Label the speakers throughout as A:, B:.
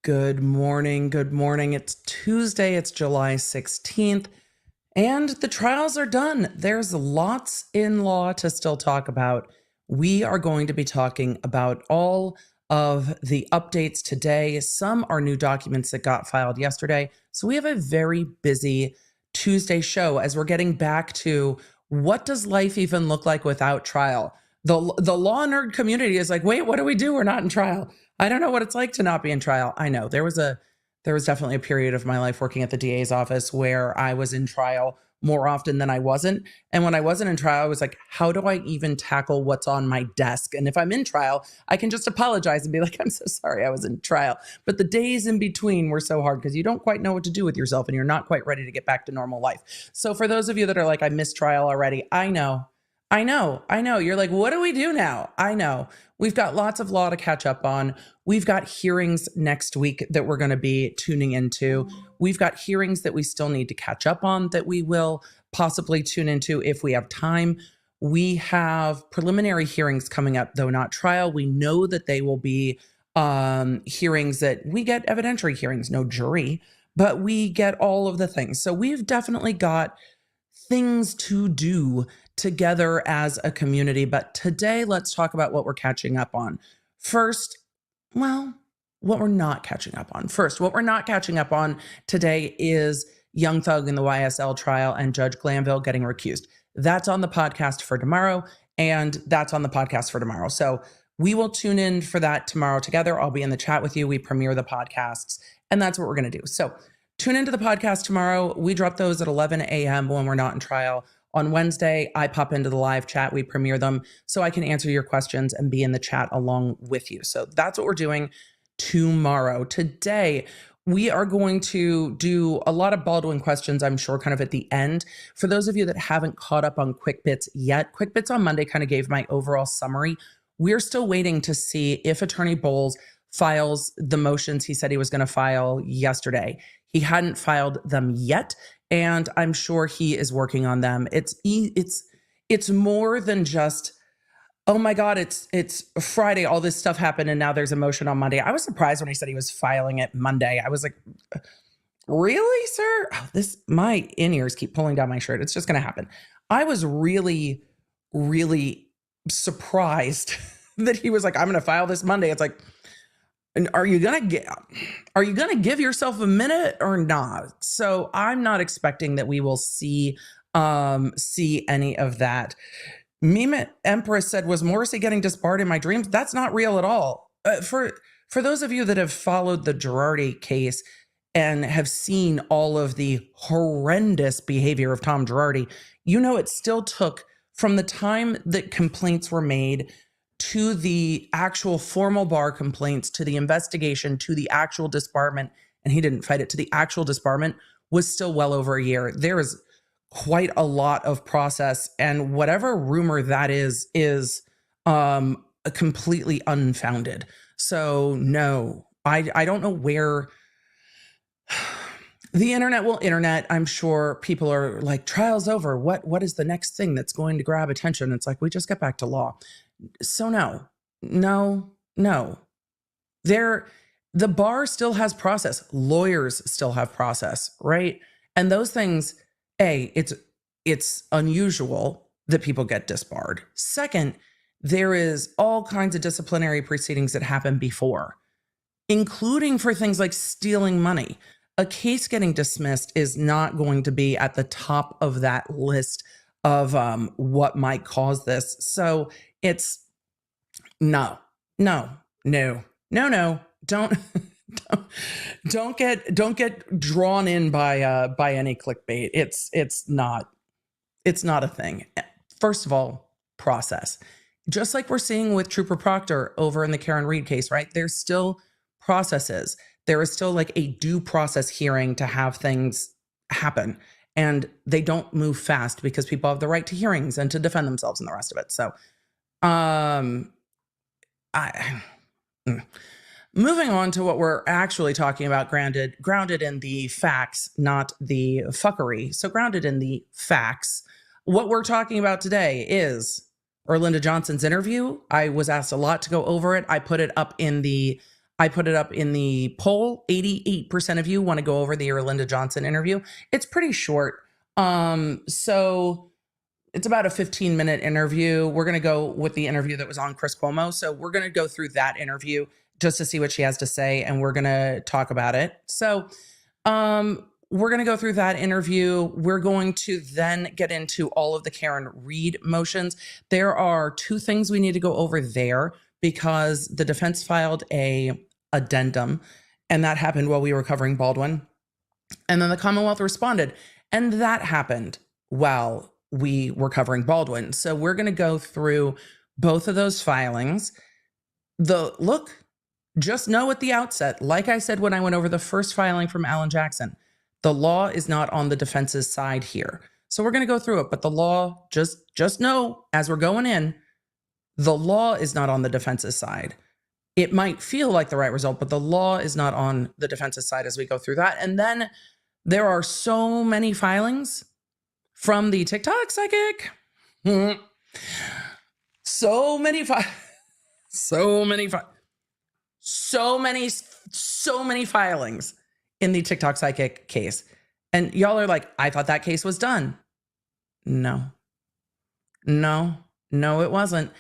A: Good morning. Good morning. It's Tuesday. It's July 16th, and the trials are done. There's lots in law to still talk about. We are going to be talking about all of the updates today. Some are new documents that got filed yesterday. So we have a very busy Tuesday show as we're getting back to what does life even look like without trial? The law nerd community is like, wait, what do we do? We're not in trial. I don't know what it's like to not be in trial. I know there was definitely a period of my life working at the DA's office where I was in trial more often than I wasn't. And when I wasn't in trial, I was like, how do I even tackle what's on my desk? And if I'm in trial, I can just apologize and be like, I'm so sorry I was in trial. But the days in between were so hard because you don't quite know what to do with yourself and you're not quite ready to get back to normal life. So for those of you that are like, I missed trial already, I know. You're like, what do we do now? I know. We've got lots of law to catch up on. We've got hearings next week that we're going to be tuning into. We've got hearings that we still need to catch up on that we will possibly tune into if we have time. We have preliminary hearings coming up, though not trial. We know that they will be hearings that we get evidentiary hearings, no jury, but we get all of the things. So we've definitely got things to do together as a community. But today, let's talk about what we're catching up on. First, what we're not catching up on. What we're not catching up on today is Young Thug in the YSL trial and Judge Glanville getting recused. That's on the podcast for tomorrow, So we will tune in for that tomorrow together. I'll be in the chat with you. We premiere the podcasts, and that's what we're going to do. So tune into the podcast tomorrow. We drop those at 11 a.m. when we're not in trial. On Wednesday, I pop into the live chat. We premiere them so I can answer your questions and be in the chat along with you. So that's what we're doing tomorrow. Today, we are going to do a lot of Baldwin questions, I'm sure, kind of at the end. For those of you that haven't caught up on Quick Bits yet, Quick Bits on Monday kind of gave my overall summary. We're still waiting to see if Attorney Bowles files the motions he said he was going to file yesterday. He hadn't filed them yet, and I'm sure he is working on them. It's more than just, oh my God, it's Friday, all this stuff happened, and now there's a motion on Monday. I was surprised when he said he was filing it Monday. I was like, really, sir? Oh, my in-ears keep pulling down my shirt. It's just going to happen. I was really, really surprised that he was like, I'm going to file this Monday. It's like, and are you gonna give yourself a minute or not? So I'm not expecting that we will see any of that. Meme Empress said, was Morrissey getting disbarred in my dreams? That's not real at all. For those of you that have followed the Girardi case and have seen all of the horrendous behavior of Tom Girardi, you know it still took from the time that complaints were made to the actual formal bar complaints, to the investigation, to the actual disbarment, and he didn't fight it, to the actual disbarment, was still well over a year. There is quite a lot of process, and whatever rumor that is completely unfounded. So no, I don't know where the internet will internet. I'm sure people are like, trial's over. What is the next thing that's going to grab attention? It's like, we just get back to law. So no. The bar still has process. Lawyers still have process, right? And those things, it's unusual that people get disbarred. Second, there is all kinds of disciplinary proceedings that happen before, including for things like stealing money. A case getting dismissed is not going to be at the top of that list of what might cause this. So it's no. Don't get drawn in by any clickbait. It's not a thing. First of all, process. Just like we're seeing with Trooper Proctor over in the Karen Reed case, right? There's still processes. There is still like a due process hearing to have things happen. And they don't move fast because people have the right to hearings and to defend themselves and the rest of it. So, moving on to what we're actually talking about, grounded in the facts, not the fuckery. So grounded in the facts, what we're talking about today is Erlinda Johnson's interview. I was asked a lot to go over it. I put it up in the I put it up in the poll. 88% of you want to go over the Erlinda Johnson interview. It's pretty short. So it's about a 15-minute interview. We're going to go with the interview that was on Chris Cuomo. So we're going to go through that interview just to see what she has to say, and we're going to talk about it. So we're going to go through that interview. We're going to then get into all of the Karen Read motions. There are two things we need to go over there because the defense filed a addendum, and that happened while we were covering Baldwin. And then the Commonwealth responded, and that happened while we were covering Baldwin. So we're going to go through both of those filings. Just know at the outset, like I said when I went over the first filing from Alan Jackson, the law is not on the defense's side here. So we're going to go through it, but the law, just know as we're going in, the law is not on the defense's side. It might feel like the right result, but the law is not on the defense's side as we go through that. And then there are so many filings from the TikTok psychic. So many filings in the TikTok psychic case. And y'all are like, I thought that case was done. No, it wasn't.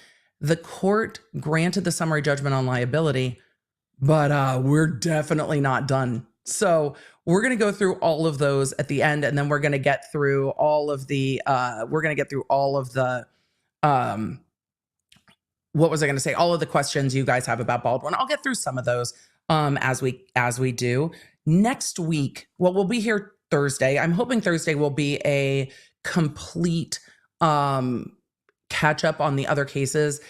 A: The court granted the summary judgment on liability, but we're definitely not done. So we're going to go through all of those at the end, and then we're going to get through all of the, all of the questions you guys have about Baldwin. I'll get through some of those as we do. Next week, well, we'll be here Thursday. I'm hoping Thursday will be a complete catch up on the other cases.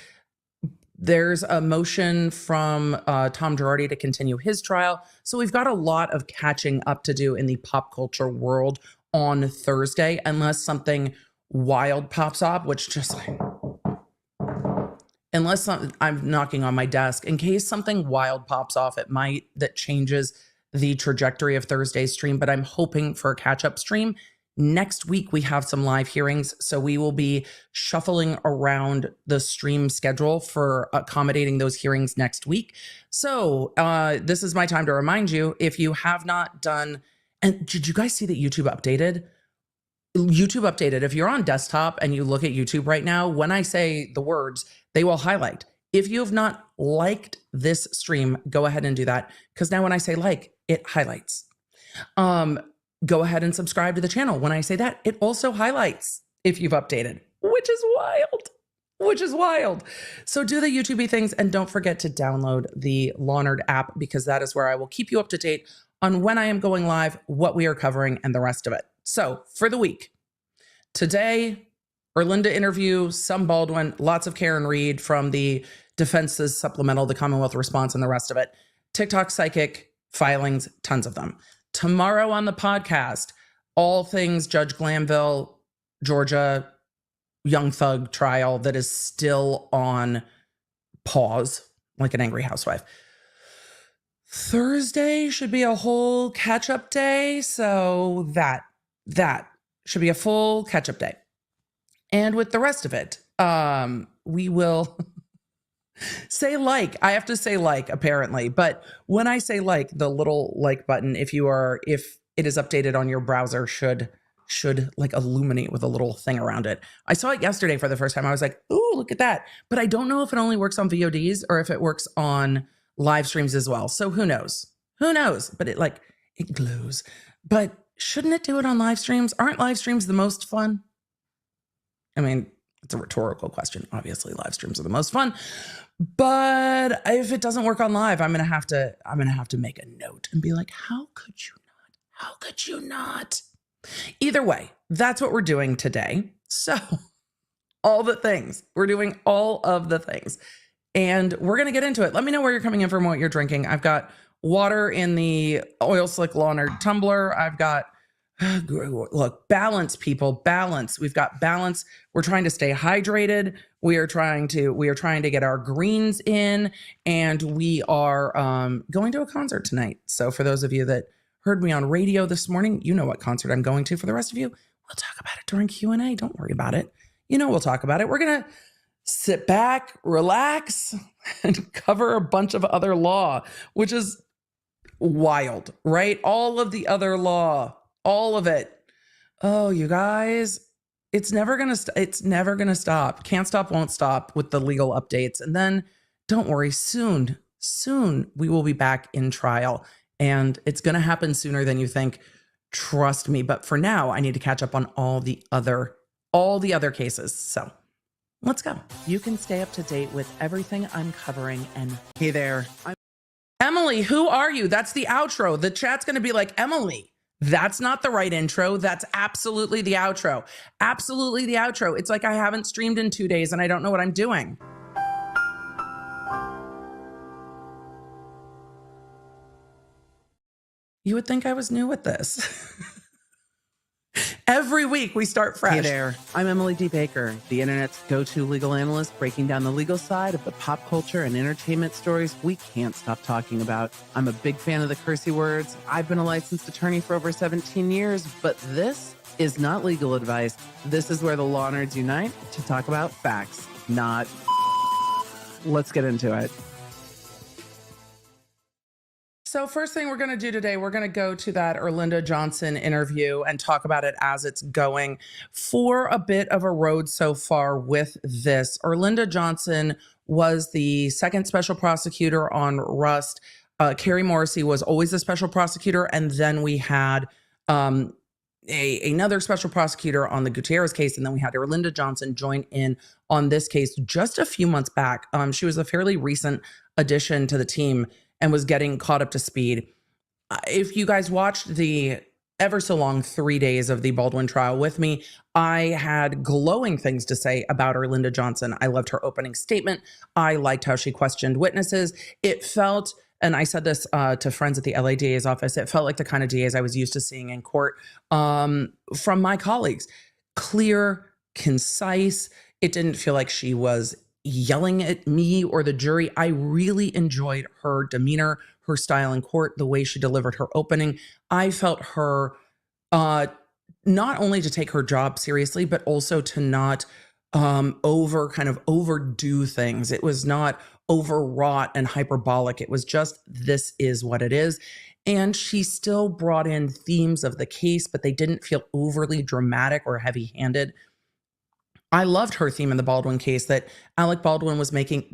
A: There's a motion from Tom Girardi to continue his trial. So we've got a lot of catching up to do in the pop culture world on Thursday, unless something wild pops up, which just like, I'm knocking on my desk, in case something wild pops off, that changes the trajectory of Thursday's stream, but I'm hoping for a catch-up stream. Next week, we have some live hearings, so we will be shuffling around the stream schedule for accommodating those hearings next week. So this is my time to remind you, if you have not done, and did you guys see that YouTube updated? YouTube updated. If you're on desktop and you look at YouTube right now, when I say the words, they will highlight. If you have not liked this stream, go ahead and do that, because now when I say like, it highlights. Go ahead and subscribe to the channel. When I say that, it also highlights if you've updated, which is wild. So do the YouTube things, and don't forget to download the Lawnerd app, because that is where I will keep you up to date on when I am going live, what we are covering, and the rest of it. So for the week, today, Erlinda interview, some Baldwin, lots of Karen Read from the defense's supplemental, the Commonwealth response, and the rest of it. TikTok psychic filings, tons of them. Tomorrow on the podcast, all things Judge Glanville, Georgia, Young Thug trial that is still on pause, like an angry housewife. Thursday should be a whole catch-up day, so that should be a full catch-up day. And with the rest of it, we will say like. I have to say like, apparently. But when I say like, the little like button, if it is updated on your browser, should like illuminate with a little thing around it. I saw it yesterday for the first time. I was like, ooh, look at that. But I don't know if it only works on VODs or if it works on live streams as well. So who knows? But it glows. But shouldn't it do it on live streams? Aren't live streams the most fun? I mean, it's a rhetorical question. Obviously, live streams are the most fun. But if it doesn't work on live, I'm gonna have to make a note and be like, how could you not? How could you not? Either way, that's what we're doing today. So all the things. We're doing all of the things. And we're gonna get into it. Let me know where you're coming in from, what you're drinking. I've got water in the Oil Slick Lawnerd tumbler. I've got look, balance, people, balance. We've got balance. We're trying to stay hydrated. We are trying to get our greens in, and we are going to a concert tonight. So for those of you that heard me on radio this morning, you know what concert I'm going to. For the rest of you, we'll talk about it during Q&A. Don't worry about it. We'll talk about it. We're going to sit back, relax, and cover a bunch of other law, which is wild, right? All of the other law, all of it. Oh, you guys, it's never going to stop. Can't stop, won't stop with the legal updates. And then don't worry, soon we will be back in trial, and it's going to happen sooner than you think. Trust me. But for now, I need to catch up on all the other cases. So let's go. You can stay up to date with everything I'm covering. And hey there, I'm Emily. Who are you? That's the outro. The chat's going to be like, Emily, that's not the right intro. That's absolutely the outro. Absolutely the outro. It's like I haven't streamed in 2 days and I don't know what I'm doing. You would think I was new with this. Every week we start fresh. Hey there, I'm Emily D. Baker, the internet's go-to legal analyst, breaking down the legal side of the pop culture and entertainment stories we can't stop talking about. I'm a big fan of the cursey words. I've been a licensed attorney for over 17 years, but this is not legal advice. This is where the law nerds unite to talk about facts, not... Let's get into it. So first thing we're going to do today, we're going to go to that Erlinda Johnson interview and talk about it as it's going. For a bit of a road so far with this, Erlinda Johnson was the second special prosecutor on Rust. Carrie Morrissey was always the special prosecutor. And then we had another special prosecutor on the Gutierrez case. And then we had Erlinda Johnson join in on this case just a few months back. She was a fairly recent addition to the team and was getting caught up to speed. If you guys watched the ever so long 3 days of the Baldwin trial with me, I had glowing things to say about Erlinda Johnson. I loved her opening statement. I liked how she questioned witnesses. It felt, and I said this to friends at the LA DA's office, it felt like the kind of DAs I was used to seeing in court from my colleagues. Clear, concise. It didn't feel like she was yelling at me or the jury. I really enjoyed her demeanor, her style in court, the way she delivered her opening. I felt her not only to take her job seriously, but also to not overdo things. It was not overwrought and hyperbolic. It was just, this is what it is. And she still brought in themes of the case, but they didn't feel overly dramatic or heavy-handed. I loved her theme in the Baldwin case that Alec Baldwin was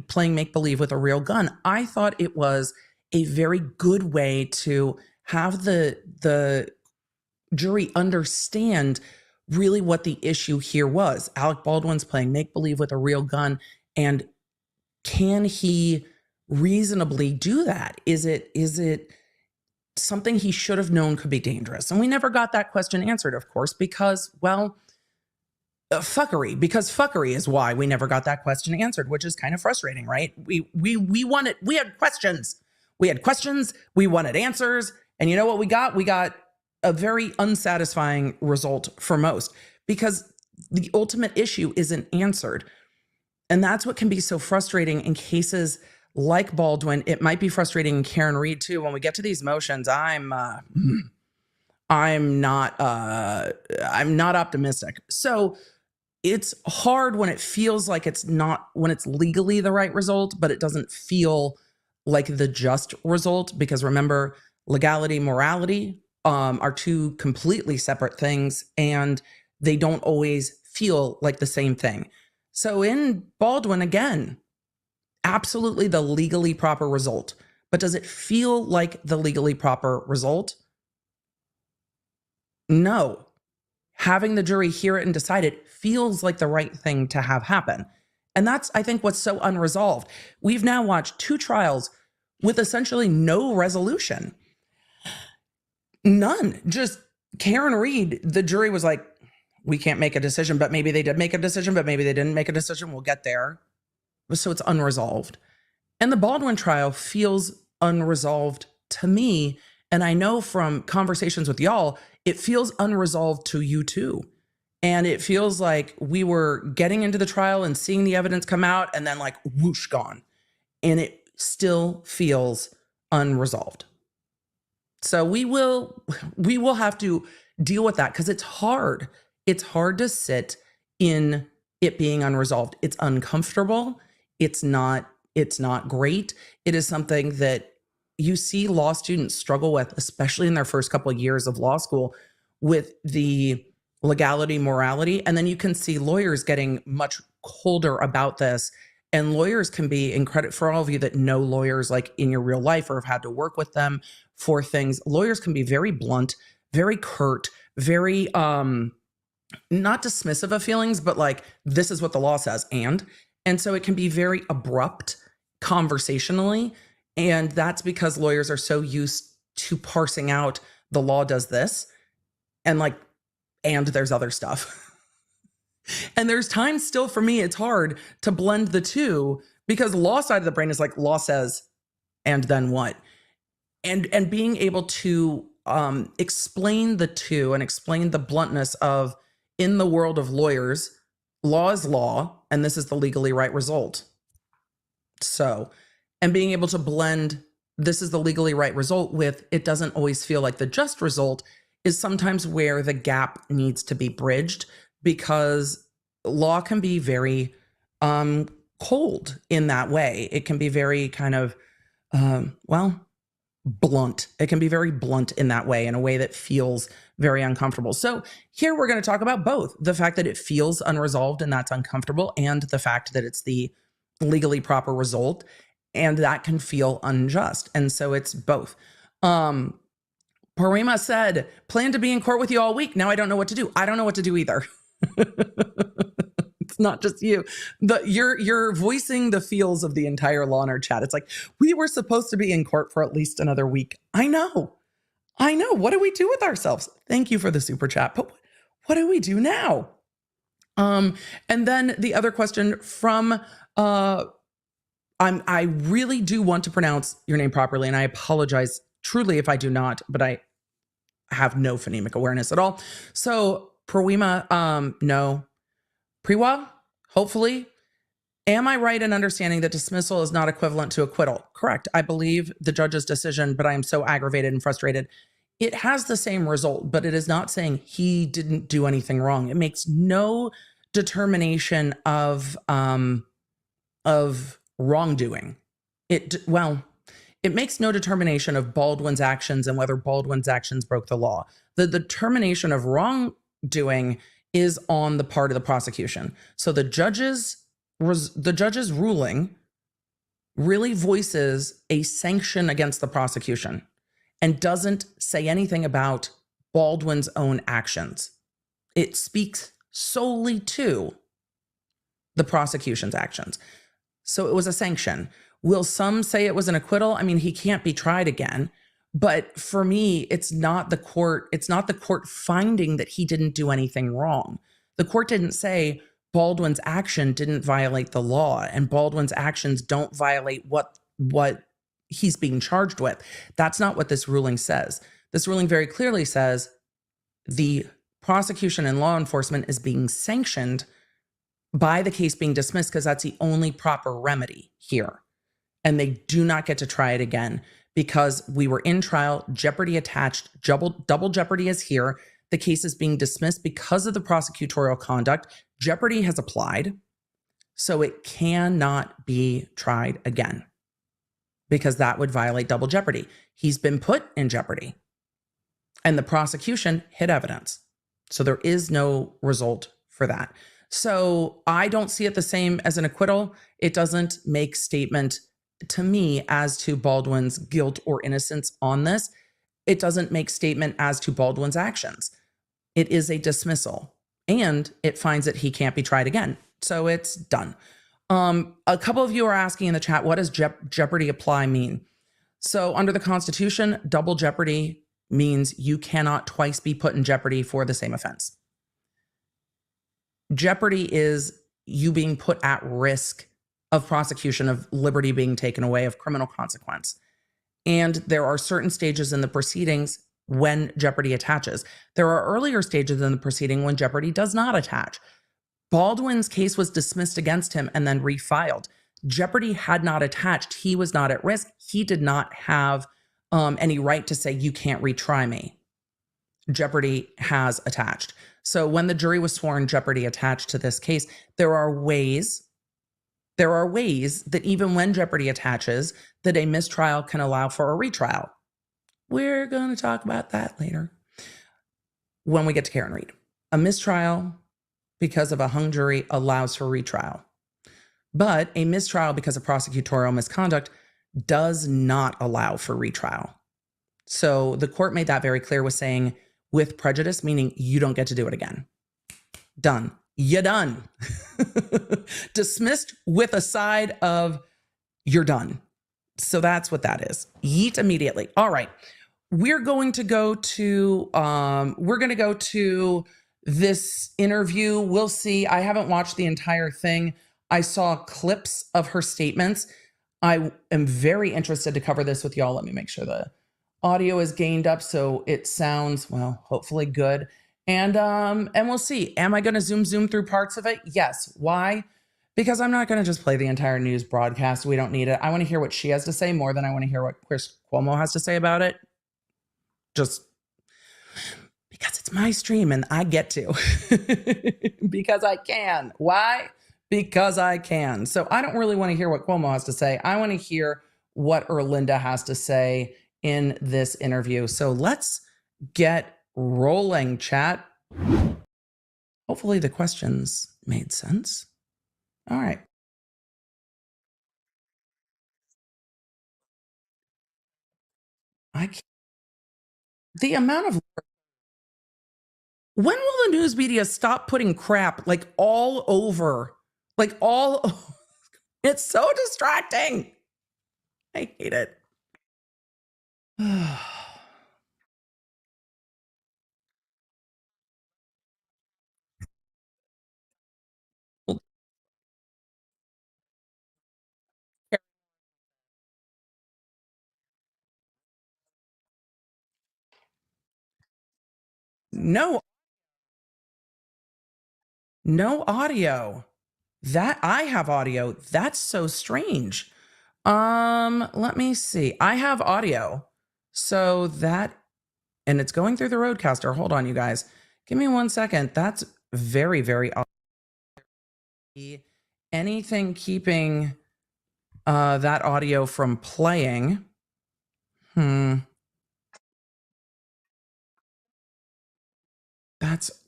A: playing make-believe with a real gun. I thought it was a very good way to have the jury understand really what the issue here was. Alec Baldwin's playing make-believe with a real gun, and can he reasonably do that? Is it something he should have known could be dangerous? And we never got that question answered, of course, because, well, fuckery, because fuckery is why we never got that question answered, which is kind of frustrating, right? We had questions. We wanted answers. And you know what we got? We got a very unsatisfying result for most, because the ultimate issue isn't answered. And that's what can be so frustrating in cases like Baldwin. It might be frustrating in Karen Reed too. When we get to these motions, I'm not optimistic. So it's hard when it feels like when it's legally the right result, but it doesn't feel like the just result, because remember, legality, morality are two completely separate things, and they don't always feel like the same thing. So in Baldwin, again, absolutely the legally proper result, but does it feel like the legally proper result? No. Having the jury hear it and decide it feels like the right thing to have happen. And that's, I think, what's so unresolved. We've now watched 2 trials with essentially no resolution. None. Just Karen Reed, the jury was like, we can't make a decision, but maybe they did make a decision, but maybe they didn't make a decision. We'll get there. So it's unresolved. And the Baldwin trial feels unresolved to me. And I know from conversations with y'all, it feels unresolved to you too. And it feels like we were getting into the trial and seeing the evidence come out and then like whoosh, gone. And it still feels unresolved. So we will have to deal with that, because it's hard. It's hard to sit in it being unresolved. It's uncomfortable. It's not It's not great. It is something that you see law students struggle with, especially in their first couple of years of law school, with the legality, morality. And then you can see lawyers getting much colder about this. And lawyers can be, in credit for all of you that know lawyers like in your real life or have had to work with them for things, lawyers can be very blunt, very curt, very not dismissive of feelings, but like, this is what the law says. And so it can be very abrupt conversationally. And that's because lawyers are so used to parsing out the law does this and like, and there's other stuff. And there's times still for me, it's hard to blend the two because the law side of the brain is like law says, and then what? And being able to explain the two and explain the bluntness of, in the world of lawyers, law is law, and this is the legally right result. So, and being able to blend this is the legally right result with it doesn't always feel like the just result is sometimes where the gap needs to be bridged, because law can be very cold in that way. It can be very kind of, blunt. It can be very blunt in that way, in a way that feels very uncomfortable. So here we're going to talk about both the fact that it feels unresolved and that's uncomfortable, and the fact that it's the legally proper result and that can feel unjust. And so it's both. Parima said, plan to be in court with you all week. Now I don't know what to do. I don't know what to do either. It's not just you. You're voicing the feels of the entire Law Nerd chat. It's like, we were supposed to be in court for at least another week. I know. What do we do with ourselves? Thank you for the super chat. But what do we do now? And then the other question from, I really do want to pronounce your name properly, and I apologize truly if I do not, but I have no phonemic awareness at all. So Prawima, no. Priwa, hopefully. Am I right in understanding that dismissal is not equivalent to acquittal? Correct. I believe the judge's decision, but I am so aggravated and frustrated. It has the same result, but it is not saying he didn't do anything wrong. It makes no determination of wrongdoing. It makes no determination of Baldwin's actions and whether Baldwin's actions broke the law. The determination of wrongdoing is on the part of the prosecution. So the judge's ruling really voices a sanction against the prosecution and doesn't say anything about Baldwin's own actions. It speaks solely to the prosecution's actions. So it was a sanction. Will some say it was an acquittal? I mean, he can't be tried again. But for me, it's not the court finding that he didn't do anything wrong. The court didn't say Baldwin's action didn't violate the law and Baldwin's actions don't violate what he's being charged with. That's not what this ruling says. This ruling very clearly says the prosecution and law enforcement is being sanctioned by the case being dismissed because that's the only proper remedy here. And they do not get to try it again because we were in trial, jeopardy attached, double jeopardy is here. The case is being dismissed because of the prosecutorial conduct. Jeopardy has applied, so it cannot be tried again because that would violate double jeopardy. He's been put in jeopardy and the prosecution hid evidence. So there is no result for that. So I don't see it the same as an acquittal. It doesn't make statement to me as to Baldwin's guilt or innocence on this. It doesn't make statement as to Baldwin's actions. It is a dismissal and it finds that he can't be tried again. So it's done. A couple of you are asking in the chat, what does jeopardy apply mean? So under the Constitution, double jeopardy means you cannot twice be put in jeopardy for the same offense. Jeopardy is you being put at risk of prosecution, of liberty being taken away, of criminal consequence. And there are certain stages in the proceedings when jeopardy attaches. There are earlier stages in the proceeding when jeopardy does not attach. Baldwin's case was dismissed against him and then refiled. Jeopardy had not attached. He was not at risk. He did not have any right to say, you can't retry me. Jeopardy has attached. So when the jury was sworn, jeopardy attached to this case. There are ways There are ways that even when jeopardy attaches, that a mistrial can allow for a retrial. We're going to talk about that later when we get to Karen Read. A mistrial because of a hung jury allows for retrial. But a mistrial because of prosecutorial misconduct does not allow for retrial. So the court made that very clear with saying with prejudice, meaning you don't get to do it again. Done. You're done. Dismissed with a side of you're done. So that's what that is. Yeet immediately. All right. We're going to go to this interview. We'll see. I haven't watched the entire thing. I saw clips of her statements. I am very interested to cover this with y'all. Let me make sure the audio is gained up so it sounds, well, hopefully good. And we'll see. Am I going to zoom through parts of it? Yes. Why? Because I'm not going to just play the entire news broadcast. We don't need it. I want to hear what she has to say more than I want to hear what Chris Cuomo has to say about it. Just because it's my stream and I get to. Because I can. Why? Because I can. So I don't really want to hear what Cuomo has to say. I want to hear what Erlinda has to say in this interview. So let's get rolling, chat. Hopefully the questions made sense. All right. The amount of... When will the news media stop putting crap like all over? Like all... It's so distracting. I hate it. No audio. That I have audio. That's so strange. Let me see. I have audio. So that, and it's going through the Rodecaster. Hold on, you guys. Give me 1 second. That's very, very odd. Anything keeping that audio from playing?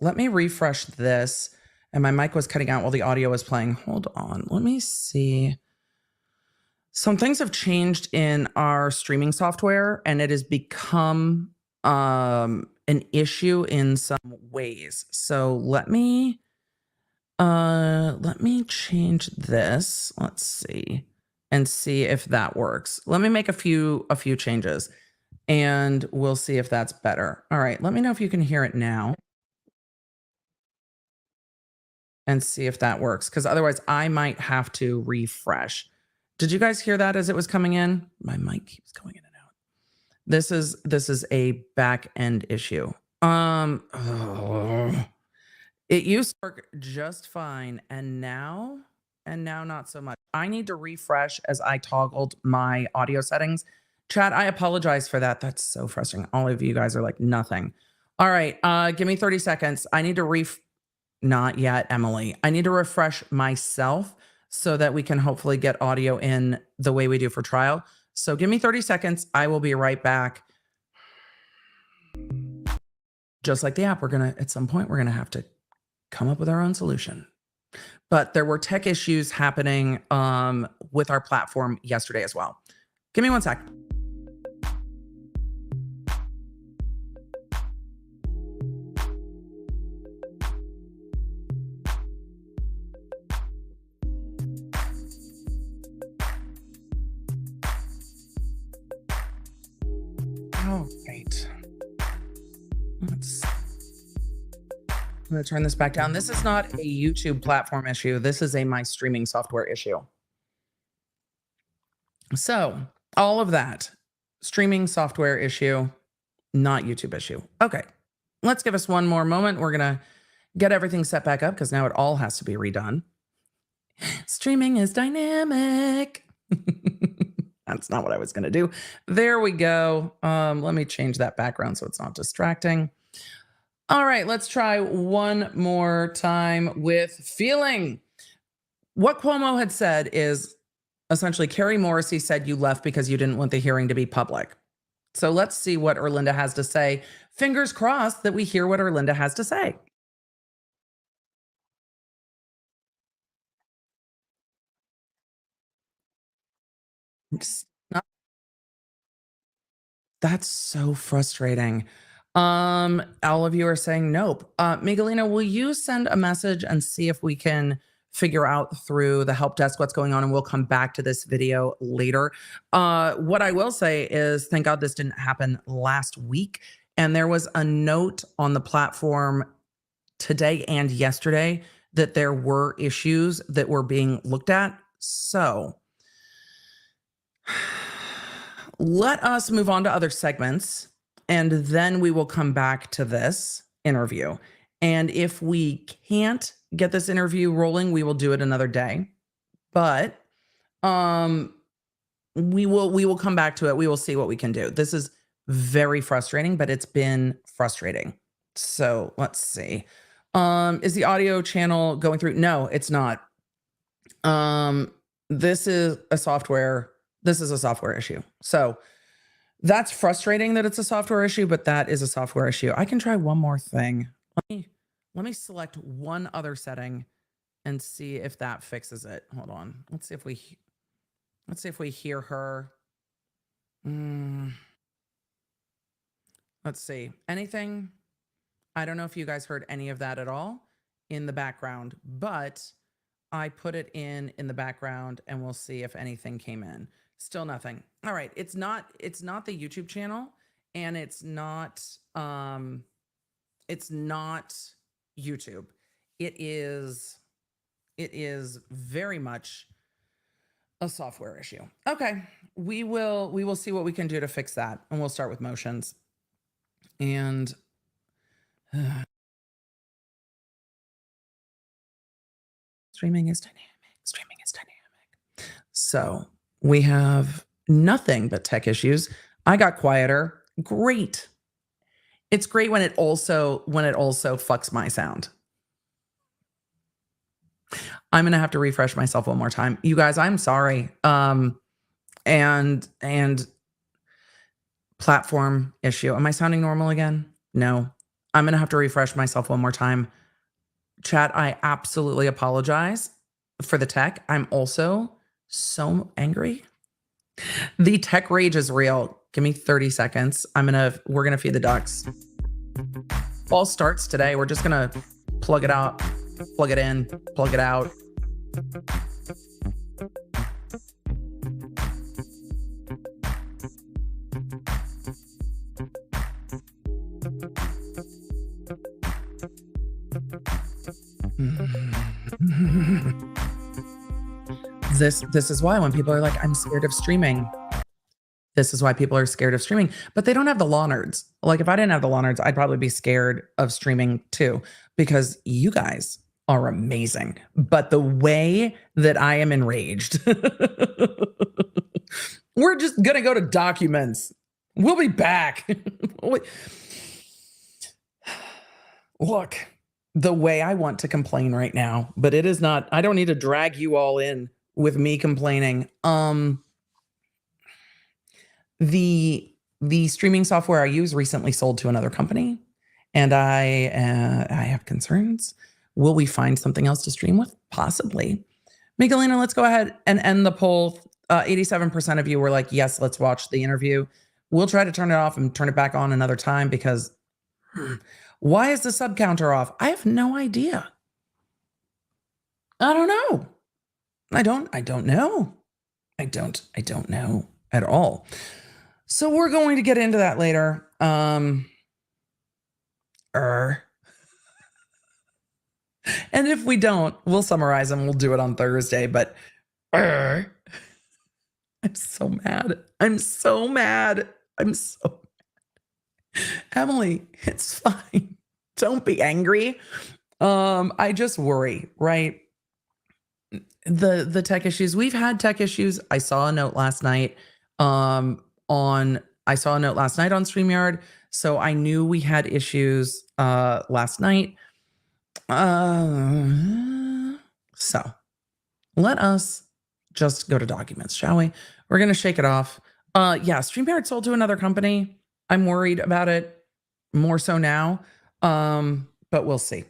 A: Let me refresh this. And my mic was cutting out while the audio was playing. Hold on. Let me see. Some things have changed in our streaming software, and it has become an issue in some ways. So let me change this. Let's see, and see if that works. Let me make a few changes, and we'll see if that's better. All right. Let me know if you can hear it now. And see if that works, because otherwise I might have to refresh. Did you guys hear that as it was coming in? My mic keeps going in and out. This is a back end issue. It used to work just fine, and now not so much. I need to refresh as I toggled my audio settings. Chat, I apologize for that. That's so frustrating. All of you guys are like nothing. All right, give me 30 seconds. I need to Not yet, Emily. I need to refresh myself so that we can hopefully get audio in the way we do for trial. So give me 30 seconds. I will be right back. Just like the app, at some point, we're going to have to come up with our own solution. But there were tech issues happening with our platform yesterday as well. Give me 1 sec. Oh, great. I'm going to turn this back down. This is not a YouTube platform issue. This is my streaming software issue. So all of that, streaming software issue, not YouTube issue. Okay, let's give us one more moment. We're going to get everything set back up because now it all has to be redone. Streaming is dynamic. That's not what I was going to do. There we go. Let me change that background so it's not distracting. All right, let's try one more time with feeling. what Cuomo had said is essentially Carrie Morrissey said you left because you didn't want the hearing to be public. So let's see what Erlinda has to say. Fingers crossed that we hear what Erlinda has to say. That's so frustrating. All of you are saying nope. Miguelina, will you send a message and see if we can figure out through the help desk what's going on, and we'll come back to this video later. What I will say is thank God this didn't happen last week. And there was a note on the platform today and yesterday that there were issues that were being looked at. So let us move on to other segments, and then we will come back to this interview. And if we can't get this interview rolling, we will do it another day. But we will come back to it. We will see what we can do. This is very frustrating, but it's been frustrating. So let's see. Is the audio channel going through? No, it's not. This is a software issue. So that's frustrating that it's a software issue, but that is a software issue. I can try one more thing. Let me select one other setting and see if that fixes it. Hold on. Let's see if we hear her. Let's see. Anything? I don't know if you guys heard any of that at all in the background, but I put it in the background and we'll see if anything came in. Still nothing. All right. It's not the YouTube channel, and it's not YouTube. It is very much a software issue. Okay. We will see what we can do to fix that, and we'll start with motions. And streaming is dynamic. So we have nothing but tech issues. I got quieter. Great. It's great when it also fucks my sound. I'm going to have to refresh myself one more time. You guys, I'm sorry. And platform issue. Am I sounding normal again? No. I'm going to have to refresh myself one more time. Chat, I absolutely apologize for the tech. I'm also so angry. The tech rage is real. Give me 30 seconds. We're going to feed the ducks. All starts today. We're just going to plug it out, plug it in, plug it out. This is why when people are like, I'm scared of streaming. This is why people are scared of streaming, but they don't have the law nerds. Like if I didn't have the law nerds, I'd probably be scared of streaming too, because you guys are amazing. But the way that I am enraged, we're just going to go to documents. We'll be back. Look, the way I want to complain right now, but it is not, I don't need to drag you all in with me complaining. The streaming software I use recently sold to another company, and I have concerns. Will we find something else to stream with? Possibly. Miguelina, let's go ahead and end the poll. 87% of you were like, yes, let's watch the interview. We'll try to turn it off and turn it back on another time, because why is the sub counter off? I have no idea. I don't know. I don't know. I don't know at all. So we're going to get into that later. And if we don't, we'll summarize them. We'll do it on Thursday. But I'm so mad. Emily, it's fine. Don't be angry. I just worry, right? The tech issues. We've had tech issues. I saw a note last night on Streamyard. So I knew we had issues last night. So let us just go to documents, shall we? We're going to shake it off. Yeah, Streamyard sold to another company. I'm worried about it more so now, but we'll see.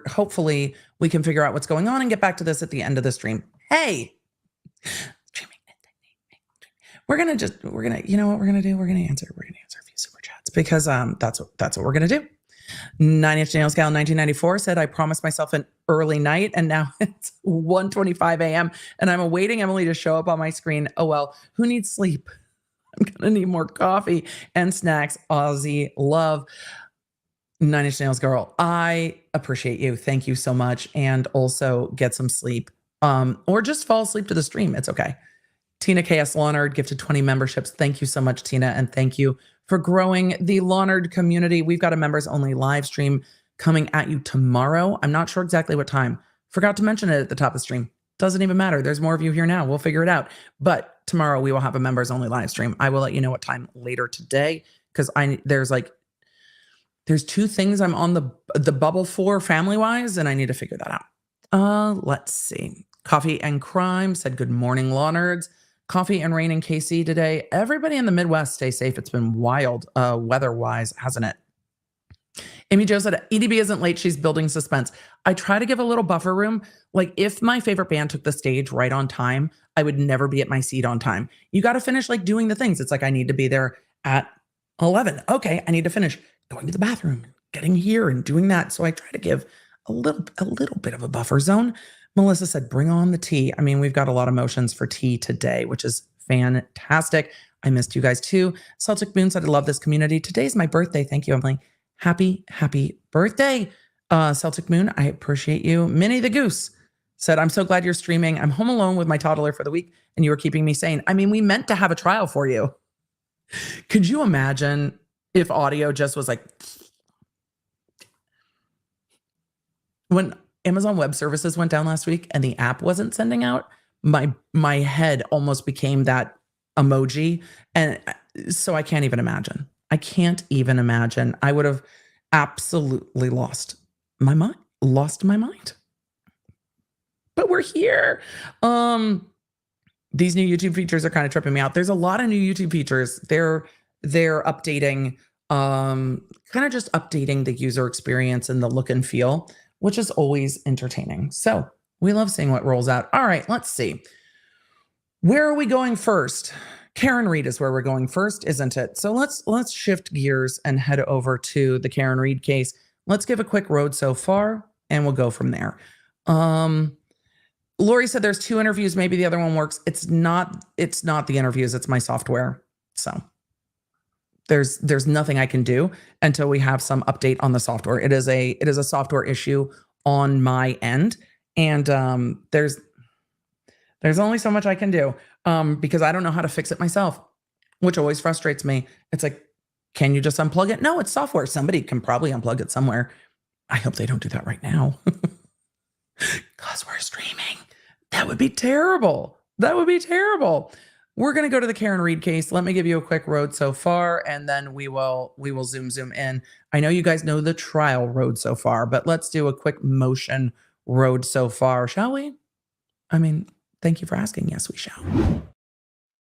A: Hopefully we can figure out what's going on and get back to this at the end of the stream. Hey, you know what we're going to do? We're going to answer a few super chats because that's what we're going to do. 9 Inch Nails Gal 1994 said, I promised myself an early night and now it's 1:25 a.m. and I'm awaiting Emily to show up on my screen. Oh, well, who needs sleep? I'm going to need more coffee and snacks. Aussie love. 9 Inch Nails Girl, I appreciate you. Thank you so much. And also get some sleep or just fall asleep to the stream. It's okay. Tina KS Lawnard gifted 20 memberships. Thank you so much, Tina. And thank you for growing the Lawnard community. We've got a members only live stream coming at you tomorrow. I'm not sure exactly what time. Forgot to mention it at the top of the stream. Doesn't even matter. There's more of you here now. We'll figure it out. But tomorrow we will have a members only live stream. I will let you know what time later today because there's two things I'm on the bubble for family wise, and I need to figure that out. Let's see. Coffee and Crime said, good morning, Law Nerds. Coffee and rain in KC today. Everybody in the Midwest, stay safe. It's been wild weather-wise, hasn't it? Amy Jo said, EDB isn't late. She's building suspense. I try to give a little buffer room. Like if my favorite band took the stage right on time, I would never be at my seat on time. You got to finish like doing the things. It's like I need to be there at 11. Okay, I need to finish going to the bathroom, getting here and doing that. So I try to give a little bit of a buffer zone. Melissa said, bring on the tea. I mean, we've got a lot of motions for tea today, which is fantastic. I missed you guys too. Celtic Moon said, I love this community. Today's my birthday. Thank you, Emily. Happy birthday, Celtic Moon. I appreciate you. Minnie the Goose said, I'm so glad you're streaming. I'm home alone with my toddler for the week and you were keeping me sane. I mean, we meant to have a trial for you. Could you imagine if audio just was like, when Amazon Web Services went down last week and the app wasn't sending out, my head almost became that emoji. And so I can't even imagine. I would have absolutely lost my mind. But we're here. These new YouTube features are kind of tripping me out. There's a lot of new YouTube features. They're updating, kind of just updating the user experience and the look and feel, which is always entertaining. So we love seeing what rolls out. All right, let's see. Where are we going first? Karen Reed is where we're going first, isn't it? So let's shift gears and head over to the Karen Reed case. Let's give a quick road so far, and we'll go from there. Lori said there's 2 interviews. Maybe the other one works. It's not the interviews. It's my software. So there's nothing I can do until we have some update on the software. It is a software issue on my end, and there's only so much I can do because I don't know how to fix it myself, which always frustrates me. It's like, can you just unplug it? No, it's software. Somebody can probably unplug it somewhere. I hope they don't do that right now because we're streaming. That would be terrible. We're going to go to the Karen Reed case. Let me give you a quick road so far, and then we will zoom in. I know you guys know the trial road so far, but let's do a quick motion road so far, shall we? I mean, thank you for asking. Yes, we shall.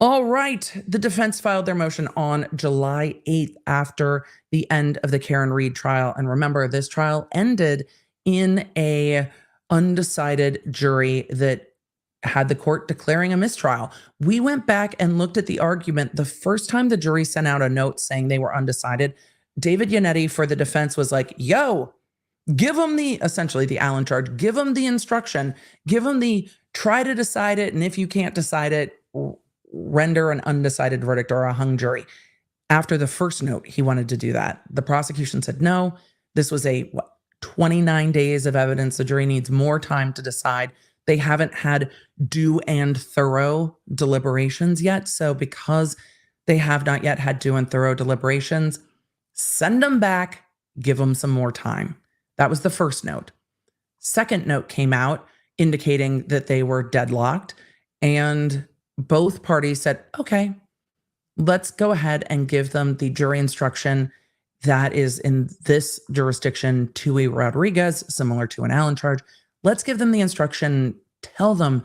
A: All right. The defense filed their motion on July 8th after the end of the Karen Reed trial. And remember, this trial ended in a undecided jury that had the court declaring a mistrial. We went back and looked at the argument. The first time the jury sent out a note saying they were undecided, David Yannetti for the defense was like, yo, give them essentially the Allen charge, give them the instruction, give them the try to decide it. And if you can't decide it, render an undecided verdict or a hung jury. After the first note, he wanted to do that. The prosecution said, no, this was 29 days of evidence. The jury needs more time to decide. They haven't had due and thorough deliberations yet. So because they have not yet had due and thorough deliberations, send them back, give them some more time. That was the first note. Second note came out indicating that they were deadlocked, and both parties said, okay, let's go ahead and give them the jury instruction that is in this jurisdiction, Tui Rodriguez, similar to an Allen charge. Let's give them the instruction tell them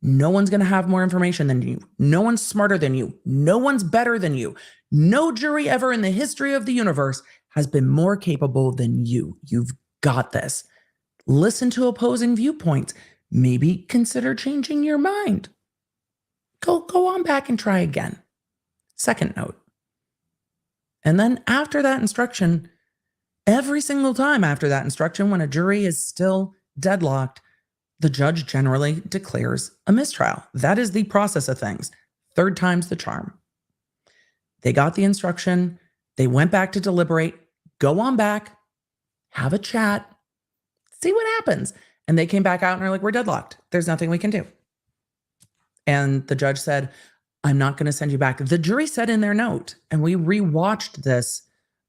A: no one's going to have more information than you. No one's smarter than you. No one's better than you. No jury ever in the history of the universe has been more capable than you. You've got this. Listen to opposing viewpoints. Maybe consider changing your mind. Go on back and try again. Second note. And then after that instruction, every single time after that instruction, when a jury is still deadlocked, the judge generally declares a mistrial. That is the process of things. Third time's the charm. They got the instruction. They went back to deliberate. Go on back. Have a chat. See what happens. And they came back out and are like, we're deadlocked. There's nothing we can do. And the judge said, I'm not going to send you back. The jury said in their note, and we rewatched this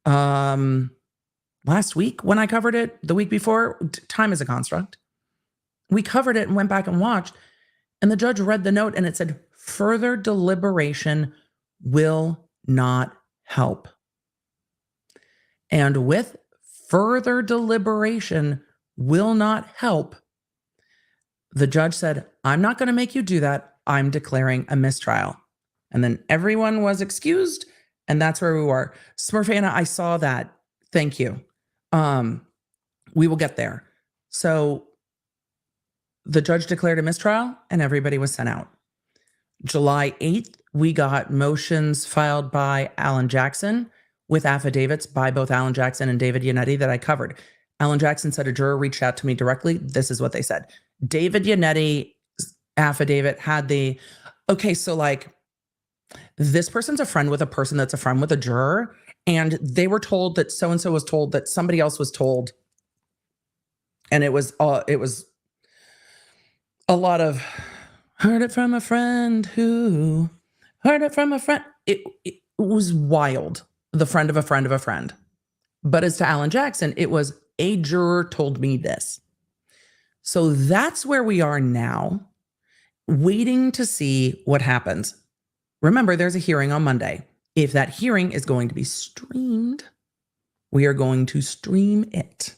A: last week when I covered it, the week before. Time is a construct. We covered it and went back and watched, and the judge read the note and it said, further deliberation will not help. And with further deliberation will not help, the judge said, I'm not going to make you do that. I'm declaring a mistrial. And then everyone was excused, and that's where we were. Smurfana, I saw that. Thank you. We will get there. So the judge declared a mistrial and everybody was sent out. July 8th, we got motions filed by Alan Jackson with affidavits by both Alan Jackson and David Yannetti that I covered. Alan Jackson said a juror reached out to me directly. This is what they said. David Yannetti's affidavit had the, okay, so like this person's a friend with a person that's a friend with a juror, and they were told that so-and-so was told that somebody else was told. And it was a lot of heard it from a friend who heard it from a friend. It was wild. The friend of a friend of a friend. But as to Alan Jackson, it was a juror told me this. So that's where we are now, waiting to see what happens. Remember, there's a hearing on Monday. If that hearing is going to be streamed, we are going to stream it.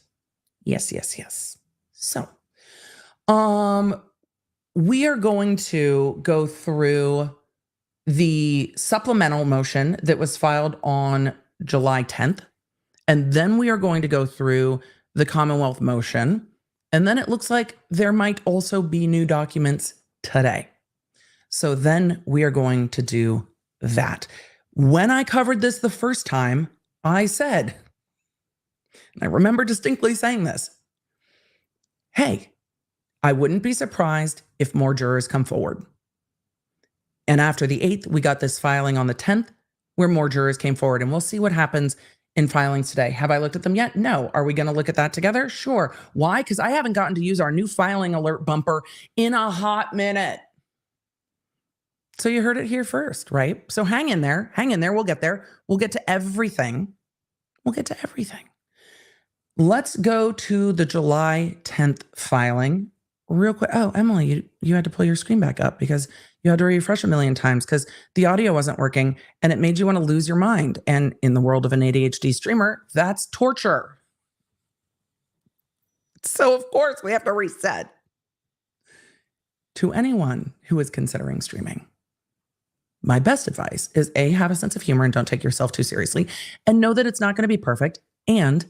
A: Yes, yes, yes. So, we are going to go through the supplemental motion that was filed on July 10th. And then we are going to go through the Commonwealth motion. And then it looks like there might also be new documents today. So then we are going to do that. When I covered this the first time, I said, and I remember distinctly saying this, hey, I wouldn't be surprised if more jurors come forward. And after the 8th, we got this filing on the 10th where more jurors came forward, and we'll see what happens in filings today. Have I looked at them yet? No. Are we going to look at that together? Sure. Why? Because I haven't gotten to use our new filing alert bumper in a hot minute. So you heard it here first, right? So hang in there. Hang in there. We'll get there. We'll get to everything. We'll get to everything. Let's go to the July 10th filing real quick. Oh, Emily, you had to pull your screen back up because you had to refresh a million times because the audio wasn't working and it made you want to lose your mind. And in the world of an ADHD streamer, that's torture. So of course we have to reset. To anyone who is considering streaming, my best advice is A, have a sense of humor and don't take yourself too seriously, and know that it's not going to be perfect, and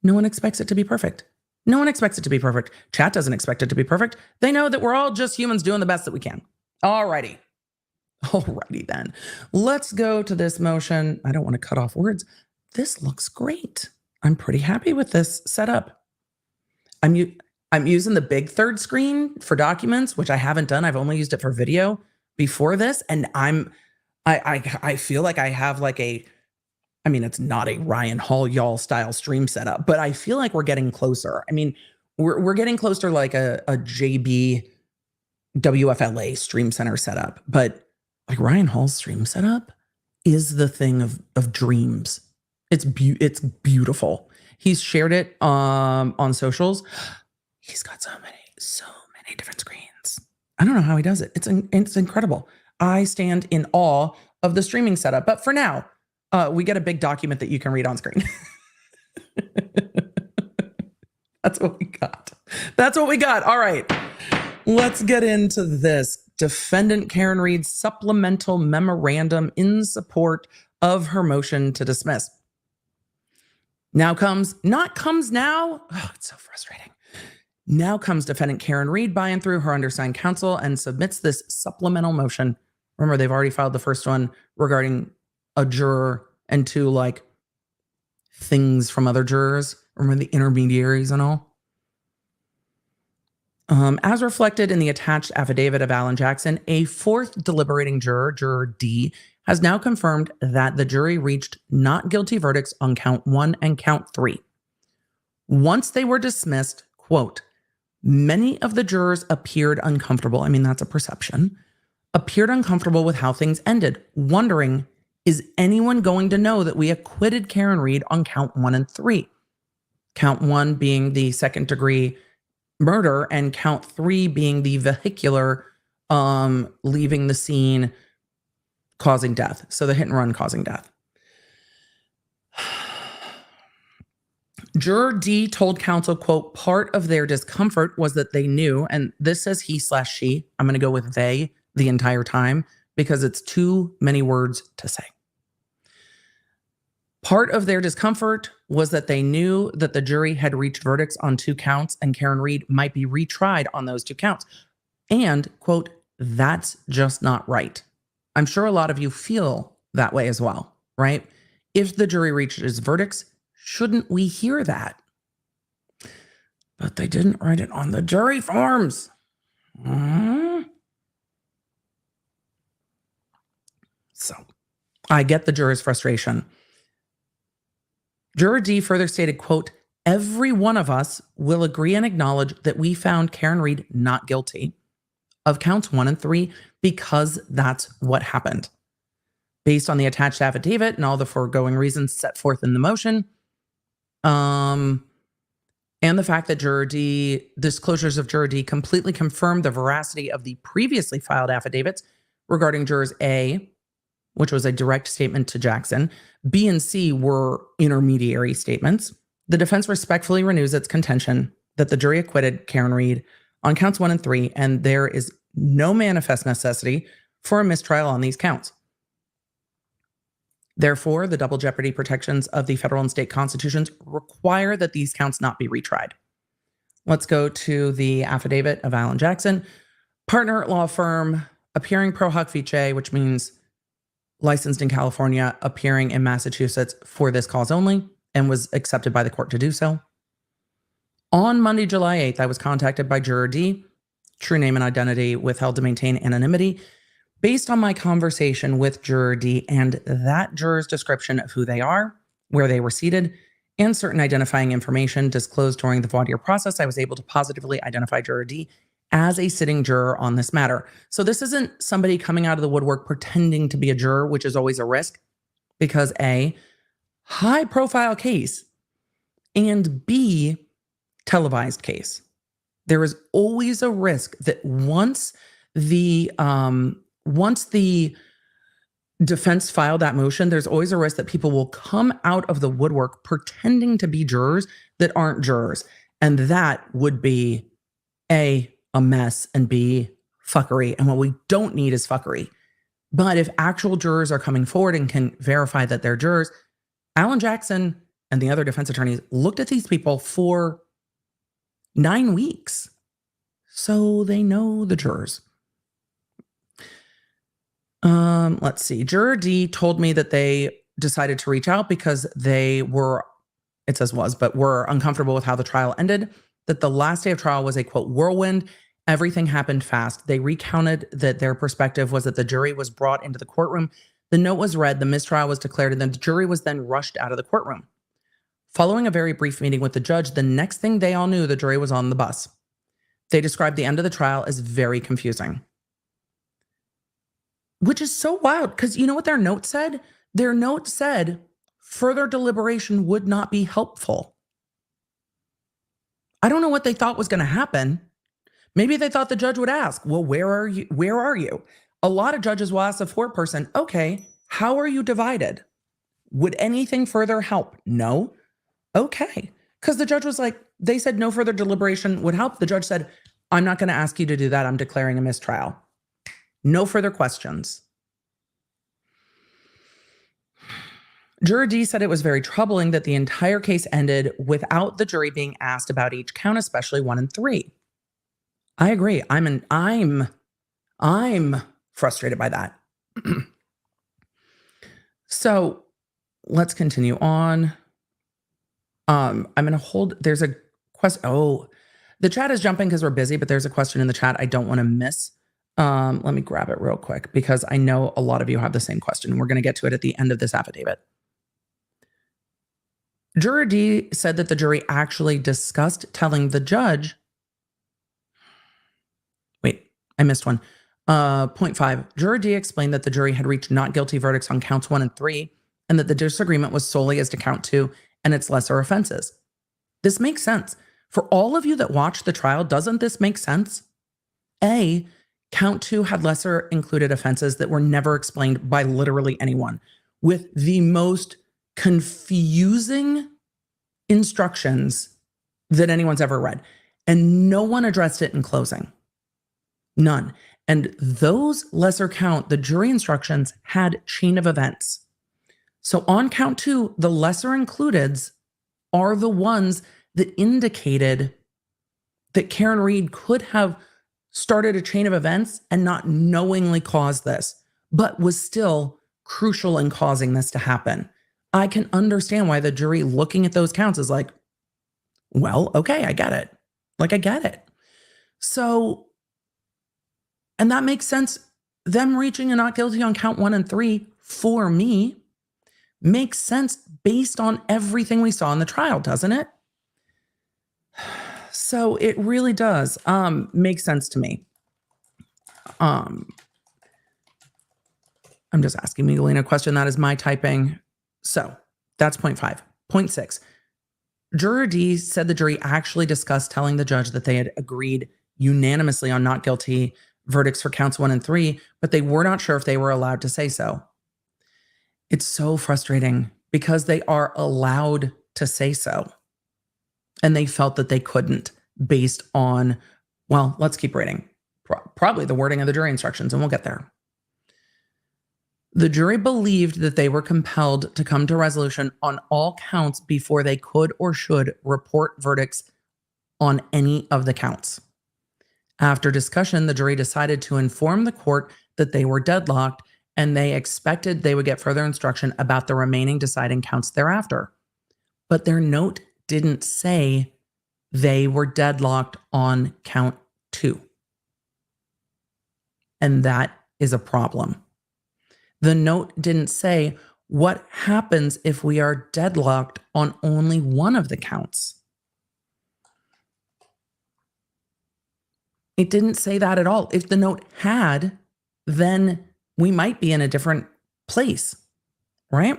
A: no one expects it to be perfect. No one expects it to be perfect. Chat doesn't expect it to be perfect. They know that we're all just humans doing the best that we can. Alrighty. Alrighty then. Let's go to this motion. I don't want to cut off words. This looks great. I'm pretty happy with this setup. I'm using the big third screen for documents, which I haven't done. I've only used it for video before this. And I feel like I have like it's not a Ryan Hall y'all style stream setup, but I feel like we're getting closer. I mean, we're getting closer to like a JB WFLA stream center setup, but like Ryan Hall's stream setup is the thing of dreams. It's beautiful. He's shared it on socials. He's got so many different screens. I don't know how he does it. It's incredible. I stand in awe of the streaming setup. But for now, we get a big document that you can read on screen. That's what we got. All right. Let's get into this. Defendant Karen Reed's supplemental memorandum in support of her motion to dismiss. Now comes, it's so frustrating. Now comes defendant Karen Reed by and through her undersigned counsel and submits this supplemental motion. Remember, they've already filed the first one regarding a juror and two things from other jurors. Remember the intermediaries and all? As reflected in the attached affidavit of Alan Jackson, a fourth deliberating juror, Juror D, has now confirmed that the jury reached not guilty verdicts on count 1 and count 3. Once they were dismissed, quote, many of the jurors appeared uncomfortable. I mean, that's a perception. Appeared uncomfortable with how things ended, wondering, is anyone going to know that we acquitted Karen Reed on count 1 and 3? Count 1 being the second degree murder and count 3 being the vehicular leaving the scene causing death. So the hit and run causing death. Juror D told counsel, quote, part of their discomfort was that they knew, and this says he/she. I'm going to go with they the entire time because it's too many words to say. Part of their discomfort was that they knew that the jury had reached verdicts on 2 counts and Karen Reed might be retried on those 2 counts. And, quote, that's just not right. I'm sure a lot of you feel that way as well, right? If the jury reaches verdicts, shouldn't we hear that? But they didn't write it on the jury forms. So I get the juror's frustration. Juror D further stated, quote, every one of us will agree and acknowledge that we found Karen Reed not guilty of counts 1 and 3 because that's what happened. Based on the attached affidavit and all the foregoing reasons set forth in the motion, and the fact that disclosures of Juror D completely confirmed the veracity of the previously filed affidavits regarding Jurors A, which was a direct statement to Jackson, B and C were intermediary statements. The defense respectfully renews its contention that the jury acquitted Karen Reed on counts 1 and 3, and there is no manifest necessity for a mistrial on these counts. Therefore, the double jeopardy protections of the federal and state constitutions require that these counts not be retried. Let's go to the affidavit of Alan Jackson, partner at law firm, appearing pro hoc vice, which means licensed in California, appearing in Massachusetts for this cause only, and was accepted by the court to do so. On Monday, July 8th, I was contacted by Juror D, true name and identity withheld to maintain anonymity, based on my conversation with Juror D and that juror's description of who they are, where they were seated, and certain identifying information disclosed during the voir dire process, I was able to positively identify Juror D as a sitting juror on this matter. So this isn't somebody coming out of the woodwork pretending to be a juror, which is always a risk because A, high profile case, and B, televised case. There is always a risk that once the defense filed that motion, there's always a risk that people will come out of the woodwork pretending to be jurors that aren't jurors. And that would be A, a mess, and B, fuckery. And what we don't need is fuckery. But if actual jurors are coming forward and can verify that they're jurors, Alan Jackson and the other defense attorneys looked at these people for 9 weeks. So they know the jurors. Let's see. Juror D told me that they decided to reach out because they were, it says was, but were uncomfortable with how the trial ended, that the last day of trial was a, quote, whirlwind. Everything happened fast. They recounted that their perspective was that the jury was brought into the courtroom. The note was read, the mistrial was declared, and the jury was then rushed out of the courtroom. Following a very brief meeting with the judge, the next thing they all knew, the jury was on the bus. They described the end of the trial as very confusing. Which is so wild, because you know what their note said? Their note said further deliberation would not be helpful. I don't know what they thought was going to happen. Maybe they thought the judge would ask, well, where are you? Where are you? A lot of judges will ask the foreperson, okay, how are you divided? Would anything further help? No. Okay. Because the judge was like, they said no further deliberation would help. The judge said, I'm not going to ask you to do that. I'm declaring a mistrial. No further questions. Juror D said it was very troubling that the entire case ended without the jury being asked about each count, especially 1 and 3. I agree. I'm frustrated by that. So let's continue on. I'm going to hold, there's a question. Oh, the chat is jumping because we're busy, but there's a question in the chat I don't want to miss. Let me grab it real quick because I know a lot of you have the same question. We're going to get to it at the end of this affidavit. Juror D said that the jury actually discussed telling the judge. Wait, I missed one. Point 5. Juror D explained that the jury had reached not guilty verdicts on counts 1 and 3, and that the disagreement was solely as to count 2 and its lesser offenses. This makes sense. For all of you that watched the trial, doesn't this make sense? A, count 2 had lesser included offenses that were never explained by literally anyone, with the most confusing instructions that anyone's ever read. And no one addressed it in closing. None. And those lesser count, the jury instructions had chain of events. So on count 2, the lesser includeds are the ones that indicated that Karen Reed could have started a chain of events and not knowingly caused this, but was still crucial in causing this to happen. I can understand why the jury looking at those counts is like, well, okay, I get it. Like, I get it. So, and that makes sense. Them reaching a not guilty on count 1 and 3 for me makes sense based on everything we saw in the trial, doesn't it? So it really does make sense to me. I'm just asking Miguelina a question. That is my typing. So that's point 5. Point 6. Juror D said the jury actually discussed telling the judge that they had agreed unanimously on not guilty verdicts for counts 1 and 3, but they were not sure if they were allowed to say so. It's so frustrating because they are allowed to say so. And they felt that they couldn't based on, well, let's keep reading. Probably the wording of the jury instructions, and we'll get there. The jury believed that they were compelled to come to resolution on all counts before they could or should report verdicts on any of the counts. After discussion, the jury decided to inform the court that they were deadlocked and they expected they would get further instruction about the remaining deciding counts thereafter. But their note didn't say they were deadlocked on count 2. And that is a problem. The note didn't say what happens if we are deadlocked on only one of the counts. It didn't say that at all. If the note had, then we might be in a different place, right?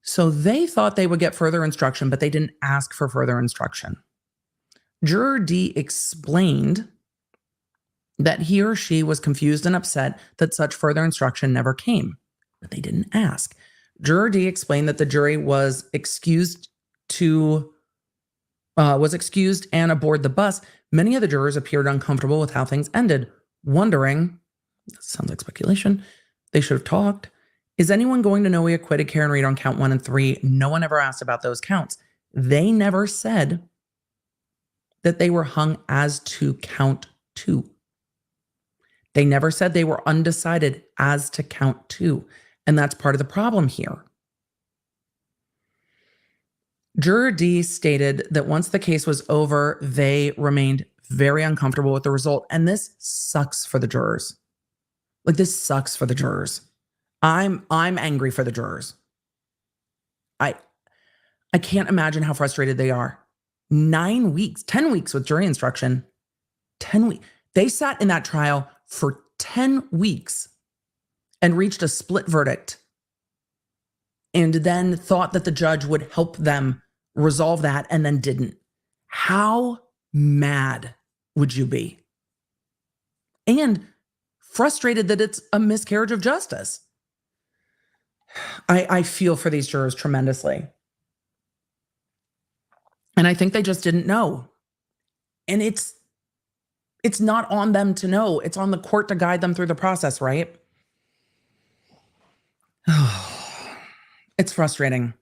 A: So they thought they would get further instruction, but they didn't ask for further instruction. Juror D explained that he or she was confused and upset that such further instruction never came, but they didn't ask. Juror D explained that the jury was excused and aboard the bus. Many of the jurors appeared uncomfortable with how things ended, wondering, that sounds like speculation, they should have talked. Is anyone going to know we acquitted Karen Reed on count 1 and 3? No one ever asked about those counts. They never said that they were hung as to count 2. They never said they were undecided as to count 2. And that's part of the problem here. Juror D stated that once the case was over, they remained very uncomfortable with the result. And this sucks for the jurors. Like, this sucks for the jurors. I'm angry for the jurors. I can't imagine how frustrated they are. 9 weeks, 10 weeks with jury instruction. 10 weeks. They sat in that trial for 10 weeks and reached a split verdict and then thought that the judge would help them resolve that and then didn't. How mad would you be? And frustrated that it's a miscarriage of justice. I feel for these jurors tremendously. And I think they just didn't know. And it's not on them to know. It's on the court to guide them through the process, right? It's frustrating.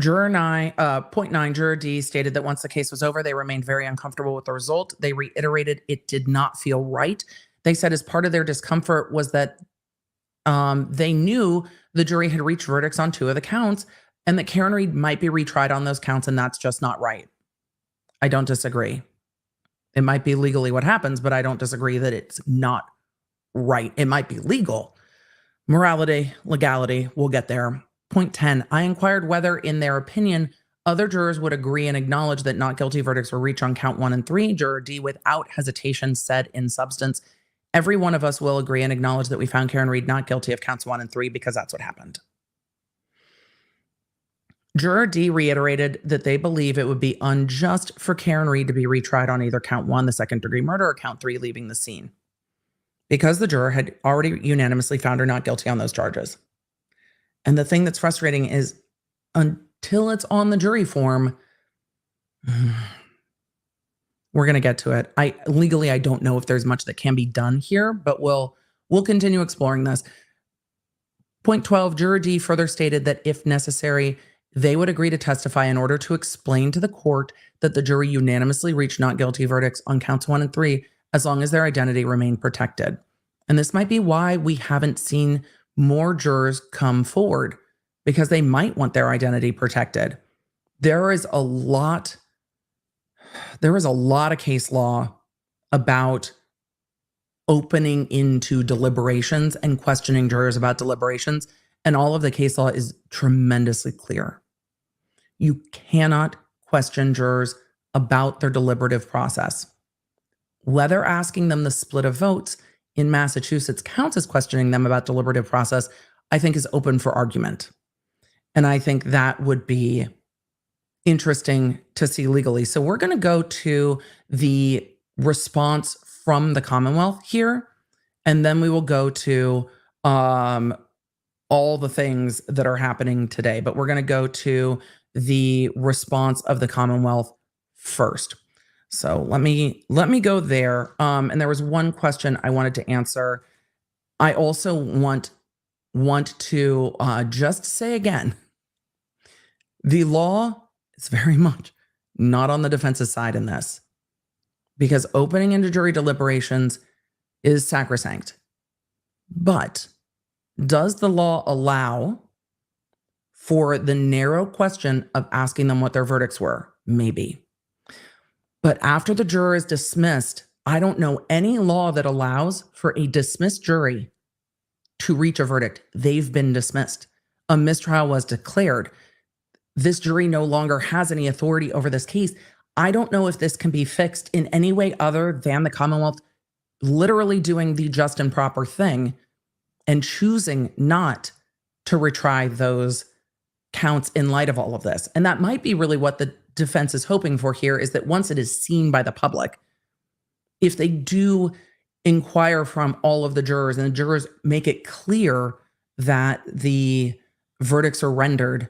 A: Point 9, Juror D stated that once the case was over, they remained very uncomfortable with the result. They reiterated it did not feel right. They said as part of their discomfort was that they knew the jury had reached verdicts on 2 of the counts and that Karen Read might be retried on those counts, and that's just not right. I don't disagree. It might be legally what happens, but I don't disagree that it's not right. It might be legal. Morality, legality, we'll get there. Point 10, I inquired whether, in their opinion, other jurors would agree and acknowledge that not guilty verdicts were reached on count 1 and 3. Juror D, without hesitation, said in substance, every one of us will agree and acknowledge that we found Karen Read not guilty of counts 1 and 3 because that's what happened. Juror D reiterated that they believe it would be unjust for Karen Read to be retried on either count 1, the second-degree murder, or count 3, leaving the scene, because the juror had already unanimously found her not guilty on those charges. And the thing that's frustrating is until it's on the jury form, we're going to get to it. Legally, I don't know if there's much that can be done here, but we'll continue exploring this. Point 12, Juror D further stated that if necessary, they would agree to testify in order to explain to the court that the jury unanimously reached not guilty verdicts on counts 1 and 3 as long as their identity remained protected. And this might be why we haven't seen more jurors come forward, because they might want their identity protected. There is a lot of case law about opening into deliberations and questioning jurors about deliberations, and all of the case law is tremendously clear. You cannot question jurors about their deliberative process. Whether asking them the split of votes in Massachusetts counts as questioning them about deliberative process, I think is open for argument. And I think that would be interesting to see legally. So we're going to go to the response from the Commonwealth here, and then we will go to all the things that are happening today. But we're going to go to the response of the Commonwealth first. So let me go there. And there was one question I wanted to answer. I also want to just say again, the law is very much not on the defense's side in this, because opening into jury deliberations is sacrosanct. But does the law allow for the narrow question of asking them what their verdicts were? Maybe. But after the juror is dismissed, I don't know any law that allows for a dismissed jury to reach a verdict. They've been dismissed. A mistrial was declared. This jury no longer has any authority over this case. I don't know if this can be fixed in any way other than the Commonwealth literally doing the just and proper thing and choosing not to retry those counts in light of all of this. And that might be really what the defense is hoping for here, is that once it is seen by the public, if they do inquire from all of the jurors and the jurors make it clear that the verdicts are rendered,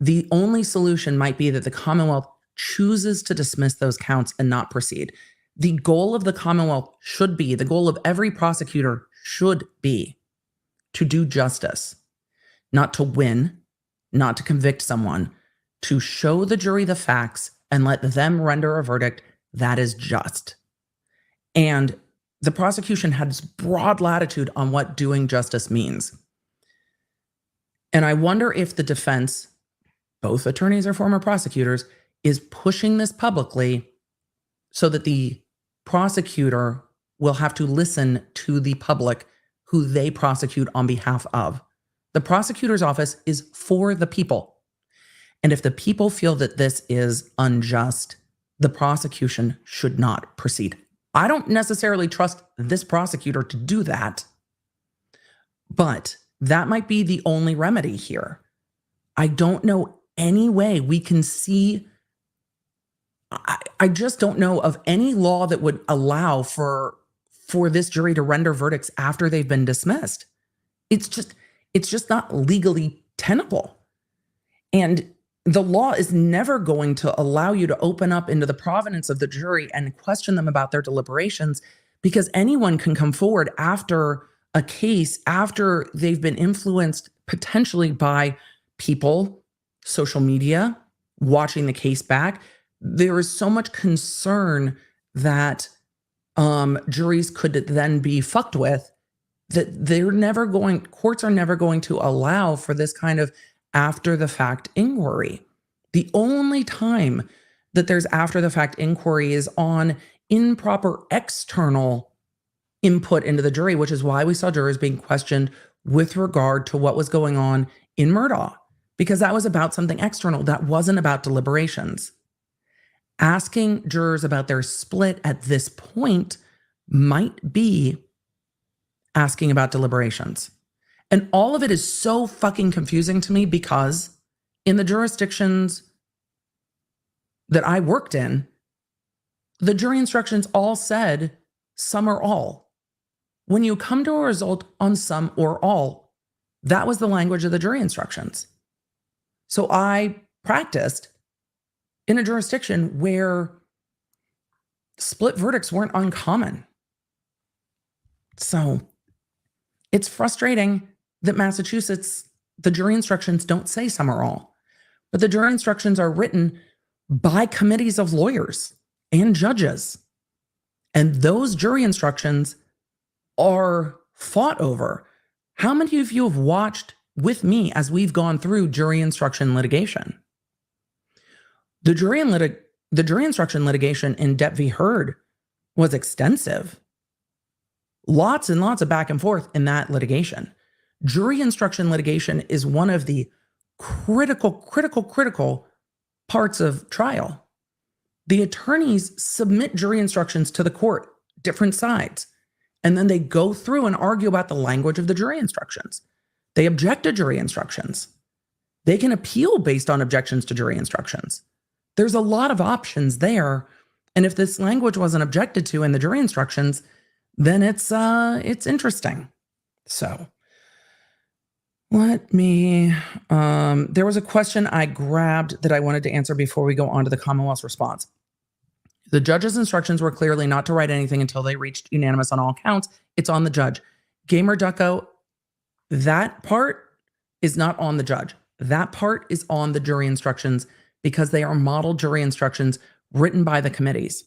A: the only solution might be that the Commonwealth chooses to dismiss those counts and not proceed. The goal of the Commonwealth should be, the goal of every prosecutor should be to do justice, not to win, not to convict someone, to show the jury the facts and let them render a verdict that is just. And the prosecution has broad latitude on what doing justice means. And I wonder if the defense, both attorneys or former prosecutors, is pushing this publicly so that the prosecutor will have to listen to the public who they prosecute on behalf of. The prosecutor's office is for the people. And if the people feel that this is unjust, the prosecution should not proceed. I don't necessarily trust this prosecutor to do that, but that might be the only remedy here. I don't know any way we can see. I just don't know of any law that would allow for this jury to render verdicts after they've been dismissed. It's just not legally tenable. And the law is never going to allow you to open up into the provenance of the jury and question them about their deliberations, because anyone can come forward after a case, after they've been influenced potentially by people, social media, watching the case back. There is so much concern that juries could then be fucked with, that courts are never going to allow for this kind of after the fact inquiry. The only time that there's after the fact inquiry is on improper external input into the jury, which is why we saw jurors being questioned with regard to what was going on in Murdaugh, because that was about something external. That wasn't about deliberations. Asking jurors about their split at this point might be asking about deliberations. And all of it is so fucking confusing to me, because in the jurisdictions that I worked in, the jury instructions all said some or all. When you come to a result on some or all, that was the language of the jury instructions. So I practiced in a jurisdiction where split verdicts weren't uncommon. So it's frustrating that Massachusetts, the jury instructions don't say some or all, but the jury instructions are written by committees of lawyers and judges. And those jury instructions are fought over. How many of you have watched with me as we've gone through jury instruction litigation? The jury instruction litigation in Depp v. Heard was extensive. Lots and lots of back and forth in that litigation. Jury instruction litigation is one of the critical parts of trial. The attorneys submit jury instructions to the court, different sides, and then they go through and argue about the language of the jury instructions. They object to jury instructions. They can appeal based on objections to jury instructions. There's a lot of options there. And if this language wasn't objected to in the jury instructions, then it's interesting. So let me, there was a question I grabbed that I wanted to answer before we go on to the Commonwealth's response. The judge's instructions were clearly not to write anything until they reached unanimous on all counts. It's on the judge. Gamer Ducko, that part is not on the judge. That part is on the jury instructions, because they are model jury instructions written by the committees.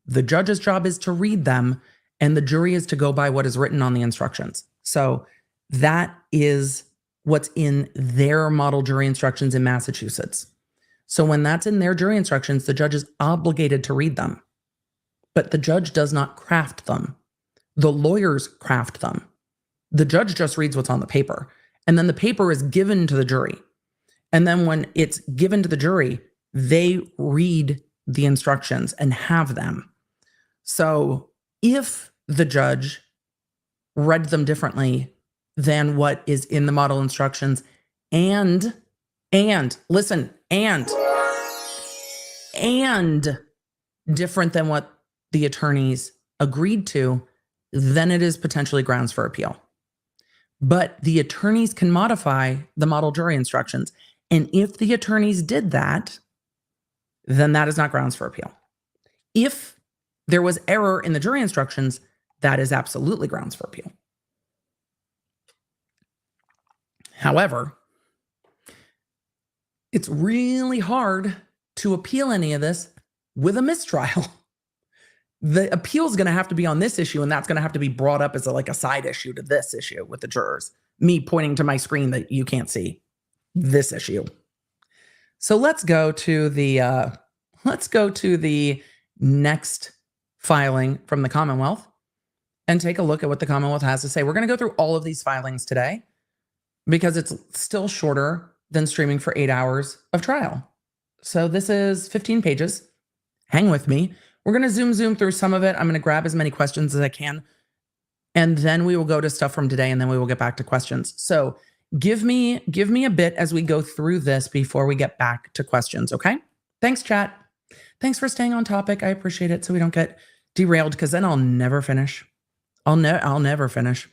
A: The judge's job is to read them, and the jury is to go by what is written on the instructions. So that is what's in their model jury instructions in Massachusetts. So when that's in their jury instructions, the judge is obligated to read them. But the judge does not craft them. The lawyers craft them. The judge just reads what's on the paper. And then the paper is given to the jury. And then when it's given to the jury, they read the instructions and have them. So if the judge read them differently than what is in the model instructions and listen, and different than what the attorneys agreed to, then it is potentially grounds for appeal. But the attorneys can modify the model jury instructions. And if the attorneys did that, then that is not grounds for appeal. If there was error in the jury instructions, that is absolutely grounds for appeal. However, it's really hard to appeal any of this with a mistrial. The appeal is going to have to be on this issue, and that's going to have to be brought up as like a side issue to this issue with the jurors. Me pointing to my screen that you can't see. This issue. So let's go to the next filing from the Commonwealth and take a look at what the Commonwealth has to say. We're going to go through all of these filings today because it's still shorter than streaming for 8 hours of trial. So this is 15 pages. Hang with me. We're going to zoom through some of it. I'm going to grab as many questions as I can, and then we will go to stuff from today, and then we will get back to questions. So give me a bit as we go through this before we get back to questions, okay? Thanks, chat. Thanks for staying on topic. I appreciate it, so we don't get derailed, because then I'll never finish. I'll never finish.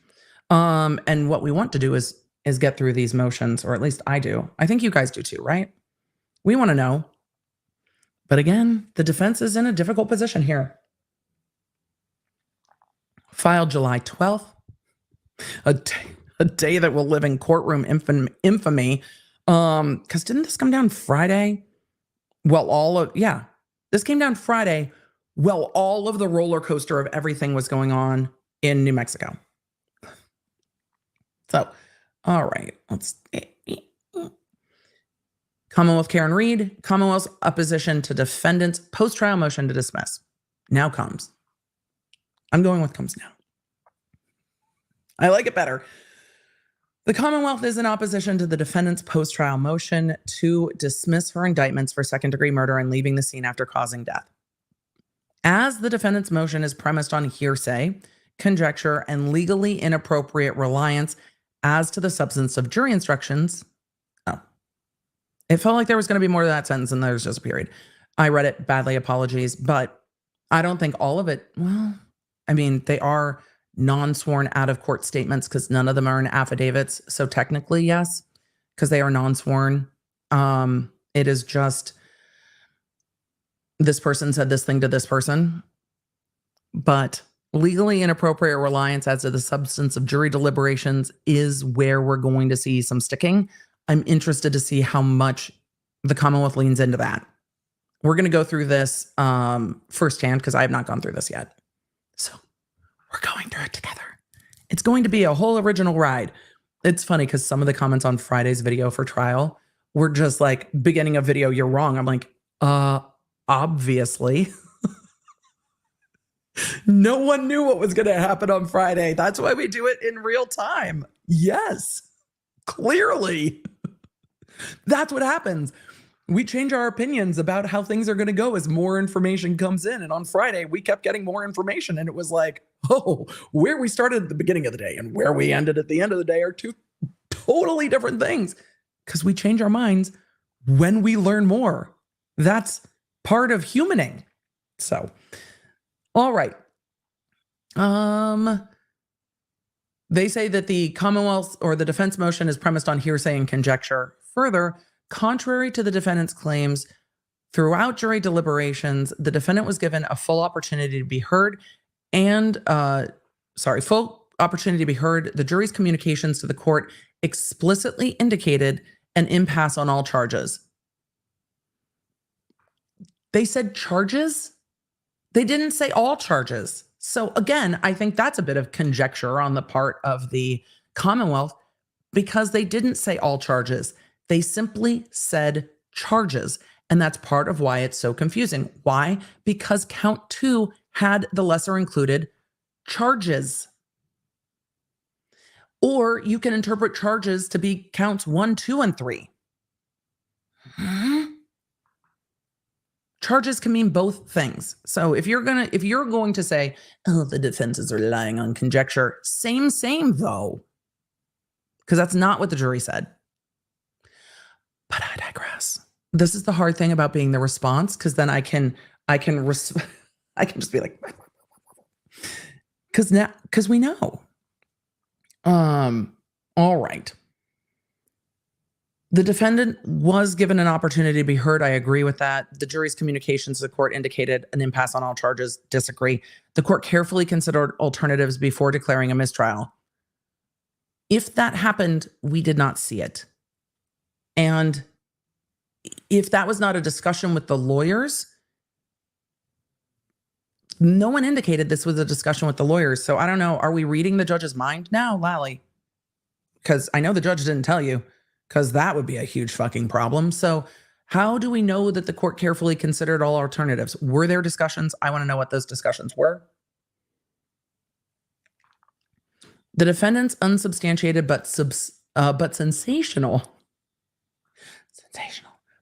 A: And what we want to do is get through these motions, or at least I do. I think you guys do too, right? We want to know. But again, the defense is in a difficult position here. Filed July 12th, a day that will live in courtroom infamy. Because didn't this come down Friday? Well, this came down Friday. Well, all of the roller coaster of everything was going on in New Mexico. So, all right, Commonwealth Karen Reed, Commonwealth's opposition to defendant's post-trial motion to dismiss. Now comes. I'm going with comes now. I like it better. The Commonwealth is in opposition to the defendant's post-trial motion to dismiss her indictments for second-degree murder and leaving the scene after causing death. As the defendant's motion is premised on hearsay, conjecture, and legally inappropriate reliance as to the substance of jury instructions. Oh, it felt like there was going to be more to that sentence and there's just a period. I read it badly, apologies, but I don't think all of it, well, I mean, they are non-sworn out-of-court statements because none of them are in affidavits. So technically, yes, because they are non-sworn. It is just this person said this thing to this person. But legally inappropriate reliance as to the substance of jury deliberations is where we're going to see some sticking. I'm interested to see how much the Commonwealth leans into that. We're going to go through this firsthand because I have not gone through this yet. So we're going through it together. It's going to be a whole original ride. It's funny because some of the comments on Friday's video for trial were just like, beginning of video, you're wrong. I'm like, obviously. No one knew what was going to happen on Friday. That's why we do it in real time. Yes, clearly. That's what happens. We change our opinions about how things are going to go as more information comes in. And on Friday, we kept getting more information. And it was like, oh, where we started at the beginning of the day and where we ended at the end of the day are two totally different things. Because we change our minds when we learn more. That's part of humaning. So, all right. They say that the Commonwealth or the defense motion is premised on hearsay and conjecture. Further, contrary to the defendant's claims, throughout jury deliberations, the defendant was given a full opportunity to be heard and, full opportunity to be heard. The jury's communications to the court explicitly indicated an impasse on all charges. They said charges? They didn't say all charges. So again, I think that's a bit of conjecture on the part of the Commonwealth because they didn't say all charges. They simply said charges. And that's part of why it's so confusing. Why? Because count 2 had the lesser included charges. Or you can interpret charges to be counts 1, 2, and 3. Charges can mean both things. So if you're going to say, oh, the defense is relying on conjecture, same though. Because that's not what the jury said. But I digress. This is the hard thing about being the response, because then I can just be like, because we know. All right. The defendant was given an opportunity to be heard. I agree with that. The jury's communications to the court indicated an impasse on all charges. Disagree. The court carefully considered alternatives before declaring a mistrial. If that happened, we did not see it. And if that was not a discussion with the lawyers, no one indicated this was a discussion with the lawyers. So I don't know. Are we reading the judge's mind now, Lally? Because I know the judge didn't tell you, because that would be a huge fucking problem. So how do we know that the court carefully considered all alternatives? Were there discussions? I want to know what those discussions were. The defendant's unsubstantiated but sensational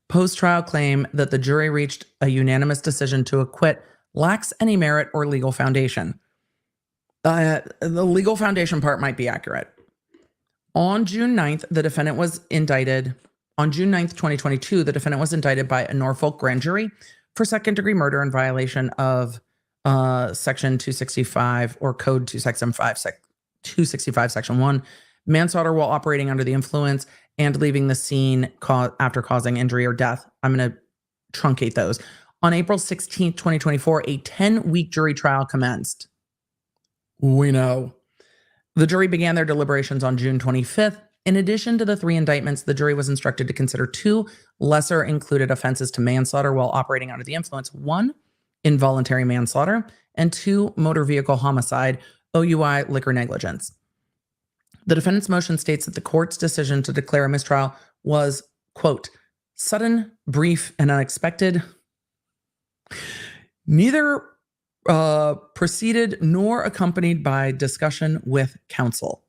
A: post-trial claim that the jury reached a unanimous decision to acquit lacks any merit or legal foundation. The legal foundation part might be accurate. On June 9th, the defendant was indicted. On June 9th, 2022, the defendant was indicted by a Norfolk grand jury for second-degree murder in violation of Section 265 or Code 265, Section 1, manslaughter while operating under the influence, and leaving the scene after causing injury or death. I'm going to truncate those. On April 16th, 2024, a 10-week jury trial commenced. We know. The jury began their deliberations on June 25th. In addition to the 3 indictments, the jury was instructed to consider 2 lesser included offenses to manslaughter while operating under the influence. 1, involuntary manslaughter, and 2, motor vehicle homicide, OUI, liquor negligence. The defendant's motion states that the court's decision to declare a mistrial was, quote, sudden, brief, and unexpected. Neither preceded nor accompanied by discussion with counsel.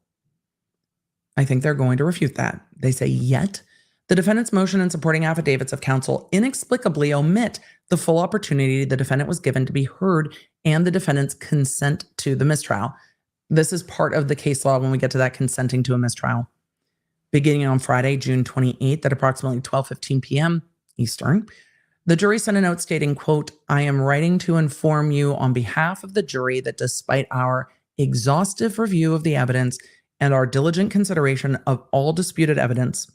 A: I think they're going to refute that. They say, yet the defendant's motion and supporting affidavits of counsel inexplicably omit the full opportunity the defendant was given to be heard and the defendant's consent to the mistrial. This is part of the case law when we get to that consenting to a mistrial. Beginning on Friday, June 28th at approximately 12:15 p.m. Eastern, the jury sent a note stating, quote, I am writing to inform you on behalf of the jury that despite our exhaustive review of the evidence and our diligent consideration of all disputed evidence,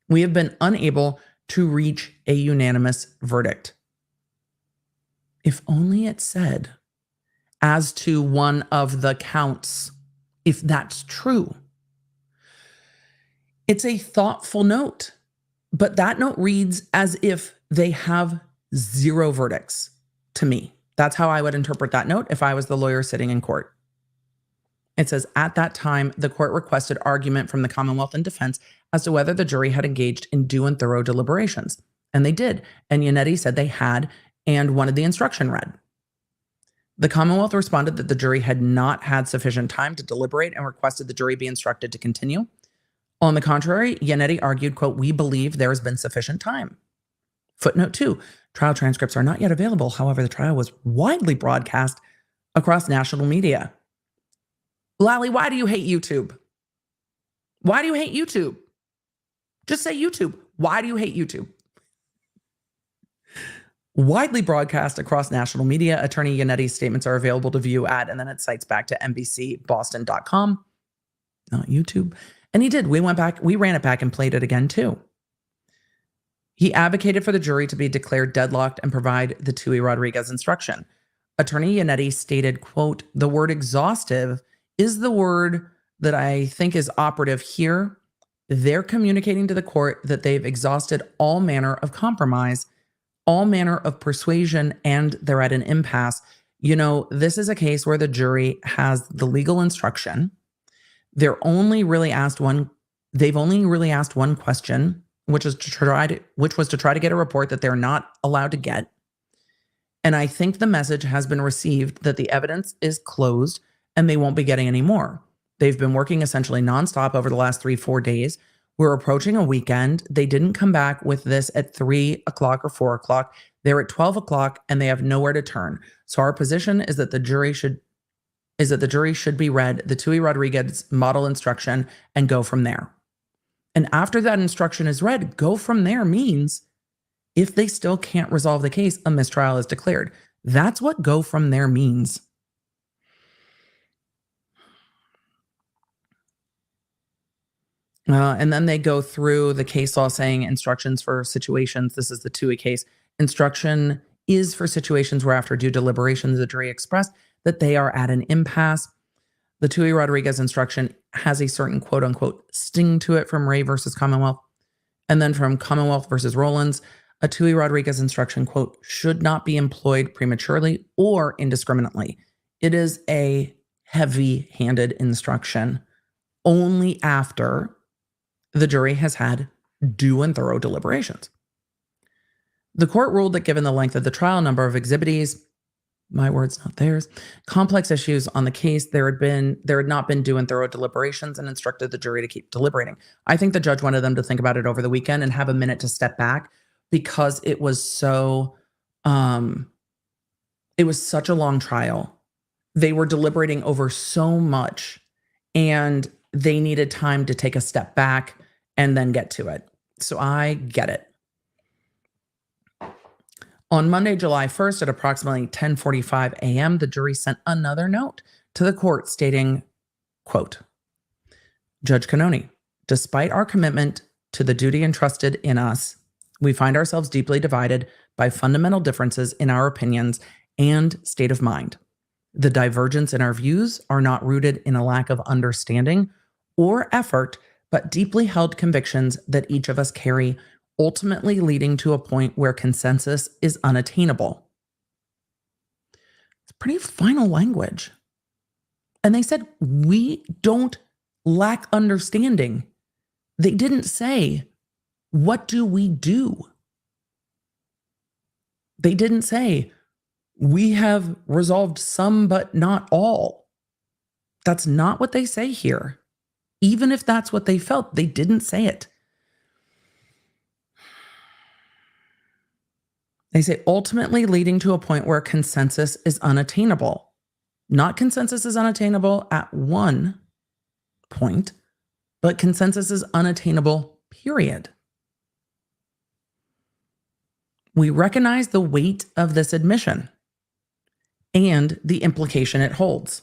A: we have been unable to reach a unanimous verdict. If only it said, as to one of the counts, if that's true. It's a thoughtful note, but that note reads as if they have 0 verdicts to me. That's how I would interpret that note if I was the lawyer sitting in court. It says, at that time, the court requested argument from the Commonwealth and defense as to whether the jury had engaged in due and thorough deliberations. And they did. And Yannetti said they had and wanted the instruction read. The Commonwealth responded that the jury had not had sufficient time to deliberate and requested the jury be instructed to continue. On the contrary, Yannetti argued, quote, we believe there has been sufficient time. Footnote 2, trial transcripts are not yet available. However, the trial was widely broadcast across national media. Lally, why do you hate YouTube? Why do you hate YouTube? Just say YouTube. Why do you hate YouTube? Widely broadcast across national media, Attorney Yannetti's statements are available to view at, and then it cites back to NBCBoston.com, not YouTube. And he did. We went back, we ran it back and played it again too. He advocated for the jury to be declared deadlocked and provide the Tui Rodriguez instruction. Attorney Yannetti stated, quote, the word exhaustive is the word that I think is operative here. They're communicating to the court that they've exhausted all manner of compromise, all manner of persuasion, and they're at an impasse. You know, this is a case where the jury has the legal instruction. They've only really asked one question, which was to try to get a report that they're not allowed to get. And I think the message has been received that the evidence is closed and they won't be getting any more. They've been working essentially nonstop over the last 3-4 days. We're approaching a weekend. They didn't come back with this at 3 o'clock or 4 o'clock. They're at 12 o'clock and they have nowhere to turn. So our position is that the jury should be read the Tui Rodriguez model instruction and go from there. And after that instruction is read, go from there means if they still can't resolve the case, a mistrial is declared. That's what go from there means. And then they go through the case law saying instructions for situations. This is the Tui case. Instruction is for situations where after due deliberations, the jury expressed that they are at an impasse. The Tui Rodriguez instruction has a certain quote unquote sting to it from Ray versus Commonwealth. And then from Commonwealth versus Rollins, a Tui Rodriguez instruction, quote, should not be employed prematurely or indiscriminately. It is a heavy-handed instruction only after the jury has had due and thorough deliberations. The court ruled that given the length of the trial, number of exhibitees, my words, not theirs, complex issues on the case, there had not been due and thorough deliberations, and instructed the jury to keep deliberating. I think the judge wanted them to think about it over the weekend and have a minute to step back because it was such a long trial. They were deliberating over so much and they needed time to take a step back and then get to it. So I get it. On Monday, July 1st at approximately 10:45 a.m., the jury sent another note to the court stating, quote, Judge Cannoni, Despite our commitment to the duty entrusted in us, we find ourselves deeply divided by fundamental differences in our opinions and state of mind. The divergence in our views are not rooted in a lack of understanding or effort, but deeply held convictions that each of us carry, ultimately leading to a point where consensus is unattainable. It's pretty final language. And they said, we don't lack understanding. They didn't say, what do we do? They didn't say, we have resolved some but not all. That's not what they say here. Even if that's what they felt, they didn't say it. They say ultimately leading to a point where consensus is unattainable. Not consensus is unattainable at one point, but consensus is unattainable, period. We recognize the weight of this admission and the implication it holds.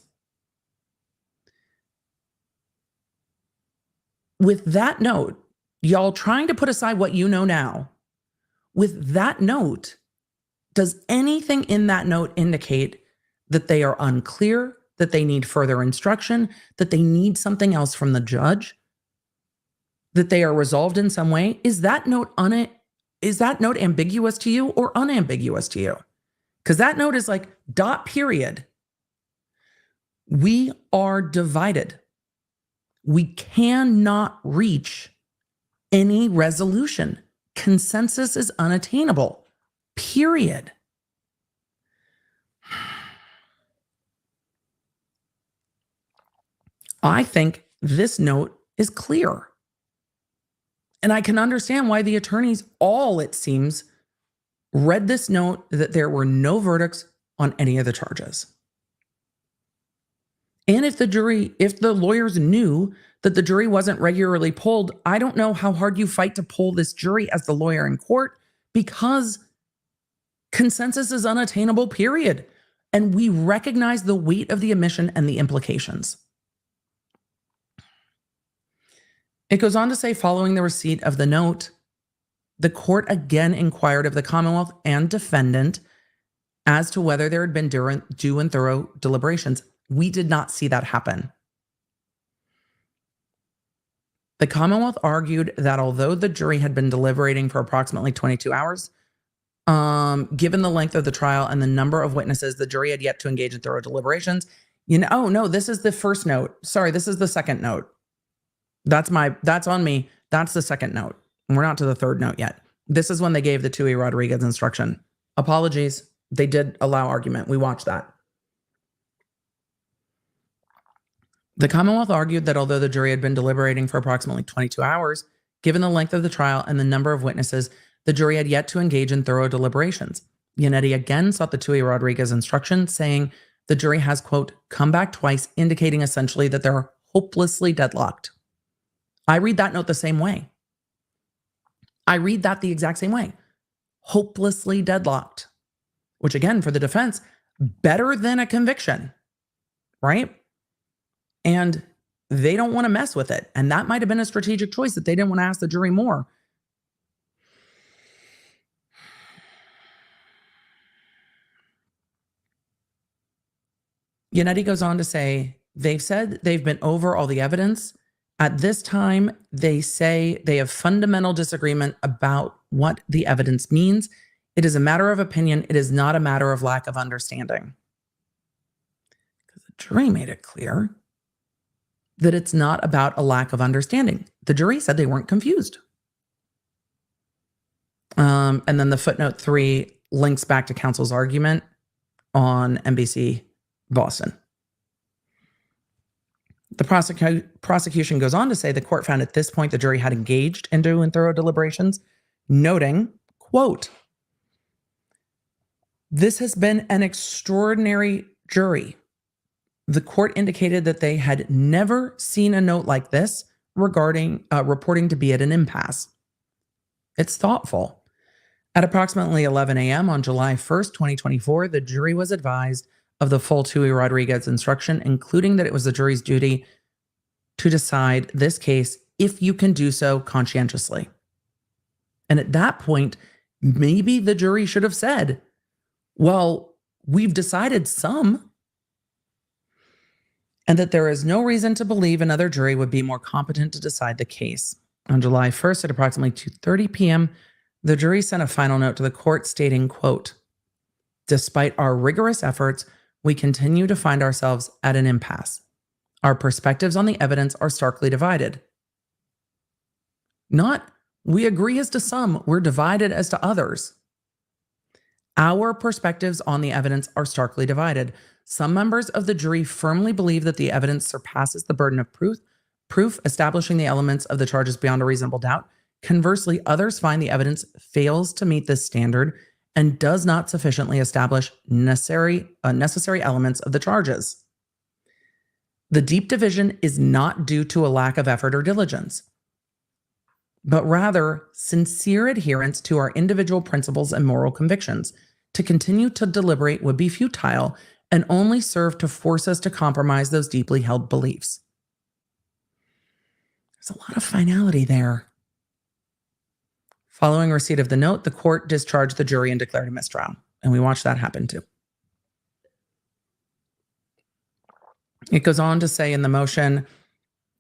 A: With that note, y'all trying to put aside what you know now, with that note, does anything in that note indicate that they are unclear, that they need further instruction, that they need something else from the judge, that they are resolved in some way? Is that note ambiguous to you or unambiguous to you? Because that note is like dot period. We are divided. We cannot reach any resolution. Consensus is unattainable, period. I think this note is clear. And I can understand why the attorneys all, it seems, read this note that there were no verdicts on any of the charges. And if the lawyers knew that the jury wasn't regularly polled, I don't know how hard you fight to poll this jury as the lawyer in court, because consensus is unattainable, period. And we recognize the weight of the admission and the implications. It goes on to say, following the receipt of the note, the court again inquired of the Commonwealth and defendant as to whether there had been due and thorough deliberations. We did not see that happen. The Commonwealth argued that although the jury had been deliberating for approximately 22 hours, given the length of the trial and the number of witnesses, the jury had yet to engage in thorough deliberations. Oh no, this is the first note. Sorry, this is the second note. That's on me. That's the second note. We're not to the third note yet. This is when they gave the Tui Rodriguez instruction. Apologies. They did allow argument. We watched that. The Commonwealth argued that although the jury had been deliberating for approximately 22 hours, given the length of the trial and the number of witnesses, the jury had yet to engage in thorough deliberations. Yannetti again sought the Tui Rodriguez instruction, saying the jury has, quote, come back twice, indicating essentially that they're hopelessly deadlocked. I read that note the same way. I read that the exact same way. Hopelessly deadlocked, which again, for the defense, better than a conviction, right? And they don't want to mess with it. And that might have been a strategic choice that they didn't want to ask the jury more. Yannetti goes on to say, they've said they've been over all the evidence. At this time, they say they have fundamental disagreement about what the evidence means. It is a matter of opinion. It is not a matter of lack of understanding. Because the jury made it clear that it's not about a lack of understanding. The jury said they weren't confused. And then the footnote 3 links back to counsel's argument on NBC Boston. The prosecution goes on to say the court found at this point the jury had engaged in due and thorough deliberations, noting, quote, this has been an extraordinary jury. The court indicated that they had never seen a note like this regarding reporting to be at an impasse. It's thoughtful. At approximately 11 a.m. on July 1st, 2024, the jury was advised of the full Tui Rodriguez instruction, including that it was the jury's duty to decide this case if you can do so conscientiously. And at that point, maybe the jury should have said, well, we've decided some, and that there is no reason to believe another jury would be more competent to decide the case. On July 1st at approximately 2:30 p.m., the jury sent a final note to the court stating, quote, "Despite our rigorous efforts, we continue to find ourselves at an impasse. Our perspectives on the evidence are starkly divided." Not, we agree as to some, we're divided as to others. Our perspectives on the evidence are starkly divided. Some members of the jury firmly believe that the evidence surpasses the burden of proof establishing the elements of the charges beyond a reasonable doubt. Conversely, others find the evidence fails to meet this standard and does not sufficiently establish necessary elements of the charges. The deep division is not due to a lack of effort or diligence, but rather sincere adherence to our individual principles and moral convictions. To continue to deliberate would be futile and only serve to force us to compromise those deeply held beliefs. There's a lot of finality there. Following receipt of the note, the court discharged the jury and declared a mistrial. And we watched that happen too. It goes on to say in the motion,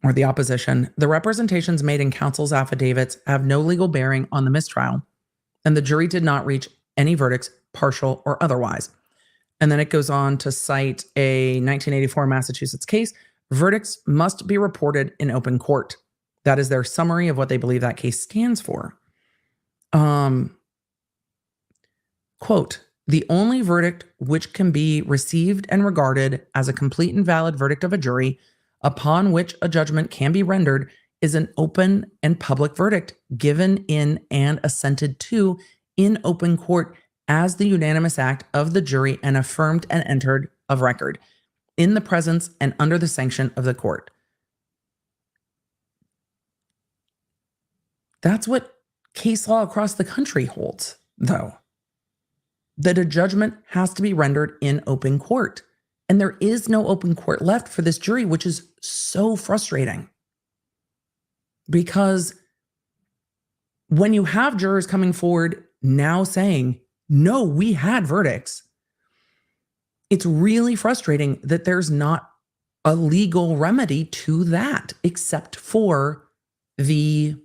A: or the opposition, the representations made in counsel's affidavits have no legal bearing on the mistrial, and the jury did not reach any verdicts, partial or otherwise. And then it goes on to cite a 1984 Massachusetts case. Verdicts must be reported in open court. That is their summary of what they believe that case stands for. Quote, "The only verdict which can be received and regarded as a complete and valid verdict of a jury, upon which a judgment can be rendered, is an open and public verdict given in and assented to in open court as the unanimous act of the jury and affirmed and entered of record in the presence and under the sanction of the court." That's what case law across the country holds, though, that a judgment has to be rendered in open court. And there is no open court left for this jury, which is so frustrating. Because when you have jurors coming forward now saying, no, we had verdicts, it's really frustrating that there's not a legal remedy to that, except for the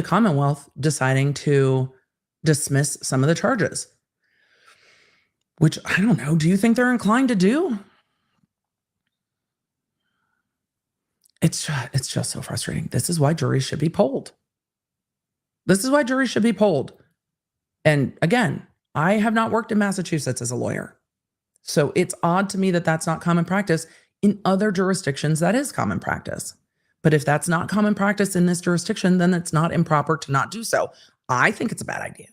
A: Commonwealth deciding to dismiss some of the charges. Which, I don't know, do you think they're inclined to do? It's just so frustrating. This is why juries should be polled. This is why juries should be polled. And again, I have not worked in Massachusetts as a lawyer. So it's odd to me that that's not common practice. In other jurisdictions, that is common practice. But if that's not common practice in this jurisdiction, then it's not improper to not do so. I think it's a bad idea,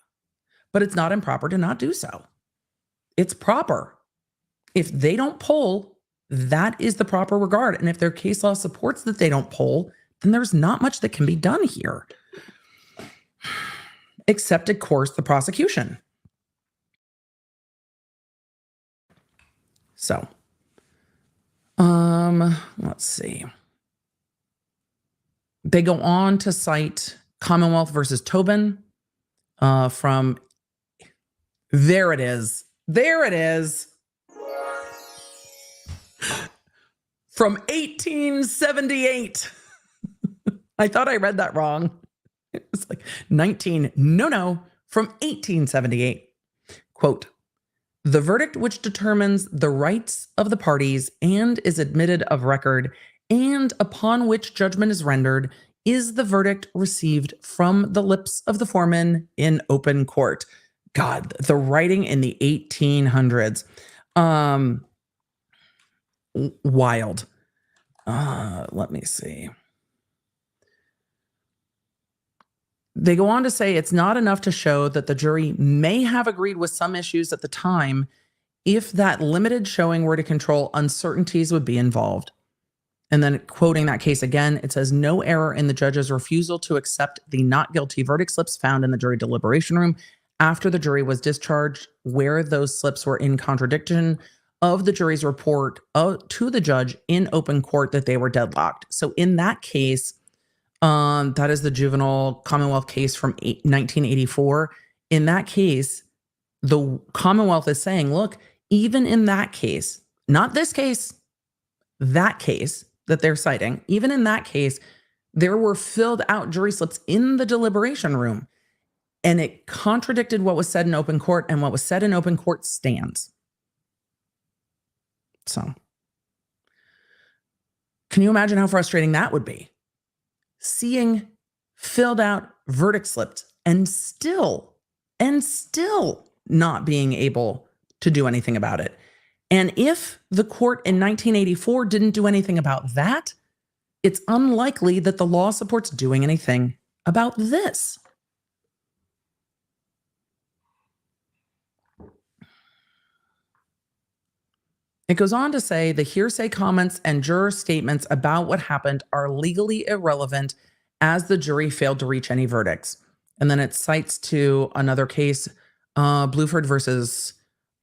A: but it's not improper to not do so. It's proper. If they don't poll, that is the proper regard. And if their case law supports that they don't poll, then there's not much that can be done here. Except, of course, the prosecution. So, let's see. They go on to cite Commonwealth versus Tobin from, there it is. There it is. From 1878. I thought I read that wrong. It was like 19. No, from 1878. Quote, "The verdict which determines the rights of the parties and is admitted of record and upon which judgment is rendered is the verdict received from the lips of the foreman in open court." God, the writing in the 1800s. Wild. Let me see. They go on to say it's not enough to show that the jury may have agreed with some issues at the time. If that limited showing were to control, uncertainties would be involved. And then quoting that case again, it says, "No error in the judge's refusal to accept the not guilty verdict slips found in the jury deliberation room after the jury was discharged, where those slips were in contradiction of the jury's report to the judge in open court that they were deadlocked. So in that case, that is the juvenile Commonwealth case from 1984. In that case, the Commonwealth is saying, look, even in that case, not this case, that case that they're citing, even in that case, there were filled out jury slips in the deliberation room, and it contradicted what was said in open court, and what was said in open court stands. So, can you imagine how frustrating that would be? Seeing filled out verdict slips and still not being able to do anything about it. And if the court in 1984 didn't do anything about that, it's unlikely that the law supports doing anything about this. It goes on to say the hearsay comments and juror statements about what happened are legally irrelevant as the jury failed to reach any verdicts. And then it cites to another case, Bluford versus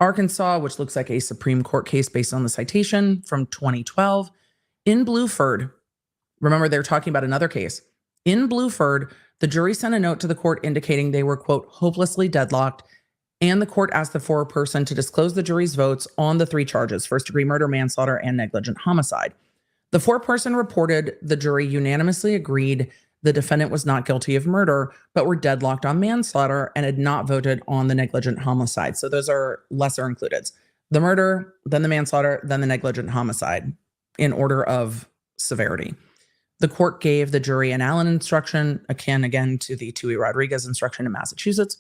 A: Arkansas, which looks like a Supreme Court case based on the citation from 2012. In Bluford, remember they're talking about another case. In Bluford, the jury sent a note to the court indicating they were, quote, hopelessly deadlocked, and the court asked the foreperson to disclose the jury's votes on the 3 charges, first-degree murder, manslaughter, and negligent homicide. The foreperson reported the jury unanimously agreed the defendant was not guilty of murder, but were deadlocked on manslaughter and had not voted on the negligent homicide. So those are lesser included. The murder, then the manslaughter, then the negligent homicide in order of severity. The court gave the jury an Allen instruction, akin again to the Tui Rodriguez instruction in Massachusetts,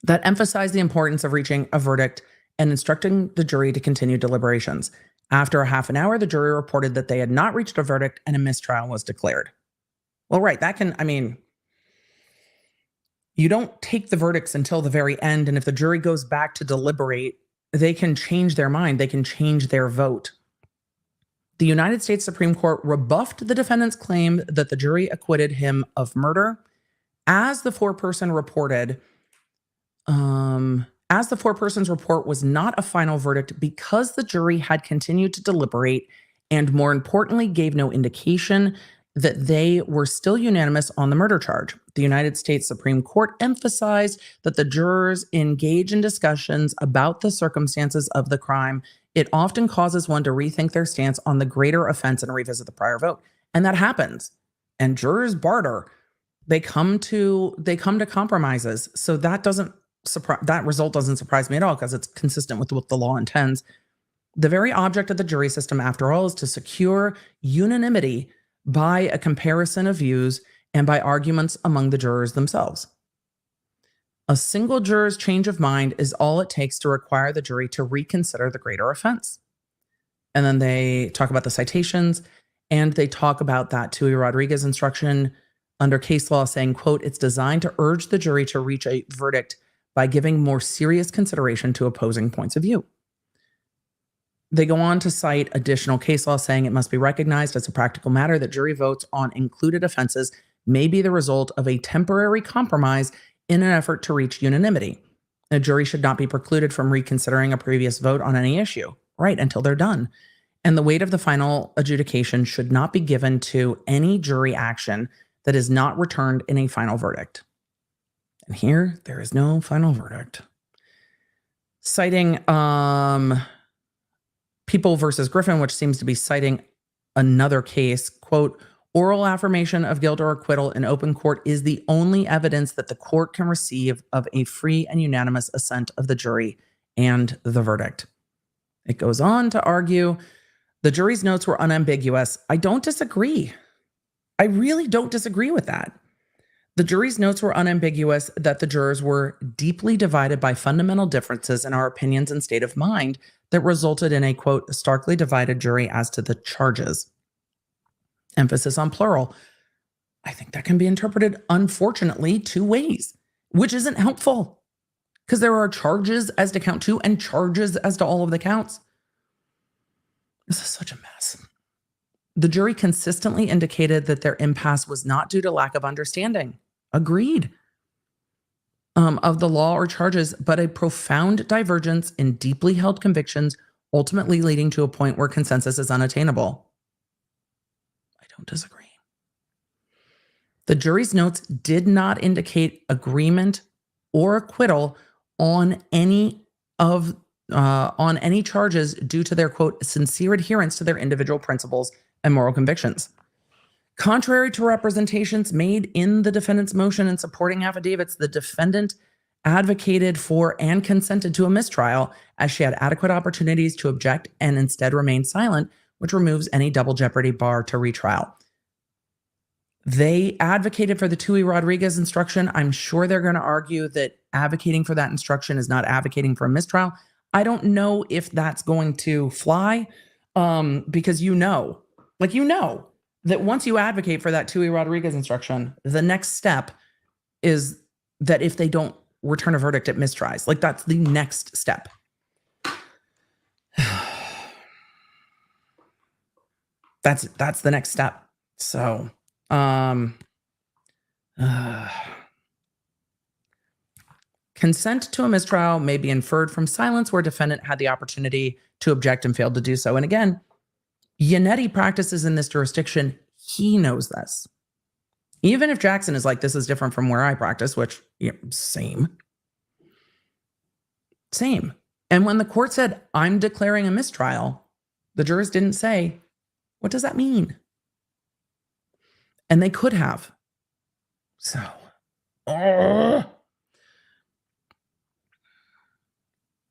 A: that emphasized the importance of reaching a verdict and instructing the jury to continue deliberations. After a half an hour, the jury reported that they had not reached a verdict and a mistrial was declared. Well, right, you don't take the verdicts until the very end, and if the jury goes back to deliberate, they can change their mind, they can change their vote. The United States Supreme Court rebuffed the defendant's claim that the jury acquitted him of murder. As the foreperson's report was not a final verdict because the jury had continued to deliberate and, more importantly, gave no indication that they were still unanimous on the murder charge. The United States Supreme Court emphasized that the jurors engage in discussions about the circumstances of the crime. It often causes one to rethink their stance on the greater offense and revisit the prior vote. And that happens. And jurors barter. They come to compromises. So that result doesn't surprise me at all because it's consistent with what the law intends. The very object of the jury system, after all, is to secure unanimity by a comparison of views and by arguments among the jurors themselves. A single juror's change of mind is all it takes to require the jury to reconsider the greater offense. And then they talk about the citations, and they talk about that Tui Rodriguez instruction under case law saying, quote, it's designed to urge the jury to reach a verdict by giving more serious consideration to opposing points of view. They go on to cite additional case law saying it must be recognized as a practical matter that jury votes on included offenses may be the result of a temporary compromise in an effort to reach unanimity. A jury should not be precluded from reconsidering a previous vote on any issue, right, until they're done. And the weight of the final adjudication should not be given to any jury action that is not returned in a final verdict. And here, there is no final verdict. Citing People versus Griffin, which seems to be citing another case, quote, oral affirmation of guilt or acquittal in open court is the only evidence that the court can receive of a free and unanimous assent of the jury and the verdict. It goes on to argue the jury's notes were unambiguous. I don't disagree. I really don't disagree with that. The jury's notes were unambiguous that the jurors were deeply divided by fundamental differences in our opinions and state of mind that resulted in a, quote, starkly divided jury as to the charges. Emphasis on plural. I think that can be interpreted, unfortunately, 2 ways, which isn't helpful because there are charges as to count 2 and charges as to all of the counts. This is such a mess. The jury consistently indicated that their impasse was not due to lack of understanding. Agreed. of the law or charges, but a profound divergence in deeply held convictions, ultimately leading to a point where consensus is unattainable. I don't disagree. The jury's notes did not indicate agreement or acquittal on any charges due to their, quote, sincere adherence to their individual principles and moral convictions. Contrary to representations made in the defendant's motion and supporting affidavits, the defendant advocated for and consented to a mistrial as she had adequate opportunities to object and instead remained silent, which removes any double jeopardy bar to retrial. They advocated for the Tui Rodriguez instruction. I'm sure they're going to argue that advocating for that instruction is not advocating for a mistrial. I don't know if that's going to fly, because that once you advocate for that Tui Rodriguez instruction, the next step is that if they don't return a verdict, it mistries. Like, that's the next step. That's the next step. So, consent to a mistrial may be inferred from silence where defendant had the opportunity to object and failed to do so. And again, Yannetti practices in this jurisdiction. He knows this. Even if Jackson is like, this is different from where I practice, which, yeah, same. And when the court said, I'm declaring a mistrial, the jurors didn't say, what does that mean? And they could have. So,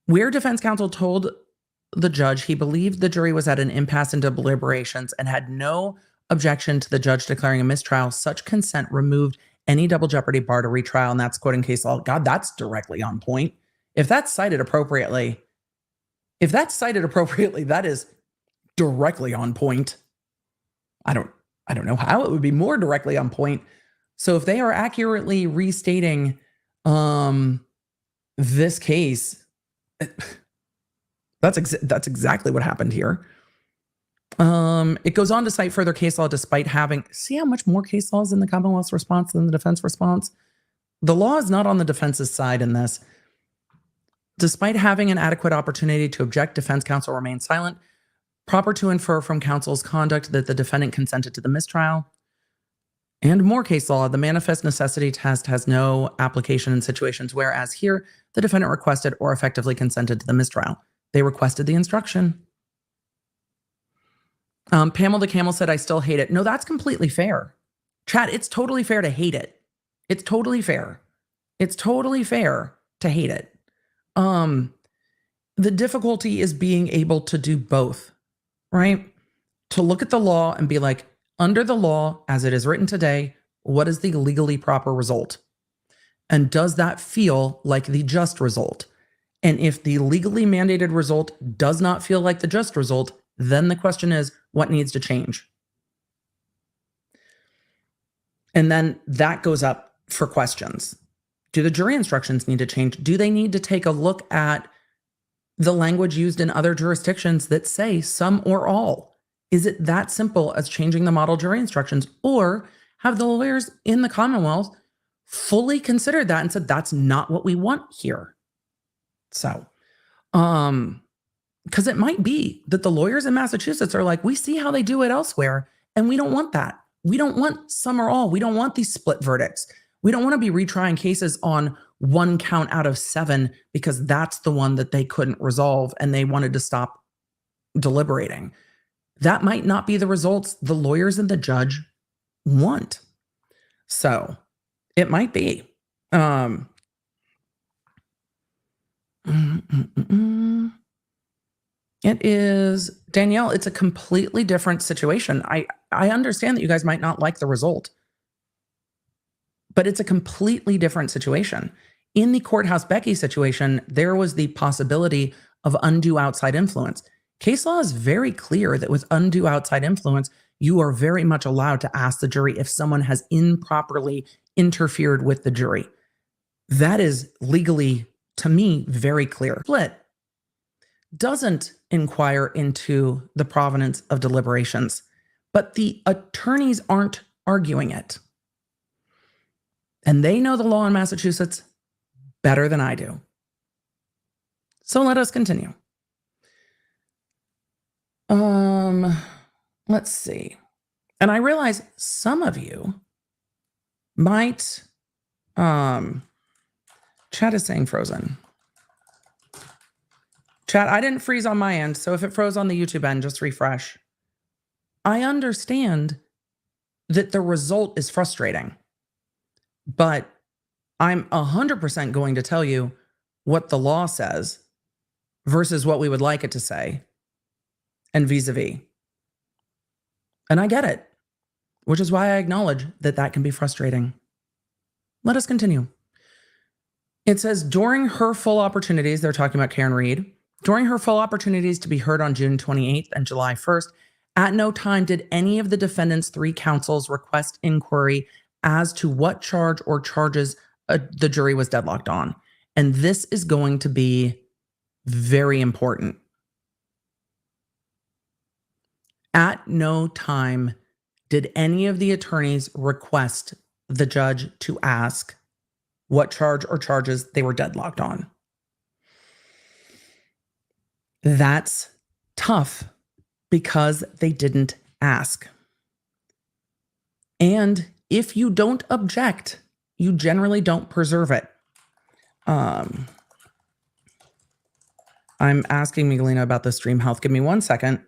A: where defense counsel told the judge he believed the jury was at an impasse in deliberations and had no objection to the judge declaring a mistrial, such consent removed any double jeopardy bar to retrial. And that's quoting case law. God, that's directly on point. If that's cited appropriately, that is directly on point. I don't know how it would be more directly on point. So if they are accurately restating this case, that's exactly what happened here. It goes on to cite further case law despite having, see how much more case law is in the Commonwealth's response than the defense response? The law is not on the defense's side in this. Despite having an adequate opportunity to object, defense counsel remained silent. Proper to infer from counsel's conduct that the defendant consented to the mistrial. And more case law, the manifest necessity test has no application in situations whereas here, the defendant requested or effectively consented to the mistrial. They requested the instruction. Pamela the Camel said, I still hate it. No, that's completely fair. Chat, it's totally fair to hate it. It's totally fair. It's totally fair to hate it. The difficulty is being able to do both, right? To look at the law and be like, under the law, as it is written today, what is the legally proper result? And does that feel like the just result? And if the legally mandated result does not feel like the just result, then the question is, what needs to change? And then that goes up for questions. Do the jury instructions need to change? Do they need to take a look at the language used in other jurisdictions that say some or all? Is it that simple as changing the model jury instructions? Or have the lawyers in the Commonwealth fully considered that and said, that's not what we want here? So, because it might be that the lawyers in Massachusetts are like, we see how they do it elsewhere, and we don't want that. We don't want some or all. We don't want these split verdicts. We don't want to be retrying cases on one count out of 7 because that's the one that they couldn't resolve and they wanted to stop deliberating. That might not be the results the lawyers and the judge want. So it might be. It is, Danielle, it's a completely different situation. I understand that you guys might not like the result, but it's a completely different situation. In the Courthouse Becky situation, there was the possibility of undue outside influence. Case law is very clear that with undue outside influence, you are very much allowed to ask the jury if someone has improperly interfered with the jury. That is legally, to me, very clear. Split doesn't inquire into the provenance of deliberations, but the attorneys aren't arguing it. And they know the law in Massachusetts better than I do. So let us continue. Let's see. And I realize some of you might, chat is saying frozen. Chat, I didn't freeze on my end, so if it froze on the YouTube end, just refresh. I understand that the result is frustrating, but I'm 100% going to tell you what the law says versus what we would like it to say, and vis-a-vis. And I get it, which is why I acknowledge that that can be frustrating. Let us continue. It says, during her full opportunities, they're talking about Karen Reed, during her full opportunities to be heard on June 28th and July 1st, at no time did any of the defendant's 3 counsels request inquiry as to what charge or charges the jury was deadlocked on. And this is going to be very important. At no time did any of the attorneys request the judge to ask what charge or charges they were deadlocked on. That's tough because they didn't ask. And if you don't object, you generally don't preserve it. I'm asking Miguelina about the stream health. Give me 1 second.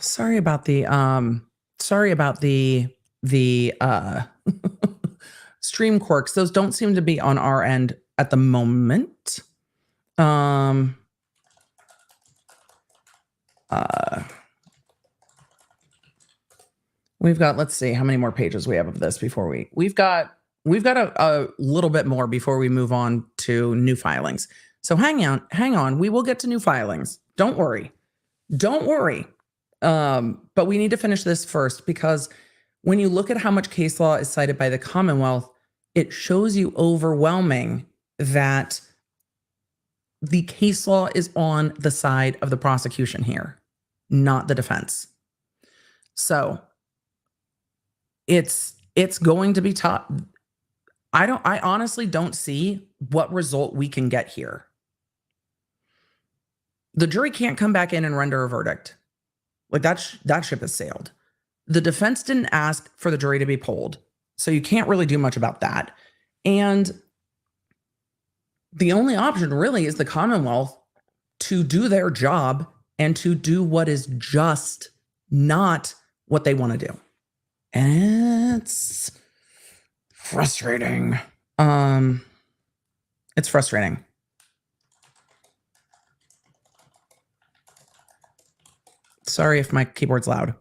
A: Sorry about the stream quirks. Those don't seem to be on our end at the moment. We've got, let's see how many more pages we have of this before we've got a little bit more before we move on to new filings. So hang on. We will get to new filings. Don't worry. But we need to finish this first, because when you look at how much case law is cited by the Commonwealth, it shows you overwhelming that the case law is on the side of the prosecution here, not the defense. So it's going to be tough. I honestly don't see what result we can get here. The jury can't come back in and render a verdict. Like that ship has sailed. The defense didn't ask for the jury to be polled, so you can't really do much about that. And the only option really is the Commonwealth to do their job and to do what is just, not what they want to do. And it's frustrating. It's frustrating. Sorry if my keyboard's loud.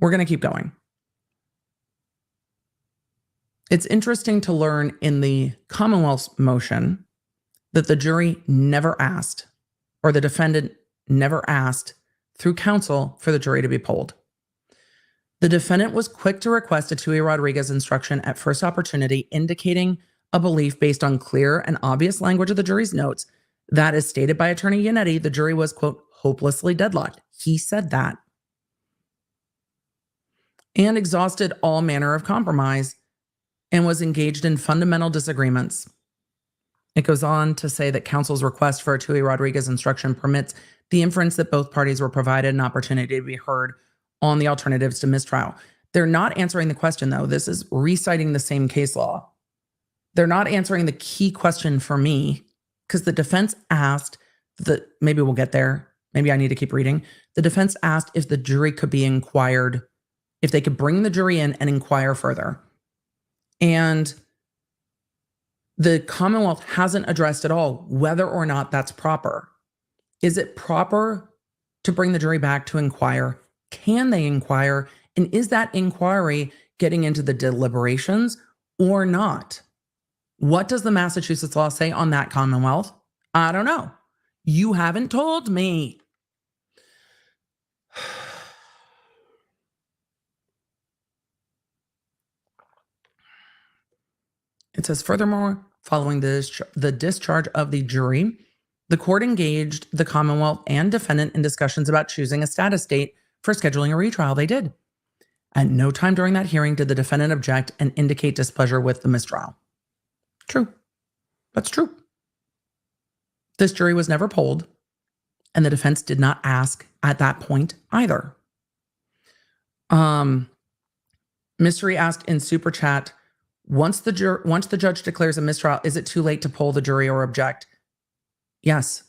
A: We're going to keep going. It's interesting to learn in the Commonwealth's motion that the jury never asked, or the defendant never asked through counsel, for the jury to be polled. The defendant was quick to request a Tui Rodriguez instruction at first opportunity, indicating a belief based on clear and obvious language of the jury's notes that, as stated by Attorney Yannetti, the jury was, quote, hopelessly deadlocked. He said that. And exhausted all manner of compromise and was engaged in fundamental disagreements. It goes on to say that counsel's request for a Tui Rodriguez instruction permits the inference that both parties were provided an opportunity to be heard on the alternatives to mistrial. They're not answering the question, though. This is reciting the same case law. They're not answering the key question for me, because the defense asked that, maybe we'll get there. Maybe I need to keep reading. The defense asked if the jury could be inquired, if they could bring the jury in and inquire further. And the Commonwealth hasn't addressed at all whether or not that's proper. Is it proper to bring the jury back to inquire? Can they inquire? And is that inquiry getting into the deliberations or not? What does the Massachusetts law say on that, Commonwealth? I don't know. You haven't told me. It says, furthermore, following the discharge of the jury, the court engaged the Commonwealth and defendant in discussions about choosing a status date for scheduling a retrial. They did. At no time during that hearing did the defendant object and indicate displeasure with the mistrial. True. That's true. This jury was never polled, and the defense did not ask at that point either. Mystery asked in Super Chat, once the judge declares a mistrial, is it too late to poll the jury or object? Yes.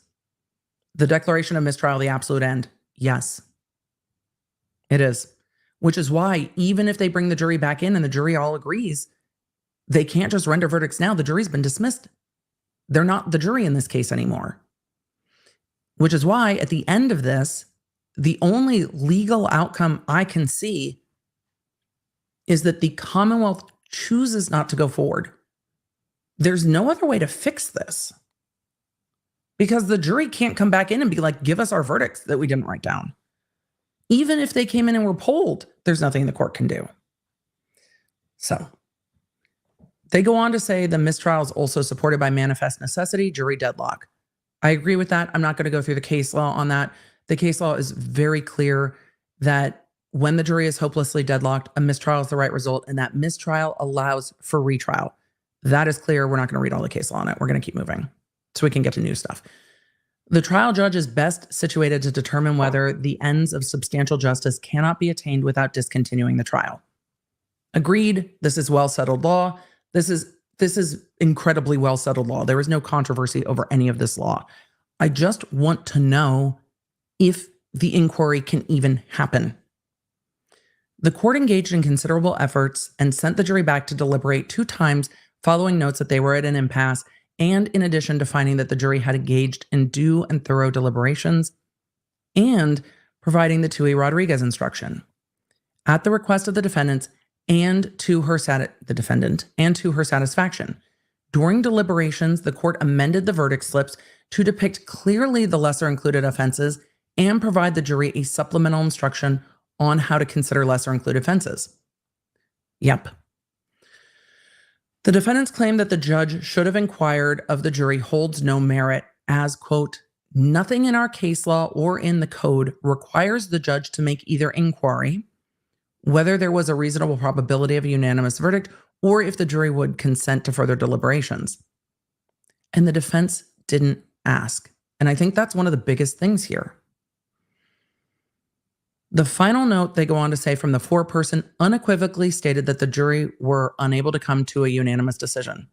A: The declaration of mistrial, the absolute end. Yes. It is. Which is why, even if they bring the jury back in and the jury all agrees, they can't just render verdicts now. The jury's been dismissed. They're not the jury in this case anymore. Which is why, at the end of this, the only legal outcome I can see is that the Commonwealth chooses not to go forward. There's no other way to fix this. Because the jury can't come back in and be like, give us our verdicts that we didn't write down. Even if they came in and were polled, there's nothing the court can do. So they go on to say the mistrial is also supported by manifest necessity, jury deadlock. I agree with that. I'm not going to go through the case law on that. The case law is very clear that when the jury is hopelessly deadlocked, a mistrial is the right result, and that mistrial allows for retrial. That is clear. We're not going to read all the case law on it. We're going to keep moving so we can get to new stuff. The trial judge is best situated to determine whether the ends of substantial justice cannot be attained without discontinuing the trial. Agreed. This is well-settled law. This is incredibly well-settled law. There is no controversy over any of this law. I just want to know if the inquiry can even happen. The court engaged in considerable efforts and sent the jury back to deliberate 2 times following notes that they were at an impasse, and in addition to finding that the jury had engaged in due and thorough deliberations and providing the Tui Rodriguez instruction. At the request of the defendant and to her satisfaction. During deliberations, the court amended the verdict slips to depict clearly the lesser included offenses and provide the jury a supplemental instruction on how to consider lesser included offenses. Yep. The defendants claim that the judge should have inquired of the jury holds no merit as, quote, nothing in our case law or in the code requires the judge to make either inquiry, whether there was a reasonable probability of a unanimous verdict, or if the jury would consent to further deliberations. And the defense didn't ask. And I think that's one of the biggest things here. The final note they go on to say from the foreperson unequivocally stated that the jury were unable to come to a unanimous decision.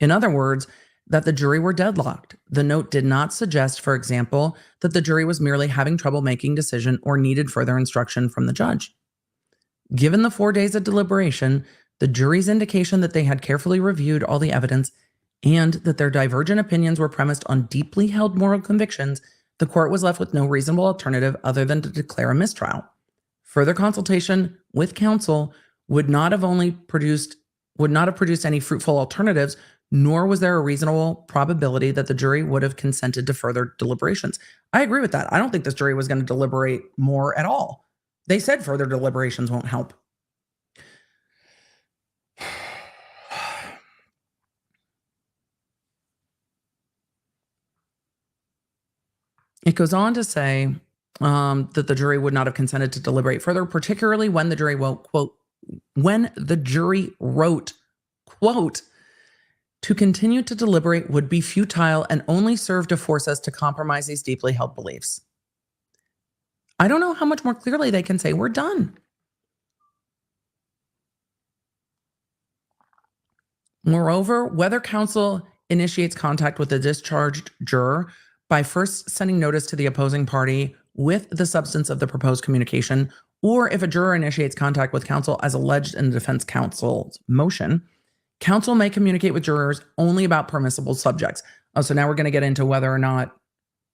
A: In other words, that the jury were deadlocked. The note did not suggest, for example, that the jury was merely having trouble making decision or needed further instruction from the judge. Given the 4 days of deliberation, the jury's indication that they had carefully reviewed all the evidence and that their divergent opinions were premised on deeply held moral convictions, the court was left with no reasonable alternative other than to declare a mistrial. Further consultation with counsel would not have produced any fruitful alternatives, nor was there a reasonable probability that the jury would have consented to further deliberations. I agree with that. I don't think this jury was going to deliberate more at all. They said further deliberations won't help. It goes on to say that the jury would not have consented to deliberate further, particularly when the jury wrote, quote, to continue to deliberate would be futile and only serve to force us to compromise these deeply held beliefs. I don't know how much more clearly they can say we're done. Moreover, whether counsel initiates contact with the discharged juror by first sending notice to the opposing party with the substance of the proposed communication, or if a juror initiates contact with counsel as alleged in the defense counsel's motion, counsel may communicate with jurors only about permissible subjects. Oh, so now we're going to get into whether or not,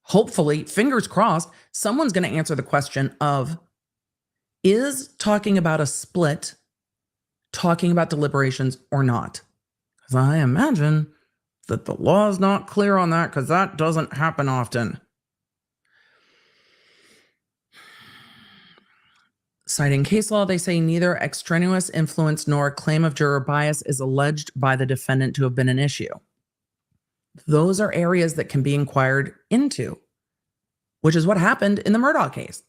A: hopefully, fingers crossed, someone's going to answer the question of, is talking about a split talking about deliberations or not? Because I imagine that the law is not clear on that because that doesn't happen often. Citing case law, they say neither extraneous influence nor a claim of juror bias is alleged by the defendant to have been an issue. Those are areas that can be inquired into, which is what happened in the Murdaugh case.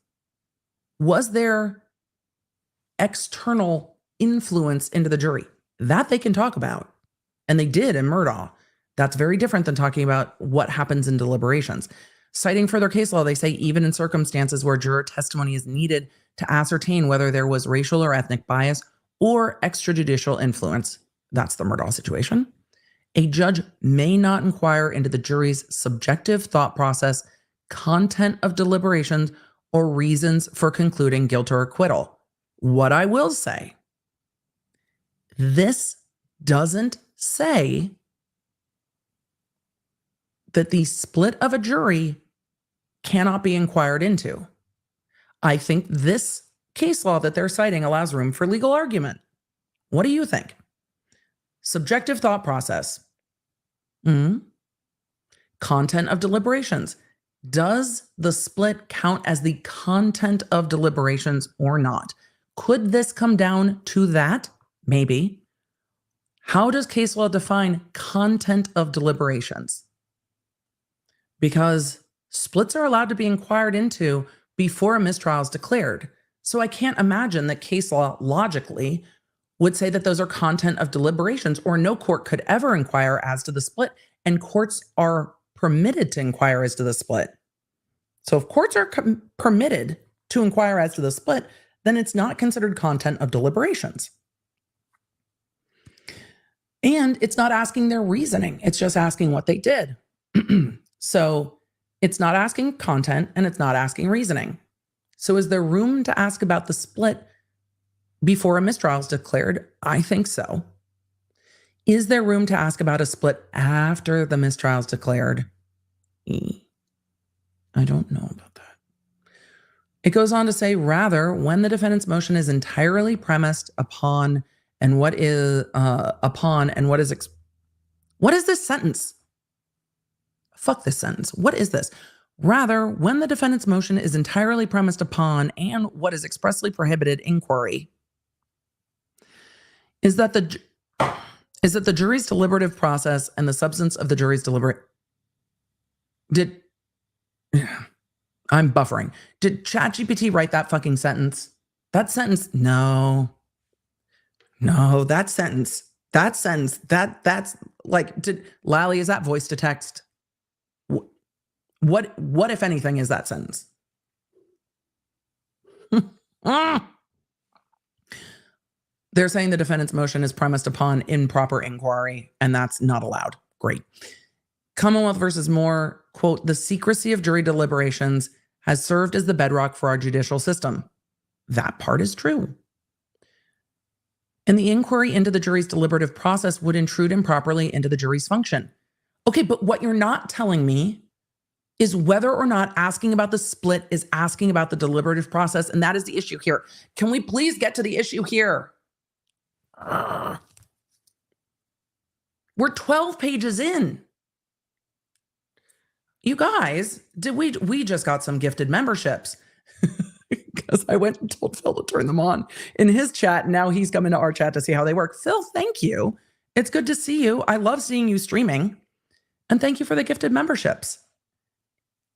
A: Was there external influence into the jury? That they can talk about. And they did in Murdaugh. That's very different than talking about what happens in deliberations. Citing further case law, they say even in circumstances where juror testimony is needed to ascertain whether there was racial or ethnic bias or extrajudicial influence, that's the Murdaugh situation, a judge may not inquire into the jury's subjective thought process, content of deliberations, or reasons for concluding guilt or acquittal. What I will say, this doesn't say that the split of a jury cannot be inquired into. I think this case law that they're citing allows room for legal argument. What do you think? Subjective thought process. Content of deliberations. Does the split count as the content of deliberations or not? Could this come down to that? Maybe. How does case law define content of deliberations? Because splits are allowed to be inquired into before a mistrial is declared. So I can't imagine that case law logically would say that those are content of deliberations, or no court could ever inquire as to the split, and courts are permitted to inquire as to the split. So if courts are permitted to inquire as to the split, then it's not considered content of deliberations. And it's not asking their reasoning. It's just asking what they did. So it's not asking content and it's not asking reasoning. So is there room to ask about the split before a mistrial is declared? I think so. Is there room to ask about a split after the mistrial is declared? I don't know about that. It goes on to say, rather, when the defendant's motion is entirely premised upon and what is what is this sentence? Fuck this sentence. What is this? Rather, when the defendant's motion is entirely premised upon and what is expressly prohibited inquiry, is that the jury's deliberative process and the substance of the jury's I'm buffering. Did ChatGPT write that fucking sentence? That sentence, no, that's like, Lally, is that voice to text? What if anything is that sentence? They're saying the defendant's motion is premised upon improper inquiry, and that's not allowed. Great. Commonwealth versus Moore, quote, the secrecy of jury deliberations has served as the bedrock for our judicial system. That part is true. And the inquiry into the jury's deliberative process would intrude improperly into the jury's function. Okay, but what you're not telling me is whether or not asking about the split is asking about the deliberative process, and that is the issue here. Can we please get to the issue here? We're 12 pages in. You guys, we just got some gifted memberships because I went and told Phil to turn them on in his chat. And now he's coming to our chat to see how they work. Phil, thank you. It's good to see you. I love seeing you streaming. And thank you for the gifted memberships.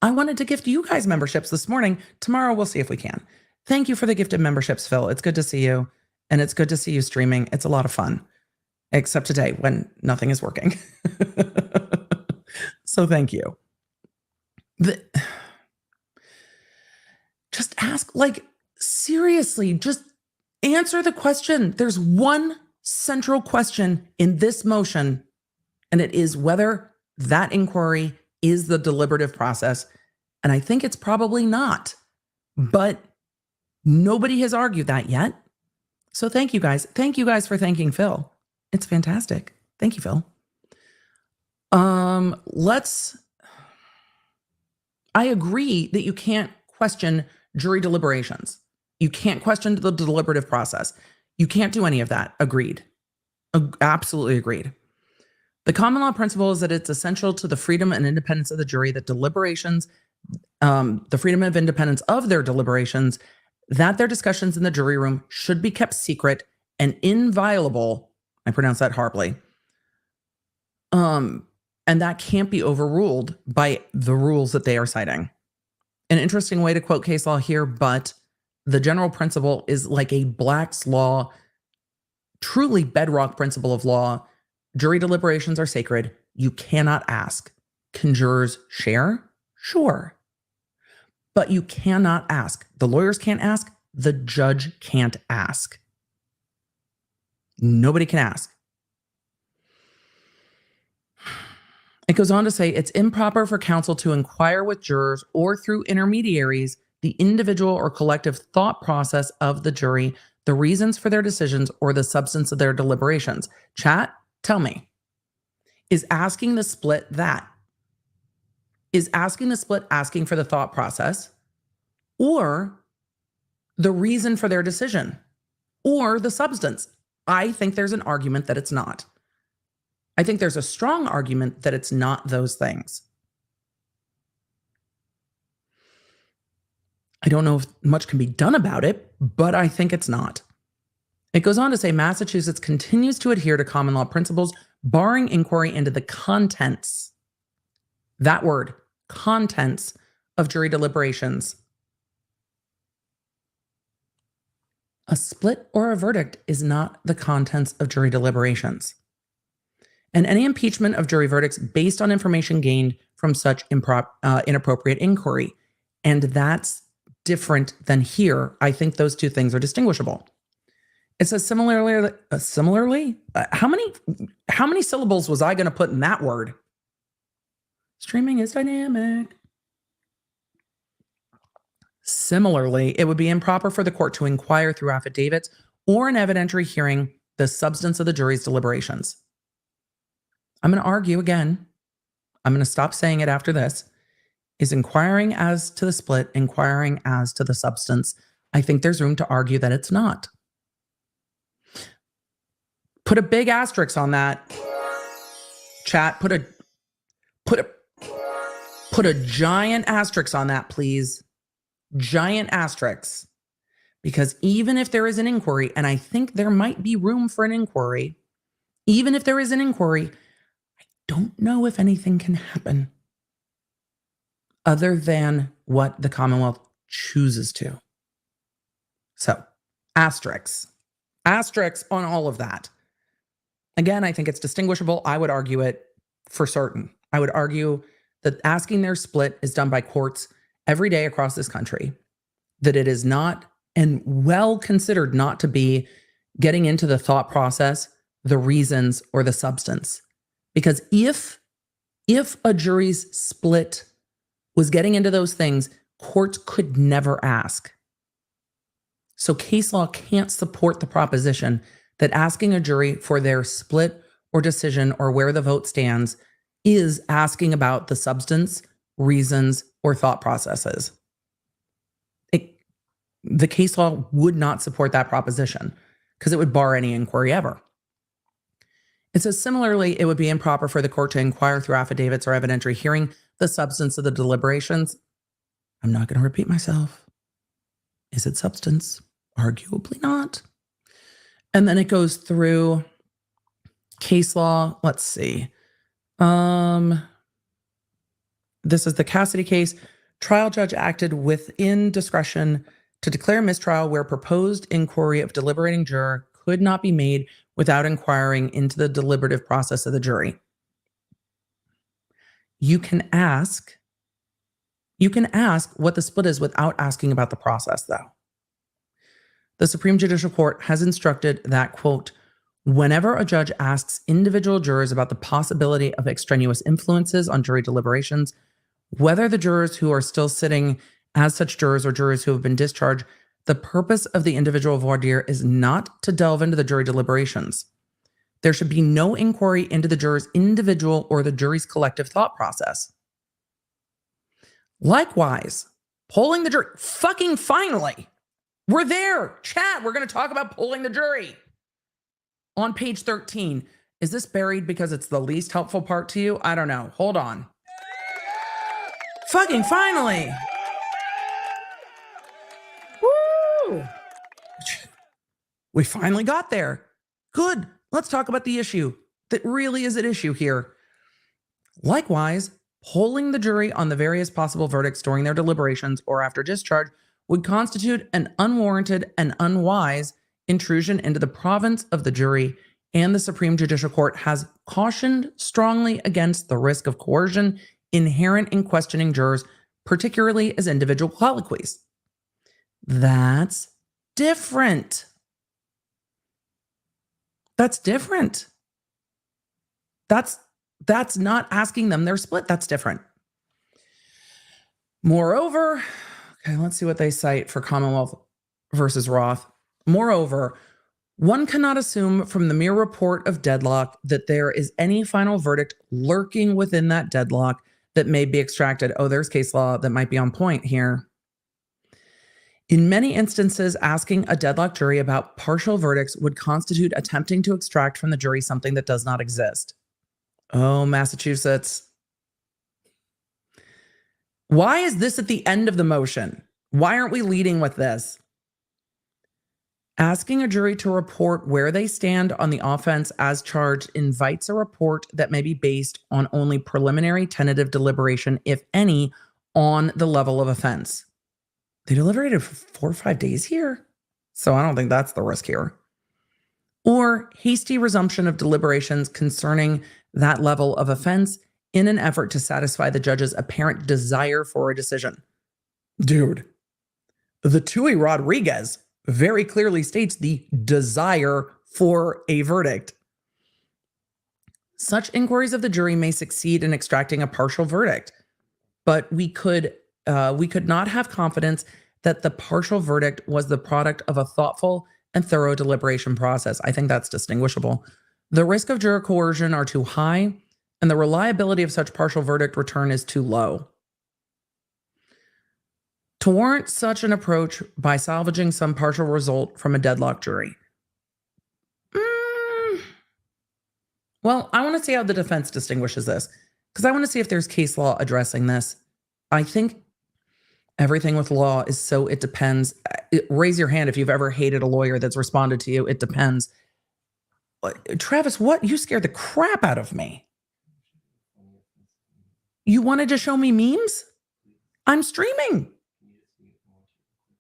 A: I wanted to gift you guys memberships this morning. Tomorrow, we'll see if we can. Thank you for the gifted memberships, Phil. It's good to see you. And it's good to see you streaming. It's a lot of fun, except today when nothing is working. So thank you. Just ask, like, seriously, just answer the question. There's one central question in this motion, and it is whether that inquiry is the deliberative process. And I think it's probably not, but nobody has argued that yet. So thank you guys. Thank you guys for thanking Phil. It's fantastic. Thank you, Phil. I agree that you can't question jury deliberations. You can't question the deliberative process. You can't do any of that. Agreed. Absolutely agreed. The common law principle is that it's essential to the freedom and independence of the jury that deliberations, the freedom of independence of their deliberations, that their discussions in the jury room should be kept secret and inviolable. I pronounce that horribly. And that can't be overruled by the rules that they are citing. An interesting way to quote case law here, but the general principle is like a Black's law, truly bedrock principle of law. Jury deliberations are sacred. You cannot ask. Can jurors share? Sure. But you cannot ask. The lawyers can't ask. The judge can't ask. Nobody can ask. It goes on to say it's improper for counsel to inquire with jurors or through intermediaries the individual or collective thought process of the jury, the reasons for their decisions, or the substance of their deliberations. Chat, tell me, is asking the split that? Is asking the split asking for the thought process or the reason for their decision or the substance? I think there's an argument that it's not. I think there's a strong argument that it's not those things. I don't know if much can be done about it, but I think it's not. It goes on to say Massachusetts continues to adhere to common law principles, barring inquiry into the contents, that word, contents of jury deliberations. A split or a verdict is not the contents of jury deliberations. And any impeachment of jury verdicts based on information gained from such inappropriate inquiry. And that's different than here. I think those two things are distinguishable. It says similarly, how many syllables was I going to put in that word? Streaming is dynamic. Similarly, it would be improper for the court to inquire through affidavits or an evidentiary hearing the substance of the jury's deliberations. I'm going to argue again. I'm going to stop saying it after this. Is inquiring as to the split, inquiring as to the substance. I think there's room to argue that it's not. Put a big asterisk on that. Chat, put a giant asterisk on that, please. Giant asterisks. Because even if there is an inquiry, and I think there might be room for an inquiry, even if there is an inquiry, I don't know if anything can happen other than what the Commonwealth chooses to. So, asterisks. Asterisks on all of that. Again, I think it's distinguishable. I would argue it for certain. I would argue that asking their split is done by courts every day across this country, that it is not, and well considered not to be, getting into the thought process, the reasons, or the substance. Because if a jury's split was getting into those things, courts could never ask. So case law can't support the proposition that asking a jury for their split or decision or where the vote stands is asking about the substance, reasons, or thought processes. The case law would not support that proposition because it would bar any inquiry ever. It says, similarly, it would be improper for the court to inquire through affidavits or evidentiary hearing the substance of the deliberations. I'm not going to repeat myself. Is it substance? Arguably not. And then it goes through case law. Let's see. This is the Cassidy case. Trial judge acted within discretion to declare mistrial where proposed inquiry of deliberating juror could not be made without inquiring into the deliberative process of the jury. You can ask what the split is without asking about the process, though. The Supreme Judicial Court has instructed that, quote, whenever a judge asks individual jurors about the possibility of extraneous influences on jury deliberations, whether the jurors who are still sitting as such jurors or jurors who have been discharged, the purpose of the individual voir dire is not to delve into the jury deliberations. There should be no inquiry into the juror's individual or the jury's collective thought process. Likewise, polling the jury. Fucking finally, we're there. Chat, we're going to talk about polling the jury. On page 13. Is this buried because it's the least helpful part to you? I don't know. Hold on. Fucking finally. Woo! Woo! We finally got there. Good. Let's talk about the issue that really is at issue here. Likewise, polling the jury on the various possible verdicts during their deliberations or after discharge would constitute an unwarranted and unwise intrusion into the province of the jury, and the Supreme Judicial Court has cautioned strongly against the risk of coercion inherent in questioning jurors, particularly as individual colloquies. That's different. That's different. That's not asking them their split. That's different. Moreover, okay, let's see what they cite for Commonwealth versus Roth. Moreover, one cannot assume from the mere report of deadlock that there is any final verdict lurking within that deadlock that may be extracted. Oh, there's case law that might be on point here. In many instances, asking a deadlocked jury about partial verdicts would constitute attempting to extract from the jury something that does not exist. Oh, Massachusetts. Why is this at the end of the motion? Why aren't we leading with this? Asking a jury to report where they stand on the offense as charged invites a report that may be based on only preliminary tentative deliberation, if any, on the level of offense. They deliberated for 4 or 5 days here, so I don't think that's the risk here. Or hasty resumption of deliberations concerning that level of offense in an effort to satisfy the judge's apparent desire for a decision. Dude, the Tui Rodriguez very clearly states the desire for a verdict. Such inquiries of the jury may succeed in extracting a partial verdict, but we could not have confidence that the partial verdict was the product of a thoughtful and thorough deliberation process. I think that's distinguishable. The risk of juror coercion are too high, and the reliability of such partial verdict return is too low. To warrant such an approach by salvaging some partial result from a deadlocked jury. Well, I want to see how the defense distinguishes this, because I want to see if there's case law addressing this. I think everything with law is so it depends. Raise your hand if you've ever hated a lawyer that's responded to you. It depends. Travis, what? You scared the crap out of me. You wanted to show me memes? I'm streaming.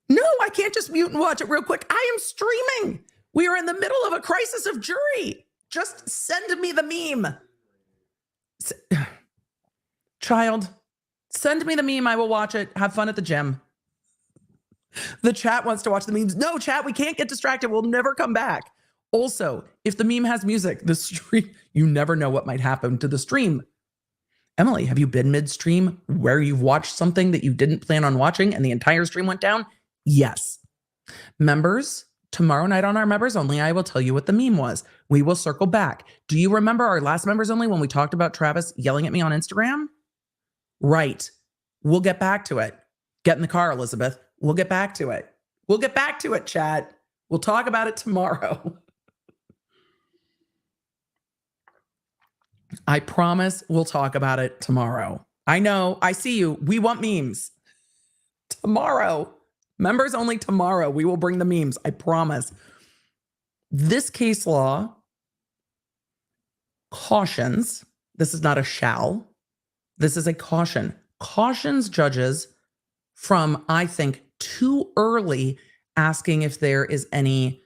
A: No, I can't just mute and watch it real quick. I am streaming. We are in the middle of a crisis of jury. Just send me the meme. Child, send me the meme. I will watch it. Have fun at the gym. The chat wants to watch the memes. No, chat, we can't get distracted. We'll never come back. Also, if the meme has music, the stream, you never know what might happen to the stream. Emily, have you been midstream where you've watched something that you didn't plan on watching and the entire stream went down? Yes. Members, tomorrow night on our members only, I will tell you what the meme was. We will circle back. Do you remember our last members only when we talked about Travis yelling at me on Instagram? Right. We'll get back to it. Get in the car, Elizabeth. We'll get back to it. We'll get back to it, chat. We'll talk about it tomorrow. I promise we'll talk about it tomorrow. I know. I see you. We want memes. Tomorrow. Members only tomorrow. We will bring the memes. I promise. This case law cautions. This is not a shall. This is a caution. Cautions judges from, I think, too early asking if there is any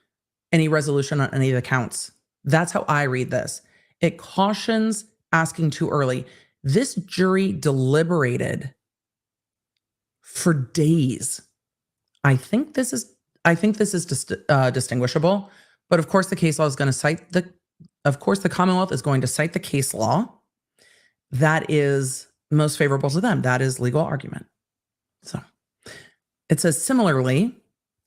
A: resolution on any of the counts. That's how I read this. It cautions asking too early. This jury deliberated for days. I think this is distinguishable, but of course the case law is going to cite the Commonwealth is going to cite the case law that is most favorable to them. That is legal argument. So it says similarly,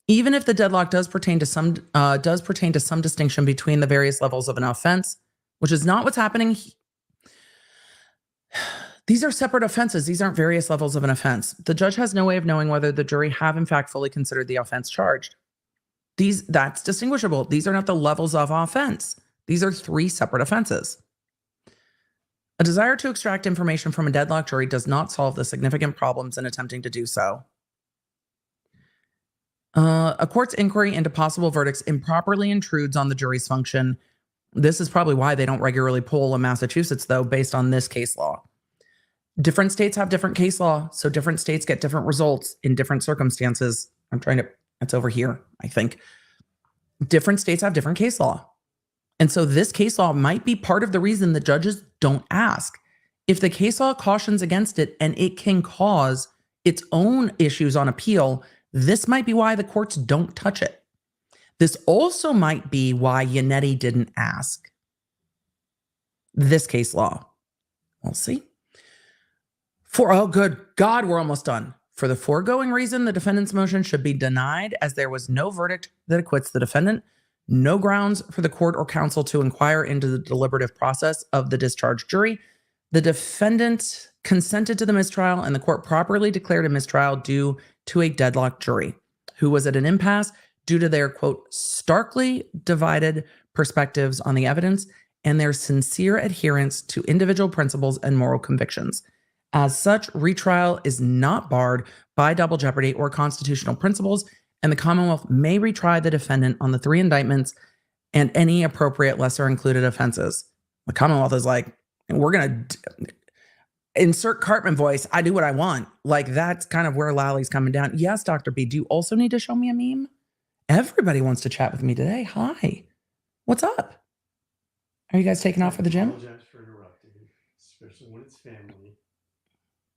A: even if the deadlock does pertain to some distinction between the various levels of an offense, which is not what's happening. These are separate offenses. These aren't various levels of an offense. The judge has no way of knowing whether the jury have in fact fully considered the offense charged. That's distinguishable. These are not the levels of offense. These are 3 separate offenses. A desire to extract information from a deadlocked jury does not solve the significant problems in attempting to do so. A court's inquiry into possible verdicts improperly intrudes on the jury's function. This is probably why they don't regularly poll in Massachusetts, though, based on this case law. Different states have different case law, so different states get different results in different circumstances. It's over here, I think. Different states have different case law. And so this case law might be part of the reason the judges don't ask. If the case law cautions against it and it can cause its own issues on appeal, this might be why the courts don't touch it. This also might be why Yannetti didn't ask this case law. We'll see. Oh, good God, we're almost done. For the foregoing reason, the defendant's motion should be denied as there was no verdict that acquits the defendant, no grounds for the court or counsel to inquire into the deliberative process of the discharged jury. The defendant consented to the mistrial and the court properly declared a mistrial due to a deadlocked jury who was at an impasse due to their, quote, starkly divided perspectives on the evidence and their sincere adherence to individual principles and moral convictions. As such, retrial is not barred by double jeopardy or constitutional principles, and the Commonwealth may retry the defendant on the 3 indictments and any appropriate lesser included offenses. The Commonwealth is like, we're going to insert Cartman voice. I do what I want. Like, that's kind of where Lally's coming down. Yes, Dr. B, do you also need to show me a meme? Everybody wants to chat with me today. Hi. What's up? Are you guys taking off for the gym?
B: I apologize for interrupting, especially when it's family.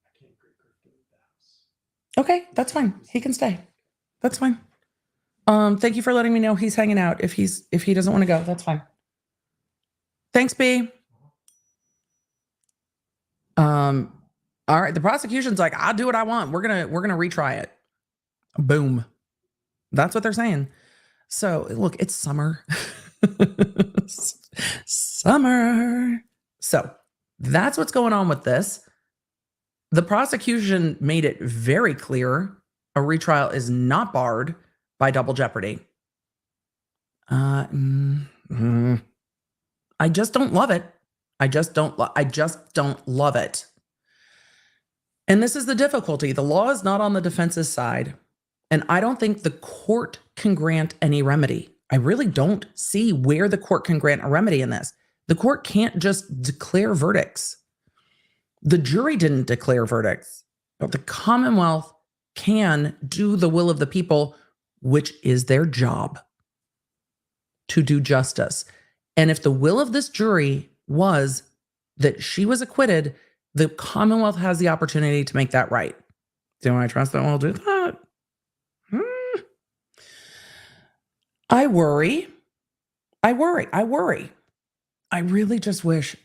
B: I can't greet Griffin at the house.
A: Okay, that's fine. He can stay. That's fine. Thank you for letting me know he's hanging out. If he doesn't want to go, that's fine. Thanks, B. All right, the prosecution's like, I'll do what I want. We're gonna retry it. Boom. That's what they're saying. So look, it's summer. Summer. So that's what's going on with this. The prosecution made it very clear a retrial is not barred by double jeopardy. I just don't love it. I just don't love it. And this is the difficulty. The law is not on the defense's side. And I don't think the court can grant any remedy. I really don't see where the court can grant a remedy in this. The court can't just declare verdicts. The jury didn't declare verdicts, but the Commonwealth can do the will of the people, which is their job, to do justice. And if the will of this jury was that she was acquitted, the Commonwealth has the opportunity to make that right. Do I trust that we'll do that? I worry. I really just wish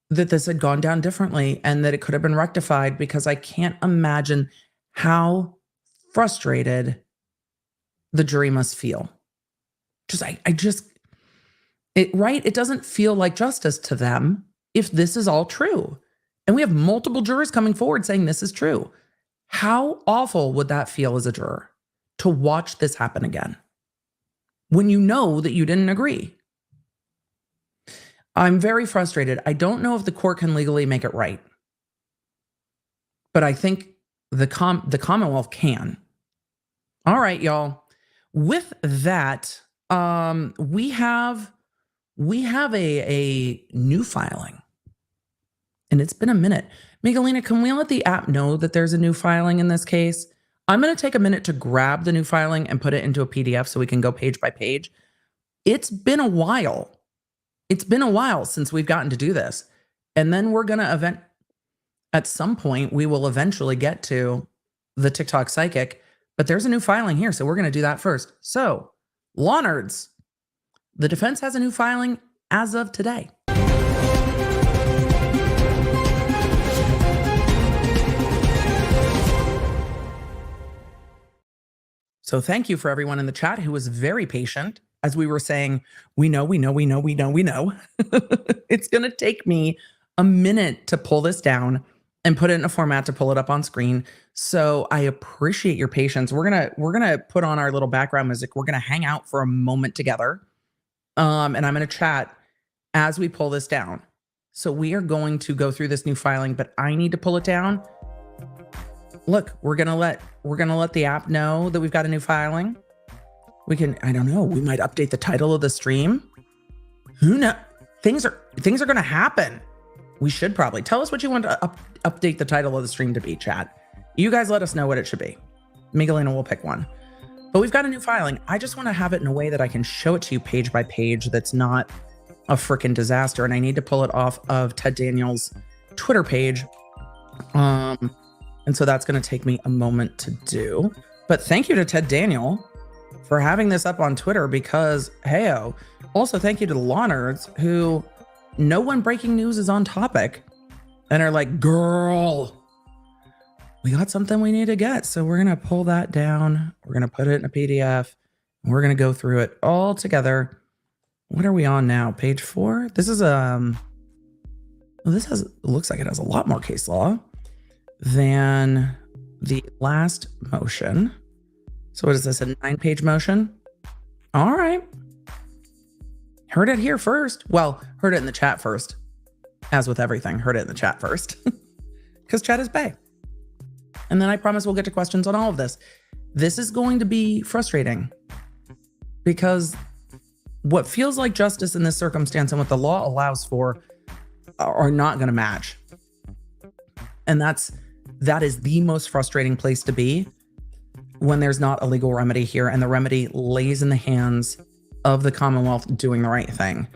A: that this had gone down differently and that it could have been rectified, because I can't imagine how frustrated the jury must feel. It doesn't feel like justice to them if this is all true. And we have multiple jurors coming forward saying this is true. How awful would that feel as a juror to watch this happen again when you know that you didn't agree? I'm very frustrated. I don't know if the court can legally make it right, but I think the Commonwealth can. All right, y'all. With that, we have a new filing, and it's been a minute. Miguelina, can we let the app know that there's a new filing in this case? I'm going to take a minute to grab the new filing and put it into a PDF so we can go page by page. It's been a while. It's been a while since we've gotten to do this. And then we're going to at some point, we will eventually get to the TikTok psychic, but there's a new filing here. So we're going to do that first. So law nerds, the defense has a new filing as of today. So thank you for everyone in the chat who was very patient as we were saying, we know. It's going to take me a minute to pull this down and put it in a format to pull it up on screen. So I appreciate your patience. We're going to put on our little background music. We're going to hang out for a moment together. And I'm going to chat as we pull this down. So we are going to go through this new filing, but I need to pull it down. look, we're gonna let the app know that we've got a new filing. We can, I don't know, we might update the title of the stream. Who knows? Things are gonna happen. We should probably tell us what you want to update the title of the stream to be, chat. You guys let us know what it should be. Miguelina will pick one. But we've got a new filing. I just want to have it in a way that I can show it to you page by page that's not a freaking disaster. And I need to pull it off of Ted Daniels' Twitter page. And so that's going to take me a moment to do. But thank you to Ted Daniel for having this up on Twitter because, heyo. Also, thank you to the Law Nerds who know when breaking news is on topic and are like, girl, we got something we need to get. So we're going to pull that down. We're going to put it in a PDF. And we're going to go through it all together. What are we on now? Page 4? This is it looks like it has a lot more case law than the last motion. So what is this, a 9-page motion? All right. Heard it here first. Well, heard it in the chat first. As with everything, heard it in the chat first. Because chat is bae. And then I promise we'll get to questions on all of this. This is going to be frustrating. Because what feels like justice in this circumstance and what the law allows for are not going to match. And that is the most frustrating place to be when there's not a legal remedy here and the remedy lays in the hands of the Commonwealth doing the right thing.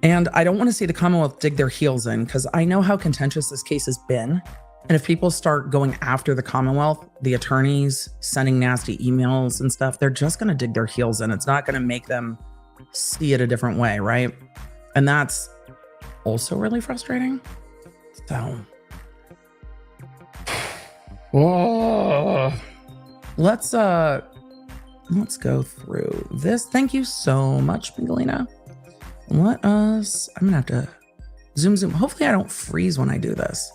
A: And I don't want to see the Commonwealth dig their heels in because I know how contentious this case has been. And if people start going after the Commonwealth, the attorneys sending nasty emails and stuff, they're just going to dig their heels in. It's not going to make them see it a different way, right? And that's also really frustrating. So, let's go through this. Thank you so much, Miguelina. I'm gonna have to zoom. Hopefully I don't freeze when I do this.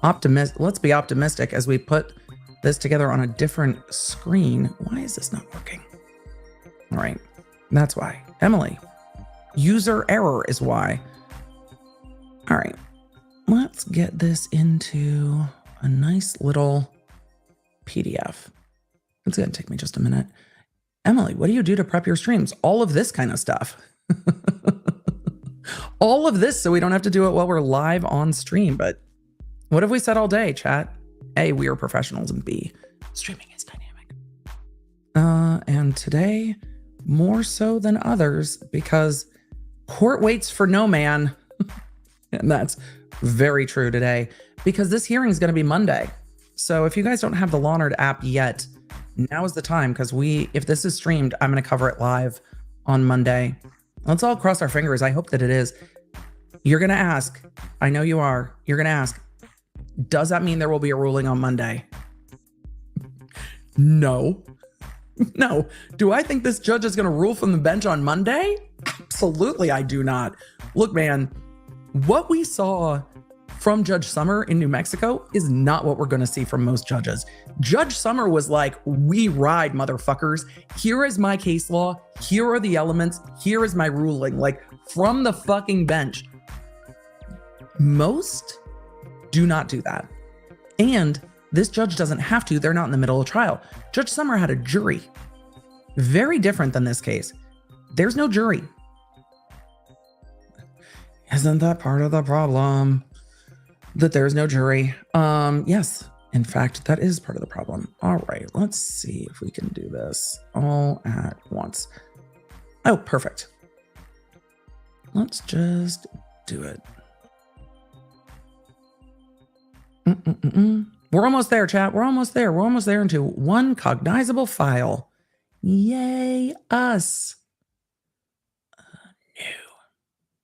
A: Let's be optimistic as we put this together on a different screen. Why is this not working? All right, that's why. Emily, user error is why. All right, let's get this into a nice little PDF. It's gonna take me just a minute. Emily, what do you do to prep your streams? All of this kind of stuff. All of this so we don't have to do it while we're live on stream. But what have we said all day, chat? A, we are professionals, and B, streaming is dynamic. And today, more so than others, because court waits for no man. And that's very true today, because this hearing is going to be Monday. So if you guys don't have the Law Nerd app yet, now is the time, because if this is streamed, I'm going to cover it live on Monday. Let's all cross our fingers. I hope that it is. You're going to ask, I know you are, you're going to ask, does that mean there will be a ruling on Monday? No. No. Do I think this judge is going to rule from the bench on Monday? Absolutely, I do not. Look, man, what we saw from Judge Summer in New Mexico is not what we're going to see from most judges. Judge Summer was like, we ride, motherfuckers. Here is my case law. Here are the elements. Here is my ruling. Like, from the fucking bench. Most do not do that. And this judge doesn't have to. They're not in the middle of trial. Judge Summer had a jury. Very different than this case. There's no jury. Isn't that part of the problem? That there's no jury. Yes, in fact, that is part of the problem. All right, let's see if we can do this all at once. Oh, perfect. Let's just do it. We're almost there, chat. We're almost there. We're almost there into one cognizable file. Yay, us. No.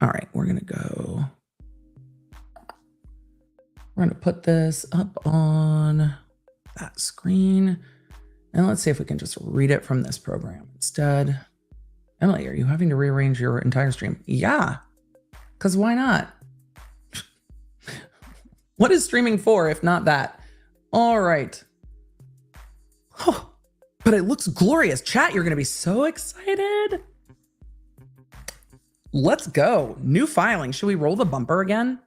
A: All right, we're going to go. We're going to put this up on that screen. And let's see if we can just read it from this program instead. Emily, are you having to rearrange your entire stream? Yeah, because why not? What is streaming for if not that? All right. Oh, but it looks glorious. Chat, you're going to be so excited. Let's go. New filing. Should we roll the bumper again?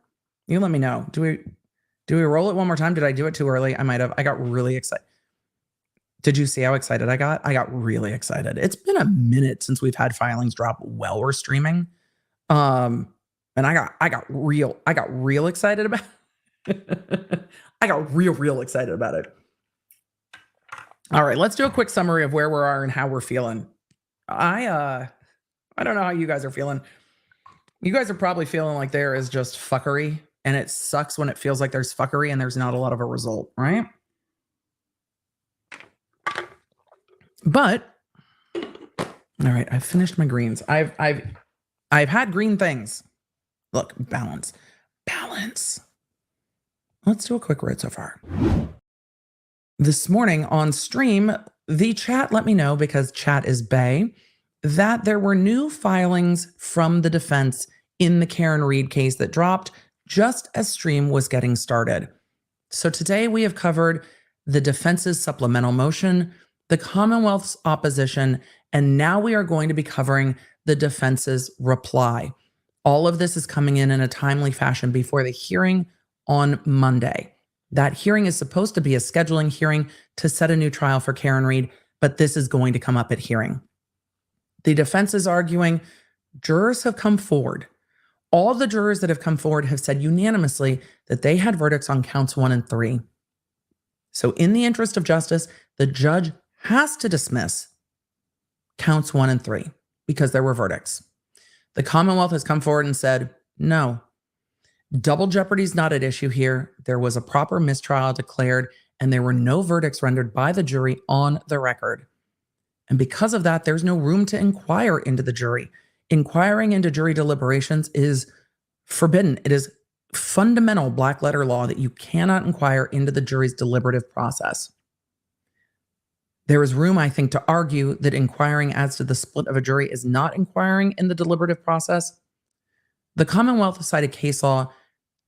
A: You let me know. Do we? Do we roll it one more time? Did I do it too early? I might have. I got really excited. Did you see how excited I got? I got really excited. It's been a minute since we've had filings drop while we're streaming. And I got real excited about it. I got real excited about it. All right, let's do a quick summary of where we are and how we're feeling. I don't know how you guys are feeling. You guys are probably feeling like there is just fuckery, and it sucks when it feels like there's fuckery and there's not a lot of a result, right? But all right, I've finished my greens. I've had green things. Look, balance. Let's do a quick read so far. This morning on stream, the chat let me know, because chat is bae, that there were new filings from the defense in the Karen Read case that dropped just as stream was getting started. So today we have covered the defense's supplemental motion, the Commonwealth's opposition, and now we are going to be covering the defense's reply. All of this is coming in a timely fashion before the hearing on Monday. That hearing is supposed to be a scheduling hearing to set a new trial for Karen Read, but this is going to come up at hearing. The defense is arguing jurors have come forward. All the jurors that have come forward have said unanimously that they had verdicts on counts 1 and 3. So in the interest of justice, the judge has to dismiss counts 1 and 3 because there were verdicts. The Commonwealth has come forward and said, no, double jeopardy is not at issue here. There was a proper mistrial declared, and there were no verdicts rendered by the jury on the record. And because of that, there's no room to inquire into the jury. Inquiring into jury deliberations is forbidden. It is fundamental black letter law that you cannot inquire into the jury's deliberative process. There is room, I think, to argue that inquiring as to the split of a jury is not inquiring in the deliberative process. The Commonwealth cited case law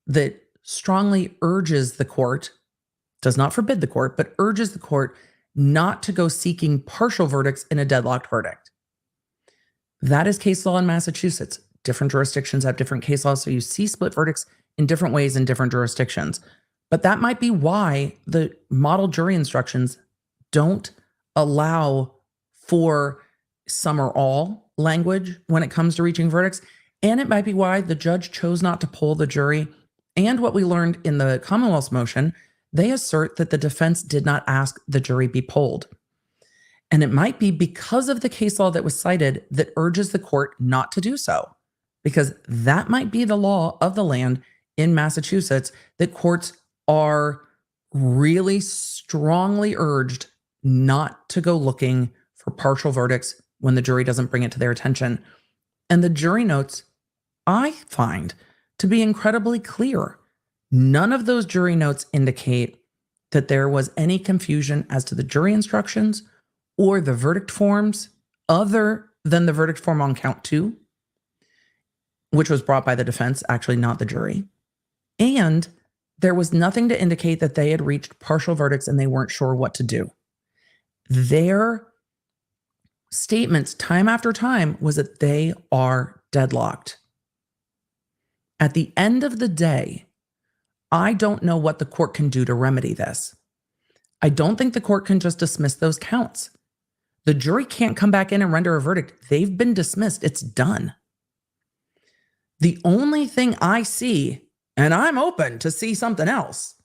A: that strongly urges the court, does not forbid the court, but urges the court not to go seeking partial verdicts in a deadlocked verdict. That is case law in Massachusetts. Different jurisdictions have different case laws, so you see split verdicts in different ways in different jurisdictions. But that might be why the model jury instructions don't allow for some or all language when it comes to reaching verdicts. And it might be why the judge chose not to poll the jury. And what we learned in the Commonwealth's motion, they assert that the defense did not ask the jury be polled. And it might be because of the case law that was cited that urges the court not to do so, because that might be the law of the land in Massachusetts, that courts are really strongly urged not to go looking for partial verdicts when the jury doesn't bring it to their attention. And the jury notes, I find to be incredibly clear. None of those jury notes indicate that there was any confusion as to the jury instructions or the verdict forms other than the verdict form on count 2, which was brought by the defense, actually not the jury. And there was nothing to indicate that they had reached partial verdicts and they weren't sure what to do. Their statements time after time was that they are deadlocked. At the end of the day, I don't know what the court can do to remedy this. I don't think the court can just dismiss those counts. The jury can't come back in and render a verdict. They've been dismissed. It's done. The only thing I see, and I'm open to see something else,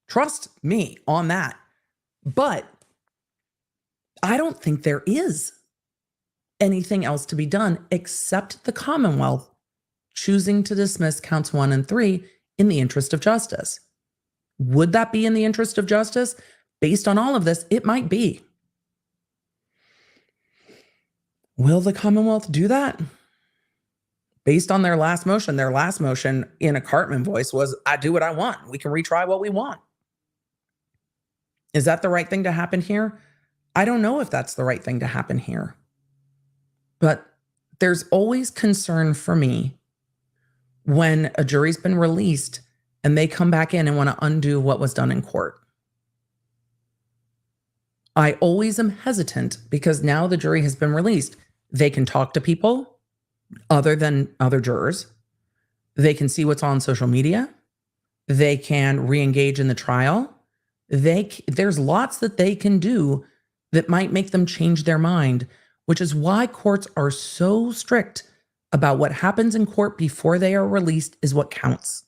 A: trust me on that, but I don't think there is anything else to be done except the Commonwealth choosing to dismiss counts 1 and 3 in the interest of justice. Would that be in the interest of justice? Based on all of this, it might be. Will the Commonwealth do that? Based on their last motion in a Cartman voice was, I do what I want. We can retry what we want. Is that the right thing to happen here? I don't know if that's the right thing to happen here. But there's always concern for me when a jury's been released and they come back in and want to undo what was done in court. I always am hesitant because now the jury has been released. They can talk to people other than other jurors. They can see what's on social media. They can re-engage in the trial. There's lots that they can do that might make them change their mind, which is why courts are so strict about what happens in court before they are released is what counts.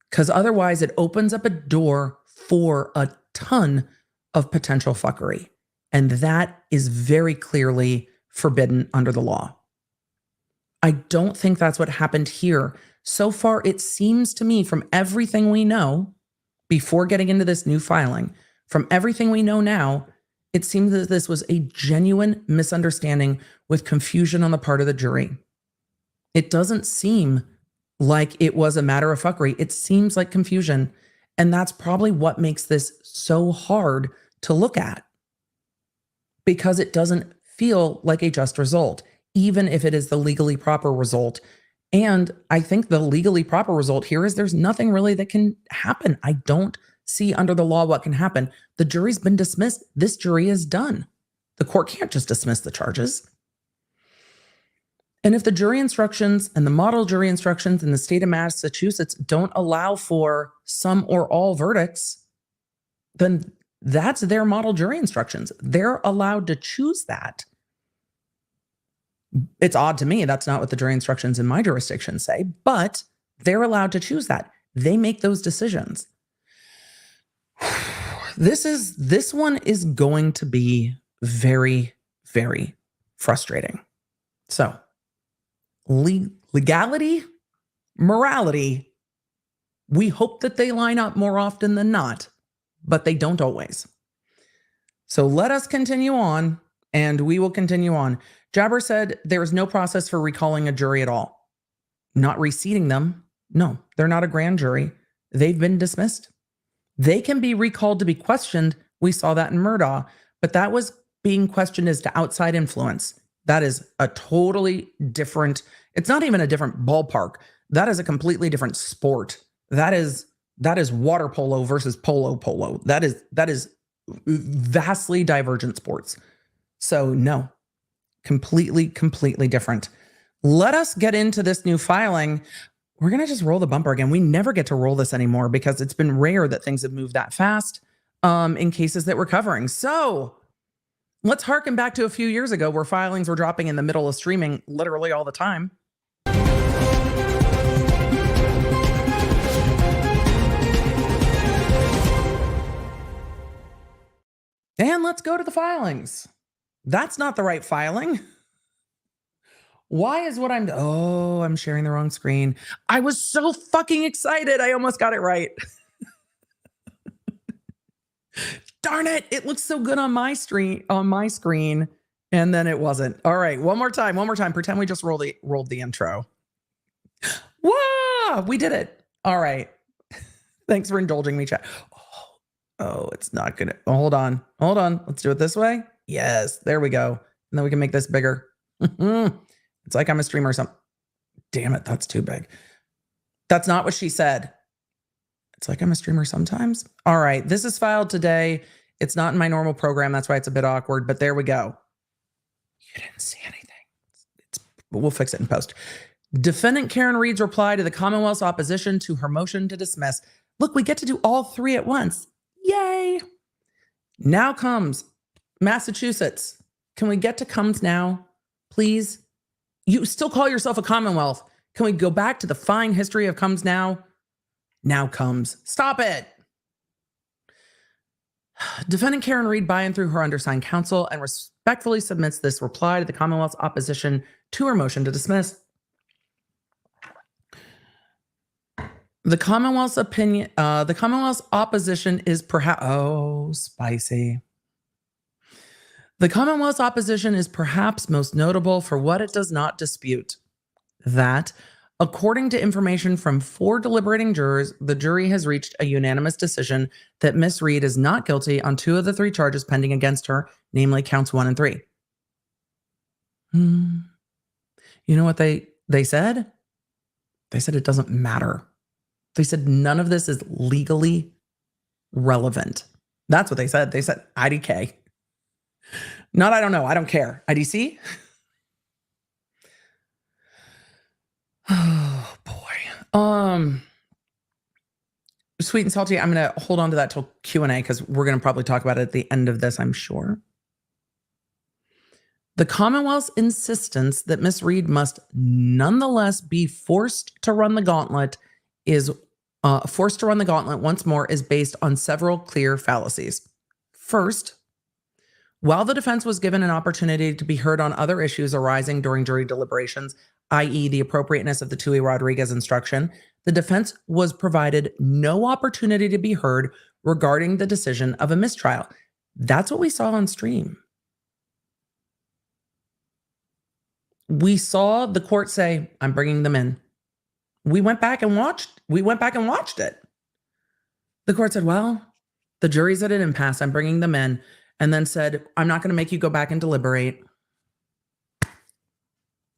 A: Because otherwise it opens up a door for a ton of potential fuckery. And that is very clearly forbidden under the law. I don't think that's what happened here. So far, it seems to me from everything we know before getting into this new filing, from everything we know now, it seems that this was a genuine misunderstanding with confusion on the part of the jury. It doesn't seem like it was a matter of fuckery. It seems like confusion. And that's probably what makes this so hard to look at, because it doesn't feel like a just result, even if it is the legally proper result. And I think the legally proper result here is there's nothing really that can happen. I don't see under the law what can happen. The jury's been dismissed. This jury is done. The court can't just dismiss the charges. And if the jury instructions and the model jury instructions in the state of Massachusetts don't allow for some or all verdicts, then that's their model jury instructions. They're allowed to choose that. It's odd to me. That's not what the jury instructions in my jurisdiction say, but they're allowed to choose that. They make those decisions. This one is going to be very, very frustrating. So, legality, morality, we hope that they line up more often than not, but they don't always. So let us continue on, and we will continue on. Jabber said there is no process for recalling a jury at all. Not reseating them. No, they're not a grand jury. They've been dismissed. They can be recalled to be questioned. We saw that in Murdaugh, but that was being questioned as to outside influence. That is a totally different, it's not even a different ballpark. That is a completely different sport. That is water polo versus polo. That is vastly divergent sports. So no, completely different. Let us get into this new filing. We're going to just roll the bumper again. We never get to roll this anymore because it's been rare that things have moved that fast in cases that we're covering. So let's harken back to a few years ago where filings were dropping in the middle of streaming literally all the time. And let's go to the filings. That's not the right filing. Why is what I'm sharing the wrong screen. I was so fucking excited. I almost got it right. Darn it. It looks so good on my screen, and then it wasn't. All right. One more time. Pretend we just rolled the intro. Whoa, we did it. All right. Thanks for indulging me, chat. Oh, it's not gonna. Hold on. Let's do it this way. Yes, there we go. And then we can make this bigger. It's like I'm a streamer or something. Damn it, that's too big. That's not what she said. It's like I'm a streamer sometimes. All right, this is filed today. It's not in my normal program. That's why it's a bit awkward, but there we go. You didn't see anything. We'll fix it in post. Defendant Karen Reed's reply to the Commonwealth's opposition to her motion to dismiss. Look, we get to do all three at once. Yay. Now comes Massachusetts. Can we get to comes now, please? You still call yourself a Commonwealth. Can we go back to the fine history of comes now? Now comes. Stop it. Defendant Karen Reed by and through her undersigned counsel and respectfully submits this reply to the Commonwealth's opposition to her motion to dismiss. The Commonwealth's opposition is perhaps, spicy. The Commonwealth's opposition is perhaps most notable for what it does not dispute. That, according to information from 4 deliberating jurors, the jury has reached a unanimous decision that Miss Reed is not guilty on 2 of the 3 charges pending against her, namely counts 1 and 3. You know what they said? They said it doesn't matter. They said none of this is legally relevant. That's what they said. They said IDK. Not, I don't know. I don't care. IDC? Oh, boy. Sweet and salty. I'm going to hold on to that till Q&A because we're going to probably talk about it at the end of this, I'm sure. The Commonwealth's insistence that Miss Reed must nonetheless be forced to run the gauntlet once more is based on several clear fallacies. First, while the defense was given an opportunity to be heard on other issues arising during jury deliberations, i.e. the appropriateness of the Tui Rodriguez instruction, the defense was provided no opportunity to be heard regarding the decision of a mistrial. That's what we saw on stream. We saw the court say, I'm bringing them in. We went back and watched it. The court said, well, the jury's at an impasse. I'm bringing them in. And then said, I'm not going to make you go back and deliberate.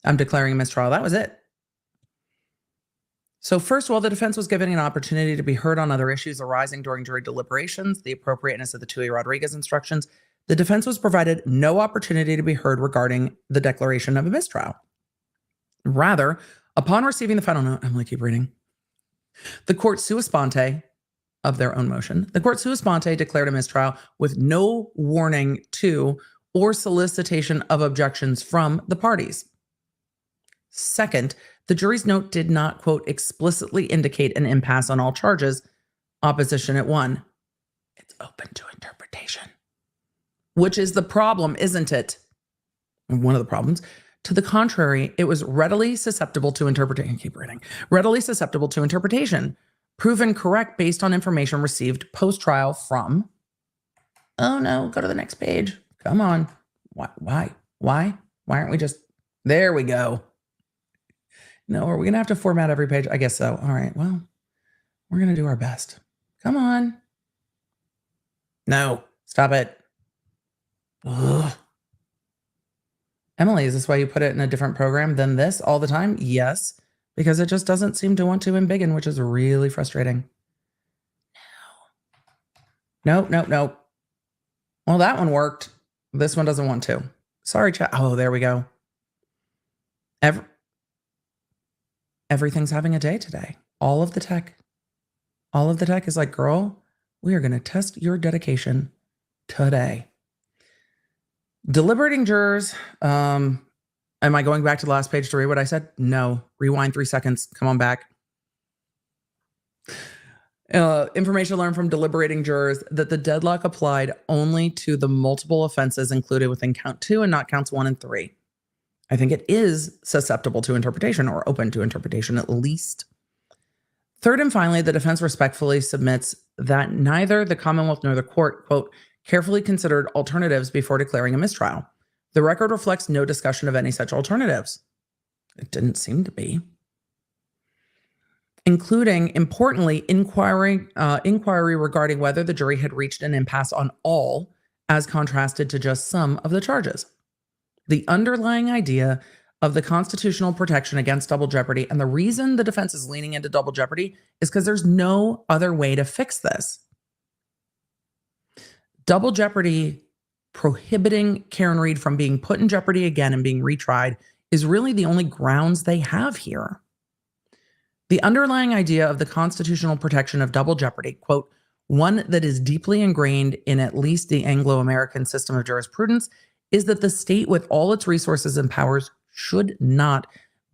A: I'm declaring a mistrial. That was it. So first of all, the defense was given an opportunity to be heard on other issues arising during jury deliberations, the appropriateness of the Tui Rodriguez instructions. The defense was provided no opportunity to be heard regarding the declaration of a mistrial. Rather, upon receiving the final note, I'm going to keep reading. The court sua sponte of their own motion, the court sua sponte declared a mistrial with no warning to or solicitation of objections from the parties. Second, the jury's note did not, quote, explicitly indicate an impasse on all charges. Opposition at 1. It's open to interpretation. Which is the problem, isn't it? One of the problems. To the contrary, it was readily susceptible to interpretation. Keep reading. Readily susceptible to interpretation. Proven correct based on information received post-trial from... Oh no, go to the next page. Come on. Why aren't we just... There we go. No, are we going to have to format every page? I guess so. All right, well, we're going to do our best. Come on. No, stop it. Ugh. Emily, is this why you put it in a different program than this all the time? Yes, because it just doesn't seem to want to embiggen, which is really frustrating. No. Nope. Well, that one worked. This one doesn't want to. Sorry, chat. Oh, there we go. Everything's having a day today. All of the tech is like, girl, we are going to test your dedication today. Deliberating jurors. Am I going back to the last page to read what I said? No. Rewind 3 seconds. Come on back. Information learned from deliberating jurors that the deadlock applied only to the multiple offenses included within count 2 and not counts 1 and 3. I think it is susceptible to interpretation or open to interpretation at least. Third and finally, the defense respectfully submits that neither the Commonwealth nor the court, quote, carefully considered alternatives before declaring a mistrial. The record reflects no discussion of any such alternatives. It didn't seem to be. Including, importantly, inquiry regarding whether the jury had reached an impasse on all, as contrasted to just some of the charges. The underlying idea of the constitutional protection against double jeopardy, and the reason the defense is leaning into double jeopardy is because there's no other way to fix this. Double jeopardy prohibiting Karen Reed from being put in jeopardy again and being retried is really the only grounds they have here. The underlying idea of the constitutional protection of double jeopardy, quote, one that is deeply ingrained in at least the Anglo-American system of jurisprudence, is that the state with all its resources and powers should not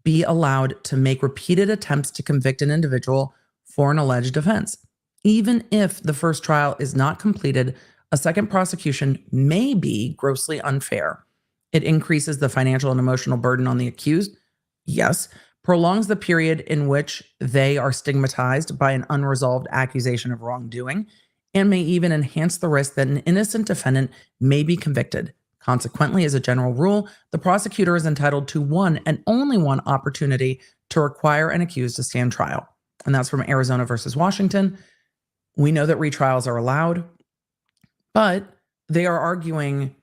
A: be allowed to make repeated attempts to convict an individual for an alleged offense. Even if the first trial is not completed, a second prosecution may be grossly unfair. It increases the financial and emotional burden on the accused. Yes, prolongs the period in which they are stigmatized by an unresolved accusation of wrongdoing, and may even enhance the risk that an innocent defendant may be convicted. Consequently, as a general rule, the prosecutor is entitled to one and only one opportunity to require an accused to stand trial. And that's from Arizona versus Washington. We know that retrials are allowed, but they are arguing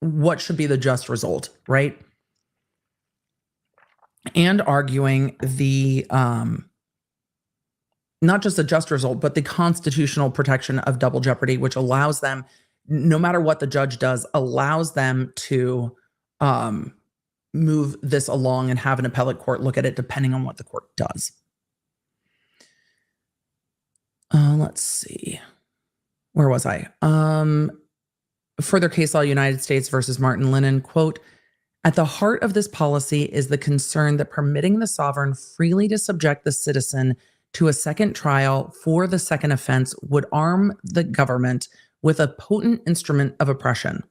A: what should be the just result, right? And arguing the not just the just result, but the constitutional protection of double jeopardy, which allows them, no matter what the judge does, allows them to move this along and have an appellate court look at it depending on what the court does. Let's see. Where was I? Further case law, United States versus Martin Lennon, quote, at the heart of this policy is the concern that permitting the sovereign freely to subject the citizen to a second trial for the second offense would arm the government with a potent instrument of oppression.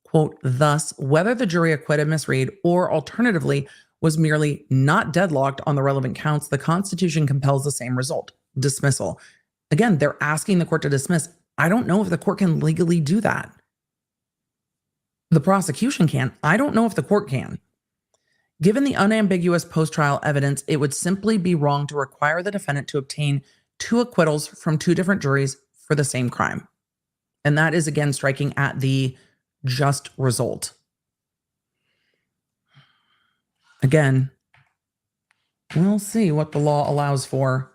A: Quote, thus, whether the jury acquitted Miss Reed or alternatively was merely not deadlocked on the relevant counts, the Constitution compels the same result, dismissal. Again, they're asking the court to dismiss. I don't know if the court can legally do that. The prosecution can. I don't know if the court can. Given the unambiguous post-trial evidence, it would simply be wrong to require the defendant to obtain 2 acquittals from 2 different juries for the same crime. And that is, again, striking at the just result. Again, we'll see what the law allows for.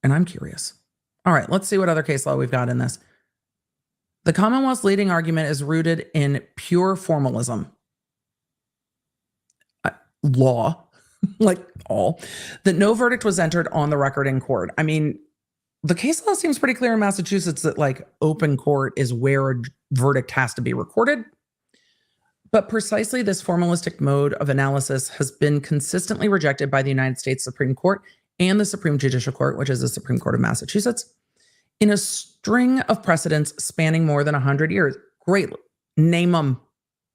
A: And I'm curious. All right, let's see what other case law we've got in this. The Commonwealth's leading argument is rooted in pure formalism. Law, like all, that no verdict was entered on the record in court. I mean, the case law seems pretty clear in Massachusetts that like open court is where a verdict has to be recorded. But precisely this formalistic mode of analysis has been consistently rejected by the United States Supreme Court and the Supreme Judicial Court, which is the Supreme Court of Massachusetts, in a string of precedents spanning more than 100 years. Great. Name them.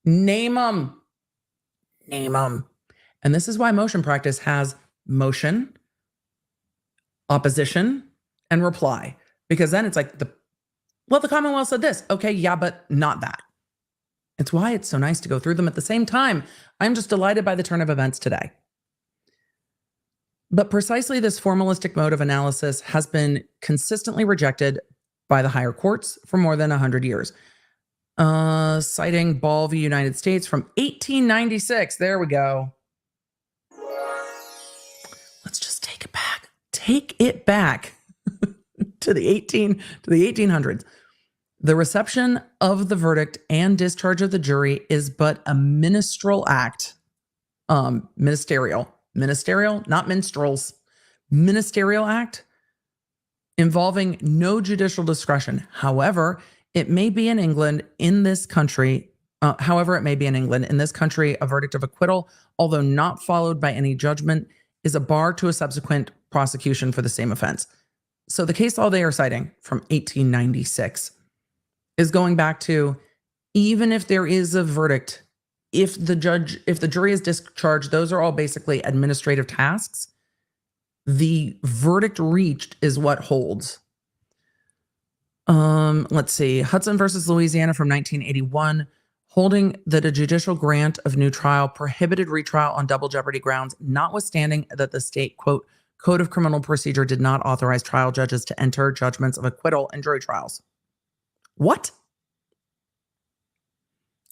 A: Name them. Name them. And this is why motion practice has motion, opposition, and reply. Because then it's like, the Commonwealth said this. Okay, yeah, but not that. It's why it's so nice to go through them at the same time. I'm just delighted by the turn of events today. But precisely this formalistic mode of analysis has been consistently rejected by the higher courts for more than 100 years. Citing Ball v. United States from 1896. There we go. Let's just take it back. Take it back to the 1800s. The reception of the verdict and discharge of the jury is but a ministerial act. Ministerial, not minstrels. Ministerial act involving no judicial discretion. However, it may be in England in this country. A verdict of acquittal, although not followed by any judgment, is a bar to a subsequent prosecution for the same offense. So the case law they are citing from 1896 is going back to, even if there is a verdict, if the jury is discharged, those are all basically administrative tasks. The verdict reached is what holds. Let's see. Hudson versus Louisiana from 1981, holding that a judicial grant of new trial prohibited retrial on double jeopardy grounds, notwithstanding that the state, quote, Code of Criminal Procedure did not authorize trial judges to enter judgments of acquittal in jury trials. What?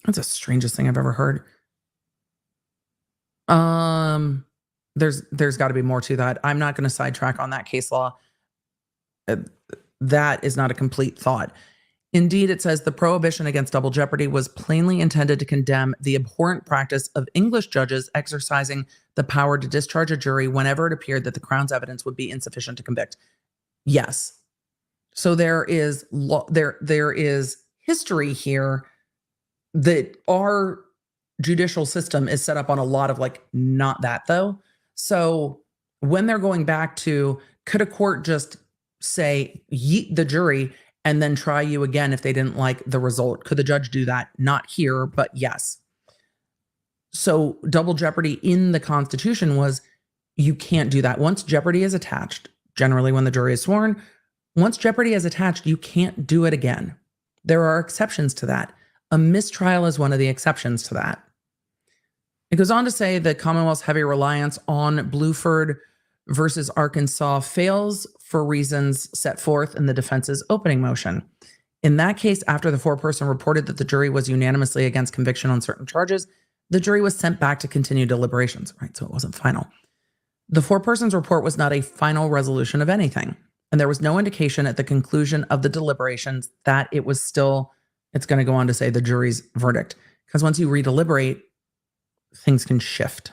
A: That's the strangest thing I've ever heard. There's got to be more to that. I'm not going to sidetrack on that case law. That is not a complete thought. Indeed, it says the prohibition against double jeopardy was plainly intended to condemn the abhorrent practice of English judges exercising the power to discharge a jury whenever it appeared that the Crown's evidence would be insufficient to convict. Yes. So there is history here that our judicial system is set up on a lot of like, not that though. So when they're going back to, could a court just say, yeet the jury and then try you again if they didn't like the result? Could the judge do that? Not here, but yes. So double jeopardy in the Constitution was, you can't do that. Once jeopardy is attached, generally when the jury is sworn, once jeopardy is attached, you can't do it again. There are exceptions to that. A mistrial is one of the exceptions to that. It goes on to say that Commonwealth's heavy reliance on Bluford versus Arkansas fails for reasons set forth in the defense's opening motion. In that case, after the foreperson reported that the jury was unanimously against conviction on certain charges, the jury was sent back to continue deliberations, right? So it wasn't final. The foreperson's report was not a final resolution of anything, and there was no indication at the conclusion of the deliberations that it was still, it's going to go on to say, the jury's verdict. Because once you redeliberate, things can shift.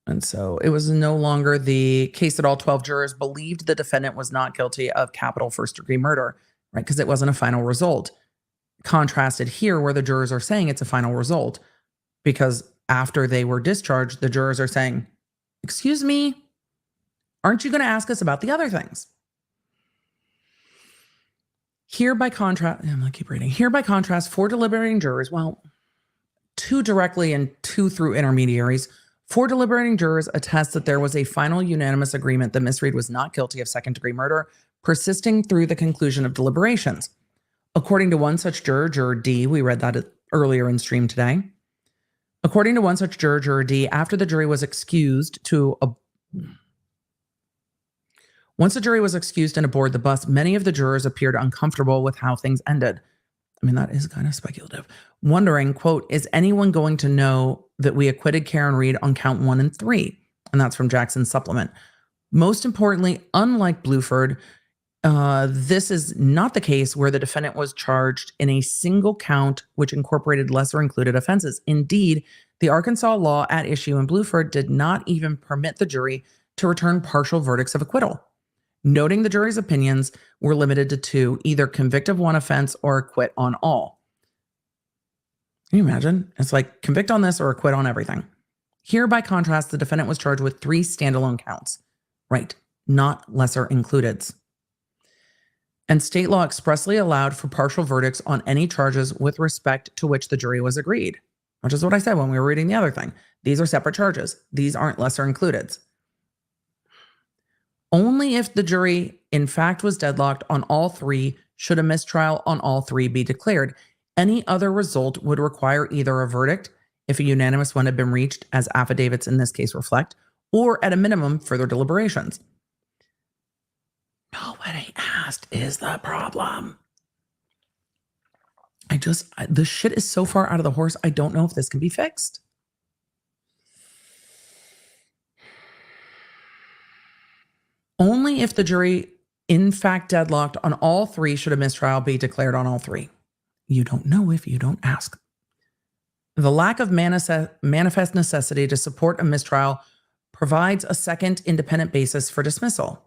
A: And so it was no longer the case that all 12 jurors believed the defendant was not guilty of capital first-degree murder, right? Because it wasn't a final result. Contrasted here where the jurors are saying it's a final result because after they were discharged, the jurors are saying, excuse me, aren't you going to ask us about the other things? Here by contrast, I'm going to keep reading. Here by contrast, 4 deliberating jurors, well, 2 directly and 2 through intermediaries, 4 deliberating jurors attest that there was a final unanimous agreement that Miss Reed was not guilty of second-degree murder, persisting through the conclusion of deliberations. According to one such juror, Juror D, we read that earlier in stream today. According to one such juror, Juror D, after the jury was excused once the jury was excused and aboard the bus, many of the jurors appeared uncomfortable with how things ended. I mean, that is kind of speculative. Wondering, quote, is anyone going to know that we acquitted Karen Reed on count 1 and 3? And that's from Jackson's supplement. Most importantly, unlike Bluford, this is not the case where the defendant was charged in a single count which incorporated lesser included offenses. Indeed, the Arkansas law at issue in Bluford did not even permit the jury to return partial verdicts of acquittal, noting the jury's opinions were limited to 2, either convict of one offense or acquit on all. Can you imagine? It's like convict on this or acquit on everything. Here, by contrast, the defendant was charged with 3 standalone counts. Right, not lesser includeds. And state law expressly allowed for partial verdicts on any charges with respect to which the jury was agreed, which is what I said when we were reading the other thing. These are separate charges. These aren't lesser includeds. Only if the jury, in fact, was deadlocked on all 3 should a mistrial on all 3 be declared. Any other result would require either a verdict, if a unanimous one had been reached, as affidavits in this case reflect, or at a minimum, further deliberations. Nobody asked is the problem. The shit is so far out of the horse, I don't know if this can be fixed. Only if the jury, in fact, deadlocked on all 3 should a mistrial be declared on all 3. You don't know if you don't ask. The lack of manifest necessity to support a mistrial provides a second independent basis for dismissal.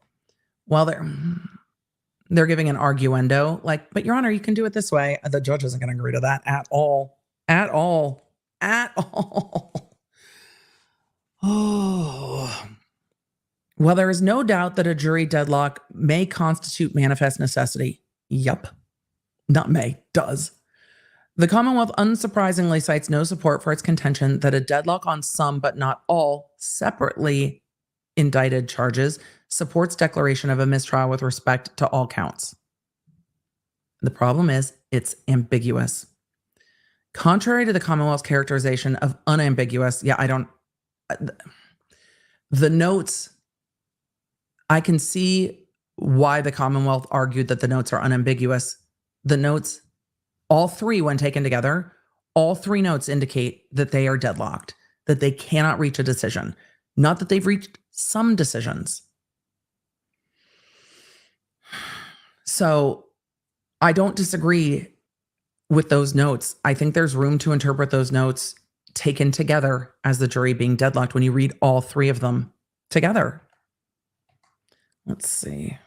A: While they're giving an arguendo, like, but Your Honor, you can do it this way. The judge isn't going to agree to that at all. At all. At all. Oh. Well, there is no doubt that a jury deadlock may constitute manifest necessity. Yup. Not may, does. The Commonwealth unsurprisingly cites no support for its contention that a deadlock on some but not all separately indicted charges supports declaration of a mistrial with respect to all counts. The problem is it's ambiguous. Contrary to the Commonwealth's characterization of unambiguous, the notes, I can see why the Commonwealth argued that the notes are unambiguous. The notes, all 3 when taken together, all 3 notes indicate that they are deadlocked, that they cannot reach a decision, not that they've reached some decisions. So I don't disagree with those notes. I think there's room to interpret those notes taken together as the jury being deadlocked when you read all 3 of them together. Let's see.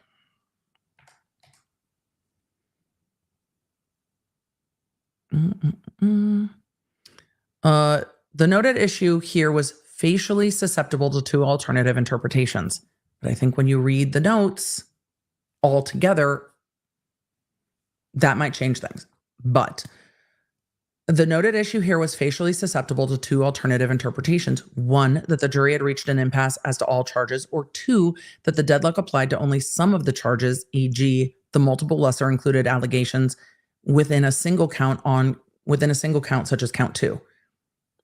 A: The noted issue here was facially susceptible to 2 alternative interpretations. But I think when you read the notes all together, that might change things. But the noted issue here was facially susceptible to 2 alternative interpretations. 1, that the jury had reached an impasse as to all charges, or 2, that the deadlock applied to only some of the charges, e.g., the multiple lesser included allegations within a single count such as count 2.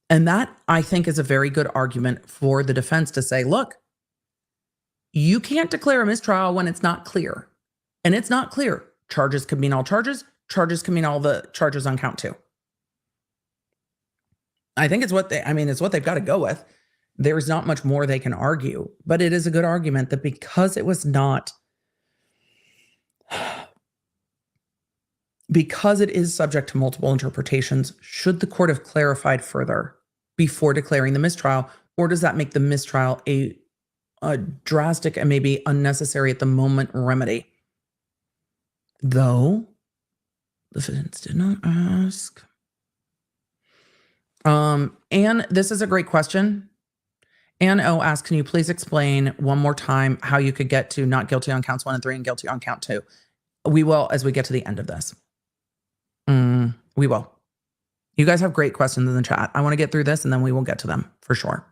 A: And that, I think, is a very good argument for the defense to say, look, you can't declare a mistrial when it's not clear. And it's not clear. Charges could mean all charges. Charges could mean all the charges on count 2. I think it's what they've got to go with. There's not much more they can argue, but it is a good argument that because it was not, because it is subject to multiple interpretations, should the court have clarified further before declaring the mistrial, Or does that make the mistrial a drastic and maybe unnecessary at the moment remedy? Though the defendants did not ask. And this is a great question. Ann O asks, can you please explain one more time how you could get to not guilty on counts 1 and 3 and guilty on count 2? We will as we get to the end of this. We will. You guys have great questions in the chat. I want to get through this and then we will get to them for sure.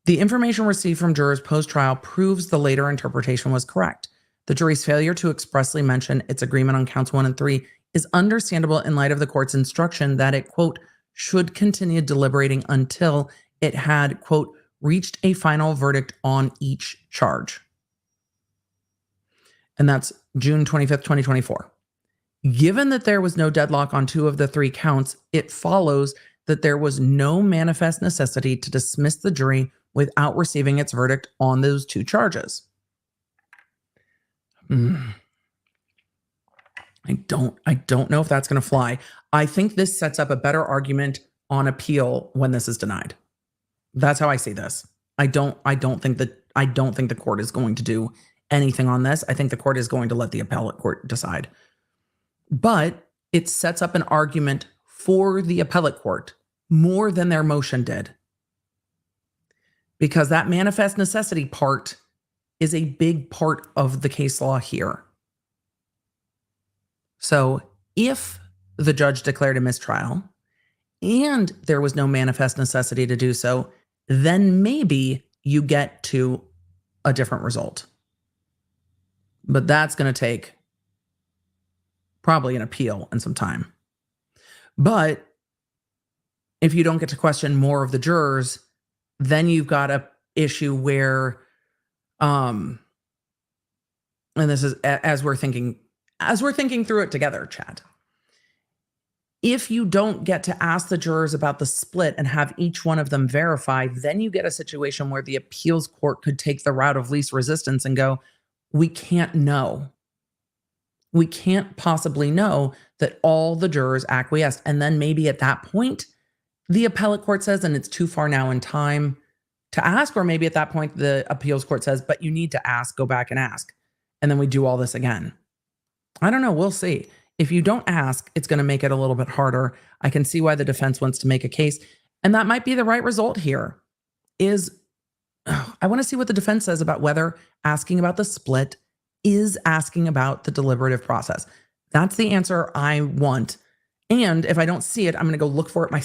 A: The information received from jurors post-trial proves the later interpretation was correct. The jury's failure to expressly mention its agreement on counts 1 and 3 is understandable in light of the court's instruction that it, quote, should continue deliberating until it had, quote, reached a final verdict on each charge. And that's June 25th, 2024. Given that there was no deadlock on 2 of the 3 counts, it follows that there was no manifest necessity to dismiss the jury without receiving its verdict on those 2 charges. I don't know if that's going to fly. I think this sets up a better argument on appeal when this is denied. That's how I see this. I don't think the court is going to do anything on this. I think the court is going to let the appellate court decide. But it sets up an argument for the appellate court more than their motion did. Because that manifest necessity part is a big part of the case law here. So if the judge declared a mistrial and there was no manifest necessity to do so, then maybe you get to a different result. But that's going to take probably an appeal and some time. But if you don't get to question more of the jurors, then you've got an issue where, and this is as we're thinking through it together, Chad. If you don't get to ask the jurors about the split and have each one of them verify, then you get a situation where the appeals court could take the route of least resistance and go, we can't know. We can't possibly know that all the jurors acquiesced. And then maybe at that point, the appellate court says, and it's too far now in time to ask, or maybe at that point, the appeals court says, but you need to ask, go back and ask. And then we do all this again. I don't know. We'll see. If you don't ask, it's going to make it a little bit harder. I can see why the defense wants to make a case. And that might be the right result here. I want to see what the defense says about whether asking about the split is asking about the deliberative process. That's the answer I want. And if I don't see it, I'm going to go look for it my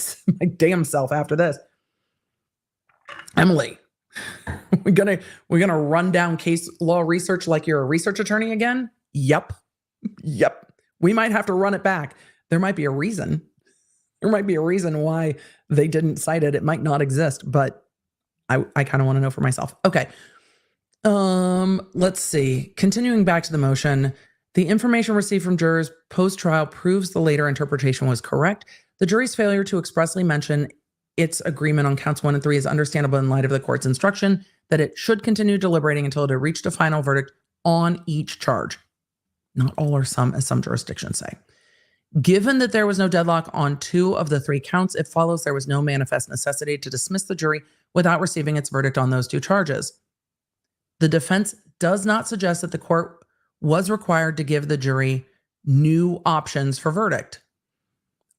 A: damn self after this. Emily, we're gonna run down case law research like you're a research attorney again? Yep. We might have to run it back. There might be a reason. There might be a reason why they didn't cite it. It might not exist, but I kind of want to know for myself. Okay. Let's see. Continuing back to the motion, the information received from jurors post-trial proves the later interpretation was correct. The jury's failure to expressly mention its agreement on counts 1 and 3 is understandable in light of the court's instruction that it should continue deliberating until it had reached a final verdict on each charge. Not all or some, as some jurisdictions say. Given that there was no deadlock on 2 of the 3 counts, it follows there was no manifest necessity to dismiss the jury without receiving its verdict on those 2 charges. The defense does not suggest that the court was required to give the jury new options for verdict,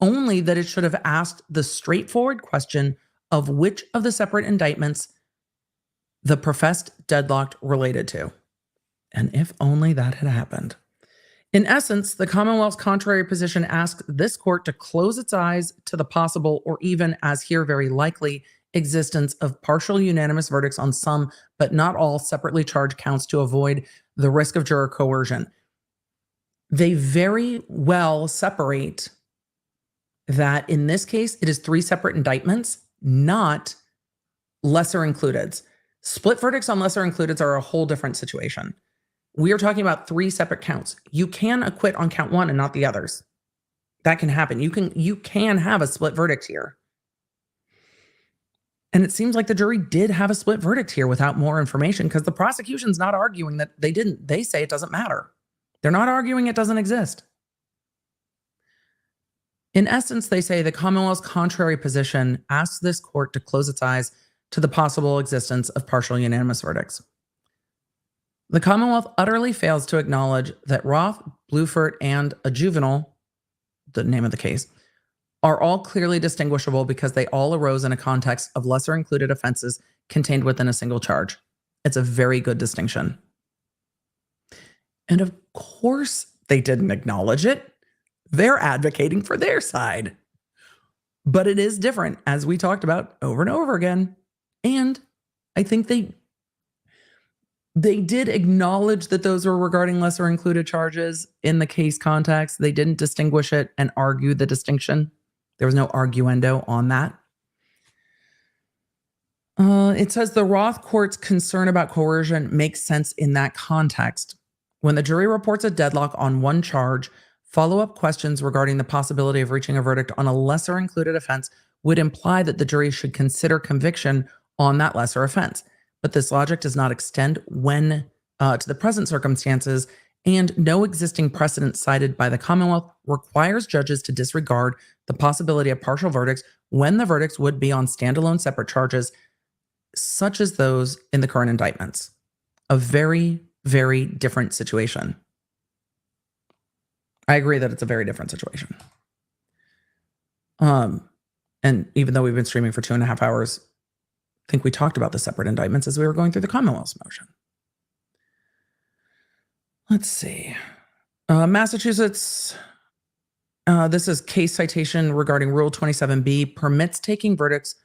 A: only that it should have asked the straightforward question of which of the separate indictments the professed deadlock related to. And if only that had happened. In essence, the Commonwealth's contrary position asked this court to close its eyes to the possible, or even as here very likely, existence of partial unanimous verdicts on some, but not all, separately charged counts to avoid the risk of juror coercion. They very well separate that in this case, it is 3 separate indictments, not lesser includeds. Split verdicts on lesser includeds are a whole different situation. We are talking about 3 separate counts. You can acquit on count 1 and not the others. That can happen. You can have a split verdict here. And it seems like the jury did have a split verdict here without more information, because the prosecution's not arguing that they didn't. They say it doesn't matter. They're not arguing it doesn't exist. In essence, they say the Commonwealth's contrary position asks this court to close its eyes to the possible existence of partial unanimous verdicts. The Commonwealth utterly fails to acknowledge that Roth, Bluford, and a juvenile, the name of the case, are all clearly distinguishable because they all arose in a context of lesser included offenses contained within a single charge. It's a very good distinction. And of course, they didn't acknowledge it. They're advocating for their side. But it is different, as we talked about over and over again. And I think they did acknowledge that those were regarding lesser included charges in the case context. They didn't distinguish it and argue the distinction. There was no arguendo on that. It says the Roth court's concern about coercion makes sense in that context. When the jury reports a deadlock on one charge, follow-up questions regarding the possibility of reaching a verdict on a lesser included offense would imply that the jury should consider conviction on that lesser offense. But this logic does not extend to the present circumstances, and no existing precedent cited by the Commonwealth requires judges to disregard the possibility of partial verdicts when the verdicts would be on standalone separate charges, such as those in the current indictments. A very, very different situation. I agree that it's a very different situation. And even though we've been streaming for 2.5 hours, I think we talked about the separate indictments as we were going through the Commonwealth's motion. Let's see. Massachusetts, this is case citation regarding Rule 27B, permits taking verdicts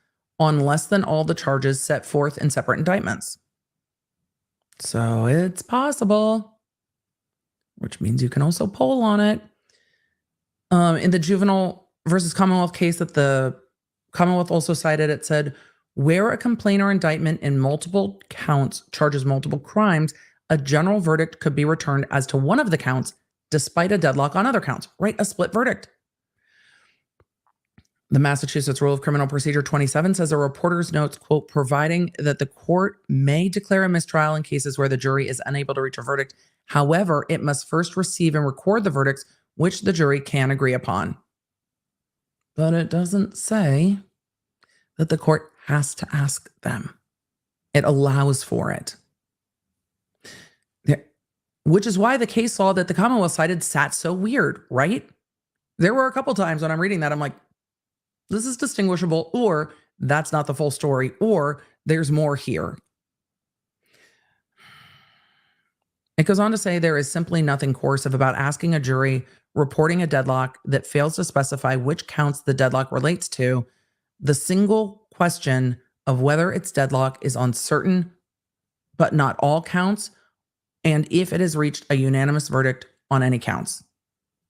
A: on less than all the charges set forth in separate indictments. So it's possible, which means you can also poll on it. In the juvenile versus Commonwealth case that the Commonwealth also cited, it said, where a complaint or indictment in multiple counts charges multiple crimes, a general verdict could be returned as to one of the counts despite a deadlock on other counts, right? A split verdict. The Massachusetts Rule of Criminal Procedure 27 says a reporter's notes, quote, providing that the court may declare a mistrial in cases where the jury is unable to reach a verdict. However, it must first receive and record the verdicts which the jury can agree upon. But it doesn't say that the court has to ask them. It allows for it. Which is why the case law that the Commonwealth cited sat so weird, right? There were a couple times when I'm reading that, I'm like, this is distinguishable, or that's not the full story, or there's more here. It goes on to say there is simply nothing coercive about asking a jury reporting a deadlock that fails to specify which counts the deadlock relates to. The single question of whether its deadlock is on certain but not all counts, and if it has reached a unanimous verdict on any counts.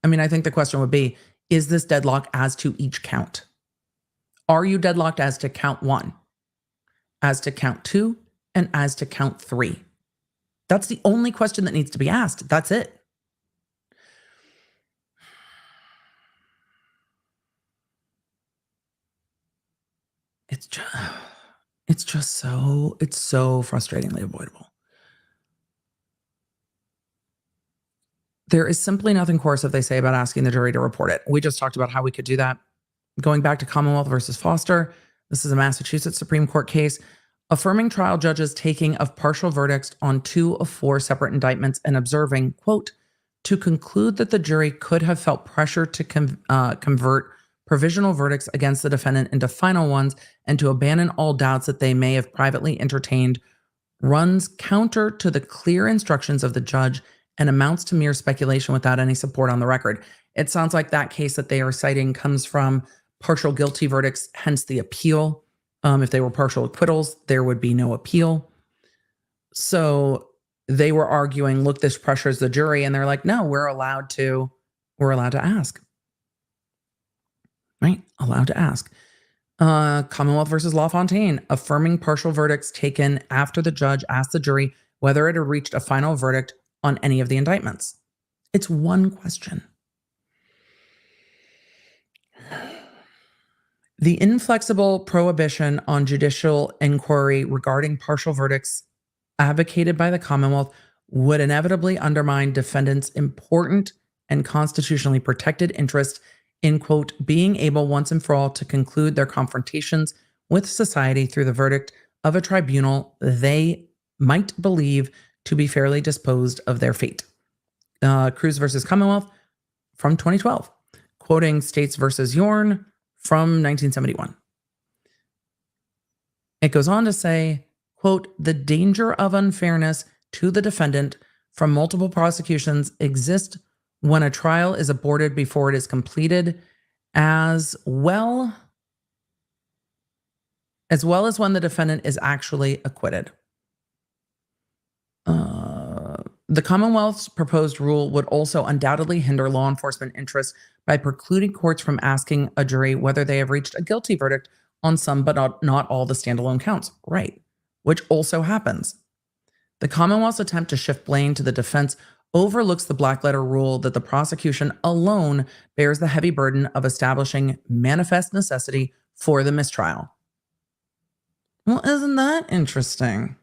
A: I mean, I think the question would be, is this deadlock as to each count? Are you deadlocked as to count 1, as to count 2, and as to count 3? That's the only question that needs to be asked. That's it. It's so frustratingly avoidable. There is simply nothing coercive, they say, about asking the jury to report it. We just talked about how we could do that. Going back to Commonwealth versus Foster, this is a Massachusetts Supreme Court case, affirming trial judges taking of partial verdicts on 2 of 4 separate indictments and observing, quote, to conclude that the jury could have felt pressure to convert provisional verdicts against the defendant into final ones and to abandon all doubts that they may have privately entertained runs counter to the clear instructions of the judge and amounts to mere speculation without any support on the record. It sounds like that case that they are citing comes from partial guilty verdicts, hence the appeal. If they were partial acquittals, there would be no appeal. So they were arguing, look, this pressures the jury. And they're like, no, we're allowed to ask. Right? Allowed to ask. Commonwealth versus LaFontaine, affirming partial verdicts taken after the judge asked the jury whether it had reached a final verdict on any of the indictments. It's one question. The inflexible prohibition on judicial inquiry regarding partial verdicts advocated by the Commonwealth would inevitably undermine defendants' important and constitutionally protected interest in, quote, being able once and for all to conclude their confrontations with society through the verdict of a tribunal they might believe to be fairly disposed of their fate. Cruz versus Commonwealth from 2012, quoting States versus Yorn from 1971. It goes on to say, quote, the danger of unfairness to the defendant from multiple prosecutions exists when a trial is aborted before it is completed, as well as when the defendant is actually acquitted. The Commonwealth's proposed rule would also undoubtedly hinder law enforcement interests by precluding courts from asking a jury whether they have reached a guilty verdict on some but not all the standalone counts. Right. Which also happens. The Commonwealth's attempt to shift blame to the defense overlooks the black letter rule that the prosecution alone bears the heavy burden of establishing manifest necessity for the mistrial. Well, isn't that interesting?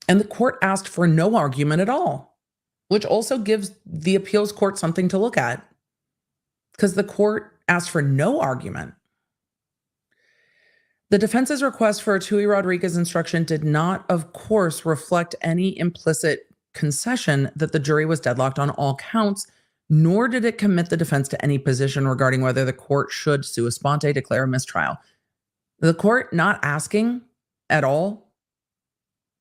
A: And the court asked for no argument at all, which also gives the appeals court something to look at, because the court asked for no argument. The defense's request for a Tui Rodriguez instruction did not, of course, reflect any implicit concession that the jury was deadlocked on all counts, nor did it commit the defense to any position regarding whether the court should sua sponte declare a mistrial. The court not asking at all,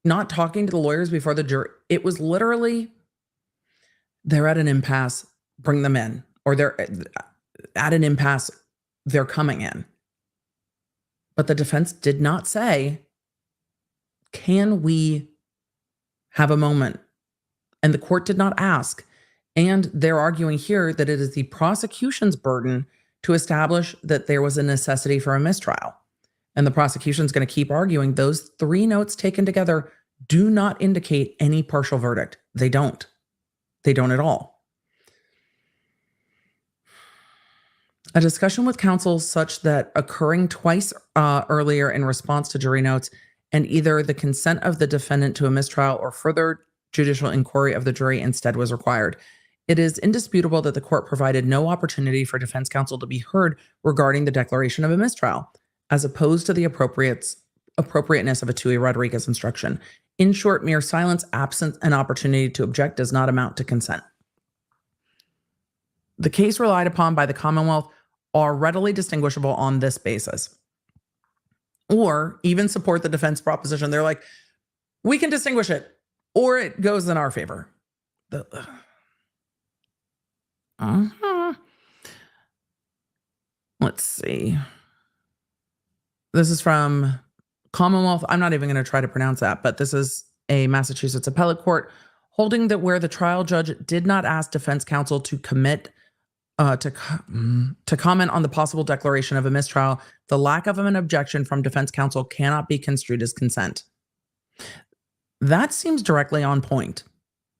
A: not talking to the lawyers before the jury, it was literally, they're at an impasse, bring them in. Or they're at an impasse, they're coming in. But the defense did not say, can we have a moment? And the court did not ask. And they're arguing here that it is the prosecution's burden to establish that there was a necessity for a mistrial. And the prosecution's going to keep arguing those three notes taken together do not indicate any partial verdict. They don't. They don't at all. A discussion with counsel such that occurring twice earlier in response to jury notes and either the consent of the defendant to a mistrial or further judicial inquiry of the jury instead was required. It is indisputable that the court provided no opportunity for defense counsel to be heard regarding the declaration of a mistrial, as opposed to the appropriateness of a Tui Rodriguez instruction. In short, mere silence, absent an opportunity to object, does not amount to consent. The case relied upon by the Commonwealth are readily distinguishable on this basis, or even support the defense proposition. They're like, we can distinguish it, or it goes in our favor. Let's see. This is from Commonwealth. I'm not even going to try to pronounce that, but this is a Massachusetts appellate court holding that where the trial judge did not ask defense counsel to comment on the possible declaration of a mistrial, the lack of an objection from defense counsel cannot be construed as consent. That seems directly on point.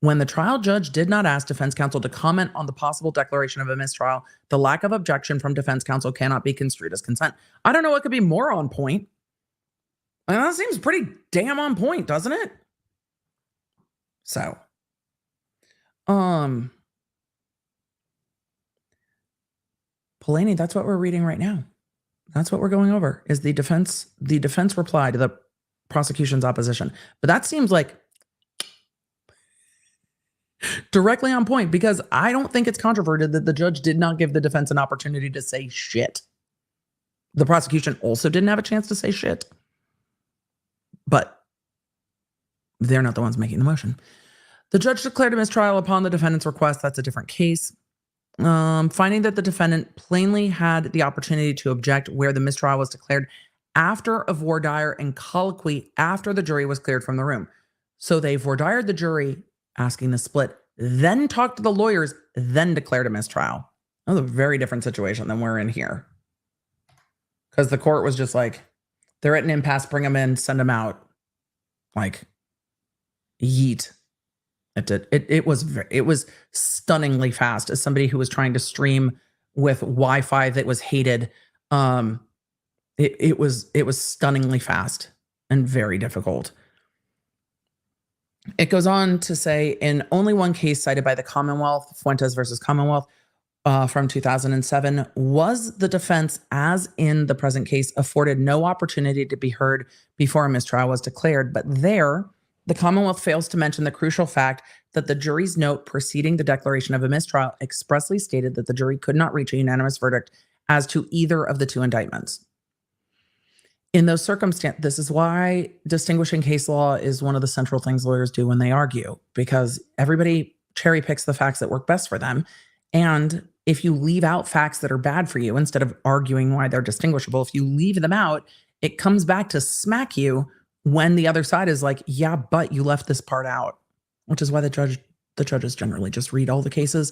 A: When the trial judge did not ask defense counsel to comment on the possible declaration of a mistrial, the lack of objection from defense counsel cannot be construed as consent. I don't know what could be more on point. I mean, that seems pretty damn on point, doesn't it? So, Polanyi, that's what we're reading right now. That's what we're going over, is the defense reply to the prosecution's opposition. But that seems like directly on point, because I don't think it's controverted that the judge did not give the defense an opportunity to say shit. The prosecution also didn't have a chance to say shit. But they're not the ones making the motion. The judge declared a mistrial upon the defendant's request. That's a different case. Finding that the defendant plainly had the opportunity to object where the mistrial was declared after a voir dire and colloquy after the jury was cleared from the room. So they voir dired the jury, asking the split, then talked to the lawyers, then declared a mistrial. That was a very different situation than we're in here. Because the court was just like, they're at an impasse, bring them in, send them out. Like, yeet. It was stunningly fast. As somebody who was trying to stream with Wi-Fi that was hated, it was stunningly fast and very difficult. It goes on to say, in only one case cited by the Commonwealth, Fuentes versus Commonwealth, from 2007, was the defense, as in the present case, afforded no opportunity to be heard before a mistrial was declared. But there, the Commonwealth fails to mention the crucial fact that the jury's note preceding the declaration of a mistrial expressly stated that the jury could not reach a unanimous verdict as to either of the two indictments. In those circumstances, this is why distinguishing case law is one of the central things lawyers do when they argue, because everybody cherry picks the facts that work best for them. And if you leave out facts that are bad for you, instead of arguing why they're distinguishable, if you leave them out, it comes back to smack you when the other side is like, yeah, but you left this part out, which is why the judges generally just read all the cases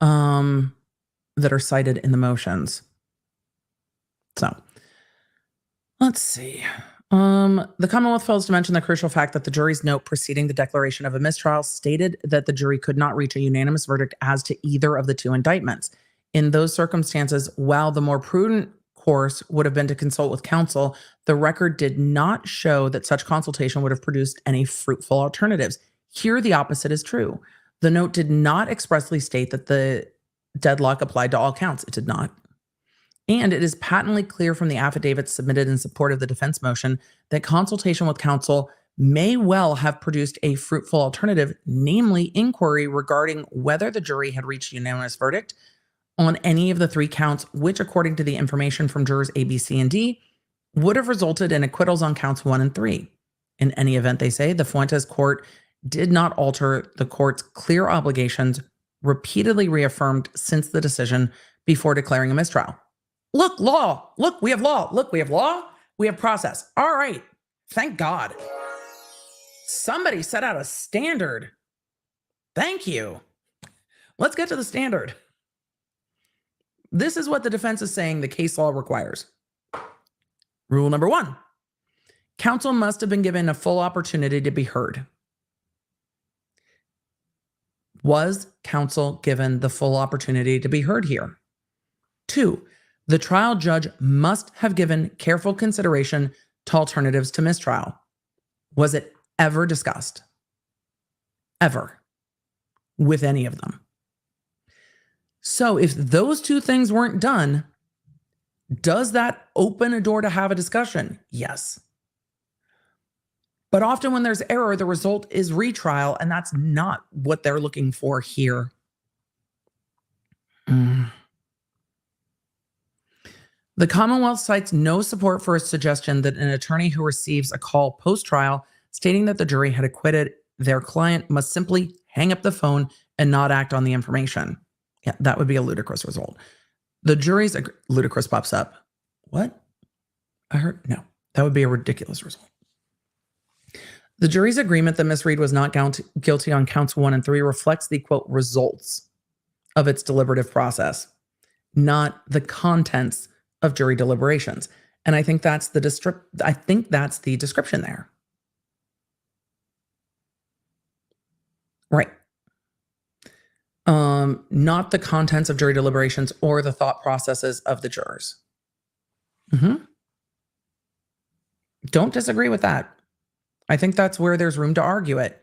A: that are cited in the motions. So let's see. The Commonwealth fails to mention the crucial fact that the jury's note preceding the declaration of a mistrial stated that the jury could not reach a unanimous verdict as to either of the two indictments. In those circumstances, while the more prudent course would have been to consult with counsel, the record did not show that such consultation would have produced any fruitful alternatives. Here, the opposite is true. The note did not expressly state that the deadlock applied to all counts. It did not. And it is patently clear from the affidavits submitted in support of the defense motion that consultation with counsel may well have produced a fruitful alternative, namely inquiry regarding whether the jury had reached a unanimous verdict on any of the three counts, which, according to the information from jurors A, B, C, and D, would have resulted in acquittals on counts 1 and 3. In any event, they say, the Fuentes court did not alter the court's clear obligations, repeatedly reaffirmed since the decision before declaring a mistrial. Look, law. Look, we have law. Look, we have law. We have process. All right. Thank God. Somebody set out a standard. Thank you. Let's get to the standard. This is what the defense is saying the case law requires. Rule number 1. Counsel must have been given a full opportunity to be heard. Was counsel given the full opportunity to be heard here? 2. The trial judge must have given careful consideration to alternatives to mistrial. Was it ever discussed? Ever? With any of them? So if those two things weren't done, does that open a door to have a discussion? Yes. But often when there's error, the result is retrial, and that's not what they're looking for here. The Commonwealth cites no support for a suggestion that an attorney who receives a call post-trial stating that the jury had acquitted their client must simply hang up the phone and not act on the information. Yeah, that would be a ludicrous result. The jury's ludicrous pops up. What? I heard no. That would be a ridiculous result. The jury's agreement that Ms. Reed was not guilty on counts 1 and 3 reflects the, quote, results of its deliberative process, not the contents of jury deliberations. And I think that's the description there. Right. Not the contents of jury deliberations or the thought processes of the jurors. Don't disagree with that. I think that's where there's room to argue it.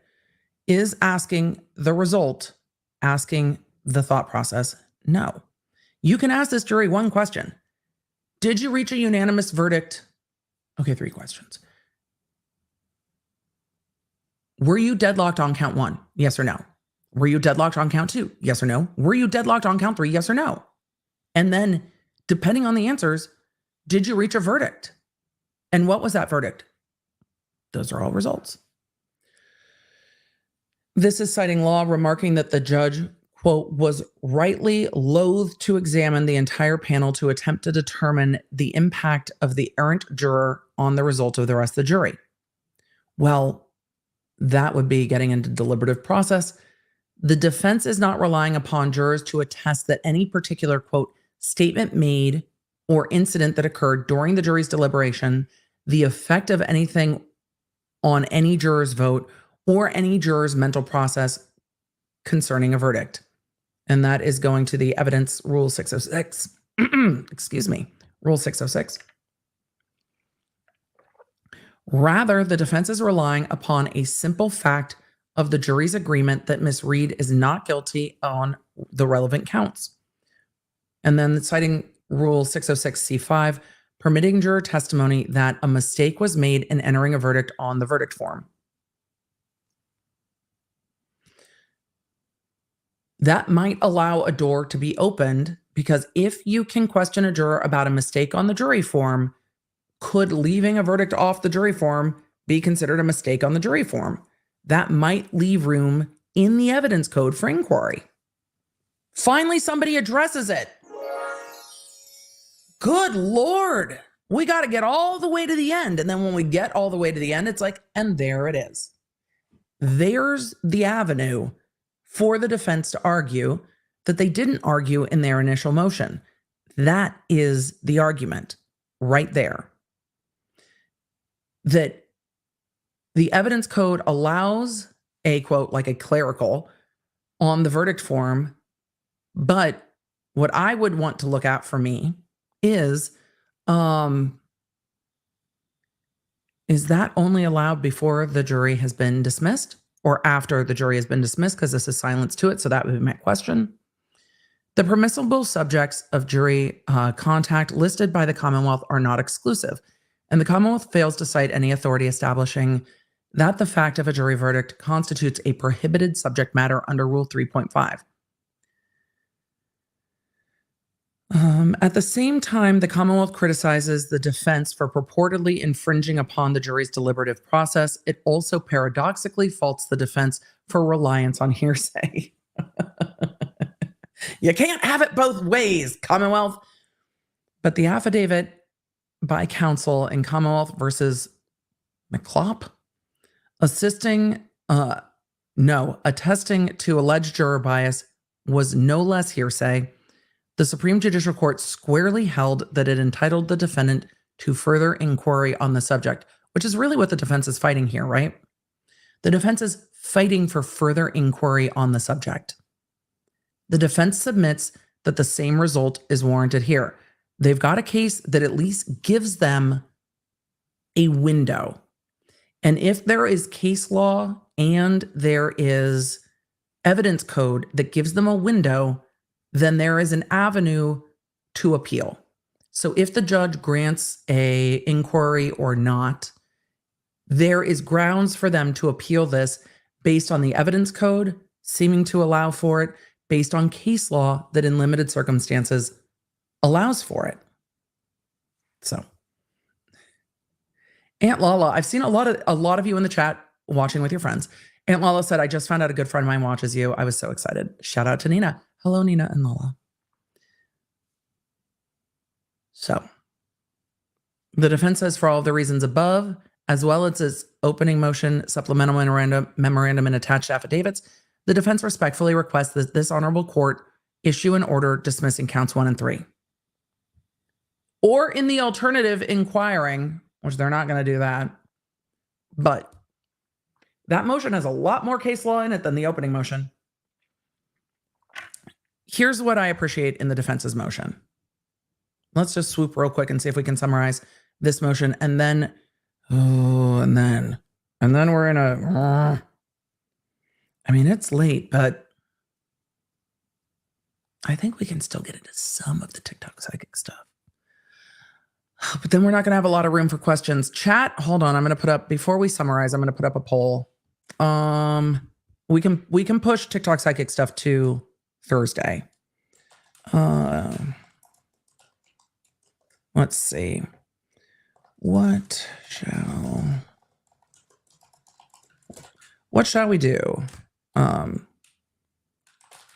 A: Is asking the result, asking the thought process? No. You can ask this jury one question. Did you reach a unanimous verdict? Okay, 3 questions. Were you deadlocked on count 1? Yes or no? Were you deadlocked on count 2? Yes or no? Were you deadlocked on count 3? Yes or no? And then, depending on the answers, did you reach a verdict? And what was that verdict? Those are all results. This is citing law, remarking that the judge, quote, was rightly loath to examine the entire panel to attempt to determine the impact of the errant juror on the result of the rest of the jury. Well, that would be getting into deliberative process. The defense is not relying upon jurors to attest that any particular, quote, statement made or incident that occurred during the jury's deliberation, the effect of anything on any juror's vote or any juror's mental process concerning a verdict. And that is going to the evidence rule 606. Excuse me, rule 606. Rather, the defense is relying upon a simple fact of the jury's agreement that Miss Reed is not guilty on the relevant counts. And then citing Rule 606C5, permitting juror testimony that a mistake was made in entering a verdict on the verdict form. That might allow a door to be opened, because if you can question a juror about a mistake on the jury form, could leaving a verdict off the jury form be considered a mistake on the jury form? That might leave room in the evidence code for inquiry. Finally, somebody addresses it. Good Lord. We got to get all the way to the end. And then when we get all the way to the end, it's like, and there it is. There's the avenue for the defense to argue that they didn't argue in their initial motion. That is the argument right there. That the evidence code allows a, quote, like a clerical on the verdict form. But what I would want to look at for me is that only allowed before the jury has been dismissed or after the jury has been dismissed? Because this is silence to it. So that would be my question. The permissible subjects of jury contact listed by the Commonwealth are not exclusive. And the Commonwealth fails to cite any authority establishing that the fact of a jury verdict constitutes a prohibited subject matter under Rule 3.5. At the same time, the Commonwealth criticizes the defense for purportedly infringing upon the jury's deliberative process. It also paradoxically faults the defense for reliance on hearsay. You can't have it both ways, Commonwealth. But the affidavit by counsel in Commonwealth versus McClop, attesting to alleged juror bias was no less hearsay. The Supreme Judicial Court squarely held that it entitled the defendant to further inquiry on the subject, which is really what the defense is fighting here, right? The defense is fighting for further inquiry on the subject. The defense submits that the same result is warranted here. They've got a case that at least gives them a window. And if there is case law and there is evidence code that gives them a window, then there is an avenue to appeal. So if the judge grants a inquiry or not, there is grounds for them to appeal this based on the evidence code seeming to allow for it, based on case law that in limited circumstances allows for it. So, Aunt Lala, I've seen a lot of you in the chat watching with your friends. Aunt Lala said, I just found out a good friend of mine watches you. I was so excited. Shout out to Nina. Hello, Nina and Lala. So, the defense says for all of the reasons above, as well as its opening motion, supplemental memorandum, and attached affidavits, the defense respectfully requests that this honorable court issue an order dismissing counts 1 and 3. Or in the alternative, inquiring, which they're not going to do that. But that motion has a lot more case law in it than the opening motion. Here's what I appreciate in the defense's motion. Let's just swoop real quick and see if we can summarize this motion. And then, and then we're in a, I mean, it's late, but I think we can still get into some of the TikTok psychic stuff. But then we're not going to have a lot of room for questions. Chat, hold on. I'm going to put up, before we summarize, I'm going to put up a poll. We can push TikTok psychic stuff to Thursday. Let's see. What shall we do?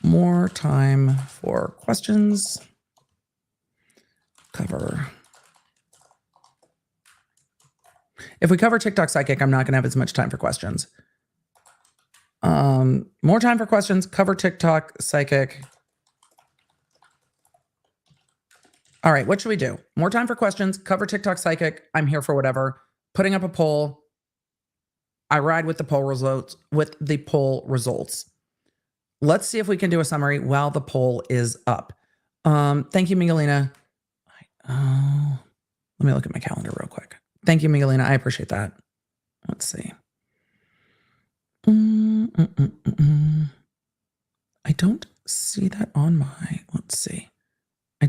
A: More time for questions. Cover. If we cover TikTok psychic, I'm not going to have as much time for questions. More time for questions. Cover TikTok psychic. All right, what should we do? More time for questions. Cover TikTok psychic. I'm here for whatever. Putting up a poll. I ride with the poll results. Let's see if we can do a summary while the poll is up. Thank you, Miguelina. Let me look at my calendar real quick. Thank you, Miguelina. I appreciate that. Let's see.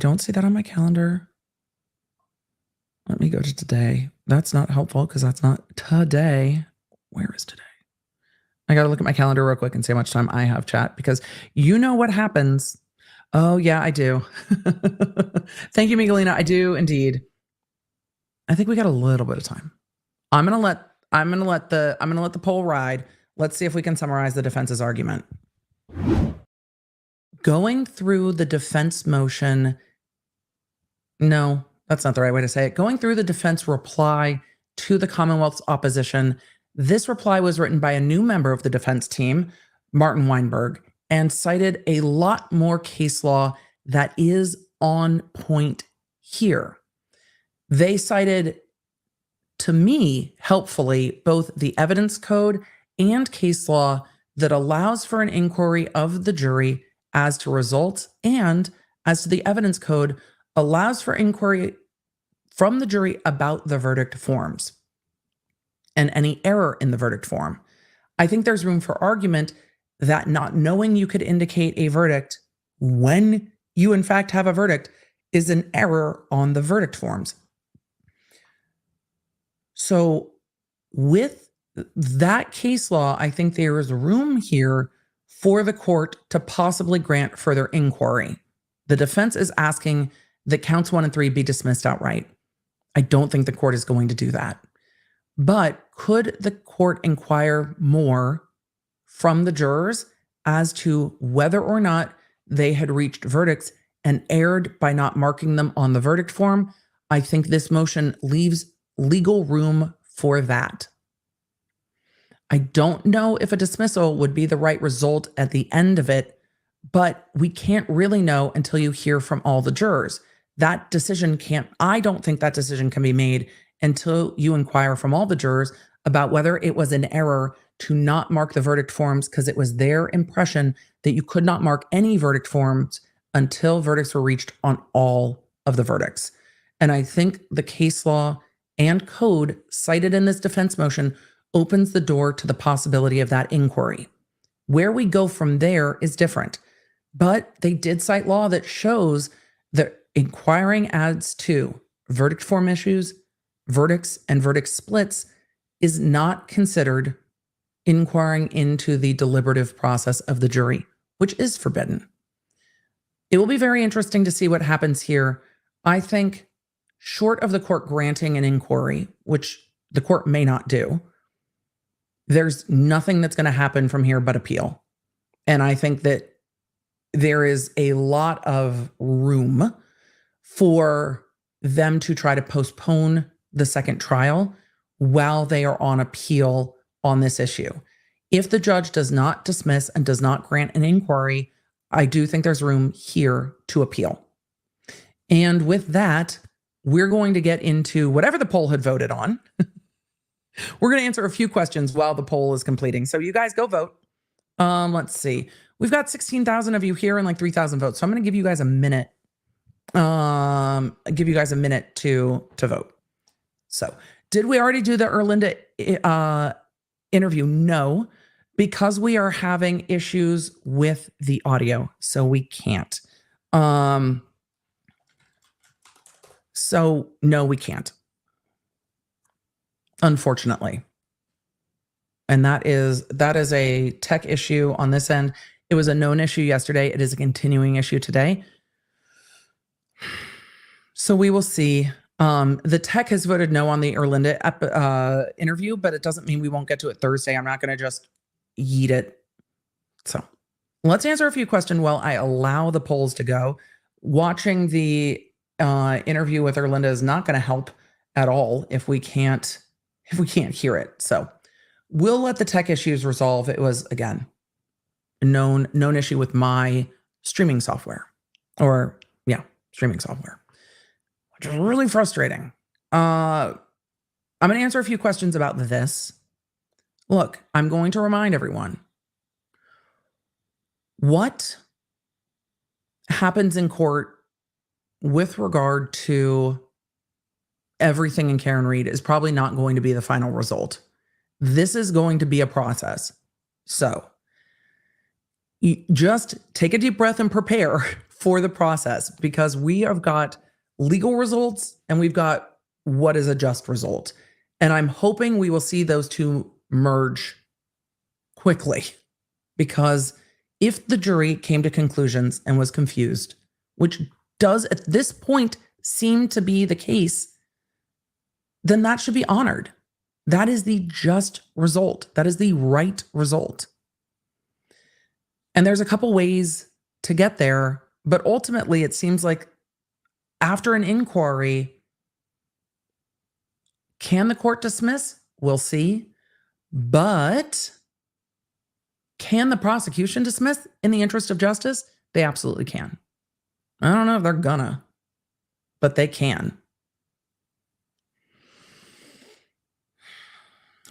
A: don't see that on my calendar. Let me go to today. That's not helpful because that's not today. Where is today? I got to look at my calendar real quick and see how much time I have, chat, because you know what happens. Oh, yeah, I do. Thank you, Miguelina. I do indeed. I think we got a little bit of time. I'm gonna let the poll ride. Let's see if we can summarize the defense's argument. Going through the defense motion. No, that's not the right way to say it. Going through the defense reply to the Commonwealth's opposition. This reply was written by a new member of the defense team, Martin Weinberg, and cited a lot more case law that is on point here. They cited, to me, helpfully, both the evidence code and case law that allows for an inquiry of the jury as to results, and as to the evidence code, allows for inquiry from the jury about the verdict forms and any error in the verdict form. I think there's room for argument that not knowing you could indicate a verdict when you in fact have a verdict is an error on the verdict forms. So with that case law, I think there is room here for the court to possibly grant further inquiry. The defense is asking that counts 1 and 3 be dismissed outright. I don't think the court is going to do that. But could the court inquire more from the jurors as to whether or not they had reached verdicts and erred by not marking them on the verdict form? I think this motion leaves legal room for that. I don't know if a dismissal would be the right result at the end of it, but we can't really know until you hear from all the jurors. That decision I don't think that decision can be made until you inquire from all the jurors about whether it was an error to not mark the verdict forms because it was their impression that you could not mark any verdict forms until verdicts were reached on all of the verdicts. And I think the case law and code cited in this defense motion opens the door to the possibility of that inquiry. Where we go from there is different, but they did cite law that shows that inquiring as to verdict form issues, verdicts, and verdict splits is not considered inquiring into the deliberative process of the jury, which is forbidden. It will be very interesting to see what happens here. I think short of the court granting an inquiry, which the court may not do, there's nothing that's going to happen from here but appeal. And I think that there is a lot of room for them to try to postpone the second trial while they are on appeal on this issue. If the judge does not dismiss and does not grant an inquiry, I do think there's room here to appeal. And with that, we're going to get into whatever the poll had voted on. We're going to answer a few questions while the poll is completing. So you guys go vote. Let's see. We've got 16,000 of you here and like 3,000 votes. So I'm going to give you guys a minute. Give you guys a minute to vote. So did we already do the Erlinda interview? No, because we are having issues with the audio. So we can't. So no, we can't. Unfortunately. And that is a tech issue on this end. It was a known issue yesterday. It is a continuing issue today. So we will see. The tech has voted no on the Erlinda interview, but it doesn't mean we won't get to it Thursday. I'm not going to just yeet it. So let's answer a few questions while I allow the polls to go. Watching the interview with Erlinda is not going to help at all if we can't hear it. So we'll let the tech issues resolve. It was, again, a known issue with my streaming software, streaming software, which is really frustrating. I'm going to answer a few questions about this. Look, I'm going to remind everyone what happens in court with regard to everything in Karen Read is probably not going to be the final result. This is going to be a process. So you just take a deep breath and prepare for the process, because we have got legal results and we've got what is a just result. And I'm hoping we will see those two merge quickly, because if the jury came to conclusions and was confused, which does at this point seem to be the case, then that should be honored. That is the just result. That is the right result. And there's a couple ways to get there, but ultimately it seems like after an inquiry, can the court dismiss? We'll see. But can the prosecution dismiss in the interest of justice? They absolutely can. I don't know if they're gonna, but they can.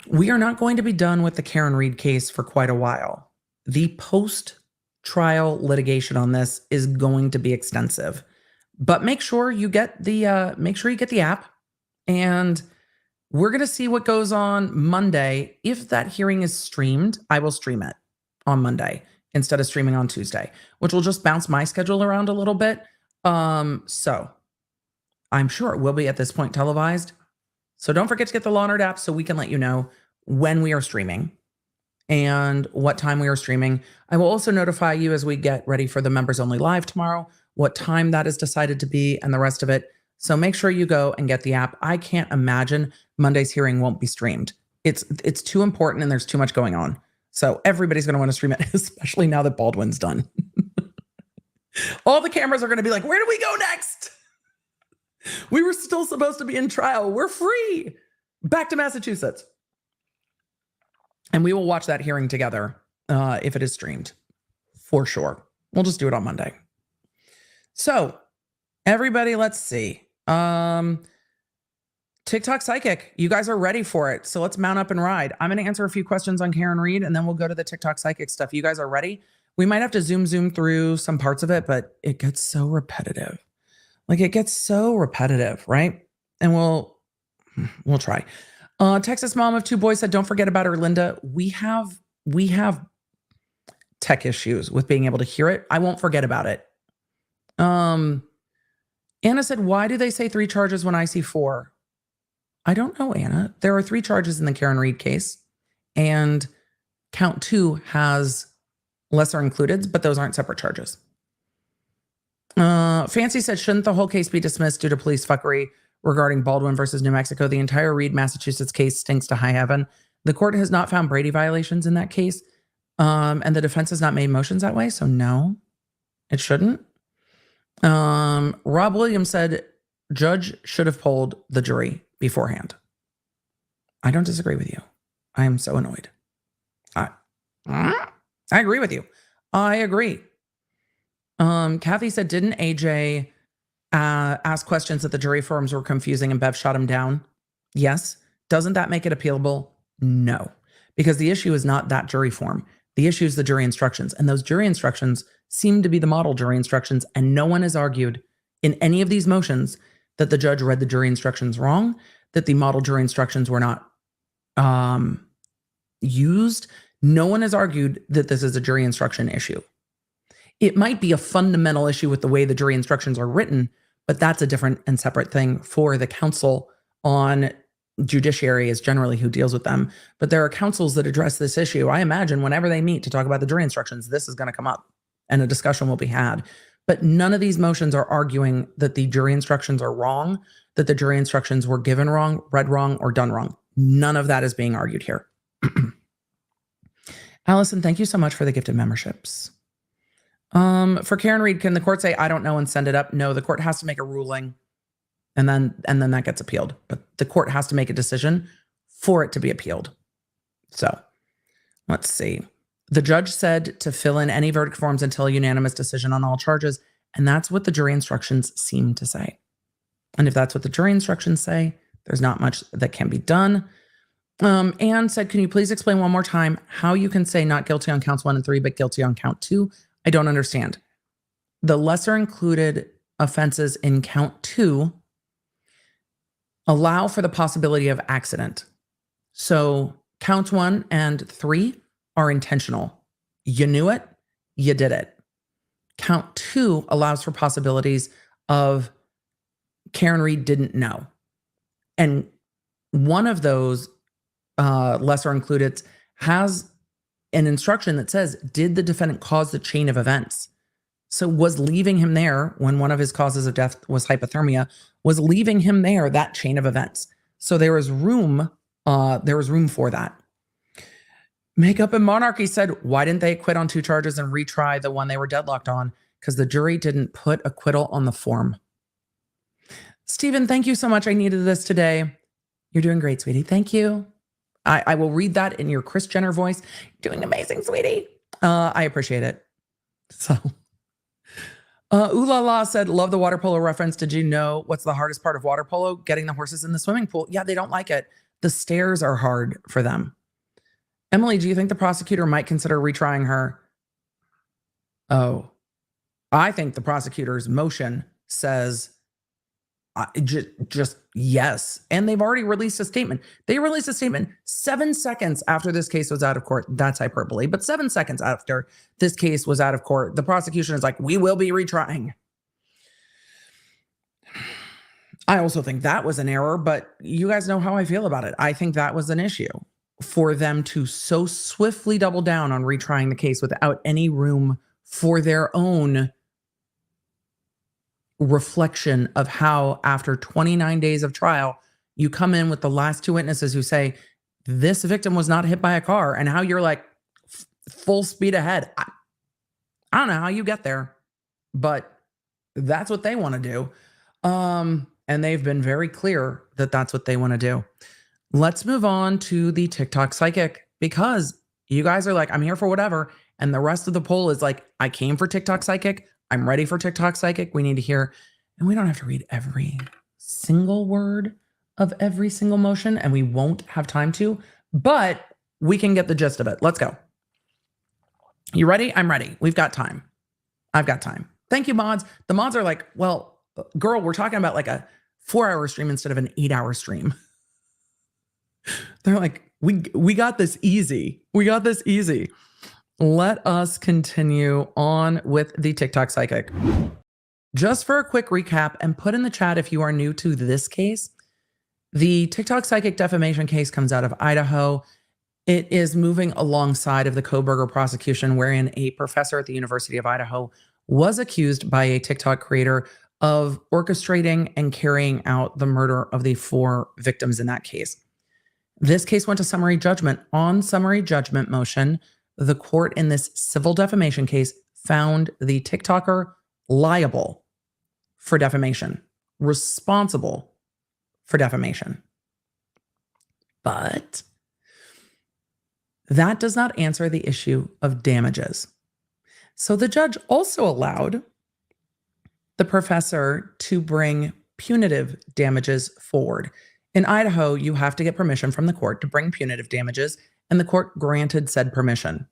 A: We are not going to be done with the Karen Read case for quite a while. The post-trial litigation on this is going to be extensive, but make sure you get the app, and we're going to see what goes on Monday. If that hearing is streamed, I will stream it on Monday instead of streaming on Tuesday, which will just bounce my schedule around a little bit. So I'm sure it will be at this point televised. So don't forget to get the Law Nerd app so we can let you know when we are streaming and what time we are streaming. I will also notify you as we get ready for the members only live tomorrow, what time that is decided to be and the rest of it. So make sure you go and get the app. I can't imagine Monday's hearing won't be streamed. It's too important and there's too much going on. So everybody's going to want to stream it, especially now that Baldwin's done. All the cameras are going to be like, where do we go next? We were still supposed to be in trial. We're free. Back to Massachusetts. And we will watch that hearing together if it is streamed, for sure. We'll just do it on Monday. So everybody, let's see. TikTok Psychic, you guys are ready for it. So let's mount up and ride. I'm going to answer a few questions on Karen Read, and then we'll go to the TikTok Psychic stuff. You guys are ready? We might have to zoom through some parts of it, but it gets so repetitive. Like, it gets so repetitive, right? And we'll try. Texas mom of two boys said, don't forget about her, Linda. We have tech issues with being able to hear it. I won't forget about it. Anna said, why do they say 3 charges when I see 4? I don't know, Anna. There are 3 charges in the Karen Read case, and count 2 has lesser included, but those aren't separate charges. Fancy said, shouldn't the whole case be dismissed due to police fuckery regarding Baldwin versus New Mexico? The entire Read, Massachusetts case stinks to high heaven. The court has not found Brady violations in that case, and the defense has not made motions that way, so no, it shouldn't. Rob Williams said, judge should have polled the jury beforehand. I don't disagree with you. I am so annoyed. I agree with you. I agree. Kathy said, didn't AJ ask questions that the jury forms were confusing and Bev shot him down? Yes. Doesn't that make it appealable? No, because the issue is not that jury form. The issue is the jury instructions, and those jury instructions seem to be the model jury instructions, and no one has argued in any of these motions that the judge read the jury instructions wrong, that the model jury instructions were not used. No one has argued that this is a jury instruction issue. It might be a fundamental issue with the way the jury instructions are written, but that's a different and separate thing for the counsel on judiciary is generally who deals with them. But there are counsels that address this issue. I imagine whenever they meet to talk about the jury instructions, this is going to come up and a discussion will be had. But none of these motions are arguing that the jury instructions are wrong, that the jury instructions were given wrong, read wrong, or done wrong. None of that is being argued here. Allison, thank you so much for the gifted memberships. For Karen Read, can the court say, I don't know, and send it up? No, the court has to make a ruling and then that gets appealed. But the court has to make a decision for it to be appealed. So let's see. The judge said to fill in any verdict forms until a unanimous decision on all charges. And that's what the jury instructions seem to say. And if that's what the jury instructions say, there's not much that can be done. Anne said, can you please explain one more time how you can say not guilty on counts 1 and 3, but guilty on count 2? I don't understand. The lesser included offenses in count 2 allow for the possibility of accident. So count 1 and 3 are intentional. You knew it, you did it. Count 2 allows for possibilities of Karen Reed didn't know. And one of those lesser included has an instruction that says, did the defendant cause the chain of events? So was leaving him there when one of his causes of death was hypothermia, was leaving him there that chain of events. So there was room for that. Makeup and Monarchy said, why didn't they acquit on 2 charges and retry the one they were deadlocked on? Because the jury didn't put acquittal on the form. Stephen, thank you so much. I needed this today. You're doing great, sweetie. Thank you. I will read that in your Kris Jenner voice. You're doing amazing, sweetie. I appreciate it. So, Ooh La La said, love the water polo reference. Did you know what's the hardest part of water polo? Getting the horses in the swimming pool. Yeah, they don't like it. The stairs are hard for them. Emily, do you think the prosecutor might consider retrying her? Oh, I think the prosecutor's motion says just yes. And they've already released a statement. They released a statement 7 seconds after this case was out of court. That's hyperbole, but 7 seconds after this case was out of court, the prosecution is like, we will be retrying. I also think that was an error, but you guys know how I feel about it. I think that was an issue for them to so swiftly double down on retrying the case without any room for their own reflection of how, after 29 days of trial, you come in with the last 2 witnesses who say this victim was not hit by a car, and how you're like full speed ahead. I don't know how you get there, but that's what they want to do. And they've been very clear that that's what they want to do. Let's move on to the TikTok psychic, because you guys are like, I'm here for whatever. And the rest of the poll is like, I came for TikTok psychic. I'm ready for TikTok psychic. We need to hear, and we don't have to read every single word of every single motion, and we won't have time to, but we can get the gist of it. Let's go. You ready? I'm ready. We've got time. I've got time. Thank you, mods. The mods are like, well, girl, we're talking about like a 4-hour stream instead of an 8-hour stream. They're like, we got this easy. We got this easy. Let us continue on with the TikTok psychic. Just for a quick recap, and put in the chat if you are new to this case, the TikTok psychic defamation case comes out of Idaho. It is moving alongside of the Kohberger prosecution, wherein a professor at the University of Idaho was accused by a TikTok creator of orchestrating and carrying out the murder of the 4 victims in that case. This case went to summary judgment. On summary judgment motion, the court in this civil defamation case found the TikToker liable for defamation, responsible for defamation. But that does not answer the issue of damages. So the judge also allowed the professor to bring punitive damages forward. In Idaho, you have to get permission from the court to bring punitive damages, and the court granted said permission.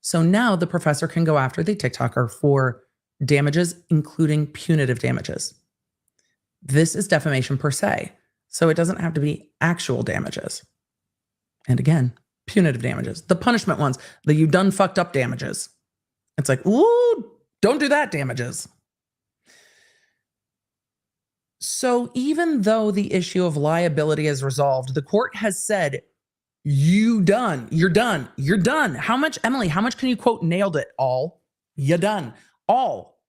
A: So now the professor can go after the TikToker for damages, including punitive damages. This is defamation per se, so it doesn't have to be actual damages. And again, punitive damages, the punishment ones, the you done fucked up damages. It's like, ooh, don't do that damages. So even though the issue of liability is resolved, the court has said, you're done. How much, Emily, how much can you quote nailed it? All. You done. All.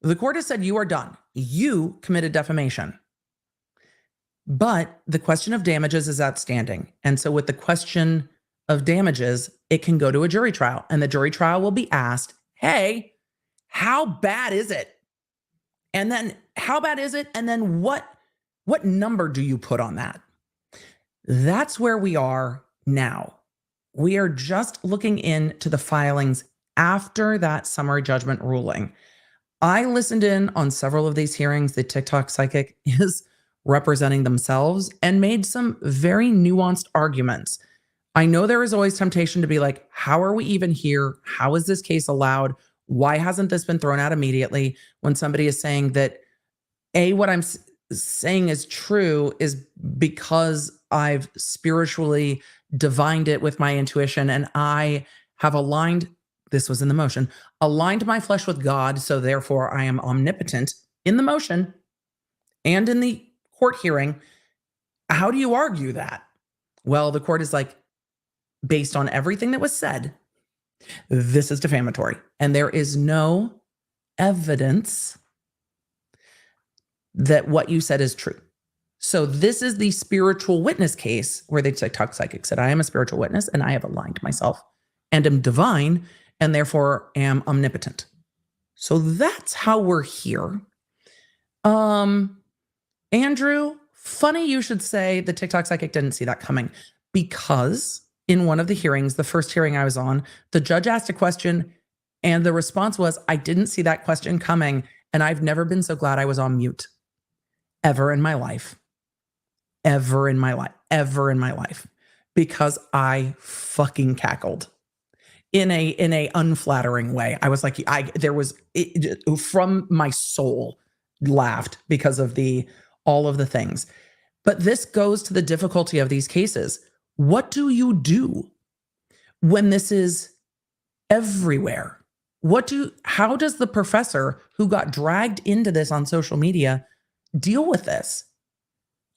A: The court has said you are done. You committed defamation. But the question of damages is outstanding. And so with the question of damages, it can go to a jury trial. And the jury trial will be asked, hey, how bad is it? And then how bad is it? And then what number do you put on that? That's where we are now. We are just looking into the filings after that summary judgment ruling. I listened in on several of these hearings. The TikTok psychic is representing themselves and made some very nuanced arguments. I know there is always temptation to be like, how are we even here? How is this case allowed? Why hasn't this been thrown out immediately? When somebody is saying that, A, what I'm saying is true is because I've spiritually divined it with my intuition, and I have aligned this was in the motion, aligned my flesh with God, so therefore I am omnipotent in the motion and in the court hearing. How do you argue that? Well, the court is like, based on everything that was said, this is defamatory. And there is no evidence that what you said is true. So this is the spiritual witness case where the TikTok psychic said, I am a spiritual witness and I have aligned myself and am divine and therefore am omnipotent. So that's how we're here. Andrew, funny you should say the TikTok psychic didn't see that coming, because in one of the hearings, the first hearing I was on, the judge asked a question and the response was, I didn't see that question coming. And I've never been so glad I was on mute ever in my life. Ever in my life, because I fucking cackled in a unflattering way. I was like, from my soul laughed because of all of the things. But this goes to the difficulty of these cases. What do you do when this is everywhere? How does the professor who got dragged into this on social media deal with this?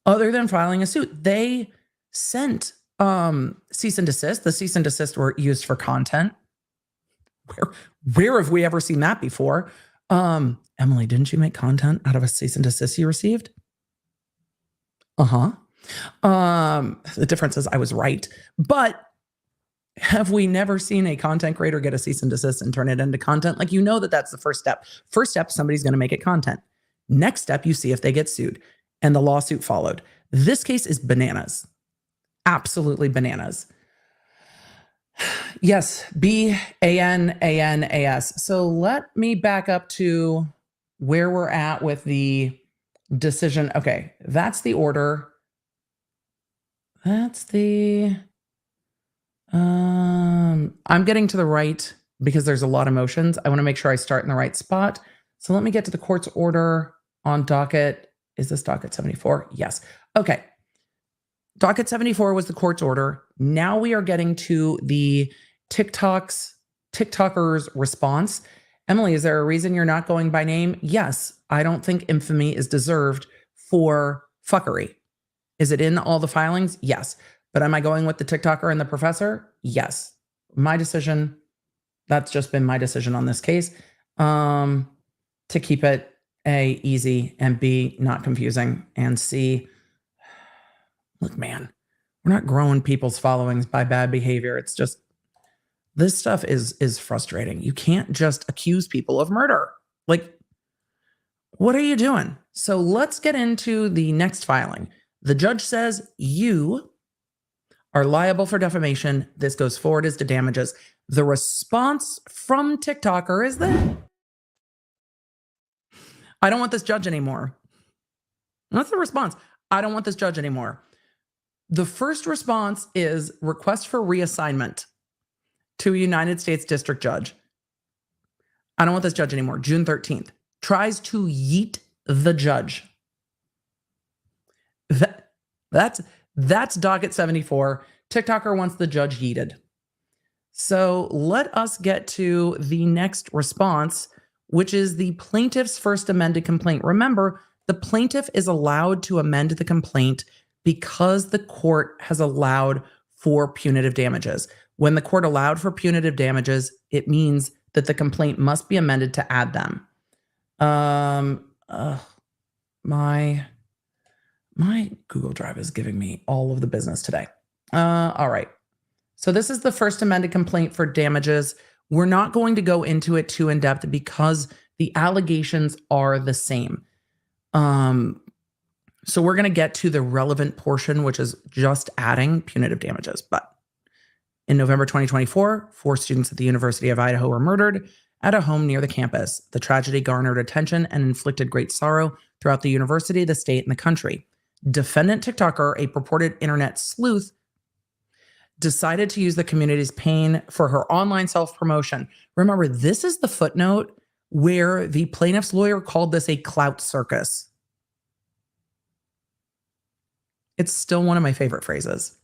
A: Other than filing a suit, they sent cease and desist. The cease and desist were used for content. Where have we ever seen that before? Emily, didn't you make content out of a cease and desist you received? The difference is I was right. But have we never seen a content creator get a cease and desist and turn it into content? Like, that's the first step. First step, somebody's going to make it content. Next step, you see if they get sued. And the lawsuit followed. This case is bananas. Absolutely bananas. Yes, BANANAS. So let me back up to where we're at with the decision. Okay, that's the order. That's the... I'm getting to the right because there's a lot of motions. I want to make sure I start in the right spot. So let me get to the court's order on docket. Is this docket 74? Yes. Okay. Docket 74 was the court's order. Now we are getting to the TikToker's response. Emily, is there a reason you're not going by name? Yes. I don't think infamy is deserved for fuckery. Is it in all the filings? Yes. But am I going with the TikToker and the professor? Yes. My decision. That's just been my decision on this case. To keep it A, easy, and B, not confusing, and C, look, man, we're not growing people's followings by bad behavior. It's just, this stuff is frustrating. You can't just accuse people of murder. Like, what are you doing? So let's get into the next filing. The judge says you are liable for defamation. This goes forward as to damages. The response from TikToker is that I don't want this judge anymore. That's the response. I don't want this judge anymore. The first response is request for reassignment to a United States district judge. I don't want this judge anymore. June 13th. Tries to yeet the judge. That's docket 74. TikToker wants the judge yeeted. So let us get to the next response, which is the plaintiff's first amended complaint. Remember, the plaintiff is allowed to amend the complaint because the court has allowed for punitive damages. When the court allowed for punitive damages, it means that the complaint must be amended to add them. My Google Drive is giving me all of the business today. All right. So this is the first amended complaint for damages. We're not going to go into it too in depth because the allegations are the same. So we're going to get to the relevant portion, which is just adding punitive damages. But in November 2024, 4 students at the University of Idaho were murdered at a home near the campus. The tragedy garnered attention and inflicted great sorrow throughout the university, the state, and the country. Defendant TikToker, a purported internet sleuth, decided to use the community's pain for her online self-promotion. Remember, this is the footnote where the plaintiff's lawyer called this a clout circus. It's still one of my favorite phrases.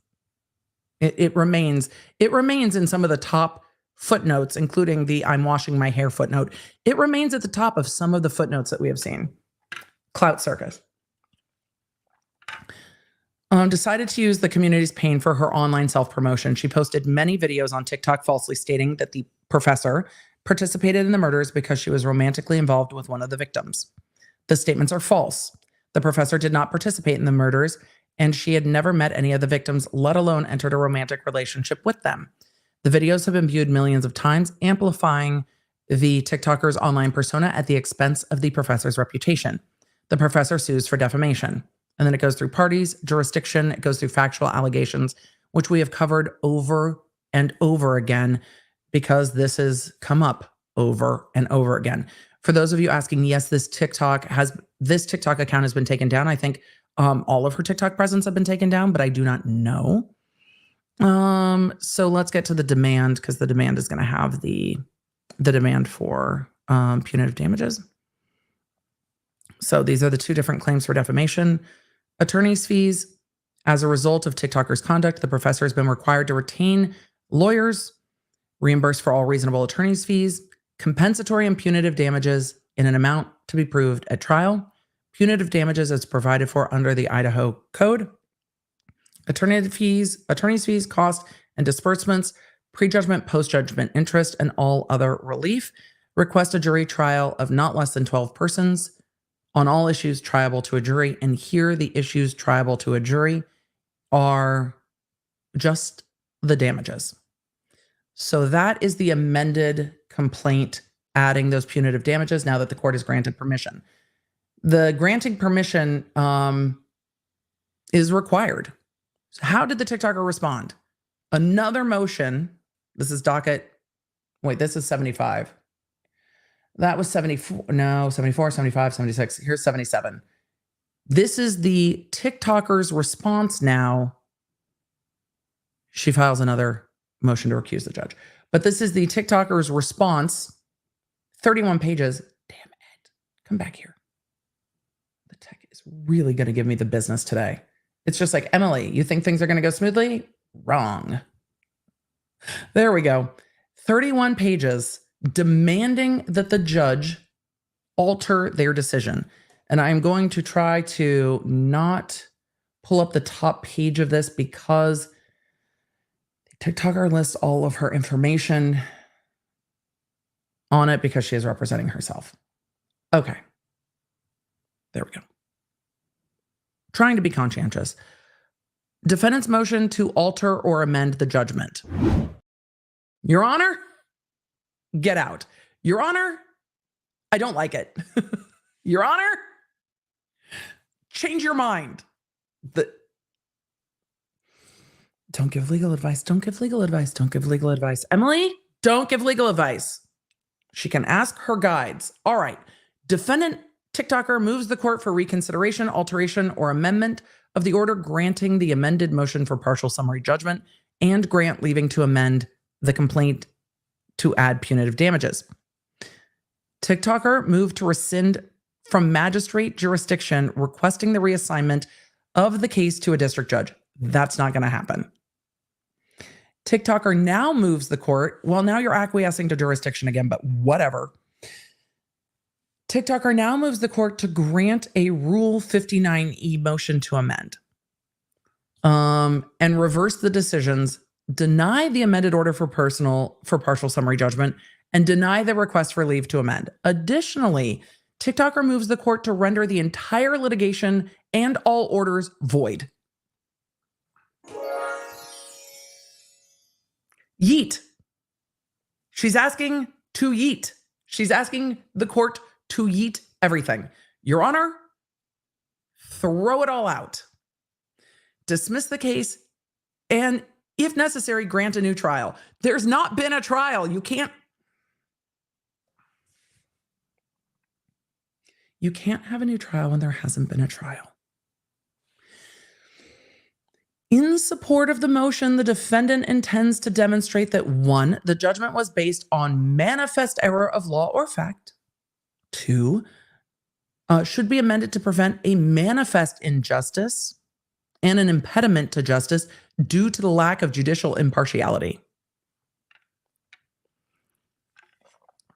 A: It remains in some of the top footnotes, including the I'm washing my hair footnote. It remains at the top of some of the footnotes that we have seen. Clout circus. Decided to use the community's pain for her online self-promotion. She posted many videos on TikTok falsely stating that the professor participated in the murders because she was romantically involved with one of the victims. The statements are false. The professor did not participate in the murders, and she had never met any of the victims, let alone entered a romantic relationship with them. The videos have been viewed millions of times, amplifying the TikToker's online persona at the expense of the professor's reputation. The professor sues for defamation. And then it goes through parties, jurisdiction, it goes through factual allegations, which we have covered over and over again because this has come up over and over again. For those of you asking, yes, this TikTok account has been taken down. I think all of her TikTok presence have been taken down, but I do not know. So let's get to the demand, because the demand is going to have the demand for punitive damages. So these are the two different claims for defamation. Attorney's fees. As a result of TikToker's conduct, the professor has been required to retain lawyers, reimburse for all reasonable attorney's fees, compensatory and punitive damages in an amount to be proved at trial. Punitive damages as provided for under the Idaho Code. Attorney's fees, costs and disbursements, prejudgment, post-judgment interest, and all other relief. Request a jury trial of not less than 12 persons on all issues triable to a jury. And here the issues triable to a jury are just the damages. So that is the amended complaint, adding those punitive damages now that the court has granted permission. The granting permission is required. So how did the TikToker respond? Another motion. This is docket. Wait, this is 75. That was 74. No, 74, 75, 76. Here's 77. This is the TikToker's response now. She files another motion to recuse the judge. But this is the TikToker's response. 31 pages. Damn it. Come back here. The tech is really going to give me the business today. It's just like, Emily, you think things are going to go smoothly? Wrong. There we go. 31 pages demanding that the judge alter their decision. And I'm going to try to not pull up the top page of this because the TikToker lists all of her information on it because she is representing herself. Okay. There we go. Trying to be conscientious. Defendant's motion to alter or amend the judgment. Your Honor, get out. Your Honor, I don't like it. Your Honor, change your mind. Don't give legal advice. Don't give legal advice. Don't give legal advice. Emily, don't give legal advice. She can ask her guides. All right. Defendant TikToker moves the court for reconsideration, alteration, or amendment of the order granting the amended motion for partial summary judgment and grant leaving to amend the complaint to add punitive damages. TikToker moved to rescind from magistrate jurisdiction, requesting the reassignment of the case to a district judge. That's not going to happen. TikToker now moves the court. Well, now you're acquiescing to jurisdiction again, but whatever. TikToker now moves the court to grant a Rule 59E motion to amend and reverse the decisions, deny the amended order for partial summary judgment, and deny the request for leave to amend. Additionally, TikToker moves the court to render the entire litigation and all orders void. Yeet. She's asking to yeet. She's asking the court to yeet everything. Your Honor, throw it all out. Dismiss the case and, if necessary, grant a new trial. There's not been a trial. You can't have a new trial when there hasn't been a trial. In support of the motion, the defendant intends to demonstrate that 1, the judgment was based on manifest error of law or fact. 2, should be amended to prevent a manifest injustice and an impediment to justice due to the lack of judicial impartiality.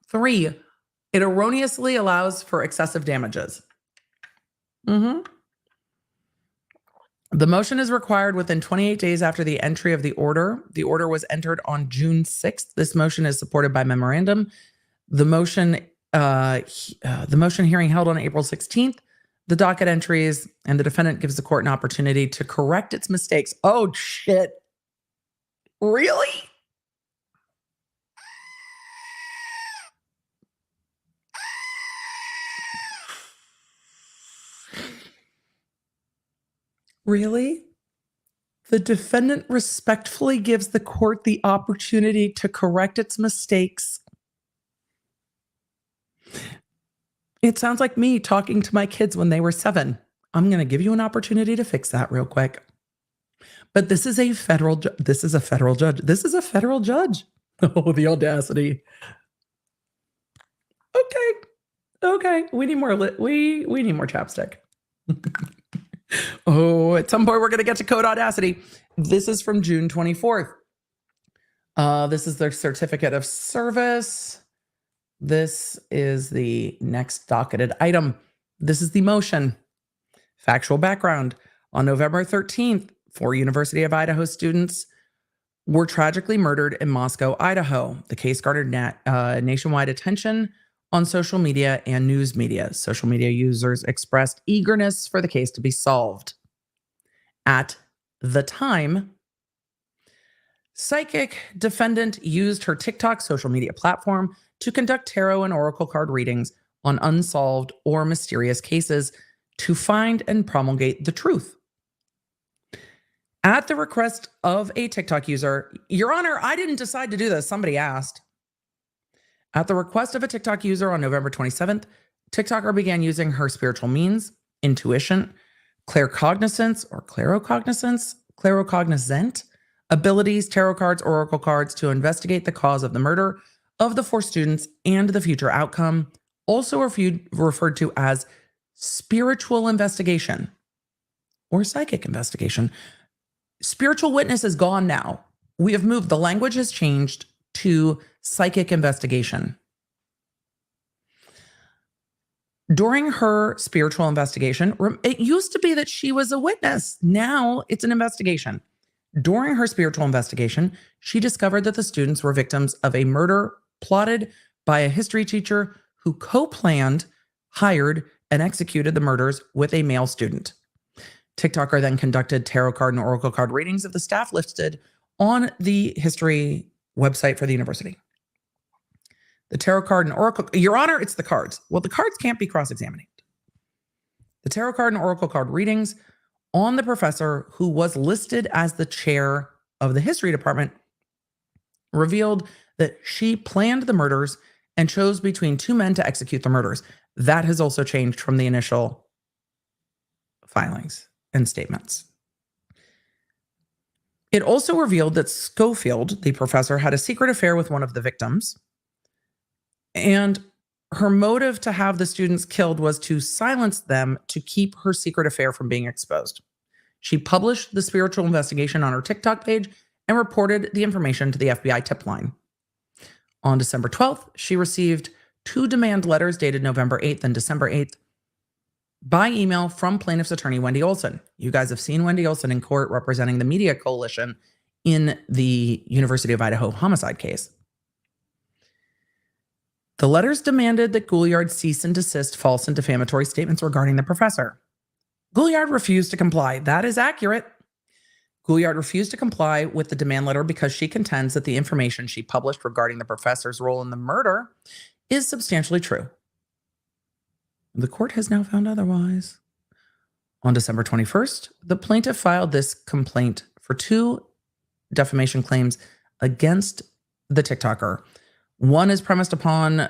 A: 3, it erroneously allows for excessive damages. The motion is required within 28 days after the entry of the order. The order was entered on June 6th. This motion is supported by memorandum. The motion hearing held on April 16th. The docket entries and the defendant gives the court an opportunity to correct its mistakes. Oh, shit. Really? Really? The defendant respectfully gives the court the opportunity to correct its mistakes. It sounds like me talking to my kids when they were 7. I'm going to give you an opportunity to fix that real quick. But this is a federal judge. This is a federal judge. Oh, the audacity. Okay. We need more we need more chapstick. Oh, at some point we're going to get to code audacity. This is from June 24th. This is their certificate of service. This is the next docketed item. This is the motion. Factual background. On November 13th, 4 University of Idaho students were tragically murdered in Moscow, Idaho. The case garnered nationwide attention on social media and news media. Social media users expressed eagerness for the case to be solved. At the time, psychic defendant used her TikTok social media platform to conduct tarot and oracle card readings on unsolved or mysterious cases to find and promulgate the truth. At the request of a TikTok user, Your Honor, I didn't decide to do this. Somebody asked. At the request of a TikTok user on November 27th, TikToker began using her spiritual means, intuition, claircognizance, abilities, tarot cards, oracle cards to investigate the cause of the murder of the 4 students and the future outcome, also referred to as spiritual investigation or psychic investigation. Spiritual witness is gone now. We have moved. The language has changed to psychic investigation. During her spiritual investigation, it used to be that she was a witness. Now it's an investigation. During her spiritual investigation, she discovered that the students were victims of a murder plotted by a history teacher who co-planned, hired, and executed the murders with a male student. TikToker then conducted tarot card and oracle card readings of the staff listed on the history website for the university. The tarot card and oracle, Your Honor, it's the cards. Well, the cards can't be cross-examined. The tarot card and oracle card readings on the professor who was listed as the chair of the history department revealed that she planned the murders and chose between 2 men to execute the murders. That has also changed from the initial filings and statements. It also revealed that Schofield, the professor, had a secret affair with one of the victims, and her motive to have the students killed was to silence them to keep her secret affair from being exposed. She published the spiritual investigation on her TikTok page and reported the information to the FBI tip line. On December 12th, she received 2 demand letters dated November 8th and December 8th by email from plaintiff's attorney, Wendy Olson. You guys have seen Wendy Olson in court representing the media coalition in the University of Idaho homicide case. The letters demanded that Gouliard cease and desist false and defamatory statements regarding the professor. Gouliard refused to comply. That is accurate. Gouliard refused to comply with the demand letter because she contends that the information she published regarding the professor's role in the murder is substantially true. The court has now found otherwise. On December 21st, the plaintiff filed this complaint for 2 defamation claims against the TikToker. One is premised upon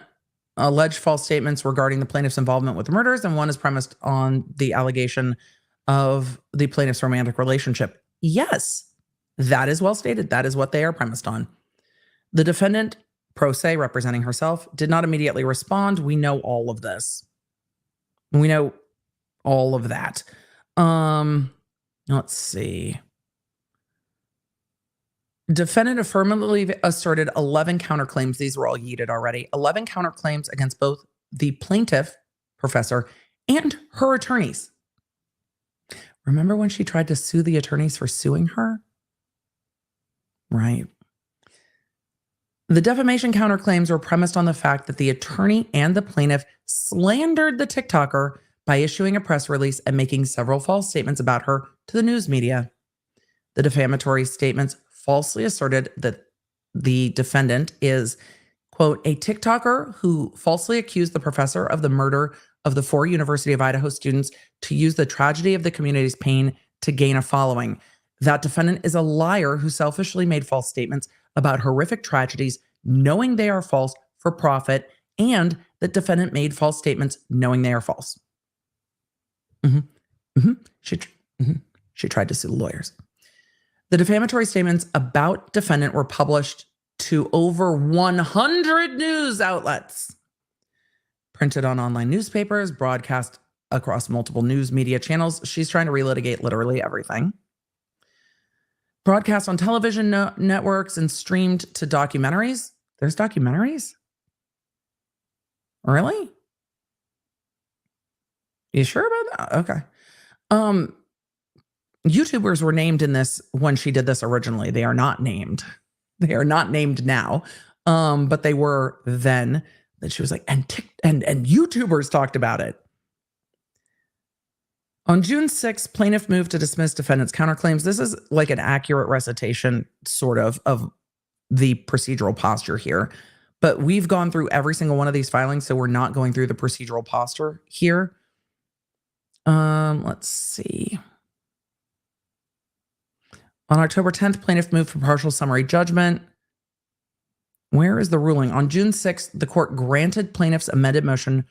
A: alleged false statements regarding the plaintiff's involvement with the murders, and one is premised on the allegation of the plaintiff's romantic relationship. Yes, that is well stated. That is what they are premised on. The defendant, pro se, representing herself, did not immediately respond. We know all of this. We know all of that. Let's see. Defendant affirmatively asserted 11 counterclaims. These were all yeeted already. 11 counterclaims against both the plaintiff, professor, and her attorneys. Remember when she tried to sue the attorneys for suing her? Right. The defamation counterclaims were premised on the fact that the attorney and the plaintiff slandered the TikToker by issuing a press release and making several false statements about her to the news media. The defamatory statements falsely asserted that the defendant is, quote, a TikToker who falsely accused the professor of the murder of the 4 University of Idaho students to use the tragedy of the community's pain to gain a following. That defendant is a liar who selfishly made false statements about horrific tragedies, knowing they are false for profit, and that defendant made false statements knowing they are false. She tried to sue lawyers. The defamatory statements about defendant were published to over 100 news outlets, printed on online newspapers, broadcast across multiple news media channels. She's trying to relitigate literally everything. Broadcast on television networks and streamed to documentaries. There's documentaries? Really? You sure about that? Okay. YouTubers were named in this when she did this originally. They are not named. They are not named now. But they were then. That she was like, and YouTubers talked about it. On June 6th, plaintiff moved to dismiss defendant's counterclaims. This is like an accurate recitation, sort of the procedural posture here. But we've gone through every single one of these filings, so we're not going through the procedural posture here. Let's see. On October 10th, plaintiff moved for partial summary judgment. Where is the ruling? On June 6th, the court granted plaintiff's amended motion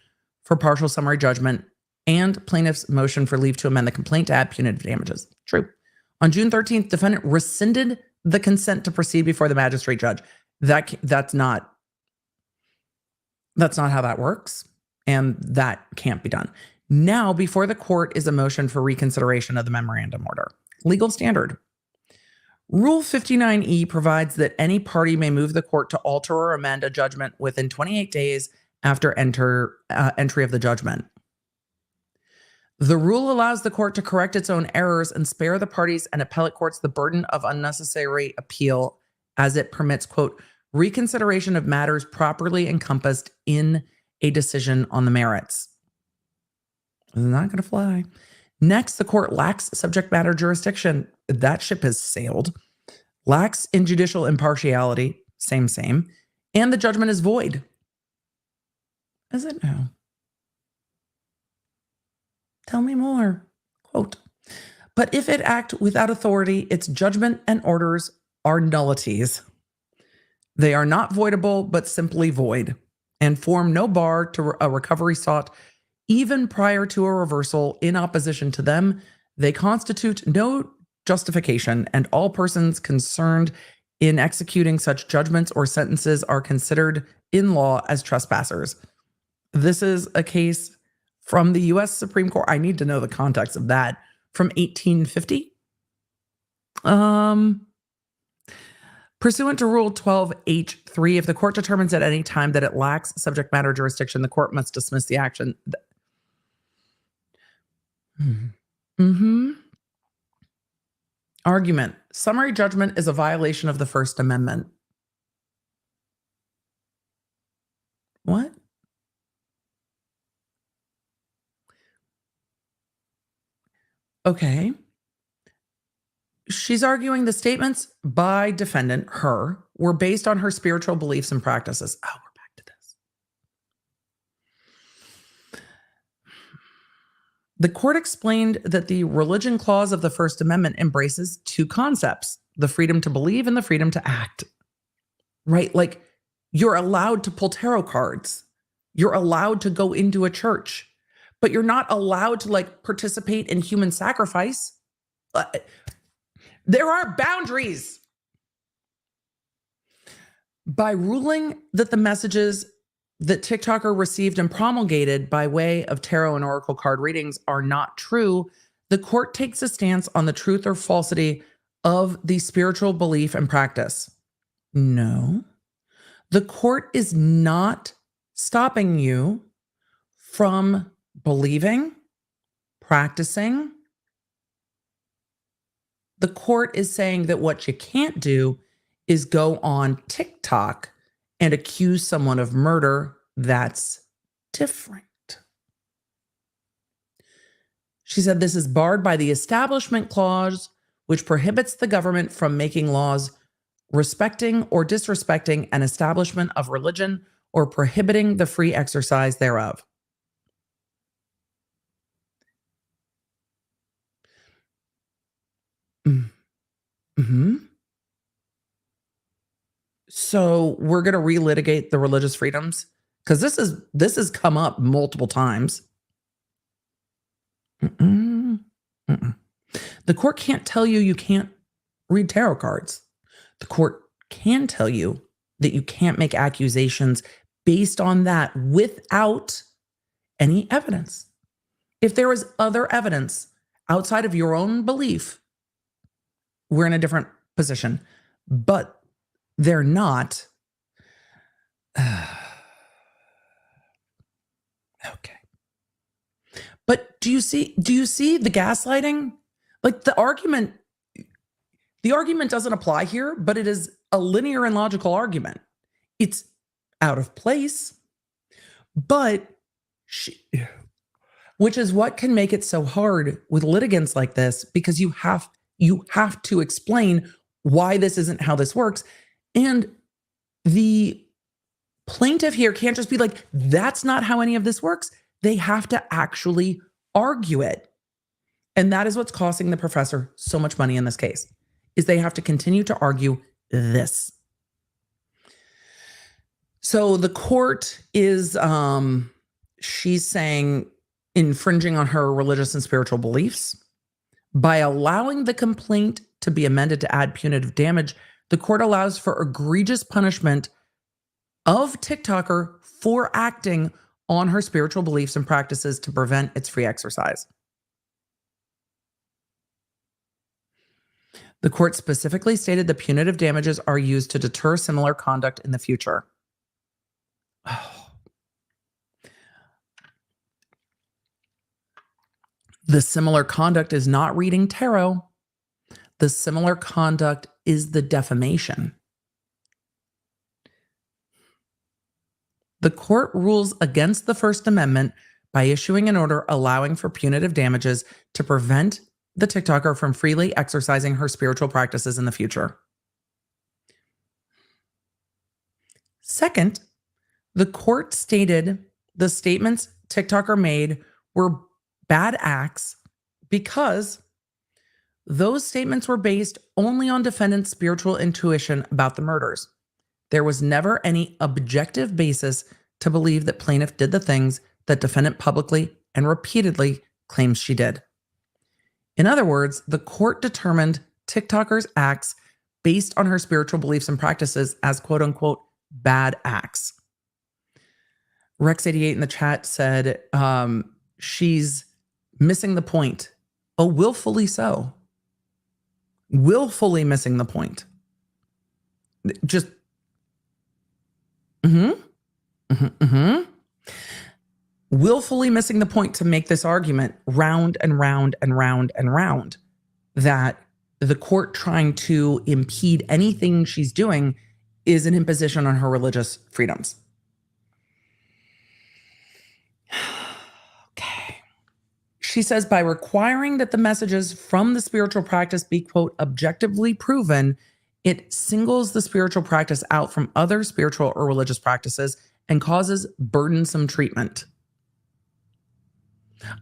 A: for partial summary judgment and plaintiff's motion for leave to amend the complaint to add punitive damages. True. On June 13th, defendant rescinded the consent to proceed before the magistrate judge. That's not how that works, and that can't be done. Now, before the court is a motion for reconsideration of the memorandum order. Legal standard. Rule 59E provides that any party may move the court to alter or amend a judgment within 28 days after entry of the judgment. The rule allows the court to correct its own errors and spare the parties and appellate courts the burden of unnecessary appeal, as it permits, quote, reconsideration of matters properly encompassed in a decision on the merits. It's not going to fly. Next, the court lacks subject matter jurisdiction. That ship has sailed. Lacks in judicial impartiality. Same. And the judgment is void. Is it now? Tell me more. Quote, but if it act without authority, its judgment and orders are nullities. They are not voidable, but simply void, and form no bar to a recovery sought, even prior to a reversal. In opposition to them, they constitute no justification, and all persons concerned in executing such judgments or sentences are considered in law as trespassers. This is a case from the U.S. Supreme Court. I need to know the context of that. From 1850. Pursuant to Rule 12H3, if the court determines at any time that it lacks subject matter jurisdiction, the court must dismiss the action. Argument. Summary judgment is a violation of the First Amendment. What? Okay. She's arguing the statements by defendant, her, were based on her spiritual beliefs and practices. Oh, we're back to this. The court explained that the religion clause of the First Amendment embraces two concepts, the freedom to believe and the freedom to act. Right? Like, you're allowed to pull tarot cards. You're allowed to go into a church. But you're not allowed to participate in human sacrifice. There are boundaries. By ruling that the messages that TikToker received and promulgated by way of tarot and oracle card readings are not true, the court takes a stance on the truth or falsity of the spiritual belief and practice? No. The court is not stopping you from believing, practicing. The court is saying that what you can't do is go on TikTok and accuse someone of murder. That's different. She said this is barred by the Establishment Clause, which prohibits the government from making laws respecting or disrespecting an establishment of religion or prohibiting the free exercise thereof. Mm-hmm. So we're going to relitigate the religious freedoms because this has come up multiple times. The court can't tell you can't read tarot cards. The court can tell you that you can't make accusations based on that without any evidence. If there is other evidence outside of your own belief, we're in a different position, but they're not. Okay. But do you see the gaslighting? Like the argument doesn't apply here, but it is a linear and logical argument. It's out of place, but which is what can make it so hard with litigants like this, because you have to explain why this isn't how this works. And the plaintiff here can't just be like, that's not how any of this works. They have to actually argue it. And that is what's costing the professor so much money in this case, is they have to continue to argue this. So the court is, she's saying, infringing on her religious and spiritual beliefs. By allowing the complaint to be amended to add punitive damage, the court allows for egregious punishment of TikToker for acting on her spiritual beliefs and practices to prevent its free exercise. The court specifically stated the punitive damages are used to deter similar conduct in the future. Oh. The similar conduct is not reading tarot. The similar conduct is the defamation. The court rules against the First Amendment by issuing an order allowing for punitive damages to prevent the TikToker from freely exercising her spiritual practices in the future. Second, the court stated the statements TikToker made were bad acts because those statements were based only on defendant's spiritual intuition about the murders. There was never any objective basis to believe that plaintiff did the things that defendant publicly and repeatedly claims she did. In other words, the court determined TikToker's acts based on her spiritual beliefs and practices as quote unquote bad acts. Rex88 in the chat said she's missing the point. Oh, willfully so. Willfully missing the point. Just willfully missing the point to make this argument round and round and round and round, that the court trying to impede anything she's doing is an imposition on her religious freedoms. Okay. She says, by requiring that the messages from the spiritual practice be, quote, objectively proven, it singles the spiritual practice out from other spiritual or religious practices and causes burdensome treatment.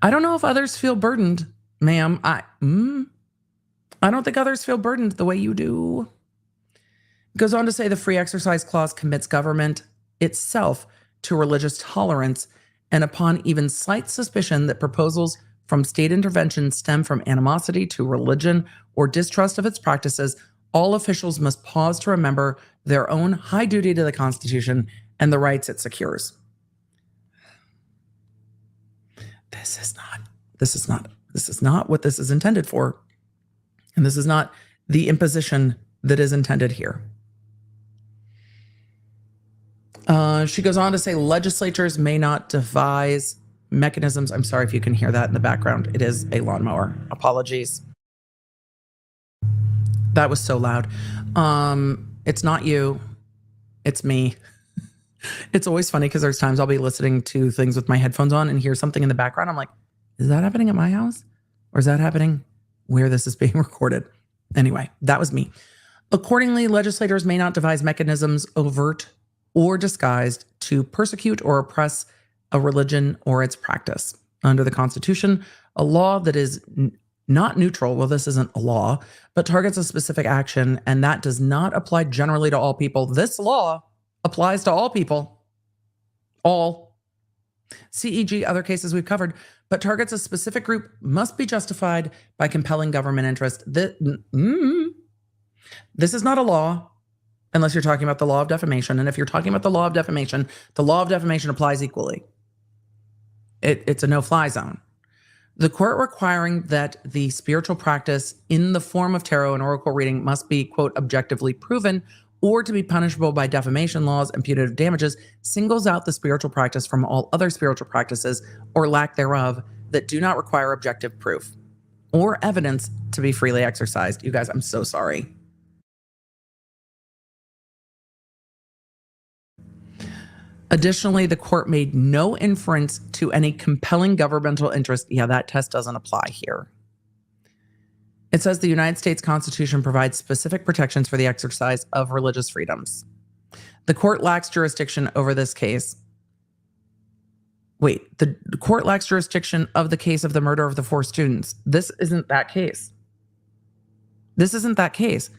A: I don't know if others feel burdened, ma'am. I don't think others feel burdened the way you do. It goes on to say the free exercise clause commits government itself to religious tolerance, and upon even slight suspicion that proposals from state intervention stem from animosity to religion or distrust of its practices, all officials must pause to remember their own high duty to the Constitution and the rights it secures. This is not what this is intended for. And this is not the imposition that is intended here. She goes on to say legislatures may not devise mechanisms. I'm sorry if you can hear that in the background. It is a lawnmower. Apologies. That was so loud. It's not you. It's me. It's always funny because there's times I'll be listening to things with my headphones on and hear something in the background. I'm like, is that happening at my house? Or is that happening where this is being recorded? Anyway, that was me. Accordingly, legislators may not devise mechanisms, overt or disguised, to persecute or oppress a religion or its practice. Under the Constitution, a law that is not neutral, well, this isn't a law, but targets a specific action, and that does not apply generally to all people. This law applies to all people. All. CEG, other cases we've covered, but targets a specific group must be justified by compelling government interest. This is not a law unless you're talking about the law of defamation. And if you're talking about the law of defamation applies equally. It's a no-fly zone. The court requiring that the spiritual practice in the form of tarot and oracle reading must be, quote, objectively proven or to be punishable by defamation laws and punitive damages singles out the spiritual practice from all other spiritual practices or lack thereof that do not require objective proof or evidence to be freely exercised. You guys, I'm so sorry. Additionally, the court made no inference to any compelling governmental interest. Yeah, that test doesn't apply here. It says the United States Constitution provides specific protections for the exercise of religious freedoms. The court lacks jurisdiction over this case. Wait, the court lacks jurisdiction of the case of the murder of the 4 students. This isn't that case. This isn't that case.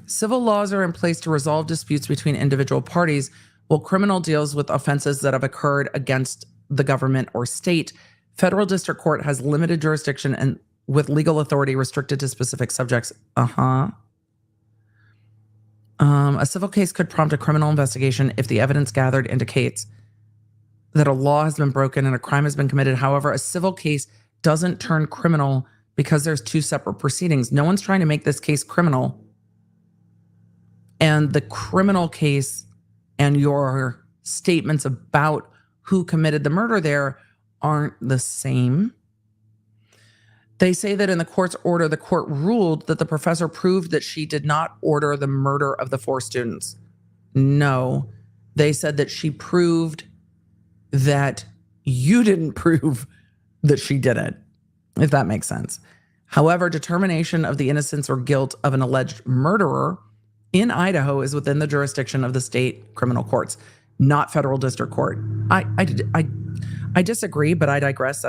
A: Civil laws are in place to resolve disputes between individual parties, while criminal deals with offenses that have occurred against the government or state. Federal district court has limited jurisdiction and with legal authority restricted to specific subjects. A civil case could prompt a criminal investigation if the evidence gathered indicates that a law has been broken and a crime has been committed. However, a civil case doesn't turn criminal because there's 2 separate proceedings. No one's trying to make this case criminal. And the criminal case and your statements about who committed the murder there aren't the same. They say that in the court's order, the court ruled that the professor proved that she did not order the murder of the 4 students. No, they said that she proved that you didn't prove that she did it, if that makes sense. However, determination of the innocence or guilt of an alleged murderer in Idaho is within the jurisdiction of the state criminal courts, not federal district court. I disagree, but I digress.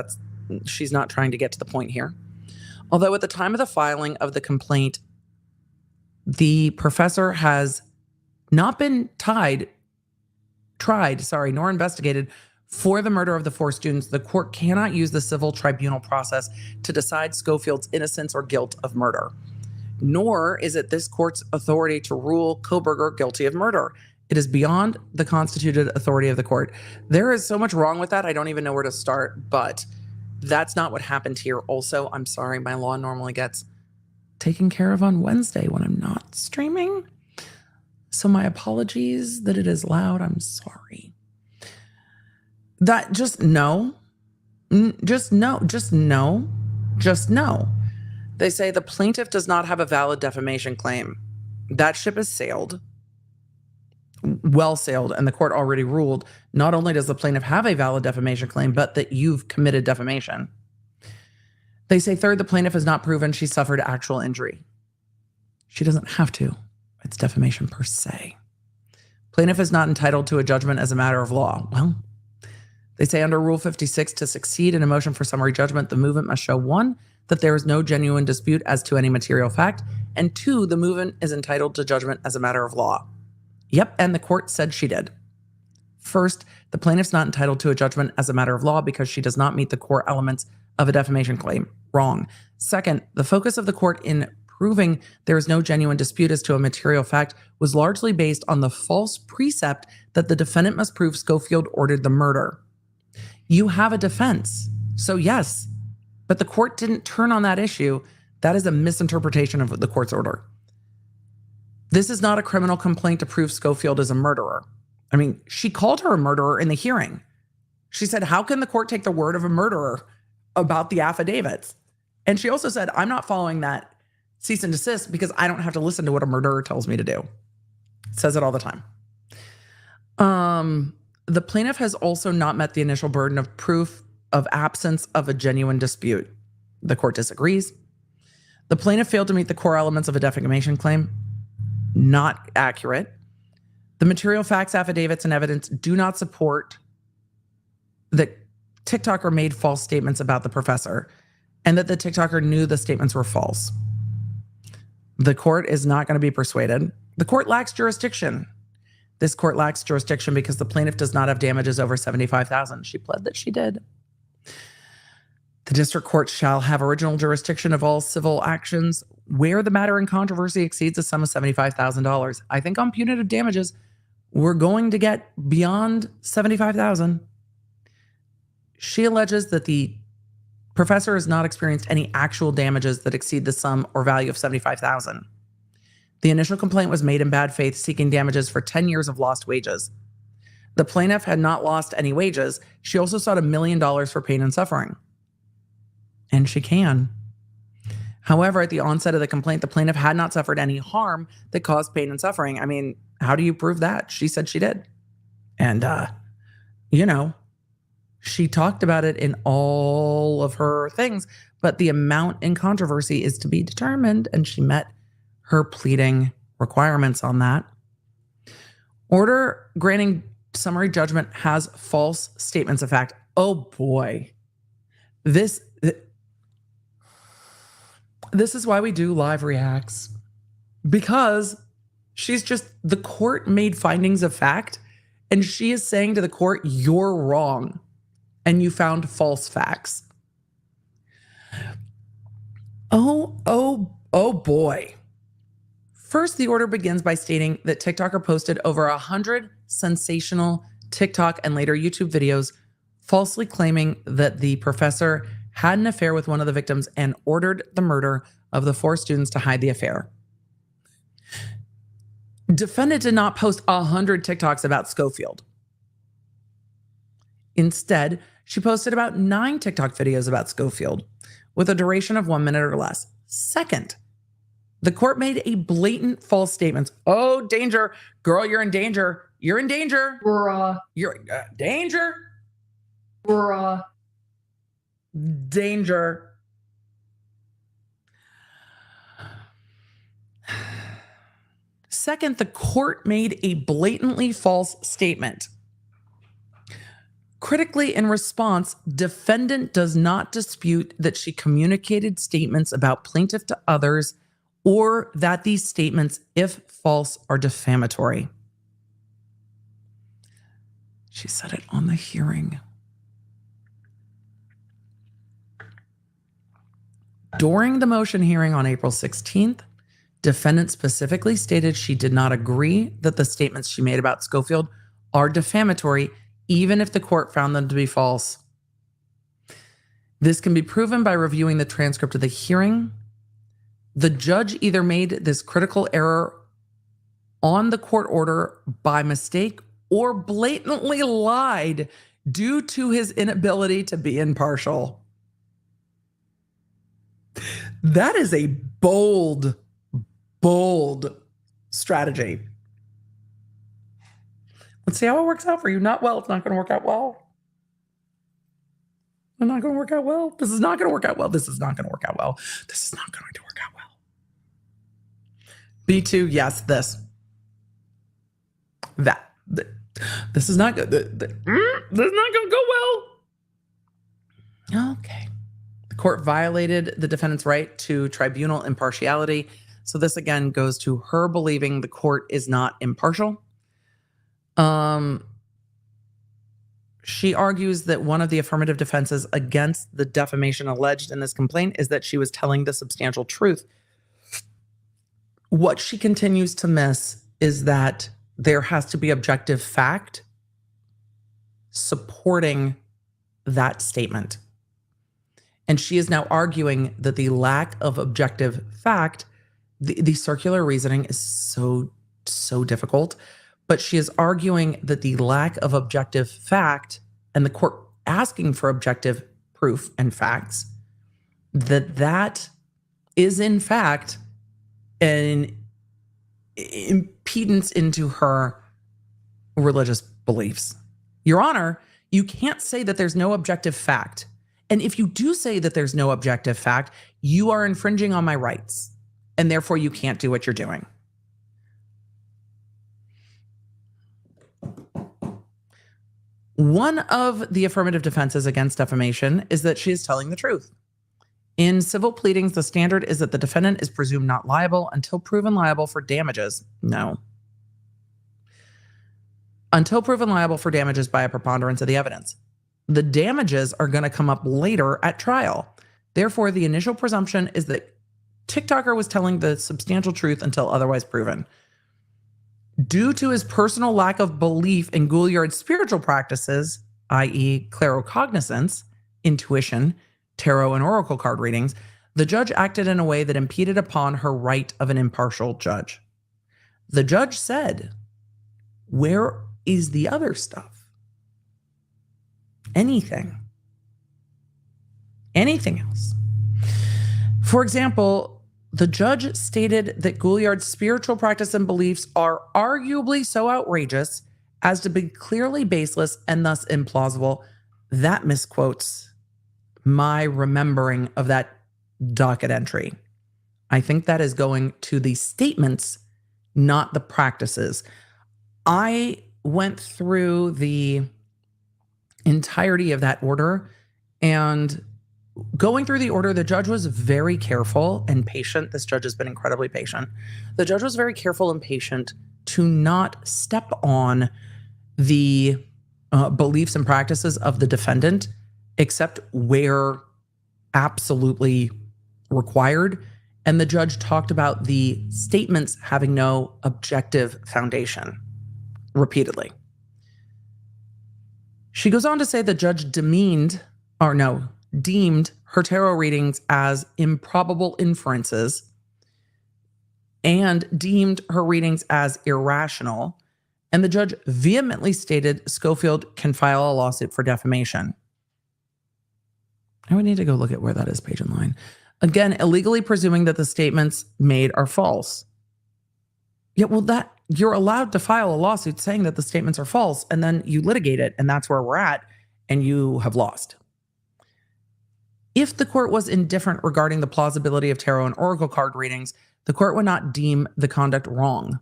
A: She's not trying to get to the point here. Although at the time of the filing of the complaint, the professor has not been tried, nor investigated for the murder of the 4 students, the court cannot use the civil tribunal process to decide Schofield's innocence or guilt of murder. Nor is it this court's authority to rule Koberger guilty of murder. It is beyond the constituted authority of the court. There is so much wrong with that, I don't even know where to start, but that's not what happened here. Also, I'm sorry, my law normally gets taken care of on Wednesday when I'm not streaming. So my apologies that it is loud. I'm sorry. That just no. They say the plaintiff does not have a valid defamation claim. That ship has sailed. Well sailed, and the court already ruled not only does the plaintiff have a valid defamation claim, but that you've committed defamation. They say third, the plaintiff has not proven she suffered actual injury. She doesn't have to. It's defamation per se. Plaintiff is not entitled to a judgment as a matter of law. Well, they say under Rule 56, to succeed in a motion for summary judgment, the movement must show 1, that there is no genuine dispute as to any material fact, and 2, the movement is entitled to judgment as a matter of law. Yep, and the court said she did. First, the plaintiff's not entitled to a judgment as a matter of law because she does not meet the core elements of a defamation claim. Wrong. Second, the focus of the court in proving there is no genuine dispute as to a material fact was largely based on the false precept that the defendant must prove Schofield ordered the murder. You have a defense, so yes, but the court didn't turn on that issue That is a misinterpretation of the court's order. This is not a criminal complaint to prove Schofield is a murderer. I mean, she called her a murderer in the hearing. She said, how can the court take the word of a murderer about the affidavits? And she also said, I'm not following that cease and desist because I don't have to listen to what a murderer tells me to do. Says it all the time. The plaintiff has also not met the initial burden of proof of absence of a genuine dispute. The court disagrees. The plaintiff failed to meet the core elements of a defamation claim. Not accurate. The material facts, affidavits, and evidence do not support that TikToker made false statements about the professor and that the TikToker knew the statements were false. The court is not going to be persuaded. The court lacks jurisdiction. This court lacks jurisdiction because the plaintiff does not have damages over $75,000. She pled that she did. The district court shall have original jurisdiction of all civil actions where the matter in controversy exceeds a sum of $75,000. I think on punitive damages, we're going to get beyond $75,000. She alleges that the professor has not experienced any actual damages that exceed the sum or value of $75,000. The initial complaint was made in bad faith, seeking damages for 10 years of lost wages. The plaintiff had not lost any wages. She also sought $1 million for pain and suffering. And she can. However, at the onset of the complaint, the plaintiff had not suffered any harm that caused pain and suffering. I mean, how do you prove that? She said she did. And, she talked about it in all of her things, but the amount in controversy is to be determined, and she met her pleading requirements on that. Order granting summary judgment has false statements of fact. Oh boy. This is why we do live reacts, because the court made findings of fact, and she is saying to the court, you're wrong, and you found false facts. Oh boy. First, the order begins by stating that TikToker posted over 100 sensational TikTok and later YouTube videos falsely claiming that the professor had an affair with one of the victims and ordered the murder of the 4 students to hide the affair. Defendant did not post 100 TikToks about Schofield. Instead, she posted about 9 TikTok videos about Schofield with a duration of 1 minute or less. Second, the court made a blatant false statement. Oh, danger. Girl, you're in danger. You're in danger. You're in danger. Danger. Second, the court made a blatantly false statement. Critically, in response, defendant does not dispute that she communicated statements about plaintiff to others or that these statements, if false, are defamatory. She said it on the hearing. During the motion hearing on April 16th, defendant specifically stated she did not agree that the statements she made about Schofield are defamatory, even if the court found them to be false. This can be proven by reviewing the transcript of the hearing. The judge either made this critical error on the court order by mistake or blatantly lied due to his inability to be impartial. That is a bold strategy. Let's see how it works out for you. Not well. It's not going to work out well. It's not going to work out well. This is not going to work out well. This is not going to work out well. This is not going to work out well. B2, yes, this. That. This is not good. This is not going to go well. Okay. The court violated the defendant's right to tribunal impartiality. So this again goes to her believing the court is not impartial. She argues that one of the affirmative defenses against the defamation alleged in this complaint is that she was telling the substantial truth. What she continues to miss is that there has to be objective fact supporting that statement. And she is now arguing that the lack of objective fact, the circular reasoning is so difficult, but she is arguing that the lack of objective fact and the court asking for objective proof and facts, that is in fact an impedance into her religious beliefs. Your Honor, you can't say that there's no objective fact. And if you do say that there's no objective fact, you are infringing on my rights, and therefore you can't do what you're doing. One of the affirmative defenses against defamation is that she is telling the truth. In civil pleadings, the standard is that the defendant is presumed not liable until proven liable for damages. No. Until proven liable for damages by a preponderance of the evidence. The damages are going to come up later at trial. Therefore, the initial presumption is that TikToker was telling the substantial truth until otherwise proven. Due to his personal lack of belief in Gouliard's spiritual practices, i.e. claircognizance, intuition, tarot and oracle card readings, the judge acted in a way that impeded upon her right of an impartial judge. The judge said, "Where is the other stuff? Anything else?" For example, the judge stated that Gouliard's spiritual practice and beliefs are arguably so outrageous as to be clearly baseless and thus implausible. That misquotes my remembering of that docket entry. I think that is going to the statements, not the practices. I went through the entirety of that order, and going through the order, the judge was very careful and patient. This judge has been incredibly patient. The judge was very careful and patient to not step on the beliefs and practices of the defendant, except where absolutely required. And the judge talked about the statements having no objective foundation repeatedly. She goes on to say the judge deemed her tarot readings as improbable inferences and deemed her readings as irrational. And the judge vehemently stated Schofield can file a lawsuit for defamation. I would need to go look at where that is, page and line. Again, illegally presuming that the statements made are false. Yeah, well, that you're allowed to file a lawsuit saying that the statements are false, and then you litigate it, and that's where we're at, and you have lost. If the court was indifferent regarding the plausibility of tarot and oracle card readings, the court would not deem the conduct wrong.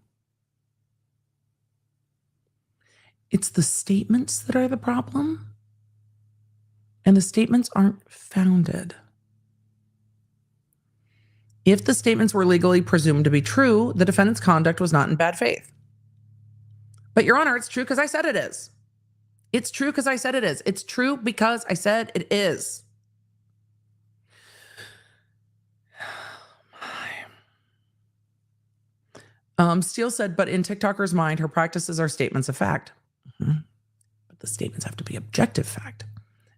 A: It's the statements that are the problem, and the statements aren't founded. If the statements were legally presumed to be true, the defendant's conduct was not in bad faith. But Your Honor, it's true because I said it is. It's true because I said it is. It's true because I said it is. Steele said, but in TikToker's mind, her practices are statements of fact. But the statements have to be objective fact.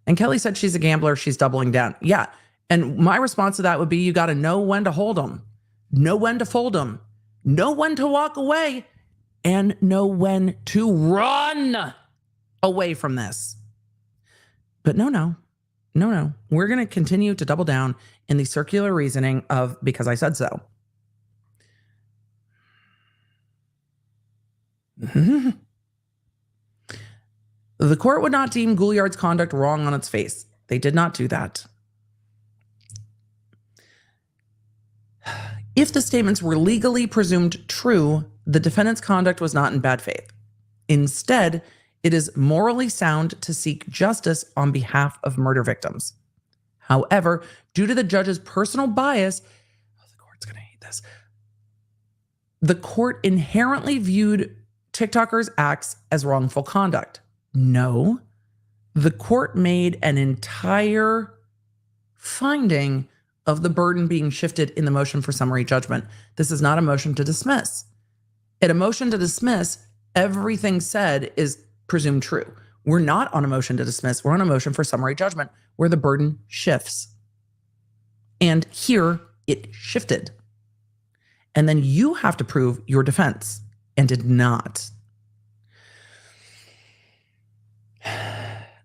A: And Kelly said she's a gambler. She's doubling down. Yeah. And my response to that would be, you got to know when to hold them, know when to fold them, know when to walk away, and know when to run away from this. But no. We're going to continue to double down in the circular reasoning of because I said so. The court would not deem Gouliard's conduct wrong on its face. They did not do that. If the statements were legally presumed true, the defendant's conduct was not in bad faith. Instead, it is morally sound to seek justice on behalf of murder victims. However, due to the judge's personal bias, the court's going to hate this. The court inherently viewed TikToker's acts as wrongful conduct. No, the court made an entire finding of the burden being shifted in the motion for summary judgment. This is not a motion to dismiss. In a motion to dismiss, everything said is presumed true. We're not on a motion to dismiss. We're on a motion for summary judgment where the burden shifts. And here it shifted. And then you have to prove your defense, and did not.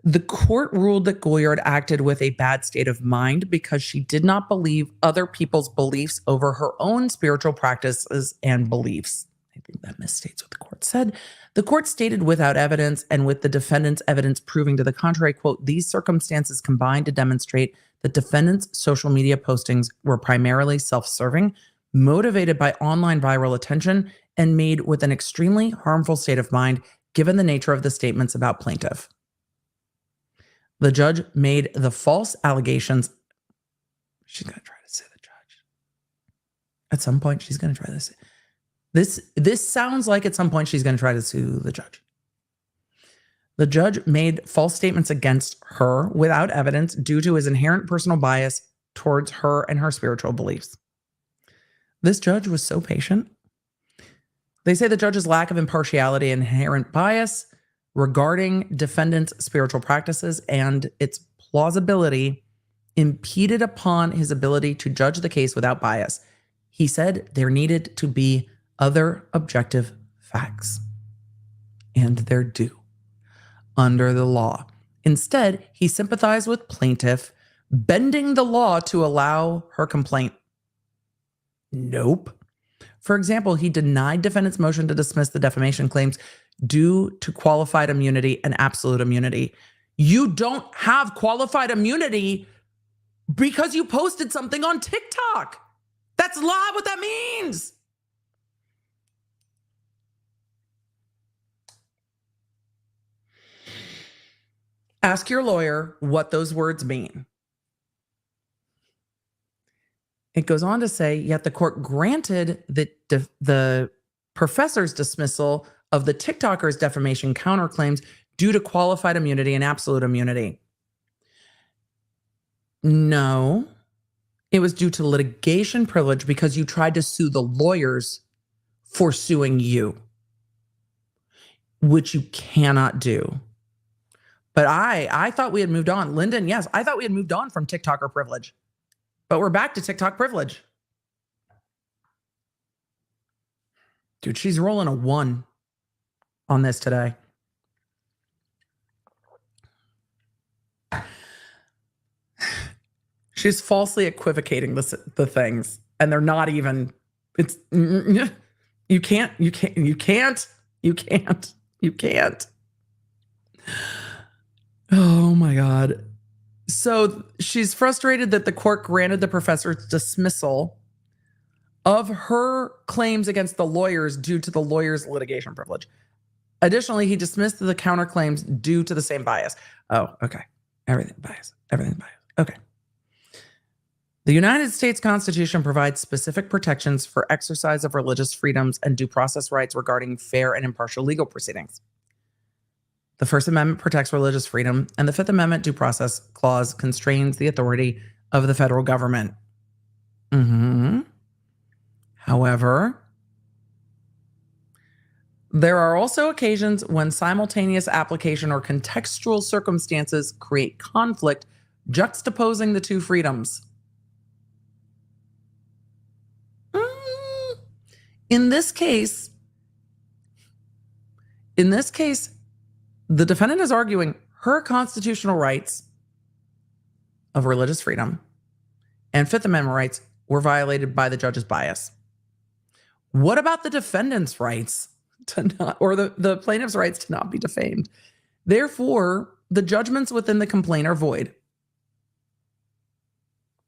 A: The court ruled that Gouliard acted with a bad state of mind because she did not believe other people's beliefs over her own spiritual practices and beliefs. I think that misstates what the court said. The court stated without evidence and with the defendant's evidence proving to the contrary, quote, these circumstances combined to demonstrate that defendant's social media postings were primarily self-serving, motivated by online viral attention, and made with an extremely harmful state of mind given the nature of the statements about plaintiff. The judge made the false allegations. She's going to try to sue the judge. At some point, she's going to try this. This sounds like at some point she's going to try to sue the judge. The judge made false statements against her without evidence due to his inherent personal bias towards her and her spiritual beliefs. This judge was so patient. They say the judge's lack of impartiality and inherent bias regarding defendant's spiritual practices and its plausibility impeded upon his ability to judge the case without bias. He said there needed to be other objective facts, and they're due under the law. Instead, he sympathized with plaintiff, bending the law to allow her complaint. Nope. For example, he denied defendant's motion to dismiss the defamation claims due to qualified immunity and absolute immunity. You don't have qualified immunity because you posted something on TikTok. That's not what that means. Ask your lawyer what those words mean. It goes on to say, yet the court granted the professor's dismissal of the TikToker's defamation counterclaims due to qualified immunity and absolute immunity. No, it was due to litigation privilege because you tried to sue the lawyers for suing you, which you cannot do. But I thought we had moved on. Lyndon, yes, I thought we had moved on from TikToker privilege. But we're back to TikTok privilege. Dude, she's rolling a 1 on this today. She's falsely equivocating the things, and they're not even, it's, you can't. Oh my God. So she's frustrated that the court granted the professor's dismissal of her claims against the lawyers due to the lawyer's litigation privilege. Additionally, he dismissed the counterclaims due to the same bias. Oh, okay. Everything bias. Okay. The United States Constitution provides specific protections for exercise of religious freedoms and due process rights regarding fair and impartial legal proceedings. The First Amendment protects religious freedom, and the Fifth Amendment due process clause constrains the authority of the federal government. However, there are also occasions when simultaneous application or contextual circumstances create conflict, juxtaposing the two freedoms. In this case, the defendant is arguing her constitutional rights of religious freedom and Fifth Amendment rights were violated by the judge's bias. What about the defendant's rights to not, or the plaintiff's rights to not be defamed? Therefore, the judgments within the complaint are void.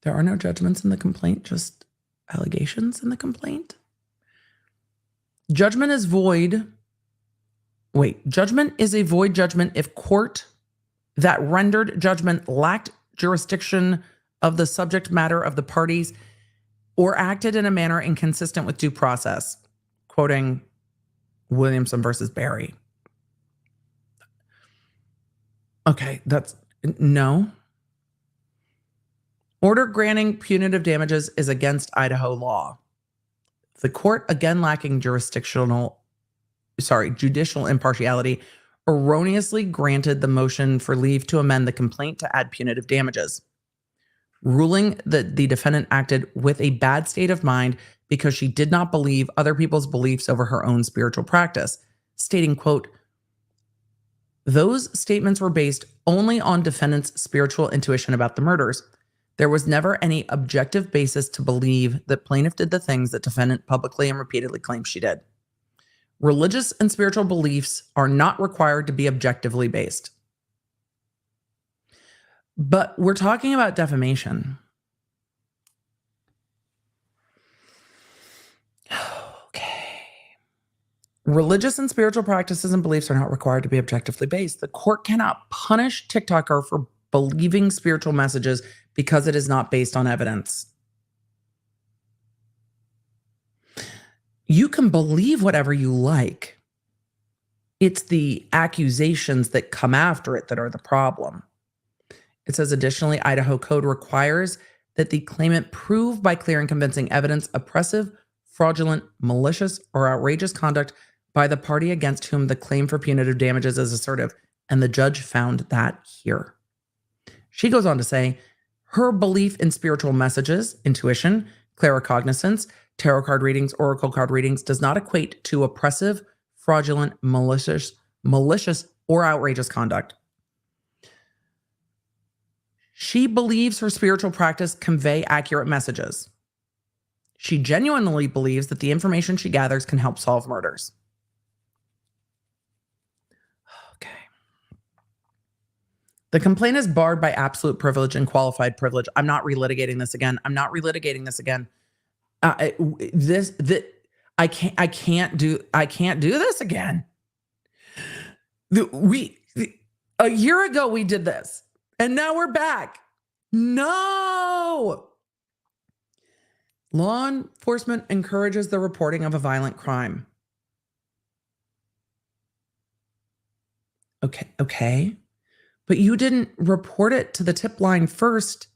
A: There are no judgments in the complaint, just allegations in the complaint. Judgment is void. Judgment is a void judgment if court that rendered judgment lacked jurisdiction of the subject matter of the parties or acted in a manner inconsistent with due process. Quoting Williamson versus Barry. Okay, that's no. Order granting punitive damages is against Idaho law. The court, again lacking judicial impartiality, erroneously granted the motion for leave to amend the complaint to add punitive damages. ruling that the defendant acted with a bad state of mind because she did not believe other people's beliefs over her own spiritual practice, stating, quote, "Those statements were based only on defendant's spiritual intuition about the murders. There was never any objective basis to believe that plaintiff did the things that defendant publicly and repeatedly claims she did. Religious and spiritual beliefs are not required to be objectively based." But we're talking about defamation. Okay. Religious and spiritual practices and beliefs are not required to be objectively based. The court cannot punish TikToker for believing spiritual messages because it is not based on evidence. You can believe whatever you like. It's the accusations that come after it that are the problem. It says, additionally, Idaho code requires that the claimant prove by clear and convincing evidence oppressive, fraudulent, malicious, or outrageous conduct by the party against whom the claim for punitive damages is assertive. And the judge found that here. She goes on to say, her belief in spiritual messages, intuition, claircognizance, tarot card readings, oracle card readings does not equate to oppressive, fraudulent, malicious, or outrageous conduct. She believes her spiritual practice convey accurate messages. She genuinely believes that the information she gathers can help solve murders. Okay. The complaint is barred by absolute privilege and qualified privilege. I'm not relitigating this again. I can't do this again. A year ago we did this. And now we're back. No. Law enforcement encourages the reporting of a violent crime. Okay. But you didn't report it to the tip line first.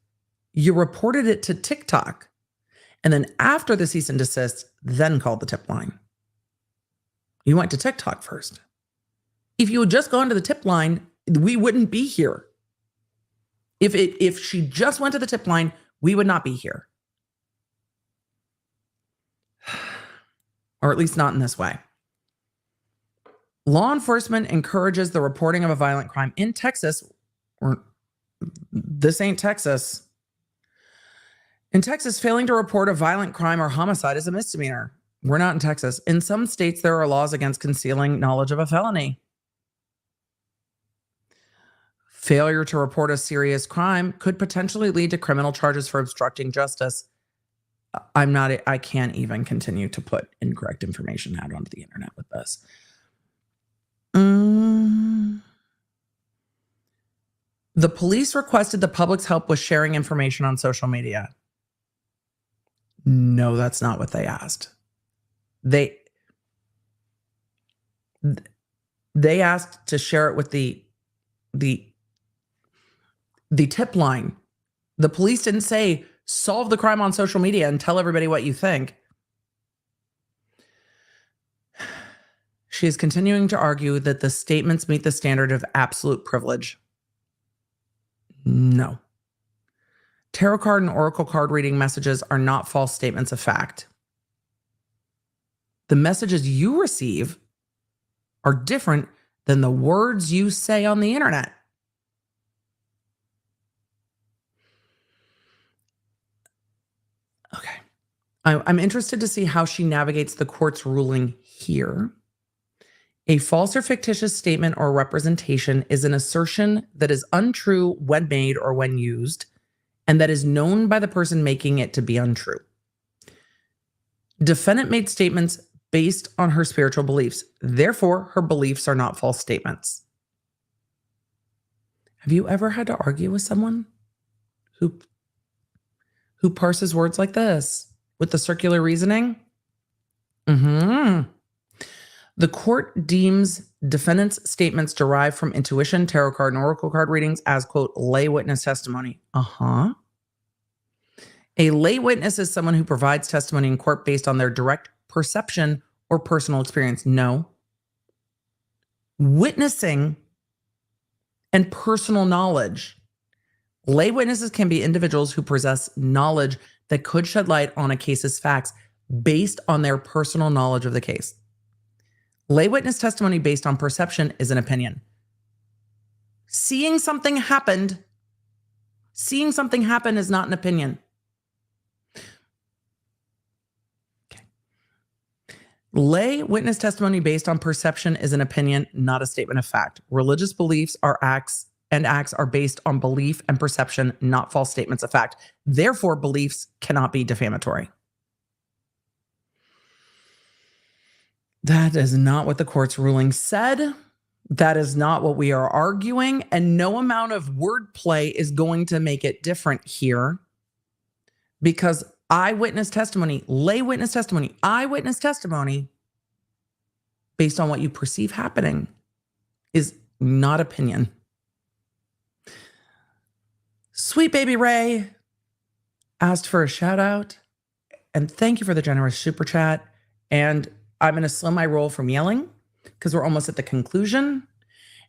A: You reported it to TikTok. And then after the cease and desist, then called the tip line. You went to TikTok first. If you had just gone to the tip line, we wouldn't be here. If she just went to the tip line, we would not be here. Or at least not in this way. Law enforcement encourages the reporting of a violent crime in Texas. This ain't Texas. In Texas, failing to report a violent crime or homicide is a misdemeanor. We're not in Texas. In some states, there are laws against concealing knowledge of a felony. Failure to report a serious crime could potentially lead to criminal charges for obstructing justice. I can't even continue to put incorrect information out onto the internet with this. The police requested the public's help with sharing information on social media. No, that's not what they asked. They asked to share it with the tip line. The police didn't say, solve the crime on social media and tell everybody what you think. She is continuing to argue that the statements meet the standard of absolute privilege. No. Tarot card and oracle card reading messages are not false statements of fact. The messages you receive are different than the words you say on the internet. Okay. I'm interested to see how she navigates the court's ruling here. A false or fictitious statement or representation is an assertion that is untrue when made or when used, and that is known by the person making it to be untrue. Defendant made statements based on her spiritual beliefs. Therefore, her beliefs are not false statements. Have you ever had to argue with someone who parses words like this with the circular reasoning? The court deems defendant's statements derived from intuition, tarot card, and oracle card readings as, quote, lay witness testimony. A lay witness is someone who provides testimony in court based on their direct perception or personal experience. No. Witnessing and personal knowledge Lay witnesses can be individuals who possess knowledge that could shed light on a case's facts based on their personal knowledge of the case. Lay witness testimony based on perception is an opinion. Seeing something happen is not an opinion. Okay. Lay witness testimony based on perception is an opinion, not a statement of fact. Religious beliefs are acts are based on belief and perception, not false statements of fact. Therefore, beliefs cannot be defamatory. That is not what the court's ruling said. That is not what we are arguing. And no amount of wordplay is going to make it different here, because eyewitness testimony, lay witness testimony, eyewitness testimony based on what you perceive happening is not opinion. Sweet Baby Ray asked for a shout out, and thank you for the generous super chat. And I'm going to slow my roll from yelling because we're almost at the conclusion.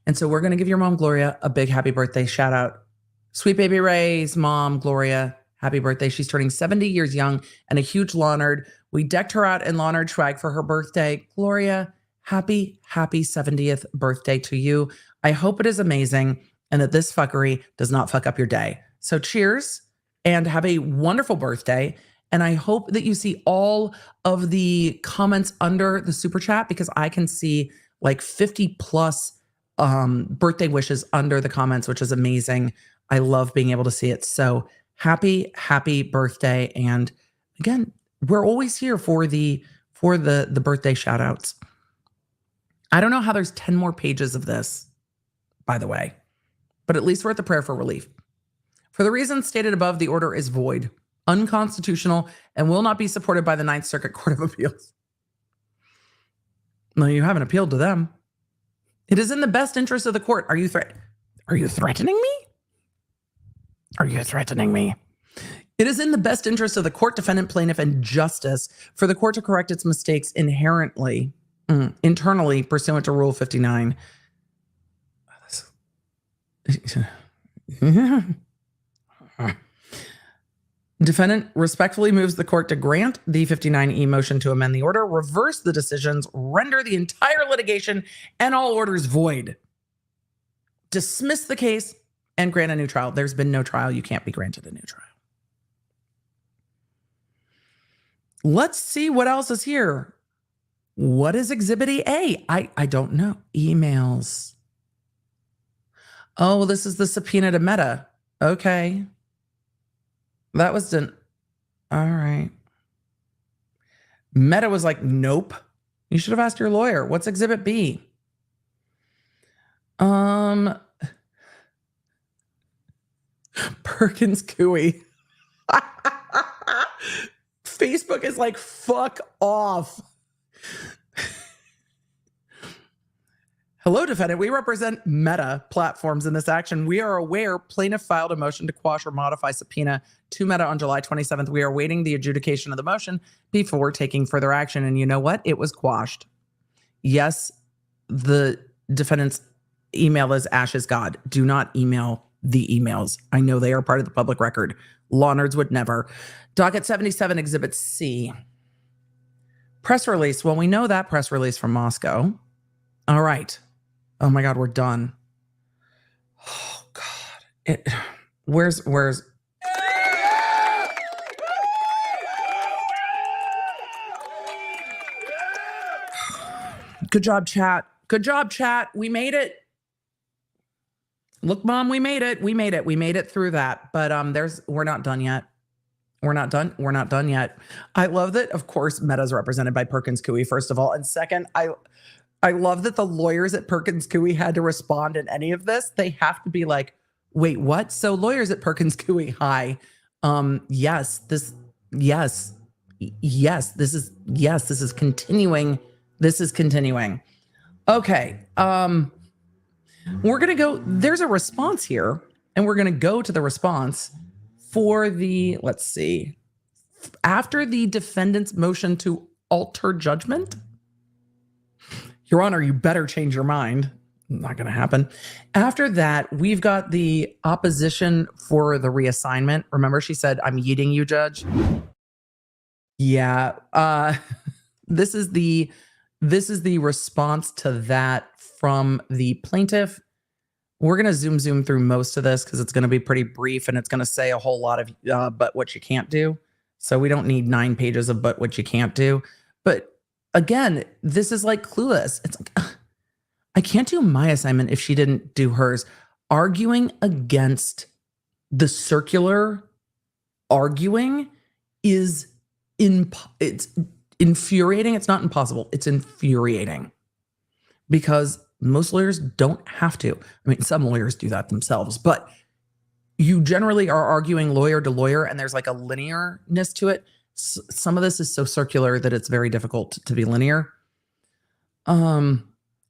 A: And so we're going to give your mom, Gloria, a big happy birthday shout out. Sweet Baby Ray's mom, Gloria, happy birthday. She's turning 70 years young and a huge Lawnard. We decked her out in Lawnard swag for her birthday. Gloria, happy 70th birthday to you. I hope it is amazing and that this fuckery does not fuck up your day. So cheers and have a wonderful birthday. And I hope that you see all of the comments under the super chat, because I can see like 50 plus birthday wishes under the comments, which is amazing. I love being able to see it. So happy birthday. And again, we're always here for the birthday shout outs. I don't know how there's 10 more pages of this, by the way, but at least we're at the prayer for relief. For the reasons stated above, the order is void, unconstitutional, and will not be supported by the Ninth Circuit Court of Appeals. No, you haven't appealed to them. It is in the best interest of the court. Are you threatening me? Are you threatening me? It is in the best interest of the court, defendant, plaintiff, and justice for the court to correct its mistakes internally pursuant to Rule 59. Defendant respectfully moves the court to grant the 59E motion to amend the order, reverse the decisions, render the entire litigation and all orders void, dismiss the case, and grant a new trial. There's been no trial. You can't be granted a new trial. Let's see what else is here. What is Exhibit A? I don't know. Emails. Oh, this is the subpoena to Meta. Okay. That was done. All right. Meta was like, nope. You should have asked your lawyer. What's Exhibit B? Perkins Coie. Facebook is like, fuck off. Hello, defendant. We represent Meta Platforms in this action. We are aware plaintiff filed a motion to quash or modify subpoena to Meta on July 27th. We are awaiting the adjudication of the motion before taking further action. And you know what? It was quashed. Yes, the defendant's email is Ash is God. Do not email the emails. I know they are part of the public record. Lawnards would never. Docket 77, Exhibit C. Press release. Well, we know that press release from Moscow. All right. Oh my God, we're done. Oh God. Where's Good job, chat. Good job, chat. We made it. Look, Mom, we made it. We made it through that. But we're not done yet. We're not done yet. I love that, of course, Meta's represented by Perkins Coie, first of all. And second, I love that the lawyers at Perkins Coie had to respond in any of this. They have to be like, wait, what? So lawyers at Perkins Coie, hi. This is continuing. This is continuing. Okay. We're going to go, there's a response here, and we're going to go to the response for the, let's see, after the defendant's motion to alter judgment. Your Honor, you better change your mind. Not going to happen. After that, we've got the opposition for the reassignment. Remember, she said, "I'm yeeting you, Judge." Yeah. This is the response to that from the plaintiff. We're going to zoom through most of this because it's going to be pretty brief and it's going to say a whole lot of but what you can't do. So we don't need 9 pages of but what you can't do. But again, this is like Clueless. It's like, I can't do my assignment if she didn't do hers. Arguing against the circular arguing is it's infuriating. It's not impossible. It's infuriating because most lawyers don't have to. I mean, some lawyers do that themselves, but you generally are arguing lawyer to lawyer and there's like a linearness to it. Some of this is so circular that it's very difficult to be linear.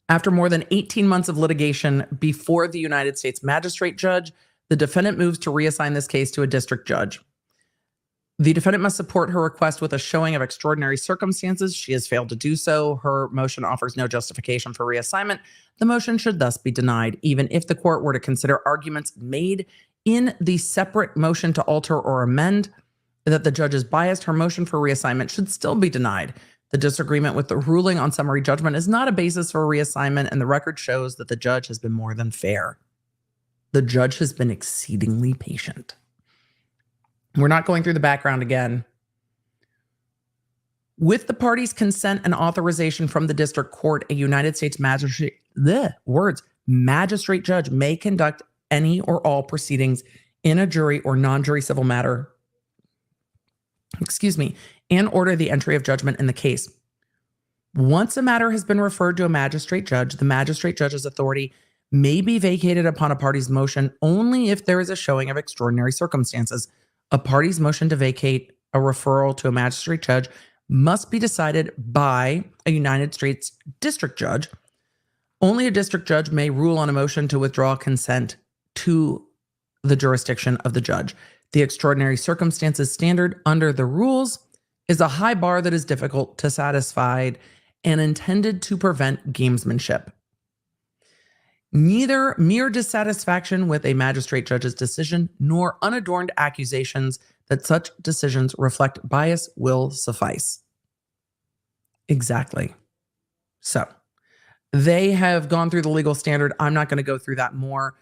A: After more than 18 months of litigation before the United States magistrate judge, the defendant moves to reassign this case to a district judge. The defendant must support her request with a showing of extraordinary circumstances. She has failed to do so. Her motion offers no justification for reassignment. The motion should thus be denied, even if the court were to consider arguments made in the separate motion to alter or amend that the judge is biased. Her motion for reassignment should still be denied. The disagreement with the ruling on summary judgment is not a basis for reassignment, and the record shows that the judge has been more than fair. The judge has been exceedingly patient. We're not going through the background again. With the party's consent and authorization from the district court, a United States magistrate judge may conduct any or all proceedings in a jury or non-jury civil matter, and order the entry of judgment in the case. Once a matter has been referred to a magistrate judge, the magistrate judge's authority may be vacated upon a party's motion only if there is a showing of extraordinary circumstances. A party's motion to vacate a referral to a magistrate judge must be decided by a United States district judge. Only a district judge may rule on a motion to withdraw consent to the jurisdiction of the judge. The extraordinary circumstances standard under the rules is a high bar that is difficult to satisfy and intended to prevent gamesmanship. Neither mere dissatisfaction with a magistrate judge's decision nor unadorned accusations that such decisions reflect bias will suffice. Exactly. So they have gone through the legal standard. I'm not going to go through that more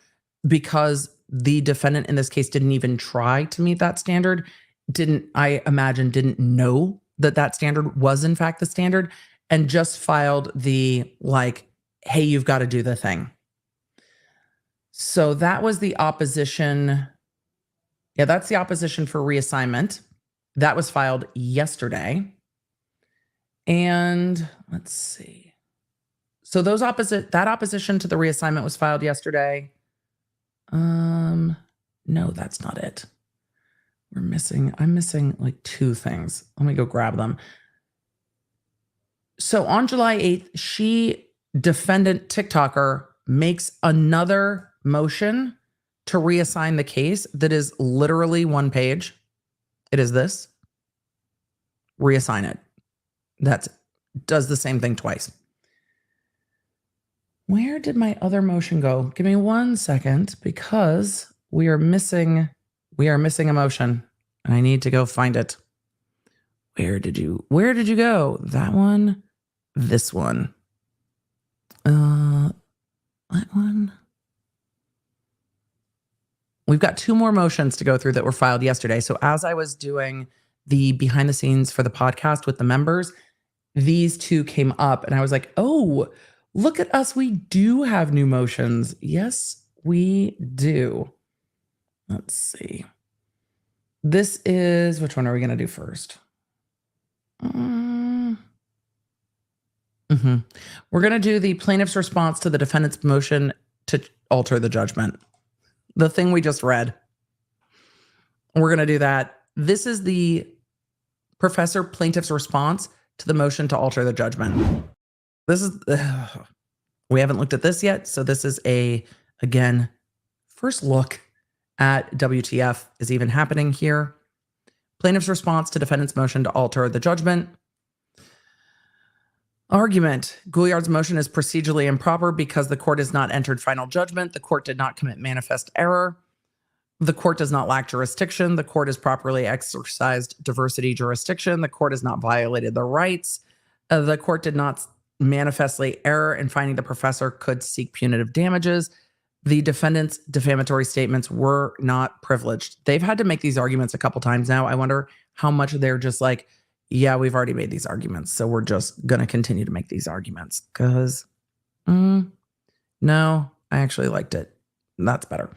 A: because the defendant in this case didn't even try to meet that standard. Didn't know that standard was in fact the standard and just filed the hey, you've got to do the thing. So that was the opposition. Yeah, that's the opposition for reassignment. That was filed yesterday. And let's see. So that opposition to the reassignment was filed yesterday. No, that's not it. I'm missing 2 things. Let me go grab them. So on July 8th, defendant TikToker makes another motion to reassign the case that is literally 1 page. It is this. Reassign it. That does the same thing twice. Where did my other motion go? Give me 1 second because we are missing a motion and I need to go find it. Where did you go? That one? This one? That one? We've got 2 more motions to go through that were filed yesterday. So as I was doing the behind the scenes for the podcast with the members, these 2 came up and I was like, oh, look at us. We do have new motions. Yes, we do. Let's see. This is, which one are we going to do first? We're going to do the plaintiff's response to the defendant's motion to alter the judgment. The thing we just read. We're going to do that. This is the professor plaintiff's response to the motion to alter the judgment. This is, we haven't looked at this yet. So this is again, first look at WTF is even happening here. Plaintiff's response to defendant's motion to alter the judgment. Argument. Gouliard's motion is procedurally improper because the court has not entered final judgment. The court did not commit manifest error. The court does not lack jurisdiction. The court has properly exercised diversity jurisdiction. The court has not violated the rights. The court did not manifestly err in finding the professor could seek punitive damages. The defendant's defamatory statements were not privileged. They've had to make these arguments a couple times now. I wonder how much they're just like, yeah, we've already made these arguments, so we're just going to continue to make these arguments because, no, I actually liked it. That's better.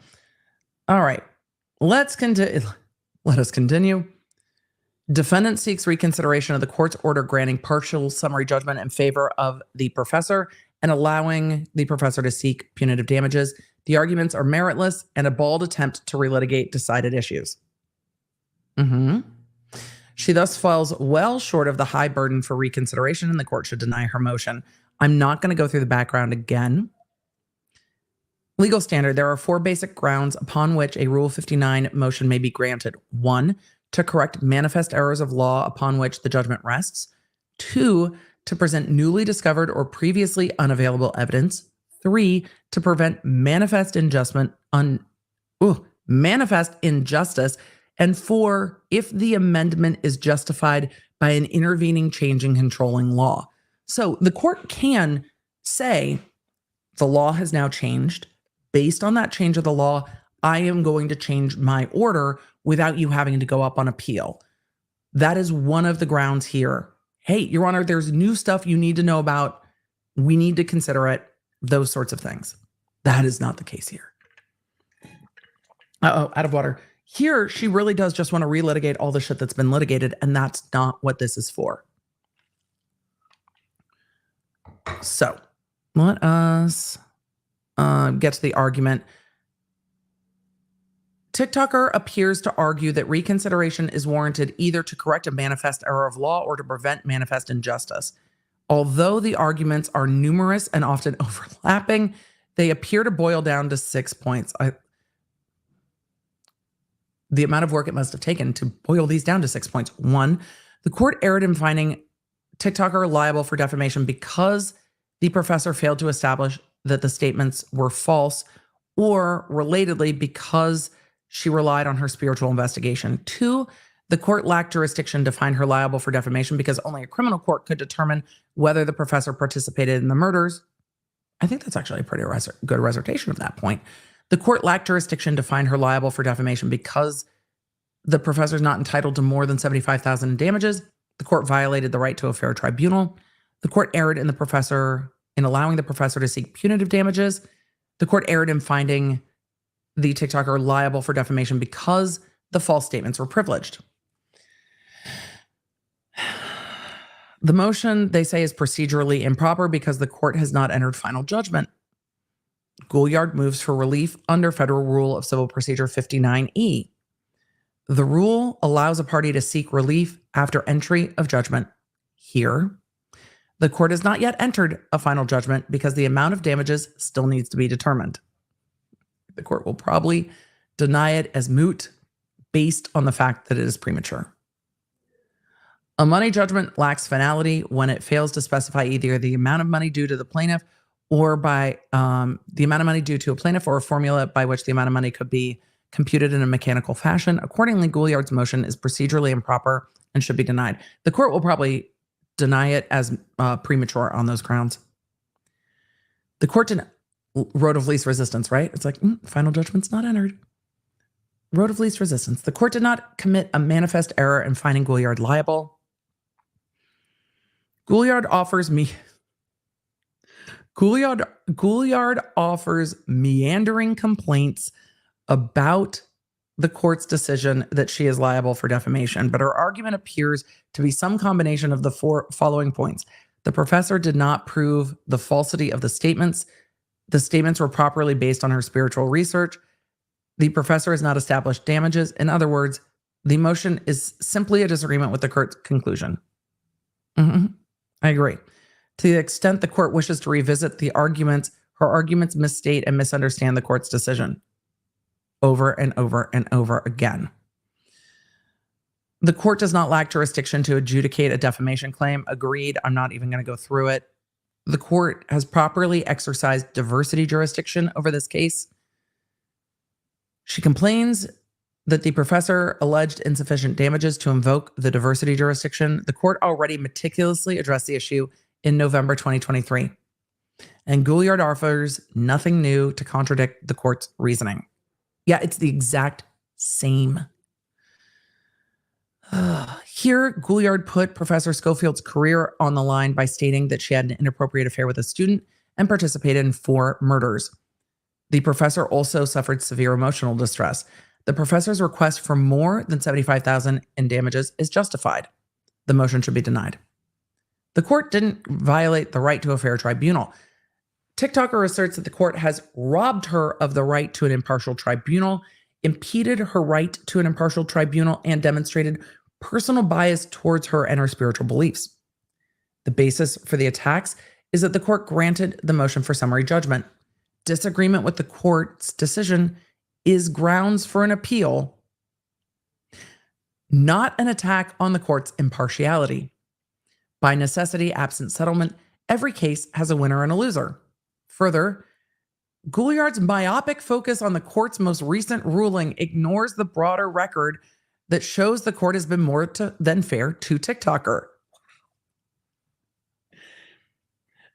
A: All right, let us continue. Defendant seeks reconsideration of the court's order granting partial summary judgment in favor of the professor and allowing the professor to seek punitive damages. The arguments are meritless and a bald attempt to relitigate decided issues. She thus falls well short of the high burden for reconsideration, and the court should deny her motion. I'm not going to go through the background again. Legal standard. There are 4 basic grounds upon which a Rule 59 motion may be granted. 1, to correct manifest errors of law upon which the judgment rests. 2, to present newly discovered or previously unavailable evidence. 3, to prevent manifest injustice. And 4, if the amendment is justified by an intervening change in controlling law. So the court can say the law has now changed. Based on that change of the law, I am going to change my order without you having to go up on appeal. That is one of the grounds here. Hey, Your Honor, there's new stuff you need to know about. We need to consider it. Those sorts of things. That is not the case here. Uh-oh, out of water. Here, she really does just want to relitigate all the shit that's been litigated, and that's not what this is for. So, let us get to the argument. TikToker appears to argue that reconsideration is warranted either to correct a manifest error of law or to prevent manifest injustice. Although the arguments are numerous and often overlapping, they appear to boil down to 6 points. The amount of work it must have taken to boil these down to 6 points. 1, the court erred in finding TikToker liable for defamation because the professor failed to establish that the statements were false, or relatedly, because she relied on her spiritual investigation. 2, the court lacked jurisdiction to find her liable for defamation because only a criminal court could determine whether the professor participated in the murders. I think that's actually a pretty good recitation of that point. The court lacked jurisdiction to find her liable for defamation because the professor is not entitled to more than $75,000 in damages. The court violated the right to a fair tribunal. The court erred in allowing the professor to seek punitive damages. The court erred in finding the TikToker liable for defamation because the false statements were privileged. The motion, they say, is procedurally improper because the court has not entered final judgment. Gouliard moves for relief under Federal Rule of Civil Procedure 59E. The rule allows a party to seek relief after entry of judgment. Here, the court has not yet entered a final judgment because the amount of damages still needs to be determined. The court will probably deny it as moot based on the fact that it is premature. A money judgment lacks finality when it fails to specify either the amount of money due to the plaintiff or by the amount of money due to a plaintiff or a formula by which the amount of money could be computed in a mechanical fashion. Accordingly, Gouliard's motion is procedurally improper and should be denied. The court will probably deny it as premature on those grounds. The court did road of least resistance, right? It's like, final judgment's not entered. Road of least resistance. The court did not commit a manifest error in finding Gouliard liable. Gouliard offers meandering complaints about the court's decision that she is liable for defamation, but her argument appears to be some combination of the 4 following points. The professor did not prove the falsity of the statements. The statements were properly based on her spiritual research. The professor has not established damages. In other words, the motion is simply a disagreement with the court's conclusion. I agree. To the extent the court wishes to revisit the arguments, her arguments misstate and misunderstand the court's decision over and over and over again. The court does not lack jurisdiction to adjudicate a defamation claim. Agreed. I'm not even going to go through it. The court has properly exercised diversity jurisdiction over this case. She complains that the professor alleged insufficient damages to invoke the diversity jurisdiction. The court already meticulously addressed the issue in November 2023. And Gouliard offers nothing new to contradict the court's reasoning. Yeah, it's the exact same. Here, Gouliard put Professor Schofield's career on the line by stating that she had an inappropriate affair with a student and participated in 4 murders. The professor also suffered severe emotional distress. The professor's request for more than $75,000 in damages is justified. The motion should be denied. The court didn't violate the right to a fair tribunal. TikToker asserts that the court has robbed her of the right to an impartial tribunal, impeded her right to an impartial tribunal, and demonstrated personal bias towards her and her spiritual beliefs. The basis for the attacks is that the court granted the motion for summary judgment. Disagreement with the court's decision is grounds for an appeal, not an attack on the court's impartiality. By necessity, absent settlement, every case has a winner and a loser. Further, Gouliard's myopic focus on the court's most recent ruling ignores the broader record that shows the court has been more than fair to TikToker.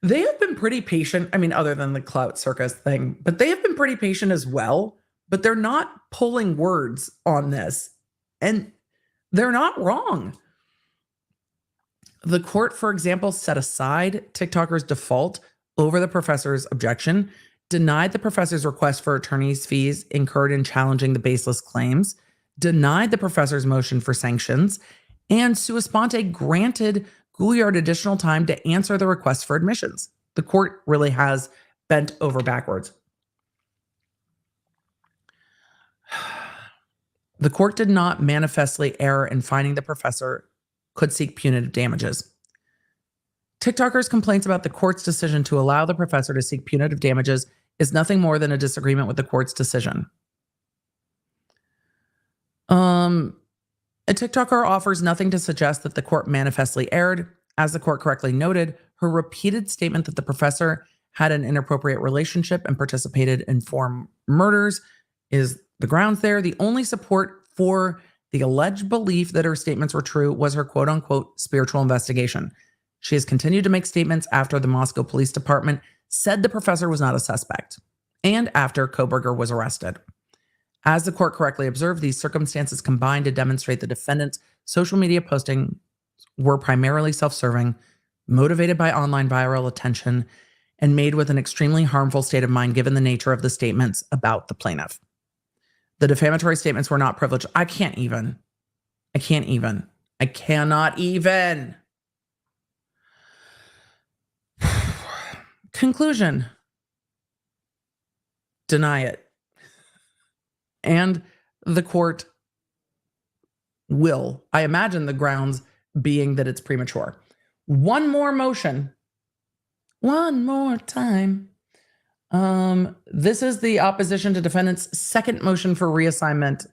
A: They have been pretty patient. I mean, other than the clout circus thing, but they have been pretty patient as well. But they're not pulling words on this. And they're not wrong. The court, for example, set aside TikToker's default over the professor's objection, denied the professor's request for attorney's fees incurred in challenging the baseless claims, denied the professor's motion for sanctions, and sua sponte granted Gouliard additional time to answer the request for admissions. The court really has bent over backwards. The court did not manifestly err in finding the professor could seek punitive damages. TikToker's complaints about the court's decision to allow the professor to seek punitive damages is nothing more than a disagreement with the court's decision. A TikToker offers nothing to suggest that the court manifestly erred. As the court correctly noted, her repeated statement that the professor had an inappropriate relationship and participated in 4 murders is the grounds there. The only support for the alleged belief that her statements were true was her quote-unquote spiritual investigation. She has continued to make statements after the Moscow Police Department said the professor was not a suspect, and after Koberger was arrested. As the court correctly observed, these circumstances combined to demonstrate the defendant's social media posting were primarily self-serving, motivated by online viral attention, and made with an extremely harmful state of mind given the nature of the statements about the plaintiff. The defamatory statements were not privileged. I cannot even. Conclusion. Deny it. And the court will. I imagine the grounds being that it's premature. One more motion. One more time. This is the opposition to defendant's second motion for reassignment.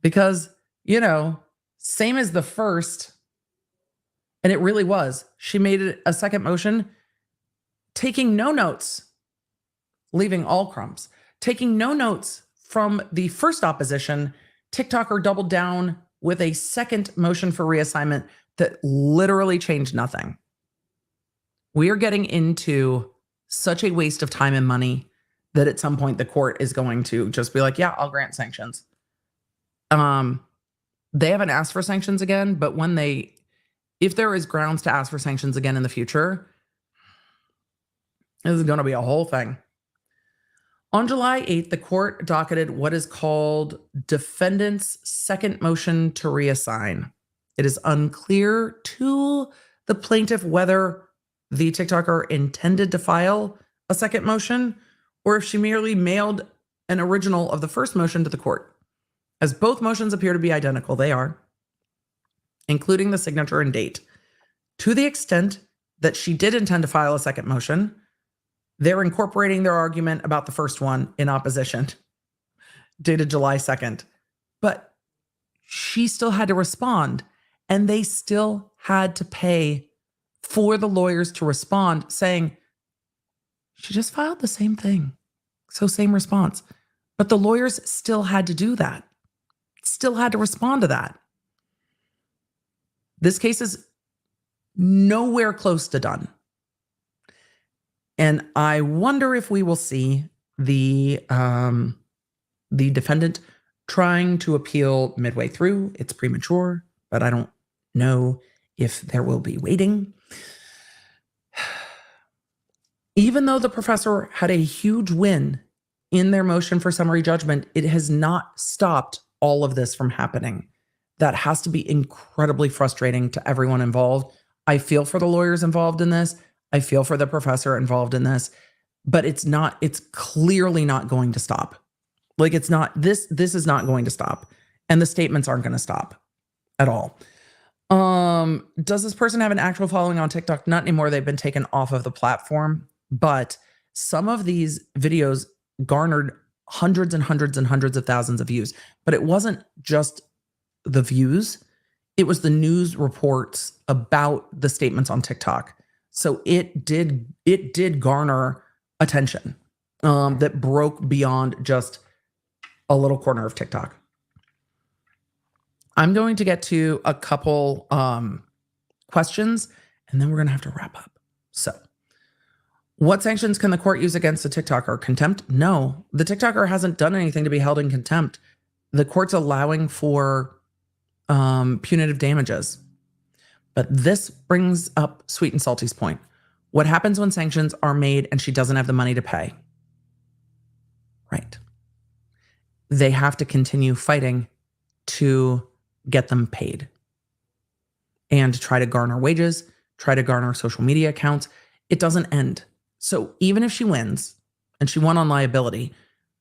A: Because, same as the first, and it really was. She made it a second motion, taking no notes, leaving all crumbs. Taking no notes from the first opposition, TikToker doubled down with a second motion for reassignment that literally changed nothing. We are getting into such a waste of time and money that at some point the court is going to just be like, yeah, I'll grant sanctions. They haven't asked for sanctions again, but if there is grounds to ask for sanctions again in the future, this is going to be a whole thing. On July 8th, the court docketed what is called defendant's second motion to reassign. It is unclear to the plaintiff whether the TikToker intended to file a second motion or if she merely mailed an original of the first motion to the court. As both motions appear to be identical, they are, including the signature and date. To the extent that she did intend to file a second motion, they're incorporating their argument about the first one in opposition, dated July 2nd. But she still had to respond, and they still had to pay for the lawyers to respond saying, she just filed the same thing. So same response. But the lawyers still had to do that, still had to respond to that. This case is nowhere close to done. And I wonder if we will see the defendant trying to appeal midway through. It's premature, but I don't know if there will be waiting. Even though the professor had a huge win in their motion for summary judgment, it has not stopped all of this from happening. That has to be incredibly frustrating to everyone involved. I feel for the lawyers involved in this. I feel for the professor involved in this, but it's clearly not going to stop. Like this is not going to stop. And the statements aren't going to stop at all. Does this person have an actual following on TikTok? Not anymore. They've been taken off of the platform, but some of these videos garnered hundreds and hundreds and hundreds of thousands of views. But it wasn't just the views. It was the news reports about the statements on TikTok. So it did garner attention that broke beyond just a little corner of TikTok. I'm going to get to a couple questions, and then we're going to have to wrap up. So, what sanctions can the court use against the TikToker? Contempt? No, the TikToker hasn't done anything to be held in contempt. The court's allowing for punitive damages. But this brings up Sweet and Salty's point. What happens when sanctions are made and she doesn't have the money to pay? Right. They have to continue fighting to get them paid and try to garner wages, try to garner social media accounts. It doesn't end. So even if she wins, and she won on liability,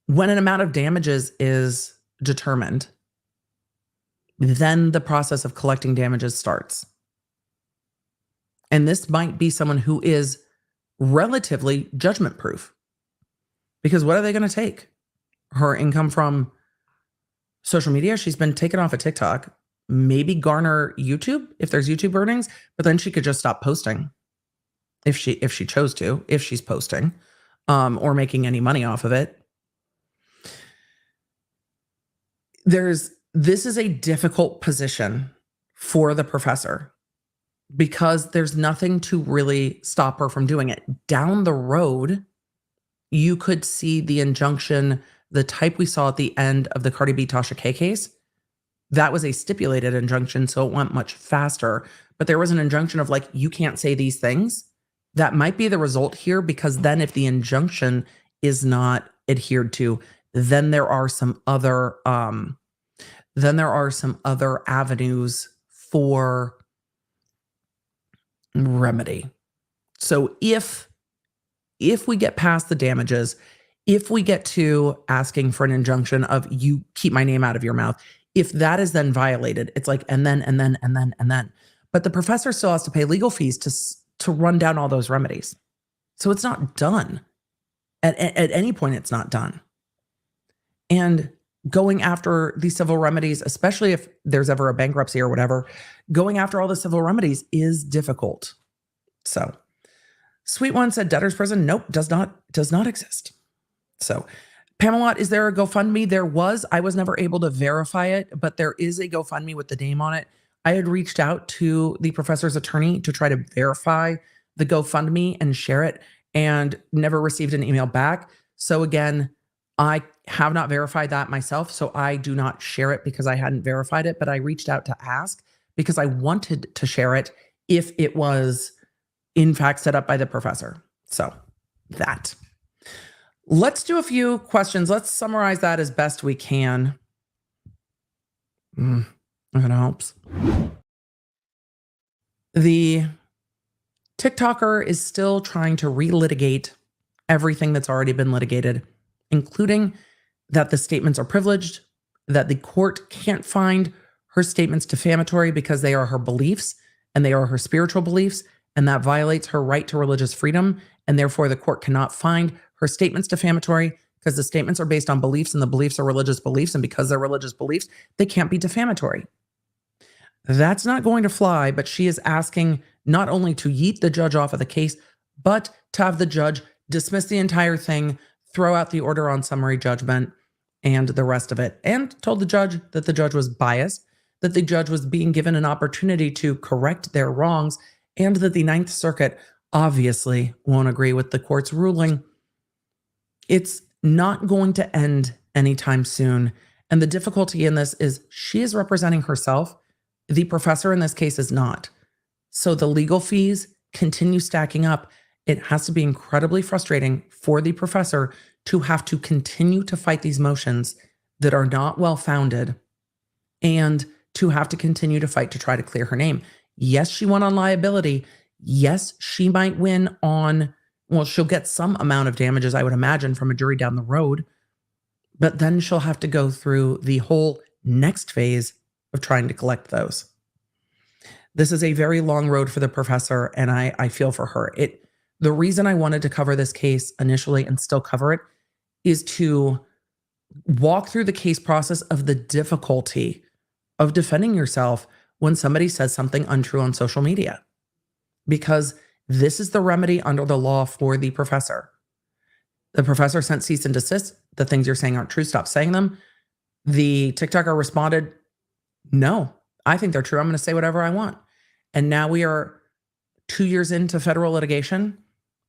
A: when an amount of damages is determined, then the process of collecting damages starts. And this might be someone who is relatively judgment proof. Because what are they going to take? Her income from social media? She's been taken off of TikTok. Maybe garner YouTube if there's YouTube earnings, but then she could just stop posting if she chose to, if she's posting or making any money off of it. This is a difficult position for the professor because there's nothing to really stop her from doing it. Down the road, you could see the injunction, the type we saw at the end of the Cardi B Tasha K case. That was a stipulated injunction, so it went much faster. But there was an injunction of like, you can't say these things. That might be the result here, because then if the injunction is not adhered to, then there are some other avenues for remedy. So if we get past the damages, if we get to asking for an injunction of you keep my name out of your mouth, if that is then violated, it's like, and then. But the professor still has to pay legal fees to run down all those remedies. So it's not done. At any point, it's not done. And going after these civil remedies, especially if there's ever a bankruptcy or whatever, going after all the civil remedies is difficult. So Sweet One said debtor's prison. Nope, does not exist. So Pamela, is there a GoFundMe? There was. I was never able to verify it, but there is a GoFundMe with the name on it. I had reached out to the professor's attorney to try to verify the GoFundMe and share it and never received an email back. So again, I have not verified that myself, so I do not share it because I hadn't verified it, but I reached out to ask because I wanted to share it if it was in fact set up by the professor. So that. Let's do a few questions. Let's summarize that as best we can. If it helps. The TikToker is still trying to relitigate everything that's already been litigated, including that the statements are privileged, that the court can't find her statements defamatory because they are her beliefs and they are her spiritual beliefs, and that violates her right to religious freedom, and therefore the court cannot find her statements defamatory, because the statements are based on beliefs and the beliefs are religious beliefs. And because they're religious beliefs, they can't be defamatory. That's not going to fly, but she is asking not only to yeet the judge off of the case, but to have the judge dismiss the entire thing, throw out the order on summary judgment and the rest of it, and told the judge that the judge was biased, that the judge was being given an opportunity to correct their wrongs, and that the Ninth Circuit obviously won't agree with the court's ruling. It's not going to end anytime soon. And the difficulty in this is she is representing herself. The professor in this case is not. So the legal fees continue stacking up. It has to be incredibly frustrating for the professor to have to continue to fight these motions that are not well-founded and to have to continue to fight to try to clear her name. Yes, she won on liability. Yes, she might win on, well, she'll get some amount of damages, I would imagine, from a jury down the road. But then she'll have to go through the whole next phase of trying to collect those. This is a very long road for the professor, and I feel for her. The reason I wanted to cover this case initially and still cover it is to walk through the case process of the difficulty of defending yourself when somebody says something untrue on social media. Because this is the remedy under the law for the professor. The professor sent cease and desist. The things you're saying aren't true. Stop saying them. The TikToker responded, no, I think they're true. I'm going to say whatever I want. And now we are 2 years into federal litigation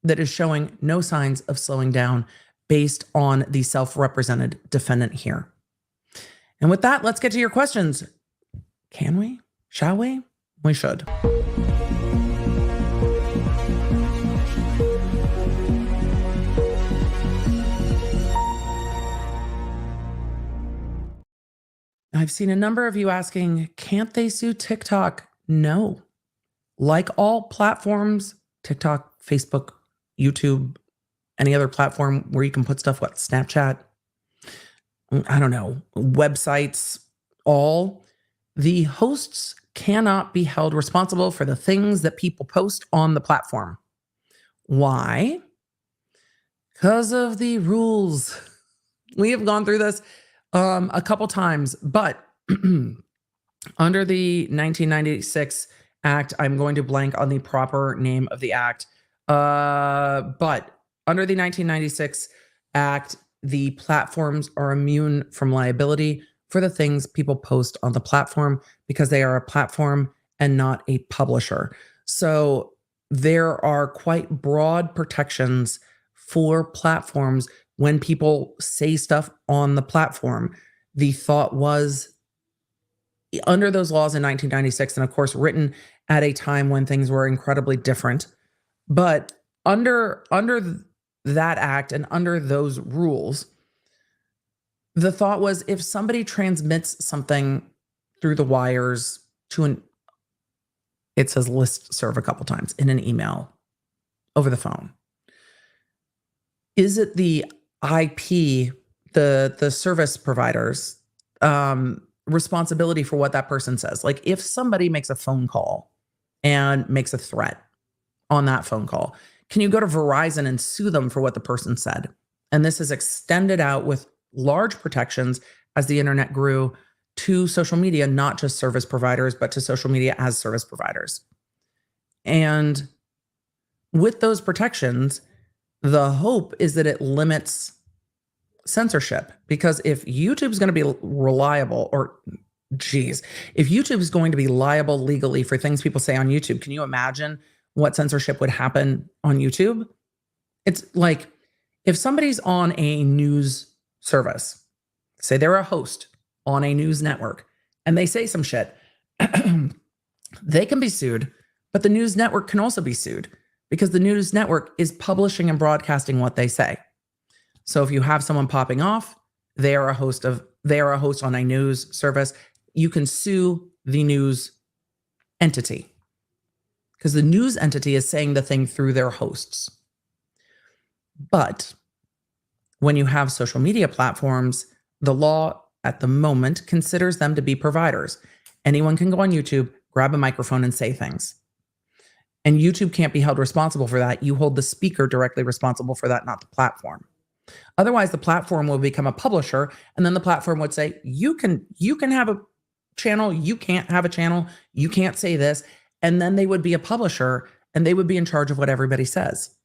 A: that is showing no signs of slowing down based on the self-represented defendant here. And with that, let's get to your questions. Can we? Shall we? We should. I've seen a number of you asking, can't they sue TikTok? No. Like all platforms, TikTok, Facebook, YouTube, any other platform where you can put stuff, what, Snapchat, I don't know, websites, all, the hosts cannot be held responsible for the things that people post on the platform. Why? Because of the rules. We have gone through this a couple times, but under the 1996 Act, I'm going to blank on the proper name of the act, but under the 1996 Act, the platforms are immune from liability for the things people post on the platform because they are a platform and not a publisher. So there are quite broad protections for platforms when people say stuff on the platform. The thought was under those laws in 1996, and of course written at a time when things were incredibly different, but under that act and under those rules, the thought was if somebody transmits something through the wires to it says listserv a couple times, in an email, over the phone, is it the IP, the service providers, responsibility for what that person says? Like if somebody makes a phone call and makes a threat on that phone call, can you go to Verizon and sue them for what the person said? And this is extended out with large protections as the internet grew to social media, not just service providers, but to social media as service providers. And with those protections, the hope is that it limits censorship, because if YouTube is going to be reliable, if YouTube is going to be liable legally for things people say on YouTube, can you imagine what censorship would happen on YouTube? It's like if somebody's on a news service, say they're a host on a news network, and they say some shit, they can be sued, but the news network can also be sued because the news network is publishing and broadcasting what they say. So if you have someone popping off, they are a host on a news service, you can sue the news entity because the news entity is saying the thing through their hosts. But when you have social media platforms, the law at the moment considers them to be providers. Anyone can go on YouTube, grab a microphone and say things. And YouTube can't be held responsible for that. You hold the speaker directly responsible for that, not the platform. Otherwise, the platform will become a publisher, and then the platform would say, you can have a channel, you can't have a channel, you can't say this. And then they would be a publisher and they would be in charge of what everybody says.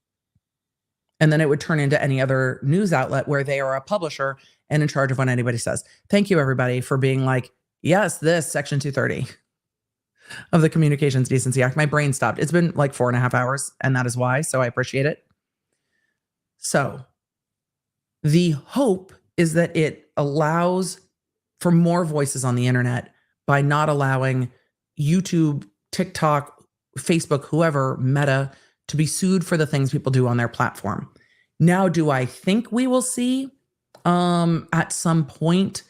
A: And then it would turn into any other news outlet where they are a publisher and in charge of what anybody says. Thank you, everybody, for being like, yes, this Section 230 of the Communications Decency Act. My brain stopped. It's been like 4.5 hours, and that is why. So I appreciate it. So the hope is that it allows for more voices on the internet by not allowing YouTube, TikTok, Facebook, whoever, Meta, to be sued for the things people do on their platform. Now, do I think we will see at some point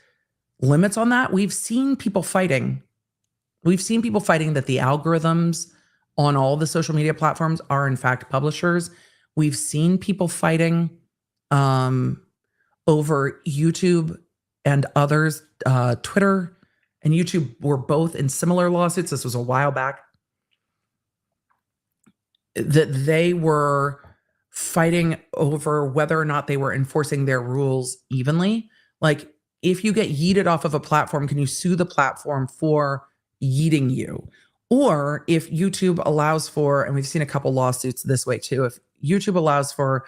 A: limits on that? We've seen people fighting. We've seen people fighting that the algorithms on all the social media platforms are in fact publishers. We've seen people fighting over YouTube and others. Twitter and YouTube were both in similar lawsuits. This was a while back. That they were fighting over whether or not they were enforcing their rules evenly. Like, if you get yeeted off of a platform, can you sue the platform for yeeting you? Or if YouTube allows for, and we've seen a couple lawsuits this way too, if YouTube allows for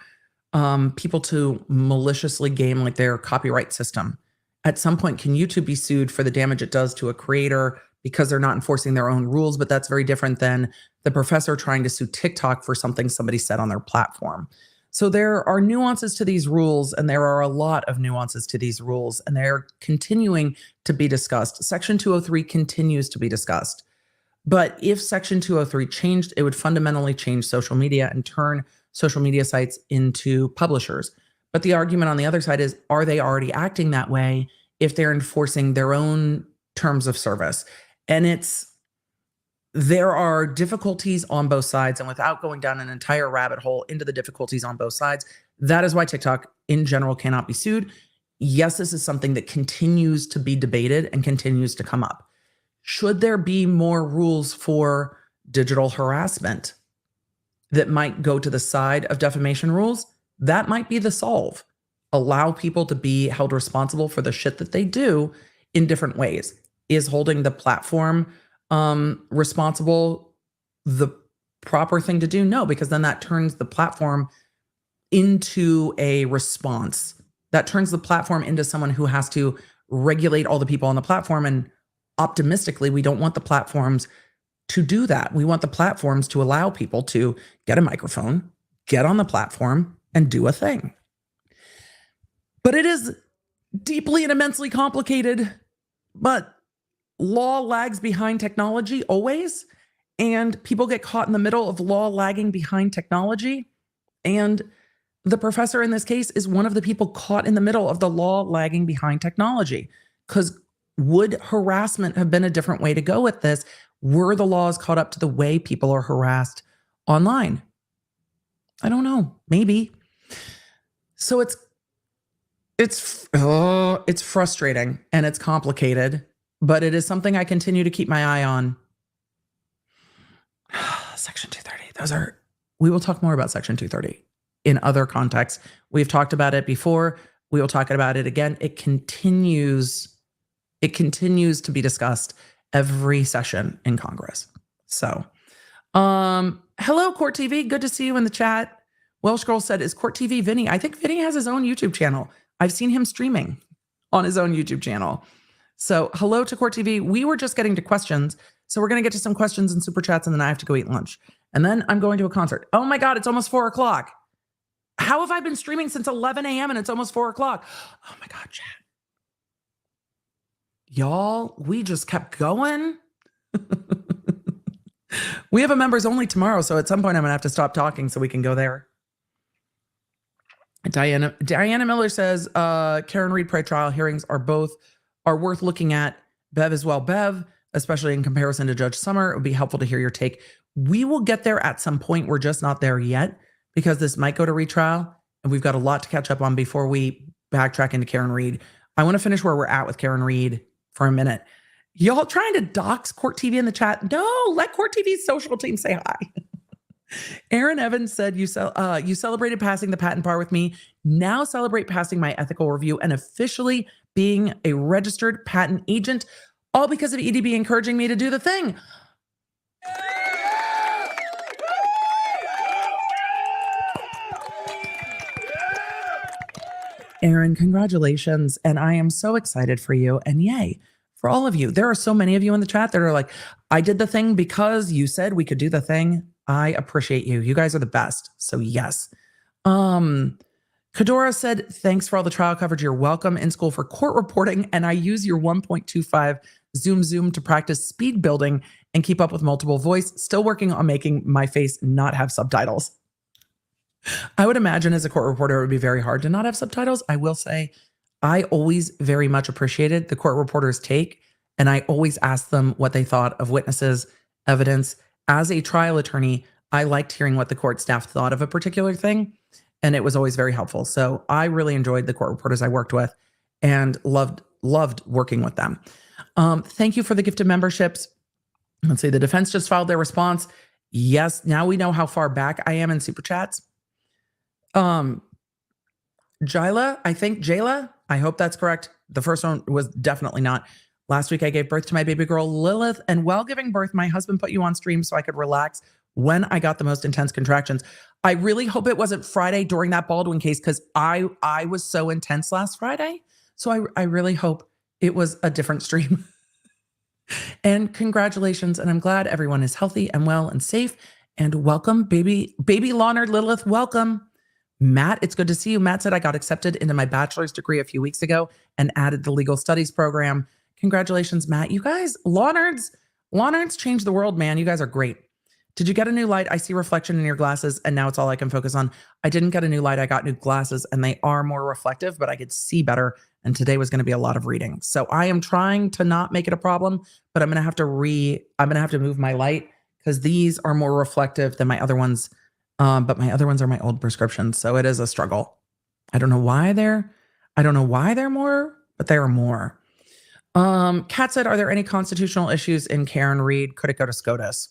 A: people to maliciously game like their copyright system, at some point, can YouTube be sued for the damage it does to a creator because they're not enforcing their own rules? But that's very different than the professor trying to sue TikTok for something somebody said on their platform. So there are nuances to these rules, and there are a lot of nuances to these rules, and they're continuing to be discussed. Section 203 continues to be discussed. But if Section 203 changed, it would fundamentally change social media and turn social media sites into publishers. But the argument on the other side is, are they already acting that way if they're enforcing their own terms of service? And there are difficulties on both sides. And without going down an entire rabbit hole into the difficulties on both sides, that is why TikTok in general cannot be sued. Yes, this is something that continues to be debated and continues to come up. Should there be more rules for digital harassment that might go to the side of defamation rules? That might be the solve. Allow people to be held responsible for the shit that they do in different ways. Is holding the platform responsible the proper thing to do? No, because then that turns the platform into a response. That turns the platform into someone who has to regulate all the people on the platform. And optimistically, we don't want the platforms to do that. We want the platforms to allow people to get a microphone, get on the platform, and do a thing. But it is deeply and immensely complicated. But law lags behind technology always, and people get caught in the middle of law lagging behind technology. And the professor in this case is one of the people caught in the middle of the law lagging behind technology. Because would harassment have been a different way to go with this? Were the laws caught up to the way people are harassed online? I don't know. Maybe. So it's frustrating and it's complicated. But it is something I continue to keep my eye on. Section 230. We will talk more about Section 230 in other contexts. We've talked about it before. We will talk about it again. It continues to be discussed every session in Congress. So, hello, Court TV. Good to see you in the chat. Welsh Girl said, is Court TV Vinny? I think Vinny has his own YouTube channel. I've seen him streaming on his own YouTube channel. So hello to Court TV. We were just getting to questions. So we're going to get to some questions and super chats, and then I have to go eat lunch. And then I'm going to a concert. Oh my God, it's almost 4 o'clock. How have I been streaming since 11 a.m. and it's almost 4 o'clock? Oh my God, chat. Y'all, we just kept going. We have a members only tomorrow. So at some point I'm going to have to stop talking so we can go there. Diana Miller says, Karen Reed pre-trial hearings are worth looking at. Bev as well. Bev, especially in comparison to Judge Summer, it would be helpful to hear your take. We will get there at some point. We're just not there yet because this might go to retrial and we've got a lot to catch up on before we backtrack into Karen Reed. I want to finish where we're at with Karen Reed for a minute. Y'all trying to dox Court TV in the chat? No, let Court TV's social team say hi. Aaron Evans said, you celebrated passing the patent bar with me. Now celebrate passing my ethical review and officially being a registered patent agent, all because of EDB encouraging me to do the thing. Aaron, congratulations. And I am so excited for you. And yay, for all of you. There are so many of you in the chat that are like, I did the thing because you said we could do the thing. I appreciate you. You guys are the best. So yes. Kadora said, thanks for all the trial coverage. You're welcome. In school for court reporting. And I use your 1.25 Zoom to practice speed building and keep up with multiple voice. Still working on making my face not have subtitles. I would imagine as a court reporter, it would be very hard to not have subtitles. I will say I always very much appreciated the court reporter's take. And I always asked them what they thought of witnesses, evidence. As a trial attorney, I liked hearing what the court staff thought of a particular thing. And it was always very helpful. So I really enjoyed the court reporters I worked with and loved working with them. Thank you for the gift of memberships. Let's see, the defense just filed their response. Yes, now we know how far back I am in super chats. Jayla, I hope that's correct. The first one was definitely not. Last week I gave birth to my baby girl Lilith, and while giving birth, my husband put you on stream so I could relax when I got the most intense contractions. I really hope it wasn't Friday during that Baldwin case, because I was so intense last Friday. So I really hope it was a different stream. And congratulations, and I'm glad everyone is healthy and well and safe. And welcome, baby Leonard Lilith, welcome. Matt, it's good to see you. Matt said I got accepted into my bachelor's degree a few weeks ago and added the legal studies program. Congratulations, Matt. You guys, Leonard's changed the world, man. You guys are great. Did you get a new light? I see reflection in your glasses, and now it's all I can focus on. I didn't get a new light. I got new glasses, and they are more reflective, but I could see better. And today was going to be a lot of reading. So I am trying to not make it a problem, but I'm going to have to move my light because these are more reflective than my other ones. But my other ones are my old prescriptions. So it is a struggle. I don't know why they're more, but they are more. Kat said, are there any constitutional issues in Karen Reed? Could it go to SCOTUS?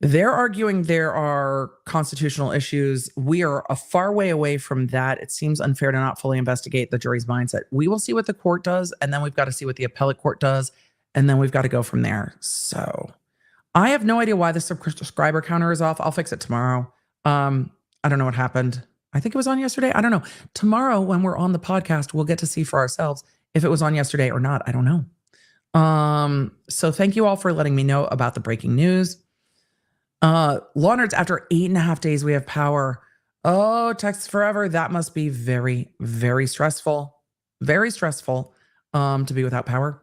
A: They're arguing there are constitutional issues. We are a far way away from that. It seems unfair to not fully investigate the jury's mindset. We will see what the court does, and then we've got to see what the appellate court does, and then we've got to go from there. So I have no idea why the subscriber counter is off. I'll fix it tomorrow. I don't know what happened. I think it was on yesterday. I don't know. Tomorrow, when we're on the podcast, we'll get to see for ourselves if it was on yesterday or not. I don't know. So thank you all for letting me know about the breaking news. Leonard's, after 8.5 days, we have power. Oh, Texas forever. That must be very, very stressful. Very stressful to be without power.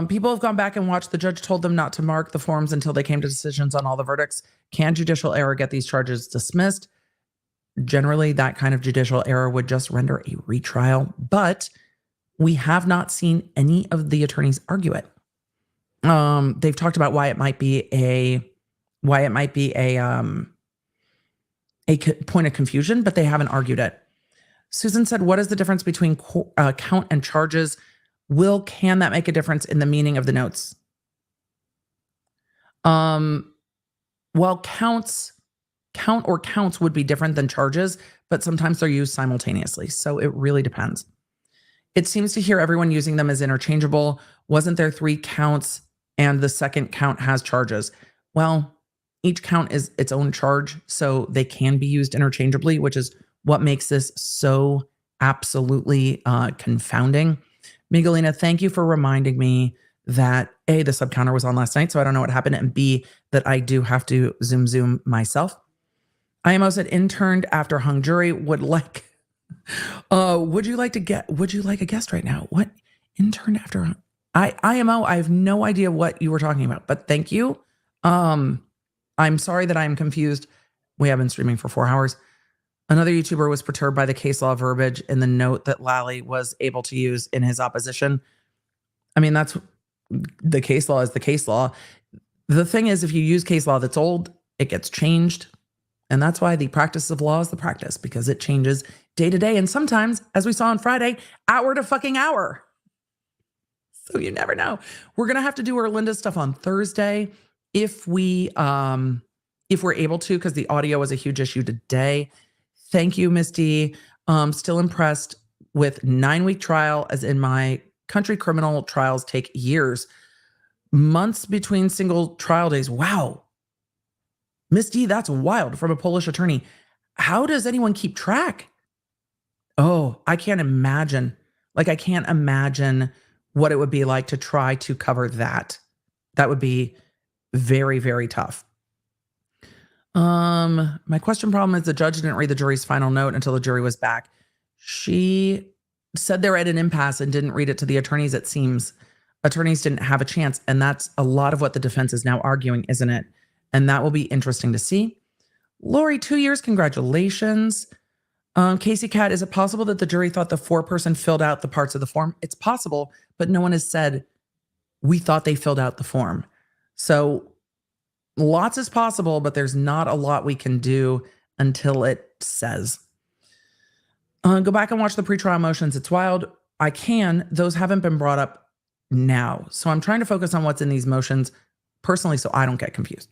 A: People have gone back and watched. The judge told them not to mark the forms until they came to decisions on all the verdicts. Can judicial error get these charges dismissed? Generally, that kind of judicial error would just render a retrial, but we have not seen any of the attorneys argue it. They've talked about why it might be a point of confusion, but they haven't argued it. Susan said, what is the difference between count and charges? Can that make a difference in the meaning of the notes? Well, count or counts would be different than charges, but sometimes they're used simultaneously. So it really depends. It seems to hear everyone using them as interchangeable. Wasn't there 3 counts and the second count has charges? Well, each count is its own charge, so they can be used interchangeably, which is what makes this so absolutely confounding. Miguelina, thank you for reminding me that A, the sub counter was on last night, so I don't know what happened, and B, that I do have to zoom myself. IMO said, interned after hung jury, would like a guest right now? What? Interned after IMO, I have no idea what you were talking about, but thank you. I'm sorry that I'm confused. We have been streaming for 4 hours. Another YouTuber was perturbed by the case law verbiage in the note that Lally was able to use in his opposition. I mean, that's the case law is the case law. The thing is, if you use case law that's old, it gets changed. And that's why the practice of law is the practice, because it changes day to day. And sometimes, as we saw on Friday, hour to fucking hour. So you never know. We're going to have to do Erlinda's stuff on Thursday. if we're able to, because the audio was a huge issue today. Thank you, Miss D. Still impressed with 9-week trial, as in my country criminal trials take years. Months between single trial days. Wow. Miss D, that's wild, from a Polish attorney. How does anyone keep track? Oh, I can't imagine. Like, I can't imagine what it would be like to try to cover that. That would be very, very tough. My question problem is the judge didn't read the jury's final note until the jury was back. She said they were at an impasse and didn't read it to the attorneys, it seems. Attorneys didn't have a chance, and that's a lot of what the defense is now arguing, isn't it? And that will be interesting to see. Lori, 2 years, congratulations. Casey Cat, is it possible that the jury thought the foreperson filled out the parts of the form? It's possible, but no one has said, we thought they filled out the form. So lots is possible, but there's not a lot we can do until it says. Go back and watch the pretrial motions. It's wild. I can. Those haven't been brought up now. So I'm trying to focus on what's in these motions personally so I don't get confused.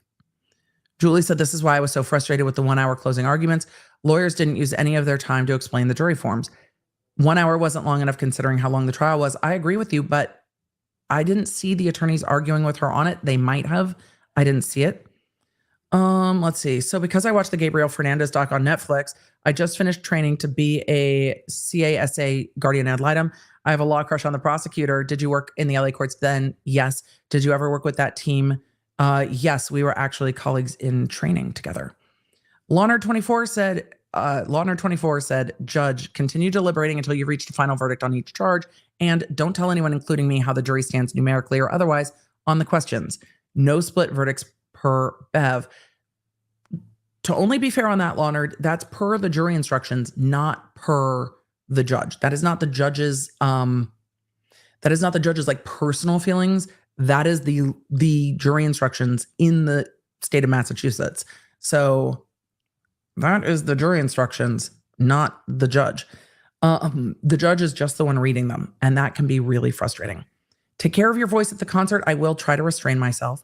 A: Julie said, this is why I was so frustrated with the 1 hour closing arguments. Lawyers didn't use any of their time to explain the jury forms. 1 hour wasn't long enough considering how long the trial was. I agree with you, but I didn't see the attorneys arguing with her on it. They might have. I didn't see it. Let's see. So because I watched the Gabriel Fernandez doc on Netflix, I just finished training to be a CASA guardian ad litem. I have a law crush on the prosecutor. Did you work in the LA courts then? Yes. Did you ever work with that team? Yes, we were actually colleagues in training together. Lawnerd24 said, Judge, continue deliberating until you reach the final verdict on each charge, and don't tell anyone, including me, how the jury stands numerically or otherwise on the questions. No split verdicts per Bev. To only be fair on that, Lawnerd, that's per the jury instructions, not per the judge. That is not the judge's like personal feelings. That is the jury instructions in the state of Massachusetts. So that is the jury instructions, not the judge. The judge is just the one reading them, and that can be really frustrating. Take care of your voice at the concert. I will try to restrain myself.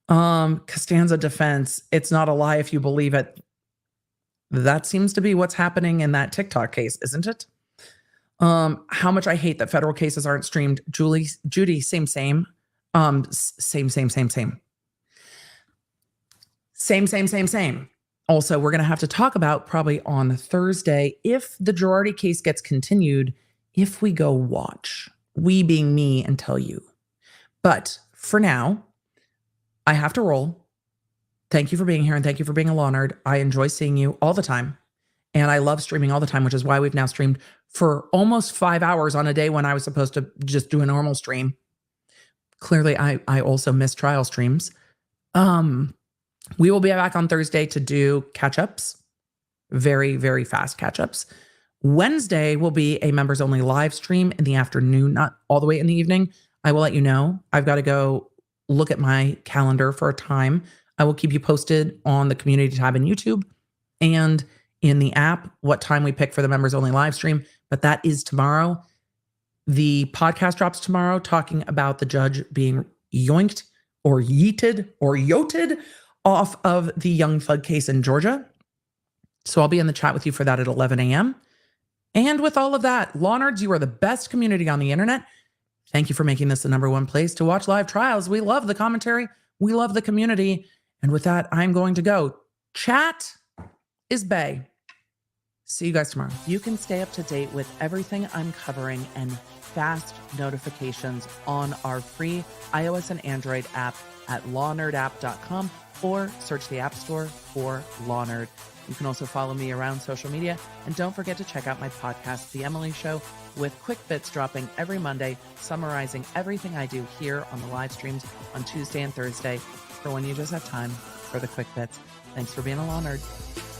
A: Costanza defense. It's not a lie if you believe it. That seems to be what's happening in that TikTok case, isn't it? How much I hate that federal cases aren't streamed. Judy, same. Same. Also, we're going to have to talk about probably on Thursday, if the Girardi case gets continued, if we go watch, we being me, and tell you. But for now, I have to roll. Thank you for being here, and thank you for being a law nerd. I enjoy seeing you all the time, and I love streaming all the time, which is why we've now streamed for almost 5 hours on a day when I was supposed to just do a normal stream. Clearly, I also miss trial streams. We will be back on Thursday to do catch-ups. Very, very fast catch-ups. Wednesday will be a members-only live stream in the afternoon, not all the way in the evening. I will let you know. I've got to go look at my calendar for a time. I will keep you posted on the community tab in YouTube and in the app what time we pick for the members-only live stream. But that is tomorrow. The podcast drops tomorrow talking about the judge being yoinked or yeeted or yoted off of the Young Thug case in Georgia. So I'll be in the chat with you for that at 11 a.m. And with all of that, Law Nerds, you are the best community on the internet. Thank you for making this the #1 place to watch live trials. We love the commentary. We love the community. And with that, I'm going to go. Chat is bae. See you guys tomorrow. You can stay up to date with everything I'm covering and fast notifications on our free iOS and Android app at lawnerdapp.com or search the App Store for Law Nerd. You can also follow me around social media, and don't forget to check out my podcast, The Emily Show, with quick bits dropping every Monday, summarizing everything I do here on the live streams on Tuesday and Thursday for when you just have time for the quick bits. Thanks for being a Law Nerd.